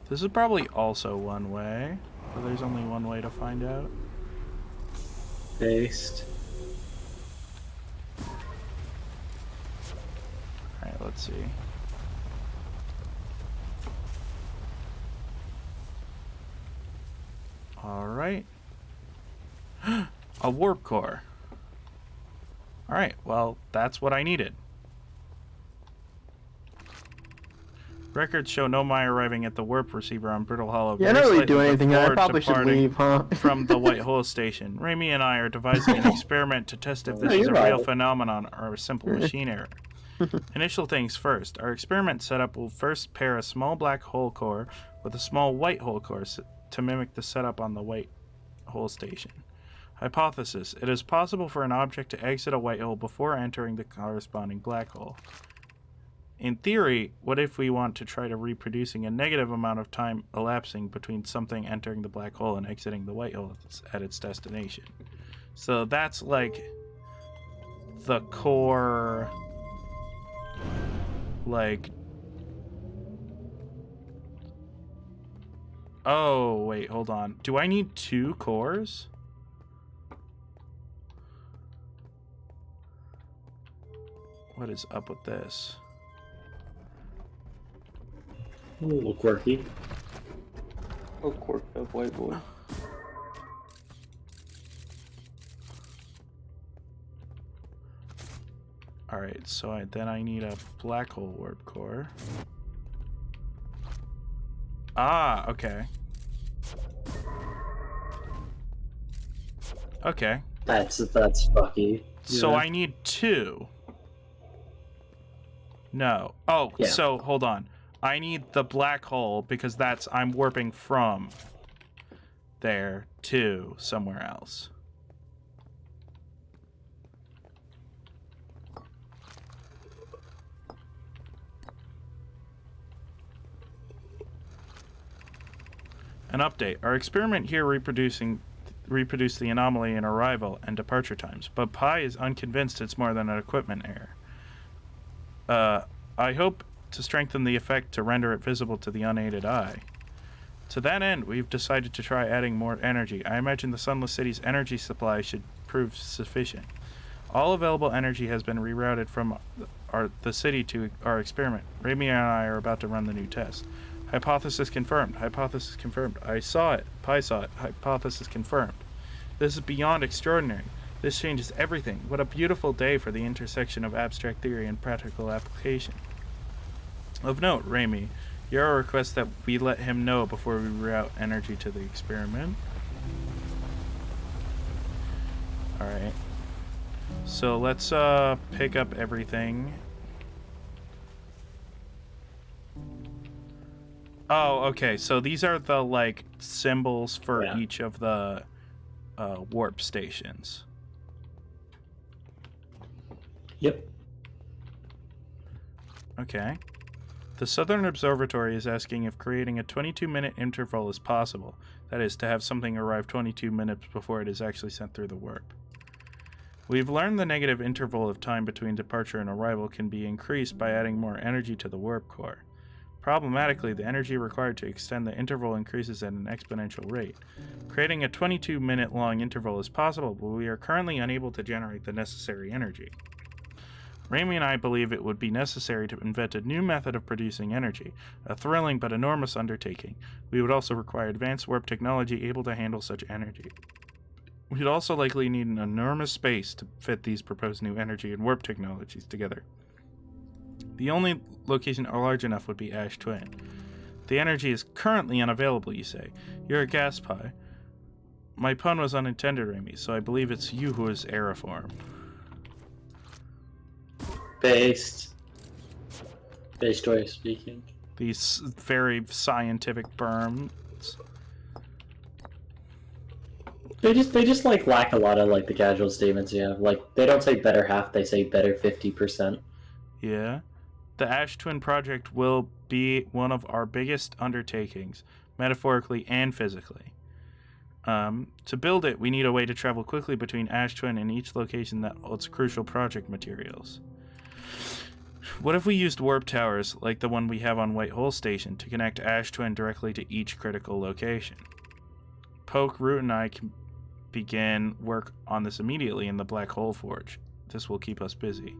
This is probably also one way, but there's only one way to find out. Based. Alright, let's see. Alright. A warp core. Alright, well, that's what I needed. Records show Nomai arriving at the warp receiver on Brittle Hollow. Yeah, I don't really do anything. I probably should departing leave, huh? from the White Hole Station. Raimi and I are devising an experiment to test if this is a real phenomenon or a simple machine error. Initial things first. Our experiment setup will first pair a small black hole core with a small white hole core to mimic the setup on the White Hole Station. Hypothesis. It is possible for an object to exit a white hole before entering the corresponding black hole. In theory, what if we want to try to reproducing a negative amount of time elapsing between something entering the black hole and exiting the white hole at its destination? So that's like the core, like... Oh, wait, hold on. Do I need 2 cores? What is up with this? A little quirky. Oh, quirked up white boy. Alright, so then I need a black hole warp core. Ah, okay. Okay. That's fucky. So I need 2. No. Oh, Yeah. So hold on. I need the black hole because I'm warping from there to somewhere else. An update. Our experiment here reproduced the anomaly in arrival and departure times, but Pi is unconvinced it's more than an equipment error. I hope to strengthen the effect to render it visible to the unaided eye. To that end, we've decided to try adding more energy. I imagine the Sunless City's energy supply should prove sufficient. All available energy has been rerouted from the city to our experiment. Raimi and I are about to run the new test. Hypothesis confirmed. Hypothesis confirmed. I saw it. Pi saw it. Hypothesis confirmed. This is beyond extraordinary. This changes everything. What a beautiful day for the intersection of abstract theory and practical application. Of note, Raimi, your request that we let him know before we route energy to the experiment. Alright. So let's pick up everything. Oh, okay. So these are the like symbols for each of the warp stations. Yep. Okay. The Southern Observatory is asking if creating a 22-minute interval is possible. That is, to have something arrive 22 minutes before it is actually sent through the warp. We've learned the negative interval of time between departure and arrival can be increased by adding more energy to the warp core. Problematically, the energy required to extend the interval increases at an exponential rate. Creating a 22-minute long interval is possible, but we are currently unable to generate the necessary energy. Raimi and I believe it would be necessary to invent a new method of producing energy, a thrilling but enormous undertaking. We would also require advanced warp technology able to handle such energy. We'd also likely need an enormous space to fit these proposed new energy and warp technologies together. The only location large enough would be Ash Twin. The energy is currently unavailable, you say. You're a gas pie. My pun was unintended, Raimi, so I believe it's you who is Aeriform. Based way of speaking. These very scientific berms. They just like lack a lot of like the casual statements you have. Like they don't say better half, they say better 50%. Yeah. The Ash Twin project will be one of our biggest undertakings, metaphorically and physically. To build it, we need a way to travel quickly between Ash Twin and each location that holds crucial project materials. What if we used warp towers, like the one we have on White Hole Station, to connect Ash Twin directly to each critical location? Poke, Root, and I can begin work on this immediately in the Black Hole Forge. This will keep us busy.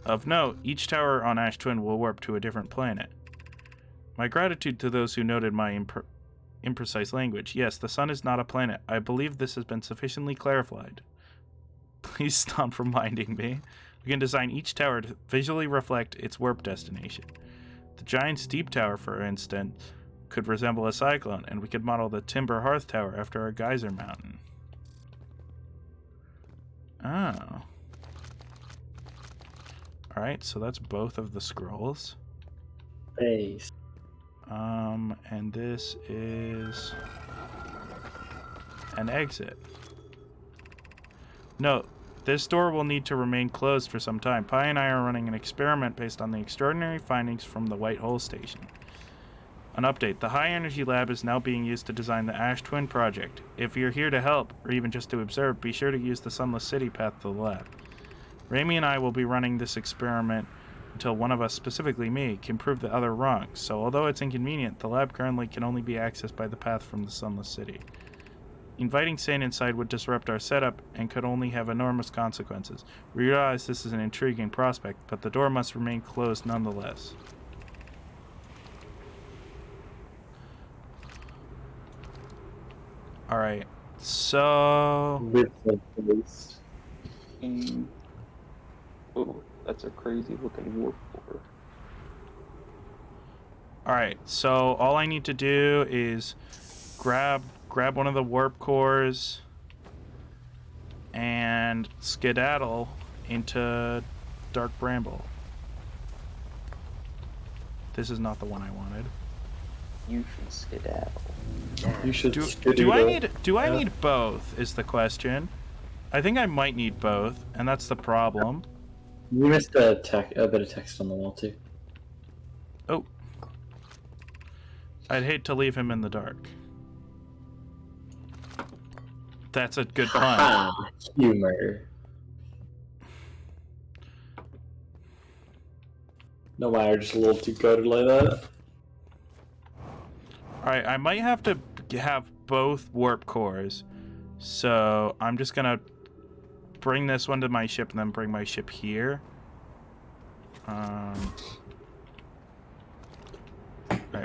Of note, each tower on Ash Twin will warp to a different planet. My gratitude to those who noted my imprecise language. Yes, the sun is not a planet. I believe this has been sufficiently clarified. Please stop reminding me. We can design each tower to visually reflect its warp destination. The giant steep tower, for instance, could resemble a cyclone, and we could model the Timber Hearth Tower after a geyser mountain. Oh. Alright, so that's both of the scrolls. Base. And this is an exit. Note, this door will need to remain closed for some time. Pi and I are running an experiment based on the extraordinary findings from the White Hole Station. An update. The High Energy Lab is now being used to design the Ash Twin project. If you're here to help, or even just to observe, be sure to use the Sunless City path to the lab. Raimi and I will be running this experiment until one of us, specifically me, can prove the other wrong. So although it's inconvenient, the lab currently can only be accessed by the path from the Sunless City. Inviting Sane inside would disrupt our setup and could only have enormous consequences. We realize this is an intriguing prospect, but the door must remain closed nonetheless. Alright, so... With the base. Oh, that's a crazy looking warp core. Alright, so all I need to do is grab one of the warp cores and skedaddle into Dark Bramble. This is not the one I wanted. You should skedaddle. You should Do I need both is the question. I think I might need both, and that's the problem. You missed a bit of text on the wall too. Oh. I'd hate to leave him in the dark. That's a good pun. Ah, humor. No, why are just a little too coded like that? Alright, I might have to have both warp cores. So I'm just gonna bring this one to my ship and then bring my ship here. Alright,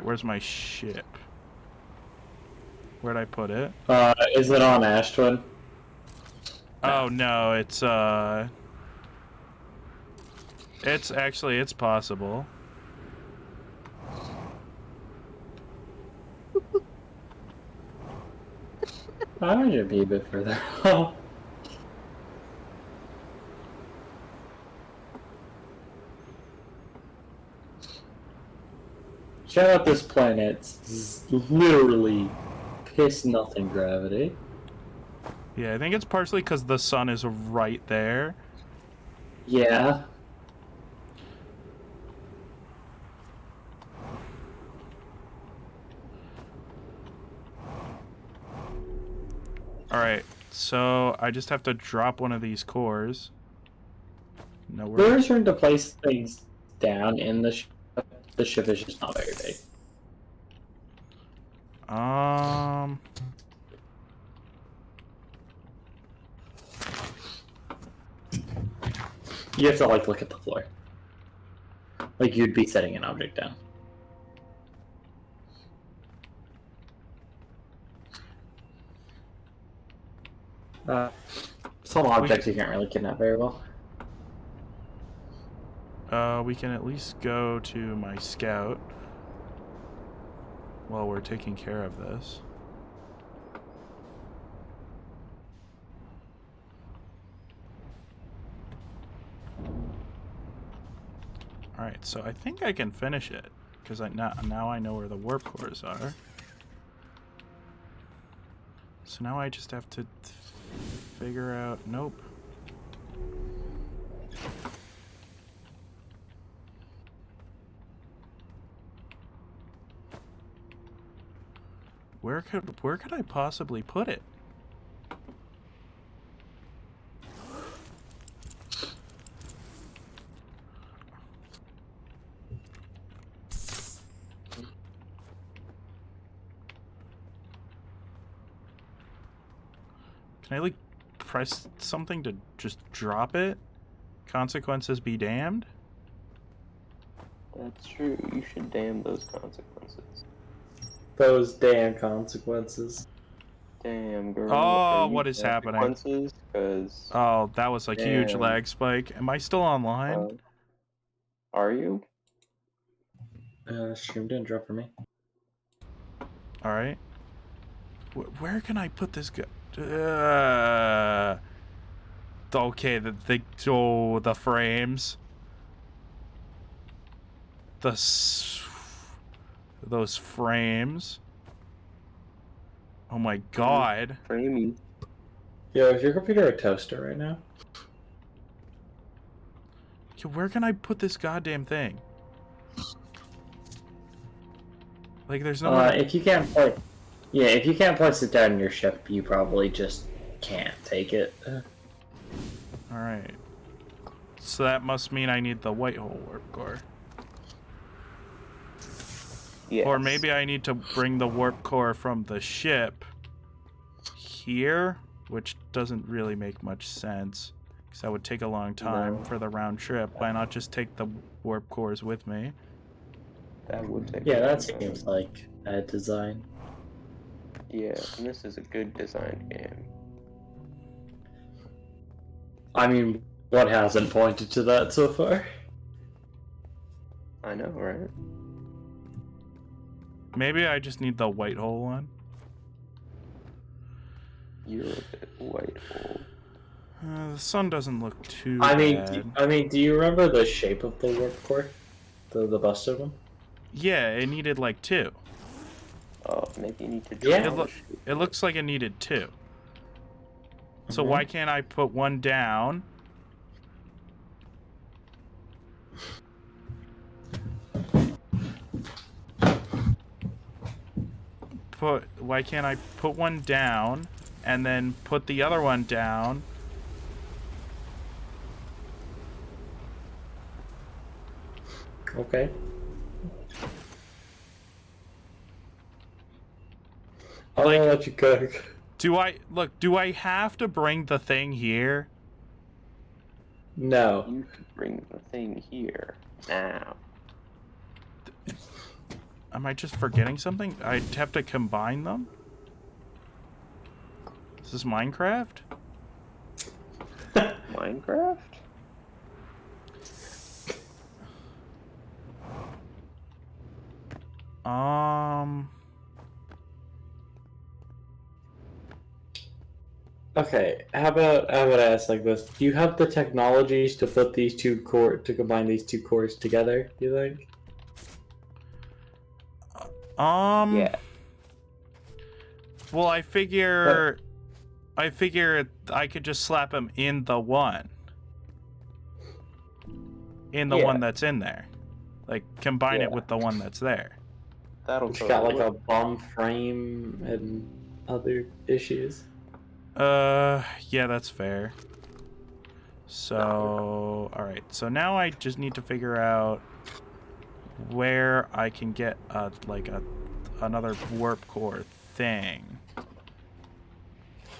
where's my ship? Where'd I put it? Is it on Ash Twin? Oh no, it's it's possible. I should be a bit further. Oh. Check out this planet. It's literally piss nothing gravity. Yeah, I think it's partially because the sun is right there. Yeah. Alright, so I just have to drop one of these cores. No, There's room to place things down in the ship. The ship is just not very big. You have to like look at the floor. Like you'd be setting an object down. Some objects you can't really kidnap very well. We can at least go to my scout while we're taking care of this. Alright, so I think I can finish it, because now I know where the warp cores are. So now I just have to figure out... Nope. Where could I possibly put it? Can I like press something to just drop it? Consequences be damned? That's true. You should damn those consequences. Those damn consequences. Damn, girl. Oh, are you what is happening? consequences? 'Cause, Oh, that was a huge Damn. lag spike. Am I still online? are you? Stream didn't drop for me. Alright. Where can I put this guy? Okay, the frames. Those frames. Oh my god. Framey. Yo, is your computer a toaster right now? Yo, where can I put this goddamn thing? Like, there's no. If you can't play, yeah, if you can't place it down in your ship, you probably just can't take it. All right. So that must mean I need the white hole warp core. Yes. Or maybe I need to bring the warp core from the ship here, which doesn't really make much sense, because that would take a long time for the round trip. Why not just take the warp cores with me? That would take. Yeah, a that long seems time. like bad design. Yeah, and this is a good design game. I mean, what hasn't pointed to that so far? I know, right? Maybe I just need the white hole one. You're a bit white hole. The sun doesn't look too I bad. mean, do you remember the shape of the warp core? The busted one? Yeah, it needed like 2. Oh, maybe you need to Yeah. draw. It looks like it needed 2. So why can't I put one down? Why can't I put one down and then put the other one down? Okay. I'll let you cook. Do I have to bring the thing here? No. You could bring the thing here now. Am I just forgetting something? I'd have to combine them? Is this Minecraft? Minecraft? Okay, how about I ask like this? Do you have the technologies to put these to combine these two cores together, you think? Yeah. Well, I figure I could just slap him in the one. In the one that's in there. Like, combine it with the one that's there. That'll It's got like a bum frame and other issues. Yeah, that's fair. So, alright. So now I just need to figure out where I can get another warp core thing.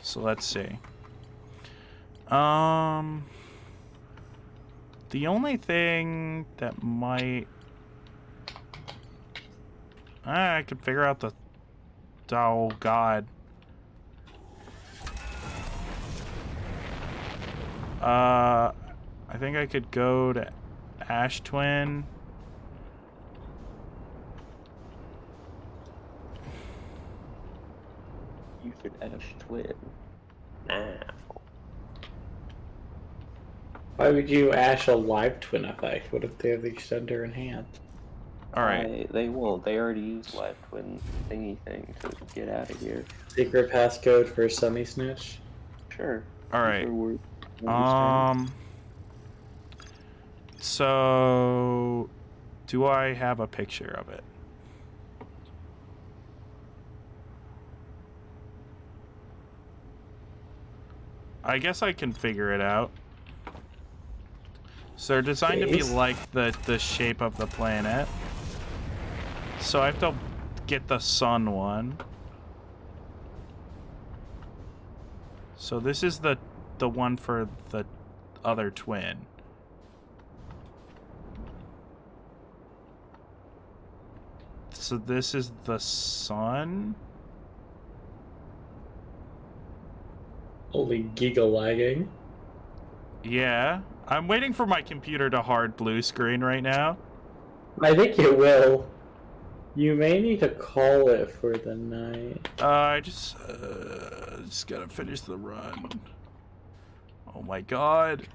So let's see. The only thing that might... I could figure out the... Oh, God. I think I could go to Ash Twin. You could Ash Twin now. Why would you ash a live twin effect? What if they have the extender in hand? Alright. They won't. They already used live twin thingy thing to get out of here. Secret passcode for Semi Snitch? Sure. Alright. Understand. So... Do I have a picture of it? I guess I can figure it out. So they're designed to be like the shape of the planet. So I have to get the sun one. So this is the one for the other twin. So this is the sun. Holy giga lagging. Yeah. I'm waiting for my computer to hard blue screen right now. I think it will. You may need to call it for the night. I just gotta finish the run. Oh my god.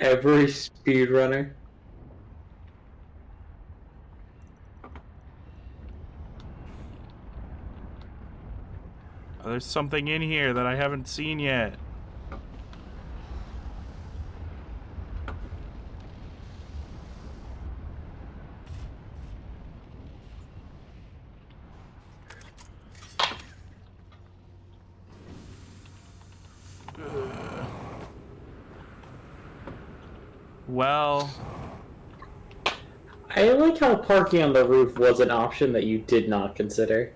Every speedrunner. There's something in here that I haven't seen yet. Well, I like how parking on the roof was an option that you did not consider.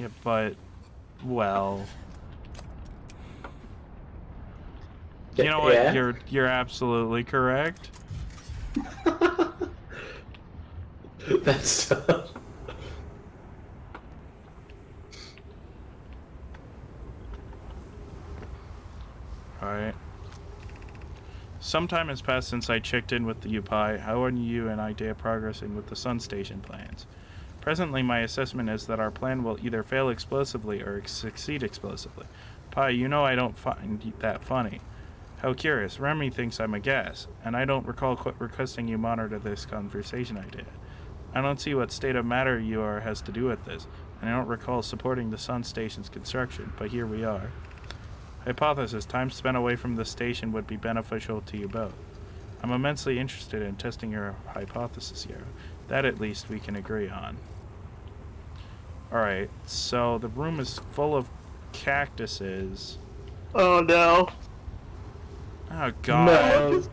yeah, but, well, you know what? Yeah. You're absolutely correct. That's tough. Alright. Some time has passed since I checked in with the UPI. How are you and Idea progressing with the Sun Station plans? Presently, my assessment is that our plan will either fail explosively or succeed explosively. Pi, you know I don't find that funny. How curious. Remy thinks I'm a gas, and I don't recall requesting you monitor this conversation I did. I don't see what state of matter you are has to do with this, and I don't recall supporting the Sun Station's construction, but here we are. Hypothesis: time spent away from the station would be beneficial to you both. I'm immensely interested in testing your hypothesis here. That at least we can agree on. Alright, so the room is full of cactuses. Oh no. Oh god. No.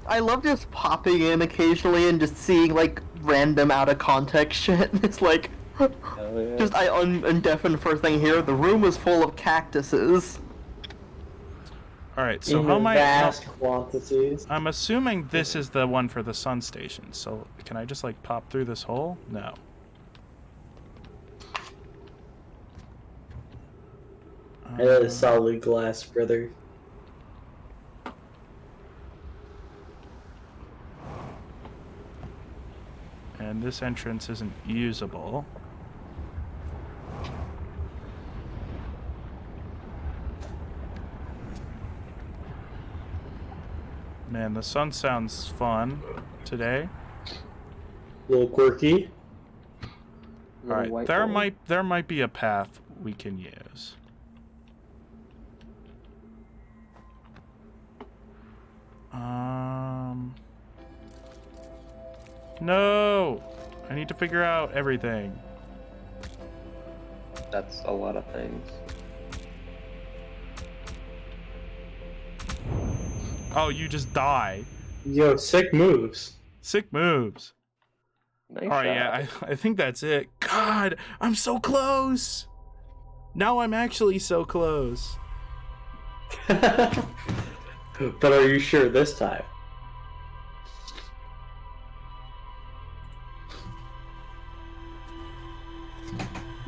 I love just popping in occasionally and just seeing like random out of context shit. It's like, Hell yeah. just I undeafened first thing here. The room was full of cactuses. All right, so In how am I? vast quantities. I'm assuming this is the one for the sun station. So can I just like pop through this hole? No. That is solid glass, brother. And this entrance isn't usable. Man, the sun sounds fun today. A little quirky. All right, there might be a path we can use. No, I need to figure out everything. That's a lot of things. Oh, you just die. Yo, sick moves. Sick moves. Nice All right, shot. yeah, I think that's it. God, I'm so close. Now I'm actually so close. But are you sure this time?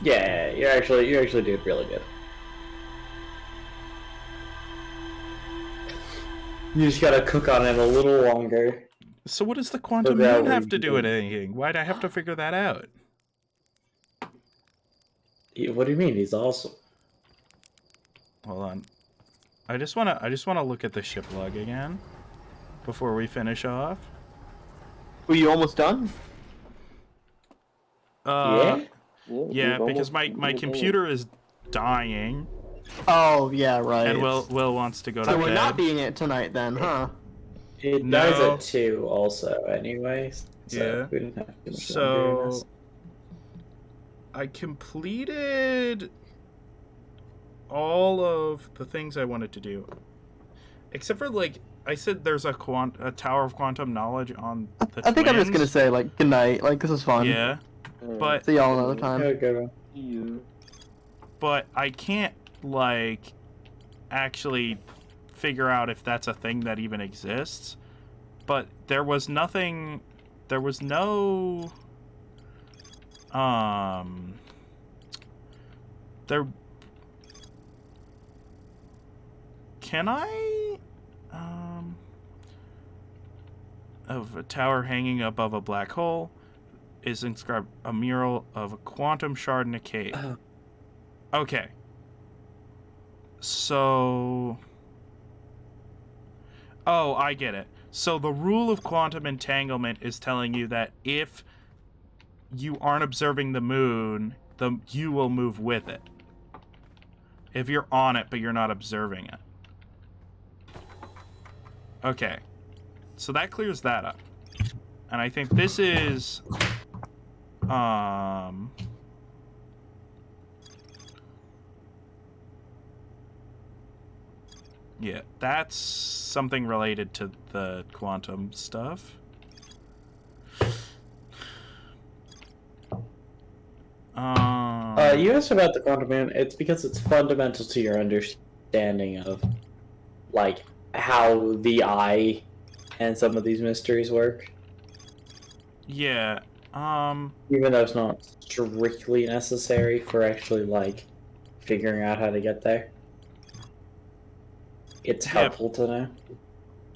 Yeah, you're actually doing really good. You just gotta cook on it a little longer. So what does the quantum that moon have to do with reason. anything? Why'd I have to figure that out? What do you mean? He's awesome. Hold on. I just wanna look at the ship log again before we finish off. Were you almost done? Yeah, because my computer is dying, Oh yeah, right. and Will wants to go to So we're bed. not being it tonight then, huh? It No. dies at 2 also, anyways. So Yeah. we didn't have too much longer in So this. I completed all of the things I wanted to do, except for like I said, there's a tower of quantum knowledge on the. I think I'm just gonna twins. say like good night. Like this is fun. Yeah, but See y'all another time. Okay. but I can't like actually figure out if that's a thing that even exists. But there was nothing. There was no. There. Can I? Of a tower hanging above a black hole is inscribed a mural of a quantum shard in a cave. Okay. So. Oh, I get it. So the rule of quantum entanglement is telling you that if you aren't observing the moon, you will move with it. If you're on it but you're not observing it. Okay. So that clears that up. And I think this is yeah, that's something related to the quantum stuff. You asked about the quantum moon. It's because it's fundamental to your understanding of, like, how the eye and some of these mysteries work. Yeah. Even though it's not strictly necessary for actually, like, figuring out how to get there. It's helpful to know.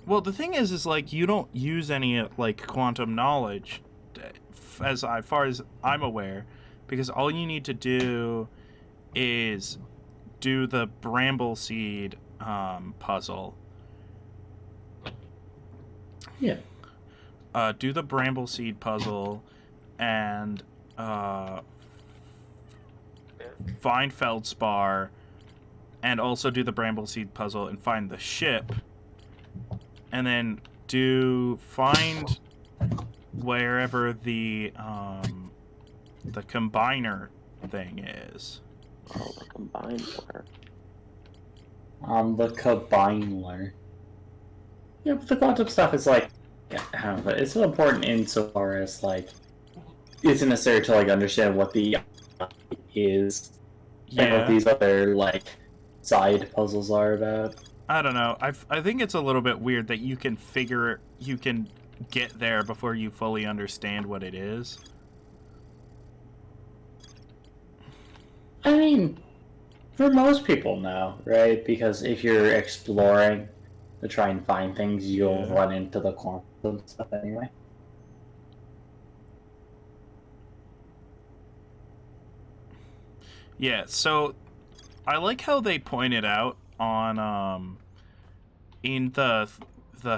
Well, the thing is like you don't use any like quantum knowledge, as far as I'm aware, because all you need to do is do the bramble seed puzzle. Yeah. Do the bramble seed puzzle, and find feldspar, and also do the bramble seed puzzle and find the ship, and then find wherever the combiner thing is. Oh, the combined wire. The combiner. Yeah, but the quantum stuff is like, I don't know, it's important insofar as like, it's necessary to like understand what the is and what Yeah. these other like side puzzles are about. I don't know. I think it's a little bit weird that you can get there before you fully understand what it is. I mean, for most people, no, right? Because if you're exploring to try and find things, you'll Yeah. run into the quantum stuff anyway. Yeah, so I like how they pointed out on in the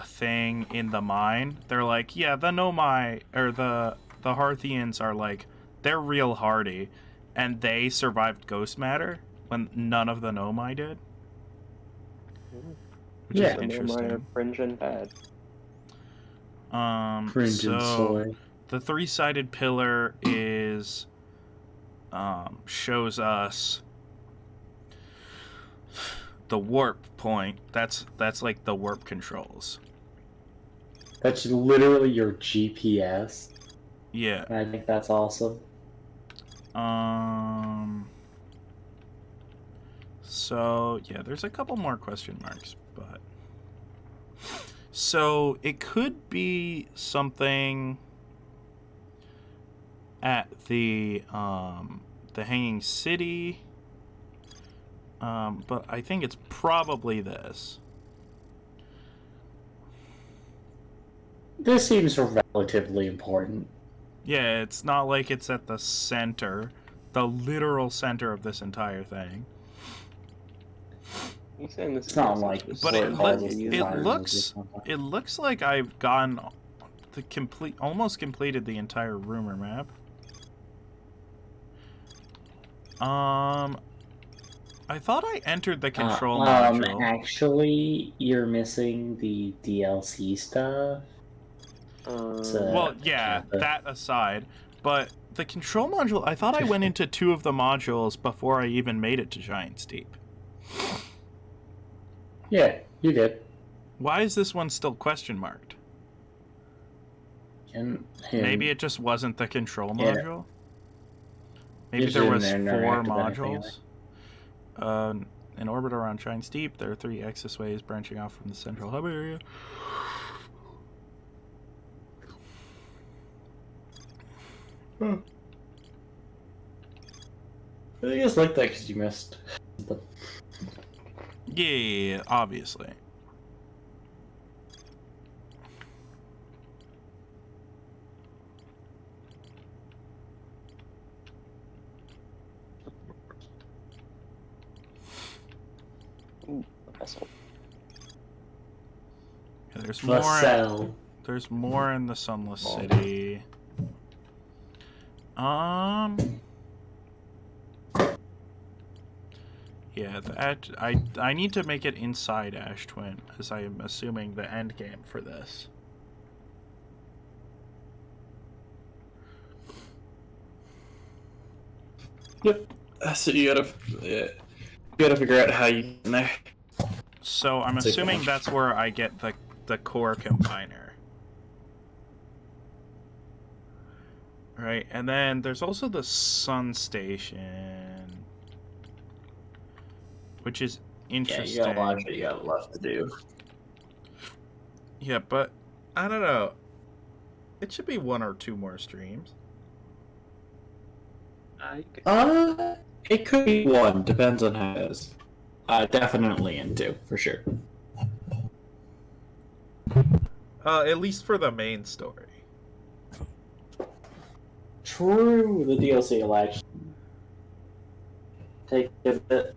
thing in the mine. They're like, yeah, the Nomai or the Harthians are like, they're real hardy, and they survived ghost matter when none of the Nomai did, which Yeah. is The Nomai are interesting. fringe and bad. Cringe and So soy. the three-sided pillar is shows us the warp point. That's like the warp controls. That's literally your GPS. Yeah. And I think that's awesome. So yeah, there's a couple more question marks, but so it could be something at the Hanging City. But I think it's probably this. This seems relatively important. Yeah, it's not like it's at the center, the literal center of this entire thing. You saying this It's not like But what it causes it the looks virus. it looks like I've gone almost completed the entire rumor map. I thought I entered the control module. Actually, you're missing the DLC stuff. Well, yeah, that aside, but the control module, I thought I went into 2 of the modules before I even made it to Giant's Deep. Yeah, you did. Why is this one still question marked? Maybe it just wasn't the control module? Maybe It there was didn't 4 interact with anything modules. In orbit around Giant's Deep, there are 3 access ways branching off from the central hub area. I just like that because you missed. Yeah, obviously. Ooh, a vessel. Yeah, there's The more. cell. There's more in the Sunless City. Yeah, I need to make it inside Ash Twin, as I am assuming the end game for this. Yep. So you gotta figure out how you get in there. So I'm assuming that's where I get the core combiner. Right, and then there's also the Sun Station, which is interesting. Yeah, you got a lot of shit you got left to do. Yeah, but I don't know. It should be 1 or 2 more streams. It could be 1, depends on how it is. Definitely in 2, for sure. At least for the main story. True, the DLC will actually take a bit.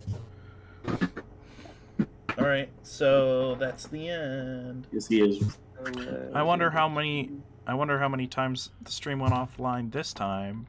Alright, so that's the end. Because he is. I wonder how many times the stream went offline this time.